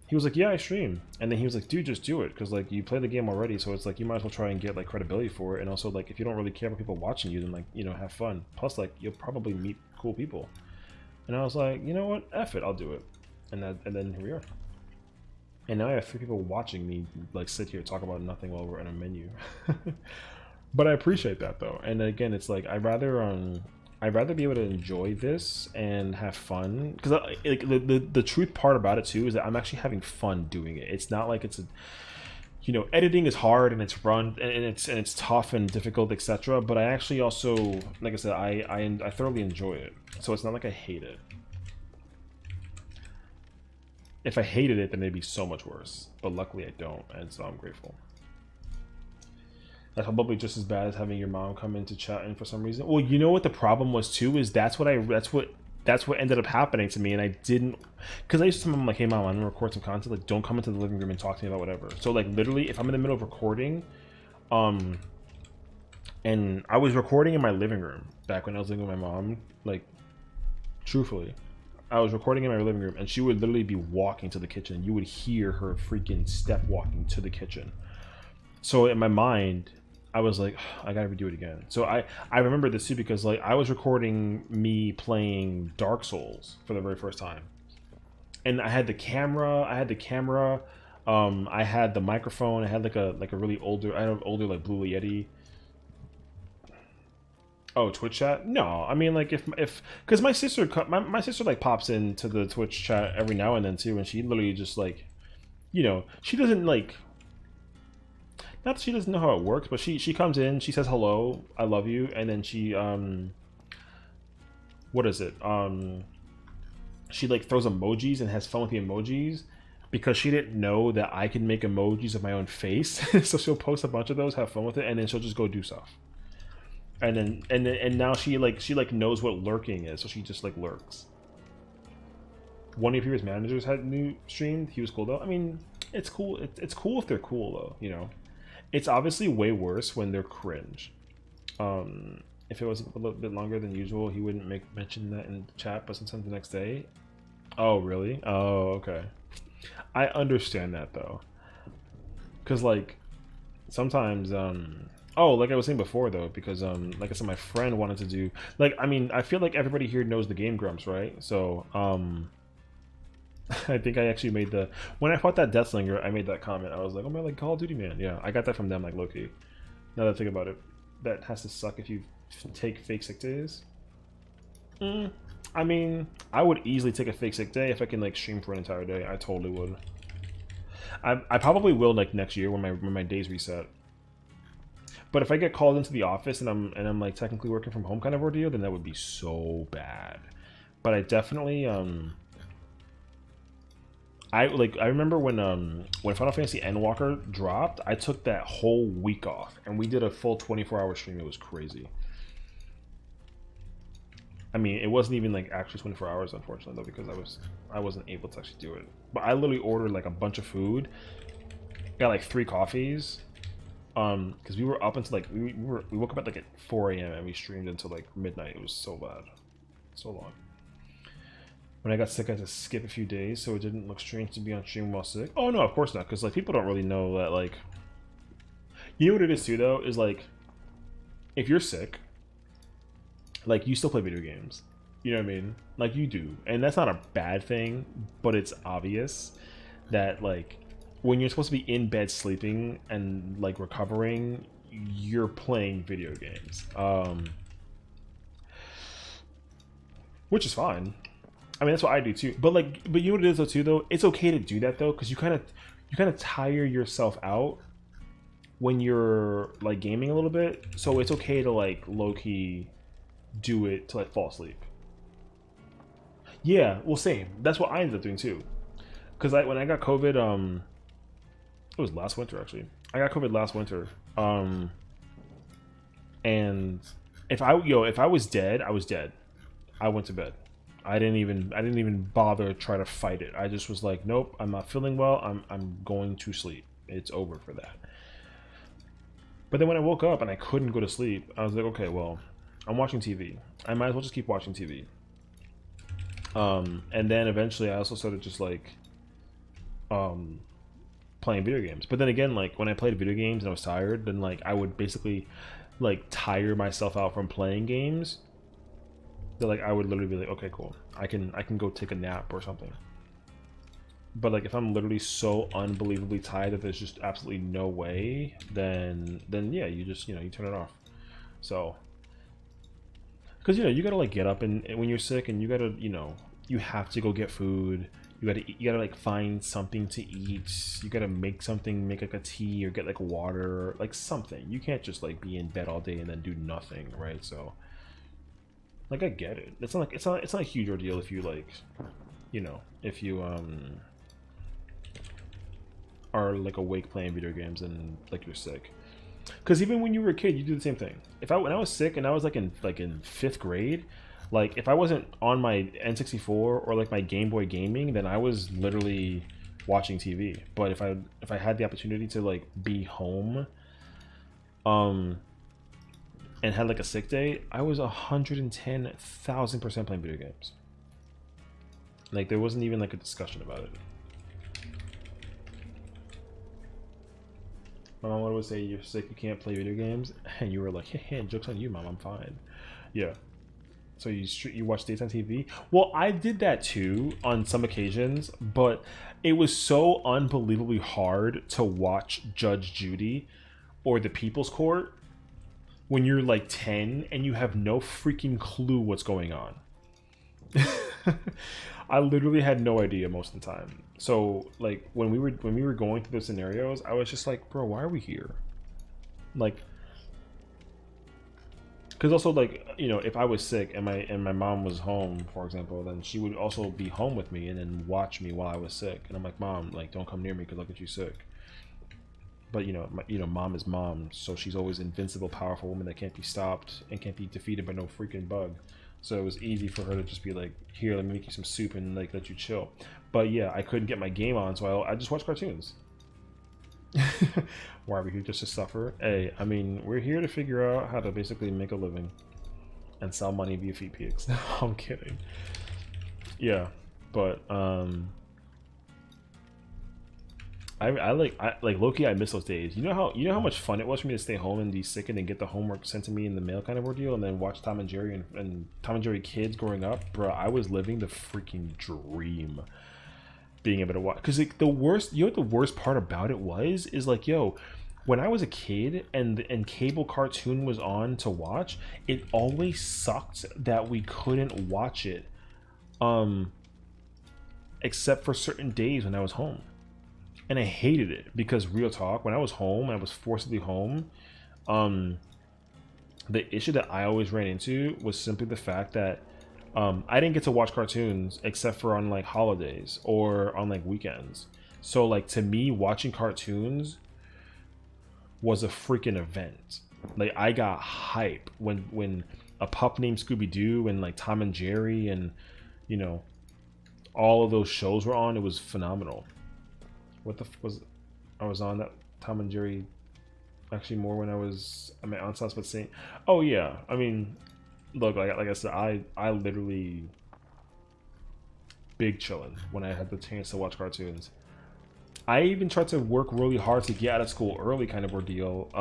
he was like, yeah, I stream. And then he was like, dude, just do it. Because, like, you play the game already. So it's like, you might as well try and get, like, credibility for it. And also, like, if you don't really care about people watching you, then, like, you know, have fun. Plus, like, you'll probably meet cool people. And I was like, you know what? F it. I'll do it. And then here we are. And now I have 3 people watching me, like, sit here talk about nothing while we're in a menu. But I appreciate that, though. And again, it's like, I'd rather be able to enjoy this and have fun, because like the truth part about it too is that I'm actually having fun doing it. It's not like it's a, you know, editing is hard and it's it's tough and difficult, etc. But I actually also, like I said, I thoroughly enjoy it. So it's not like I hate it. If I hated it, then it'd be so much worse. But luckily I don't, and so I'm grateful. That's probably just as bad as having your mom come into chat in for some reason. Well, you know what the problem was too is that's what ended up happening to me, and I didn't, because I used to tell my mom, like, hey mom, I'm gonna record some content, like, don't come into the living room and talk to me about whatever. So like literally, if I'm in the middle of recording, and I was recording in my living room back when I was living with my mom, like, truthfully, I was recording in my living room, and she would literally be walking to the kitchen. You would hear her freaking step walking to the kitchen. So in my mind, I was like, I gotta redo it again. So I remember this too because, like, I was recording me playing Dark Souls for the very first time, and I had the camera, I had the microphone, I had like a really older, I had an older like Blue Yeti. Oh, Twitch chat? No, I mean, like, if because my sister like pops into the Twitch chat every now and then too, and she literally just, like, you know, she doesn't, like, not that she doesn't know how it works, but she comes in, she says hello, I love you, and then she what is it? She, like, throws emojis and has fun with the emojis because she didn't know that I can make emojis of my own face. So she'll post a bunch of those, have fun with it, and then she'll just go do stuff. And now she knows what lurking is, so she just, like, lurks. One of your previous managers had new streamed. He was cool though. I mean, it's cool. It's cool if they're cool though, you know. It's obviously way worse when they're cringe. If it was a little bit longer than usual, he wouldn't mention that in the chat, but sometimes the next day. Oh, really? Oh, okay. I understand that though. Because, like, sometimes, oh, like I was saying before though, because, like I said, my friend wanted to do, like, I mean, I feel like everybody here knows the Game Grumps, right? So, I think I actually made when I fought that Deathslinger, I made that comment. I was like, oh my, like, Call of Duty man. Yeah, I got that from them, like, low-key. Now that I think about it, that has to suck if you take fake sick days. I mean, I would easily take a fake sick day if I can, like, stream for an entire day. I totally would. I probably will, like, next year when my days reset. But if I get called into the office and I'm like technically working from home kind of ordeal, then that would be so bad. But I definitely I remember when Final Fantasy Endwalker dropped, I took that whole week off and we did a full 24-hour stream. It was crazy. I mean, it wasn't even like actually 24 hours, unfortunately, though, because I wasn't able to actually do it. But I literally ordered like a bunch of food, got like 3 coffees, because we were up until like we woke up at like at 4 a.m. and we streamed until like midnight. It was so bad, so long. When I got sick, I had to skip a few days, so it didn't look strange to be on stream while sick. Oh no, of course not, because like people don't really know that, like, you know what it is too though, is like, if you're sick, like, you still play video games. You know what I mean? Like, you do, and that's not a bad thing, but it's obvious that, like, when you're supposed to be in bed sleeping and like recovering, you're playing video games, which is fine. I mean, that's what I do too. But you know what it is though too though? It's okay to do that though, because you kind of tire yourself out when you're like gaming a little bit. So it's okay to like low key do it to like fall asleep. Yeah, well, same. That's what I ended up doing too. Because when I got COVID, it was last winter actually. I got COVID last winter. And if I was dead, I was dead. I went to bed. I didn't even bother to try to fight it. I just was like, nope, I'm not feeling well. I'm going to sleep. It's over for that. But then when I woke up and I couldn't go to sleep, I was like, okay, well, I'm watching TV. I might as well just keep watching TV. And then eventually I also started just like playing video games. But then again, like when I played video games and I was tired, then like I would basically like tire myself out from playing games. That like I would literally be like, okay, cool, I can go take a nap or something. But like if I'm literally so unbelievably tired that there's just absolutely no way, then yeah, you just, you know, you turn it off. So because, you know, you gotta like get up and when you're sick, and you gotta, you know, you have to go get food. You gotta like find something to eat. You gotta make something, make like a tea or get like water or like something. You can't just like be in bed all day and then do nothing, right? So like I get it. It's not like it's not a huge ordeal if you like, you know, if you are like awake playing video games and like you're sick. Because even when you were a kid, you do the same thing. When I was sick and I was like in 5th grade, like if I wasn't on my N64 or like my Game Boy gaming, then I was literally watching TV. But if I had the opportunity to like be home, and had like a sick day, I was 110,000% playing video games. Like there wasn't even like a discussion about it. My mom would always say, you're sick, you can't play video games, and you were like, hey, joke's on you, mom, I'm fine. Yeah. So you watch daytime TV? Well, I did that too on some occasions, but it was so unbelievably hard to watch Judge Judy or The People's Court when you're like 10 and you have no freaking clue what's going on. I literally had no idea most of the time. So like when we were going through those scenarios, I was just like, bro, why are we here? Like, because also like, you know, if I was sick and my mom was home, for example, then she would also be home with me and then watch me while I was sick. And I'm like, mom, like don't come near me because I'll get you sick. But you know, mom is mom, so she's always invincible, powerful woman that can't be stopped and can't be defeated by no freaking bug. So it was easy for her to just be like, here, let me make you some soup and like let you chill. But yeah, I couldn't get my game on, so I just watched cartoons. Why are we here, just to suffer? Hey, I mean, we're here to figure out how to basically make a living and sell money via feet pics. I'm kidding. Yeah, but I like low-key I miss those days. You know how much fun it was for me to stay home and be sick and then get the homework sent to me in the mail kind of ordeal, and then watch Tom and Jerry and Tom and Jerry Kids growing up. Bro, I was living the freaking dream, being able to watch. Because like, the worst, you know what the worst part about it is like, yo, when I was a kid and cable cartoon was on to watch, it always sucked that we couldn't watch it, except for certain days when I was home. And I hated it because, real talk, when I was home, I was forcibly home, the issue that I always ran into was simply the fact that I didn't get to watch cartoons except for on like holidays or on like weekends. So like to me, watching cartoons was a freaking event. Like I got hype when a pup named Scooby-Doo and like Tom and Jerry and, you know, all of those shows were on. It was phenomenal. What the was I was on that Tom and Jerry actually more when I was at my aunt's house, but saying, oh yeah, I mean, look, like I said, I literally big chillin' when I had the chance to watch cartoons. I even tried to work really hard to get out of school early, kind of ordeal,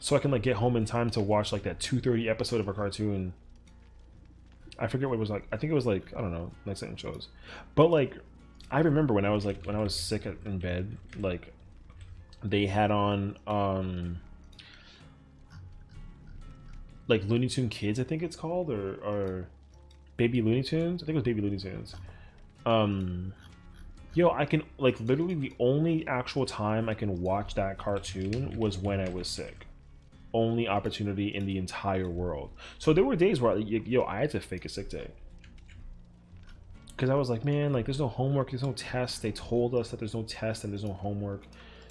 so I can like get home in time to watch like that 2:30 episode of a cartoon. I forget what it was like. I think it was like, I don't know, like certain shows, but like I remember when I was sick in bed, like they had on like Looney Tune Kids, I think it's called, or Baby Looney Tunes. I think it was Baby Looney Tunes. Yo, I can like literally the only actual time I can watch that cartoon was when I was sick. Only opportunity in the entire world. So there were days where yo, I had to fake a sick day. Because I was like, man, like there's no homework, there's no test. They told us that there's no test and there's no homework.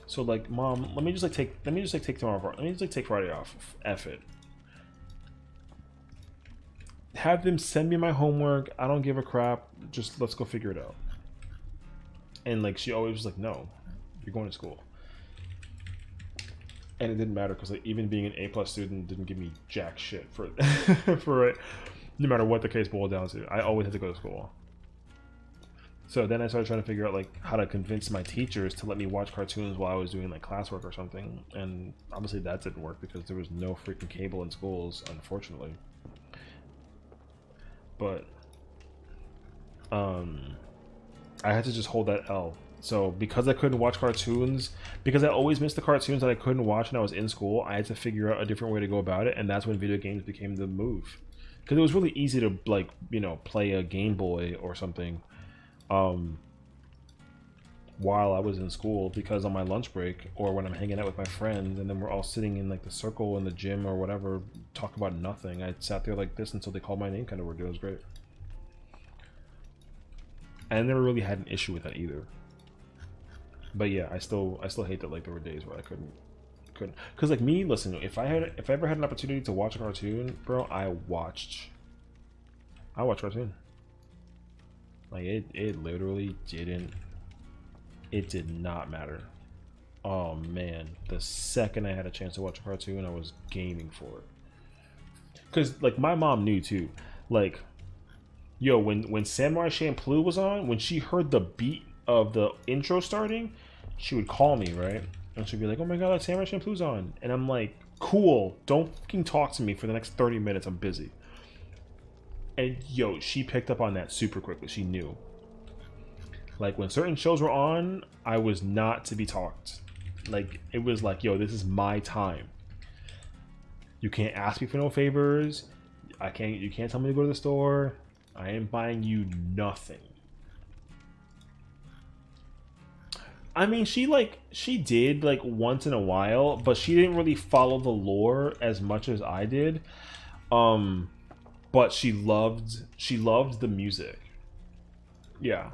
So like, mom, let me just take tomorrow. Let me just like take Friday off. F it. Have them send me my homework. I don't give a crap. Just let's go figure it out. And like she always was like, no, you're going to school. And it didn't matter because like even being an A+ student didn't give me jack shit for for it. No matter what the case boiled down to, I always had to go to school. So then I started trying to figure out like how to convince my teachers to let me watch cartoons while I was doing like classwork or something. And obviously that didn't work because there was no freaking cable in schools, unfortunately. But I had to just hold that L. So because I couldn't watch cartoons, because I always missed the cartoons that I couldn't watch when I was in school, I had to figure out a different way to go about it, and that's when video games became the move. Because it was really easy to like, you know, play a Game Boy or something while I was in school, because on my lunch break or when I'm hanging out with my friends and then we're all sitting in like the circle in the gym or whatever, talk about nothing. I sat there like this until they called my name, kind of weird. It was great. I never really had an issue with that either. But yeah, I still hate that like there were days where I couldn't because like me, listen, if I ever had an opportunity to watch a cartoon, bro, I watched cartoon. Like it literally did not matter. Oh man, the second I had a chance to watch a cartoon, I was gaming for it. Cause like my mom knew too. Like, yo, when Samurai Champloo was on, when she heard the beat of the intro starting, she would call me, right? And she'd be like, "Oh my god, Samurai Champloo's on," and I'm like, "Cool, don't fucking talk to me for the next 30 minutes. I'm busy." And yo, she picked up on that super quickly. She knew. Like when certain shows were on, I was not to be talked. Like it was like, yo, this is my time. You can't ask me for no favors. You can't tell me to go to the store. I ain't buying you nothing. I mean, she did like once in a while, but she didn't really follow the lore as much as I did. But she loved the music. Yeah.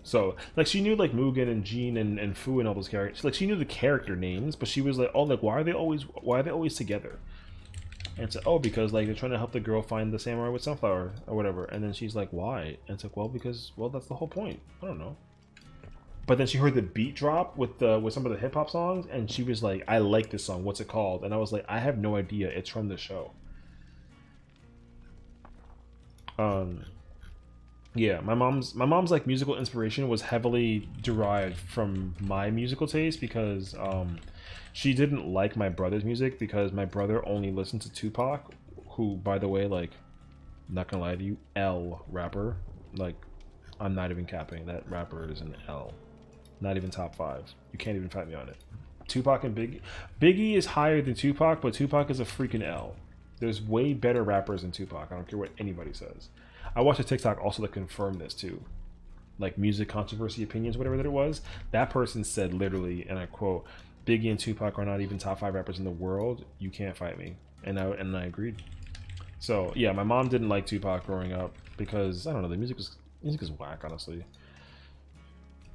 So, like, she knew, like, Mugen and Jean and Fu and all those characters. Like, she knew the character names, but she was like, oh, like, why are they always together? And so, oh, because, like, they're trying to help the girl find the samurai with sunflower or whatever. And then she's like, why? And it's like, well, because, well, that's the whole point. I don't know. But then she heard the beat drop with some of the hip-hop songs, and she was like, I like this song. What's it called? And I was like, I have no idea. It's from the show. Yeah, my mom's like musical inspiration was heavily derived from my musical taste because she didn't like my brother's music because my brother only listened to Tupac, who, by the way, like, not gonna lie to you, L rapper. Like, I'm not even capping. That rapper is an L. Not even top 5. You can't even fight me on it. Tupac and Biggie is higher than Tupac, but Tupac is a freaking L. There's way better rappers than Tupac. I don't care what anybody says. I watched a TikTok also to confirm this too. Like music controversy opinions, whatever that it was. That person said literally, and I quote, Biggie and Tupac are not even top 5 rappers in the world. You can't fight me. And I agreed. So yeah, my mom didn't like Tupac growing up because I don't know, the music is whack, honestly.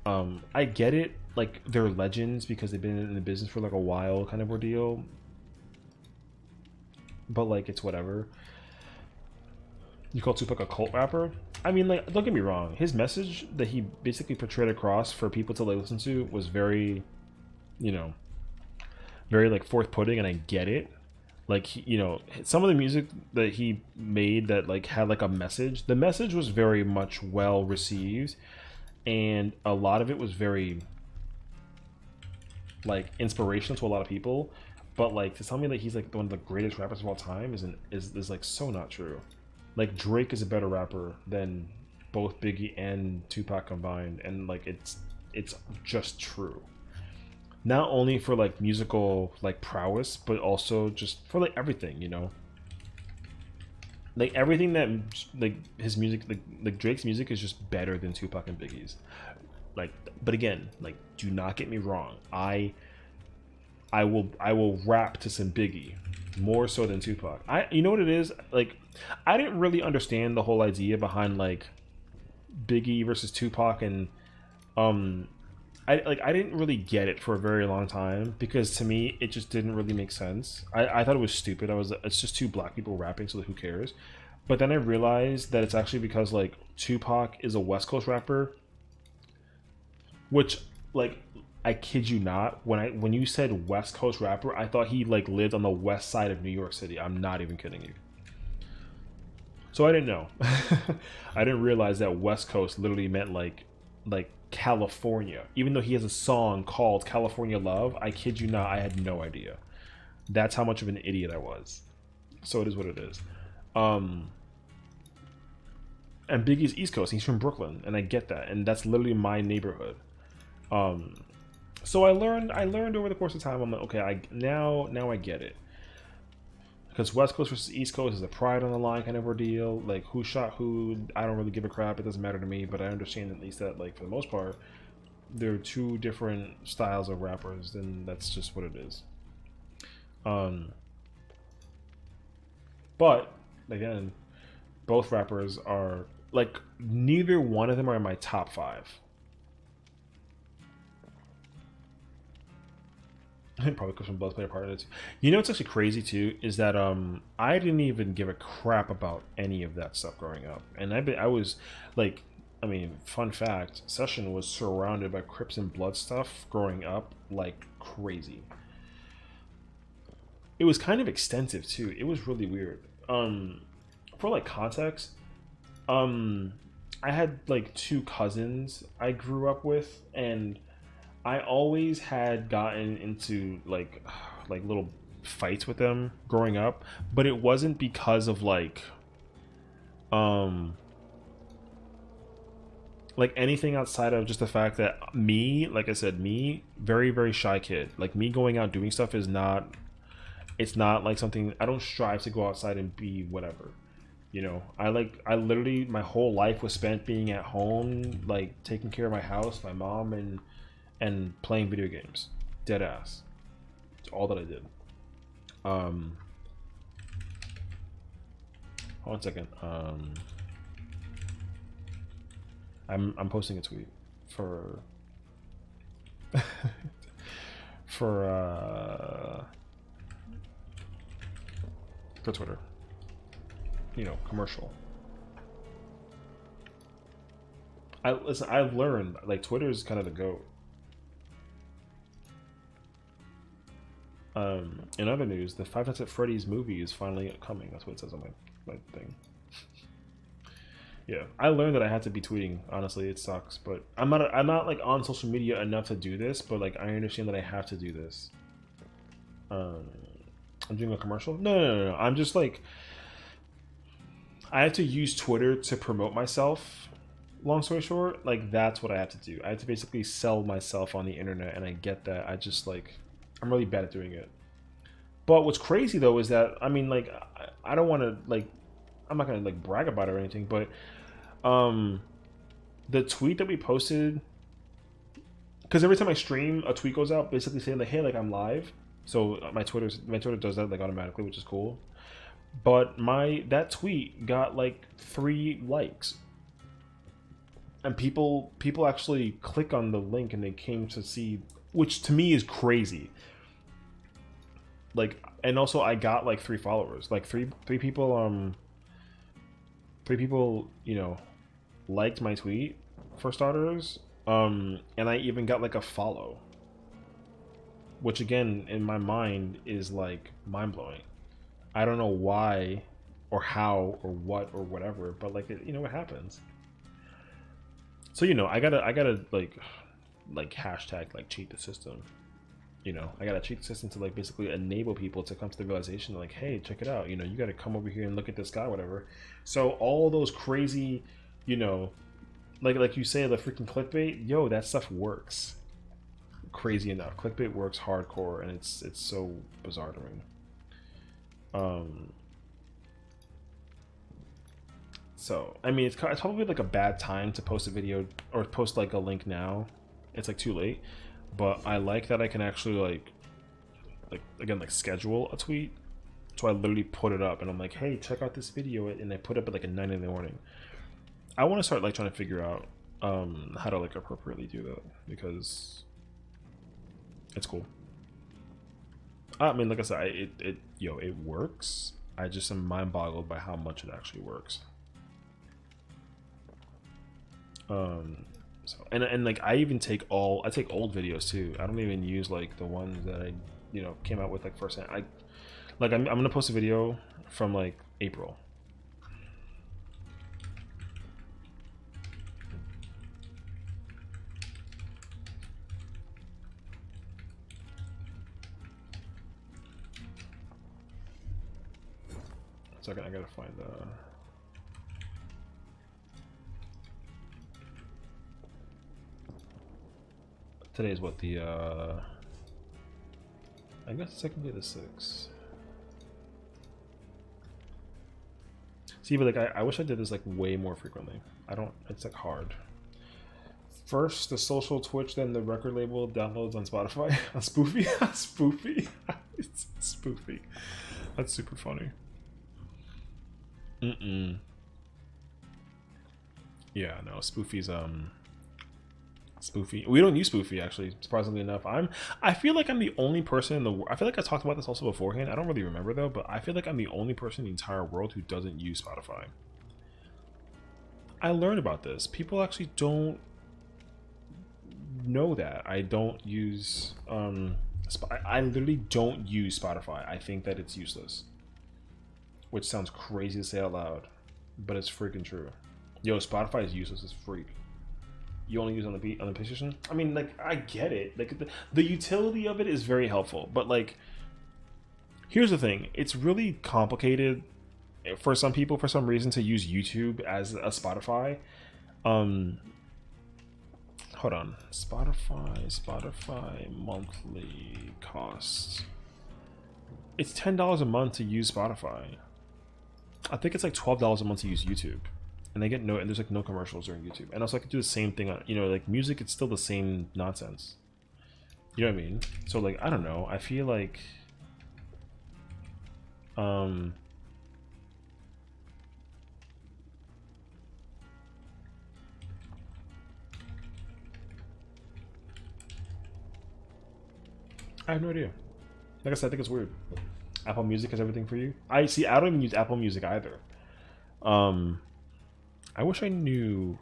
I get it, like they're legends because they've been in the business for like a while kind of ordeal. But like it's whatever. You call Tupac a cult rapper? I mean, like, don't get me wrong. His message that he basically portrayed across for people to like listen to was very, you know, very like forth-putting, and I get it. Like, you know, some of the music that he made that like had like a message. The message was very much well received, and a lot of it was very like inspirational to a lot of people. But like to tell me that he's like one of the greatest rappers of all time is like so not true. Like Drake is a better rapper than both Biggie and Tupac combined, and like it's just true. Not only for like musical like prowess, but also just for like everything, you know. Like everything that like his music, like Drake's music is just better than Tupac and Biggie's. Like, but again, like do not get me wrong. I will rap to some Biggie more so than Tupac. You know what it is? Like I didn't really understand the whole idea behind like Biggie versus Tupac, and I didn't really get it for a very long time because to me it just didn't really make sense. I thought it was stupid. It's just two black people rapping, so who cares? But then I realized that it's actually because like Tupac is a West Coast rapper, which like I kid you not, when you said West Coast rapper, I thought he like lived on the west side of New York City. I'm not even kidding you. So I didn't know. I didn't realize that West Coast literally meant like California. Even though he has a song called California Love, I kid you not, I had no idea. That's how much of an idiot I was. So it is what it is. And Biggie's East Coast. He's from Brooklyn, and I get that, and that's literally my neighborhood. So I learned over the course of time. I'm like, okay, now I get it. Because West Coast versus East Coast is a pride on the line kind of ordeal. Like, who shot who, I don't really give a crap. It doesn't matter to me. But I understand at least that, like, for the most part, there are two different styles of rappers, and that's just what it is. But again, both rappers are like, neither one of them are in my top 5. Probably because from both play a part of it. You know what's actually crazy too is that I didn't even give a crap about any of that stuff growing up, and I was like, I mean, fun fact, Sessiion was surrounded by Crips and Blood stuff growing up like crazy. It was kind of extensive too. It was really weird. For like context, I had like 2 cousins I grew up with, and I always had gotten into like little fights with them growing up, but it wasn't because of like anything outside of just the fact that me, like I said, me, very, very shy kid. Like, me going out doing stuff is not, it's not like something, I don't strive to go outside and be whatever. You know, I literally, my whole life was spent being at home, like taking care of my house, my mom, and playing video games. Dead ass. It's all that I did. Hold on a second. I'm posting a tweet for for Twitter. You know, commercial. Listen, I've learned like Twitter is kind of the GOAT. In other news, the Five Nights at Freddy's movie is finally coming. That's what it says on my thing. Yeah, I learned that I had to be tweeting. Honestly, it sucks, but I'm not like on social media enough to do this. But like, I understand that I have to do this. I'm doing a commercial. No. I'm just like, I have to use Twitter to promote myself. Long story short, like, that's what I have to do. I have to basically sell myself on the internet, and I get that. I just like, I'm really bad at doing it. But what's crazy though is that, I mean, like, I don't want to like, I'm not gonna like brag about it or anything, but the tweet that we posted, because every time I stream, a tweet goes out basically saying like, hey, like, I'm live. So my Twitter does that like automatically, which is cool. But that tweet got like 3 likes, and people actually click on the link and they came to see, which to me is crazy. Like, and also I got like 3 followers, like three people, 3 people, you know, liked my tweet for starters, and I even got like a follow, which again in my mind is like mind-blowing. I don't know why or how or what or whatever, but like, you know, it happens. So, you know, I gotta like hashtag like cheat the system. You know, I gotta cheat the system to like basically enable people to come to the realization like, hey, check it out. You know, you gotta come over here and look at this guy, whatever. So all those crazy, you know, like you say, the freaking clickbait, yo, that stuff works. Crazy enough, clickbait works hardcore, and it's so bizarre to me. So I mean, it's probably like a bad time to post a video or post like a link now. It's like too late. But I like that I can actually like again, like schedule a tweet. So I literally put it up and I'm like, hey, check out this video, and I put it up at like 9 in the morning. I want to start like trying to figure out how to like appropriately do that, because it's cool. I mean, like I said, it works. I just am mind boggled by how much it actually works. So and like I even take I take old videos too. I don't even use like the ones that I came out with like first hand. I'm gonna post a video from like April. Second, I gotta find today's what the I guess technically the 6th. See, but like I wish I did this like way more frequently. I don't. It's like hard. First the social Twitch, then the record label, downloads on Spotify. A spoofy, spoofy, it's spoofy. That's super funny. Yeah, no, Spoofy's Spoofy. We don't use Spoofy actually, surprisingly enough. I feel like I'm the only person in the world. I feel like I talked about this also beforehand. I don't really remember though, but I feel like I'm the only person in the entire world who doesn't use Spotify. I learned about this. People actually don't know that. I don't use I literally don't use Spotify. I think that it's useless. Which sounds crazy to say out loud, but it's freaking true. Yo, Spotify is useless as freak. You only use on the PlayStation? I mean, like, I get it. Like, the utility of it is very helpful, but like, here's the thing: it's really complicated for some people, for some reason, to use YouTube as a Spotify. Hold on, Spotify monthly costs. It's $10 a month to use Spotify. I think it's like $12 a month to use YouTube, and they get and there's like no commercials during YouTube. And also I could do the same thing on like music. It's still the same nonsense. You know what I mean? So like I don't know. I feel like I have no idea. Like I said, I think it's weird. Apple Music has everything for you. I don't even use Apple Music either. I wish I knew.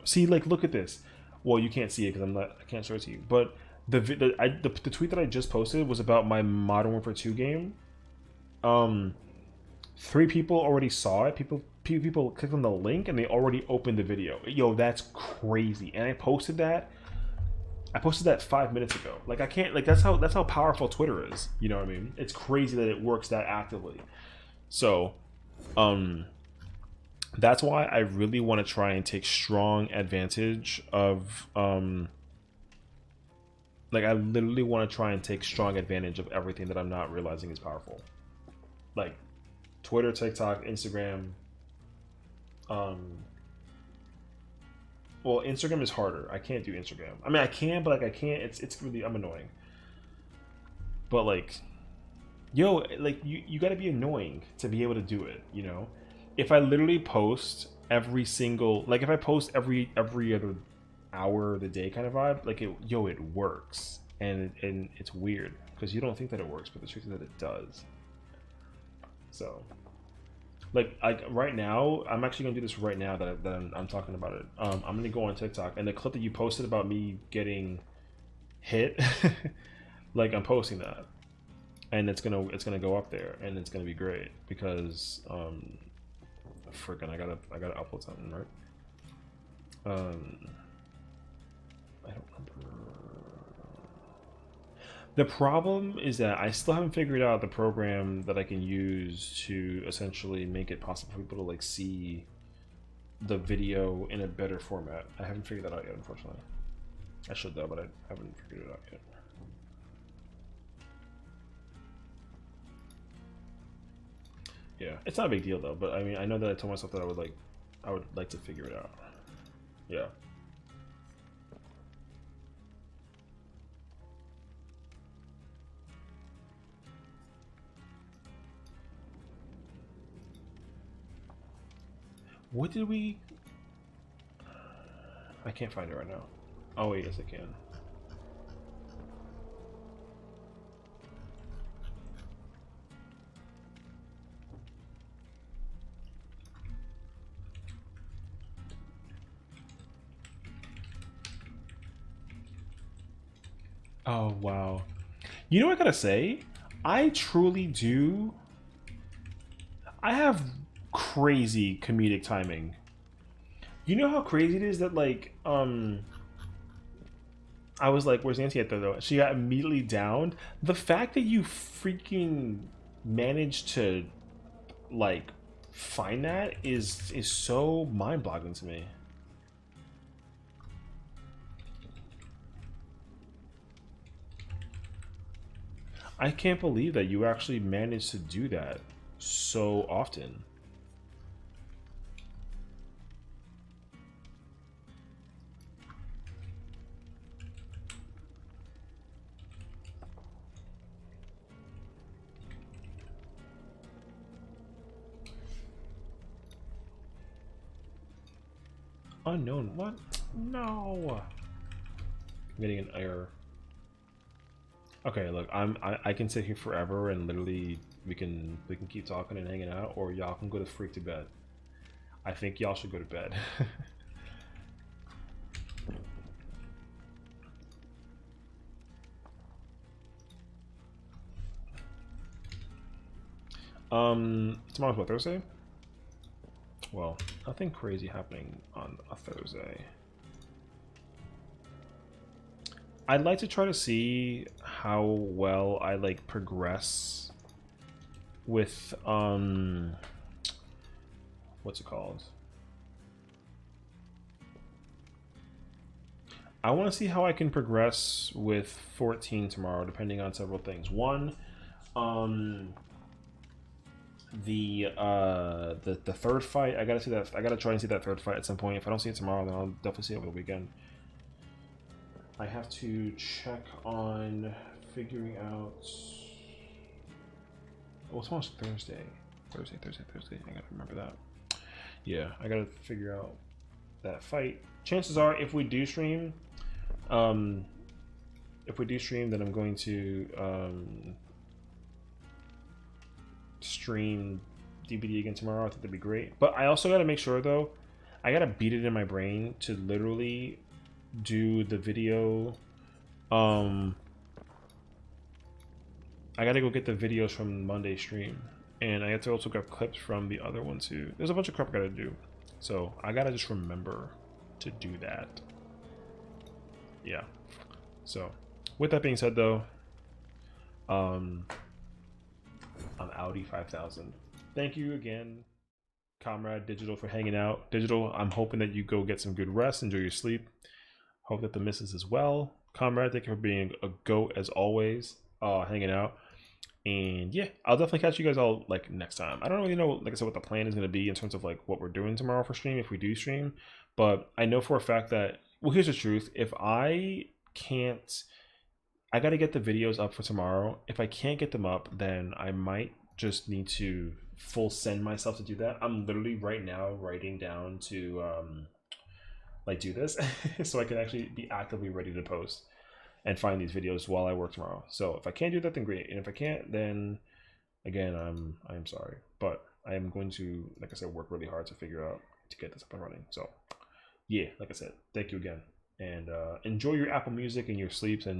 See, like, look at this. Well, you can't see it because I can't show it to you. But the tweet that I just posted was about my Modern Warfare 2 game. 3 people already saw it. People clicked on the link and they already opened the video. Yo, that's crazy. And I posted that 5 minutes ago. Like, I can't, like, that's how powerful Twitter is. You know what I mean? It's crazy that it works that actively. So, that's why I really want to try and take strong advantage of, like, I literally want to try and take strong advantage of everything that I'm not realizing is powerful. Like, Twitter, TikTok, Instagram. Well, Instagram is harder. I can't do Instagram. I mean, I can, but like I can't. It's really, I'm annoying. But like, yo, like you got to be annoying to be able to do it. You know, if I literally post every single, like if I post every other hour of the day kind of vibe, like it works, and it's weird because you don't think that it works, but the truth is that it does. So. Like right now, I'm actually gonna do this right now that I'm talking about it. I'm gonna go on TikTok, and the clip that you posted about me getting hit, like I'm posting that, and it's gonna go up there, and it's gonna be great because freaking I gotta upload something, right? I don't remember. The problem is that I still haven't figured out the program that I can use to essentially make it possible for people to like see the video in a better format. I haven't figured that out yet, unfortunately. I should though, but I haven't figured it out yet. Yeah, it's not a big deal though, but I mean, I know that I told myself that I would like to figure it out. Yeah. What did we... I can't find it right now. Oh wait, yes I can. Oh wow. You know what I gotta say? I truly do. I have crazy comedic timing. You know how crazy it is that like I was like, "Where's Nancy at though?" She got immediately downed. The fact that you freaking managed to like find that is so mind-boggling to me. I can't believe that you actually managed to do that so often. Unknown. What? No. I'm getting an error. Okay, look, I can sit here forever and literally we can keep talking and hanging out, or y'all can go to freak to bed. I think y'all should go to bed. Tomorrow's what, Thursday? Well, nothing crazy happening on a Thursday. I'd like to try to see how well I like progress with what's it called? I want to see how I can progress with 14 tomorrow, depending on several things. One, the third fight. I gotta see that. I gotta try and see that third fight at some point. If I don't see it tomorrow, then I'll definitely see it over the weekend. I have to check on figuring out. Oh, tomorrow's Thursday. Thursday. I gotta remember that. Yeah, I gotta figure out that fight. Chances are, if we do stream, then I'm going to stream DBD again tomorrow. I think that'd be great. But I also gotta make sure though, I gotta beat it in my brain to literally do the video. I gotta go get the videos from Monday stream, and I have to also grab clips from the other one too. There's a bunch of crap I gotta do, so I gotta just remember to do that. Yeah. So, with that being said, though, I'm Audi 5000. Thank you again, Comrade Digital, for hanging out. Digital, I'm hoping that you go get some good rest, enjoy your sleep. Hope that the missus is well. Comrade, thank you for being a goat as always, hanging out. And yeah, I'll definitely catch you guys all like next time. I don't really know, like I said, what the plan is going to be in terms of like what we're doing tomorrow for stream, if we do stream. But I know for a fact that, well, here's the truth. If I can't, I got to get the videos up for tomorrow. If I can't get them up, then I might just need to full send myself to do that. I'm literally right now writing down to like do this so I can actually be actively ready to post and find these videos while I work tomorrow. So if I can't do that, then great. And if I can't, then again, I'm sorry. But I am going to, like I said, work really hard to figure out to get this up and running. So yeah, like I said, thank you again. And enjoy your Apple Music and your sleeps, and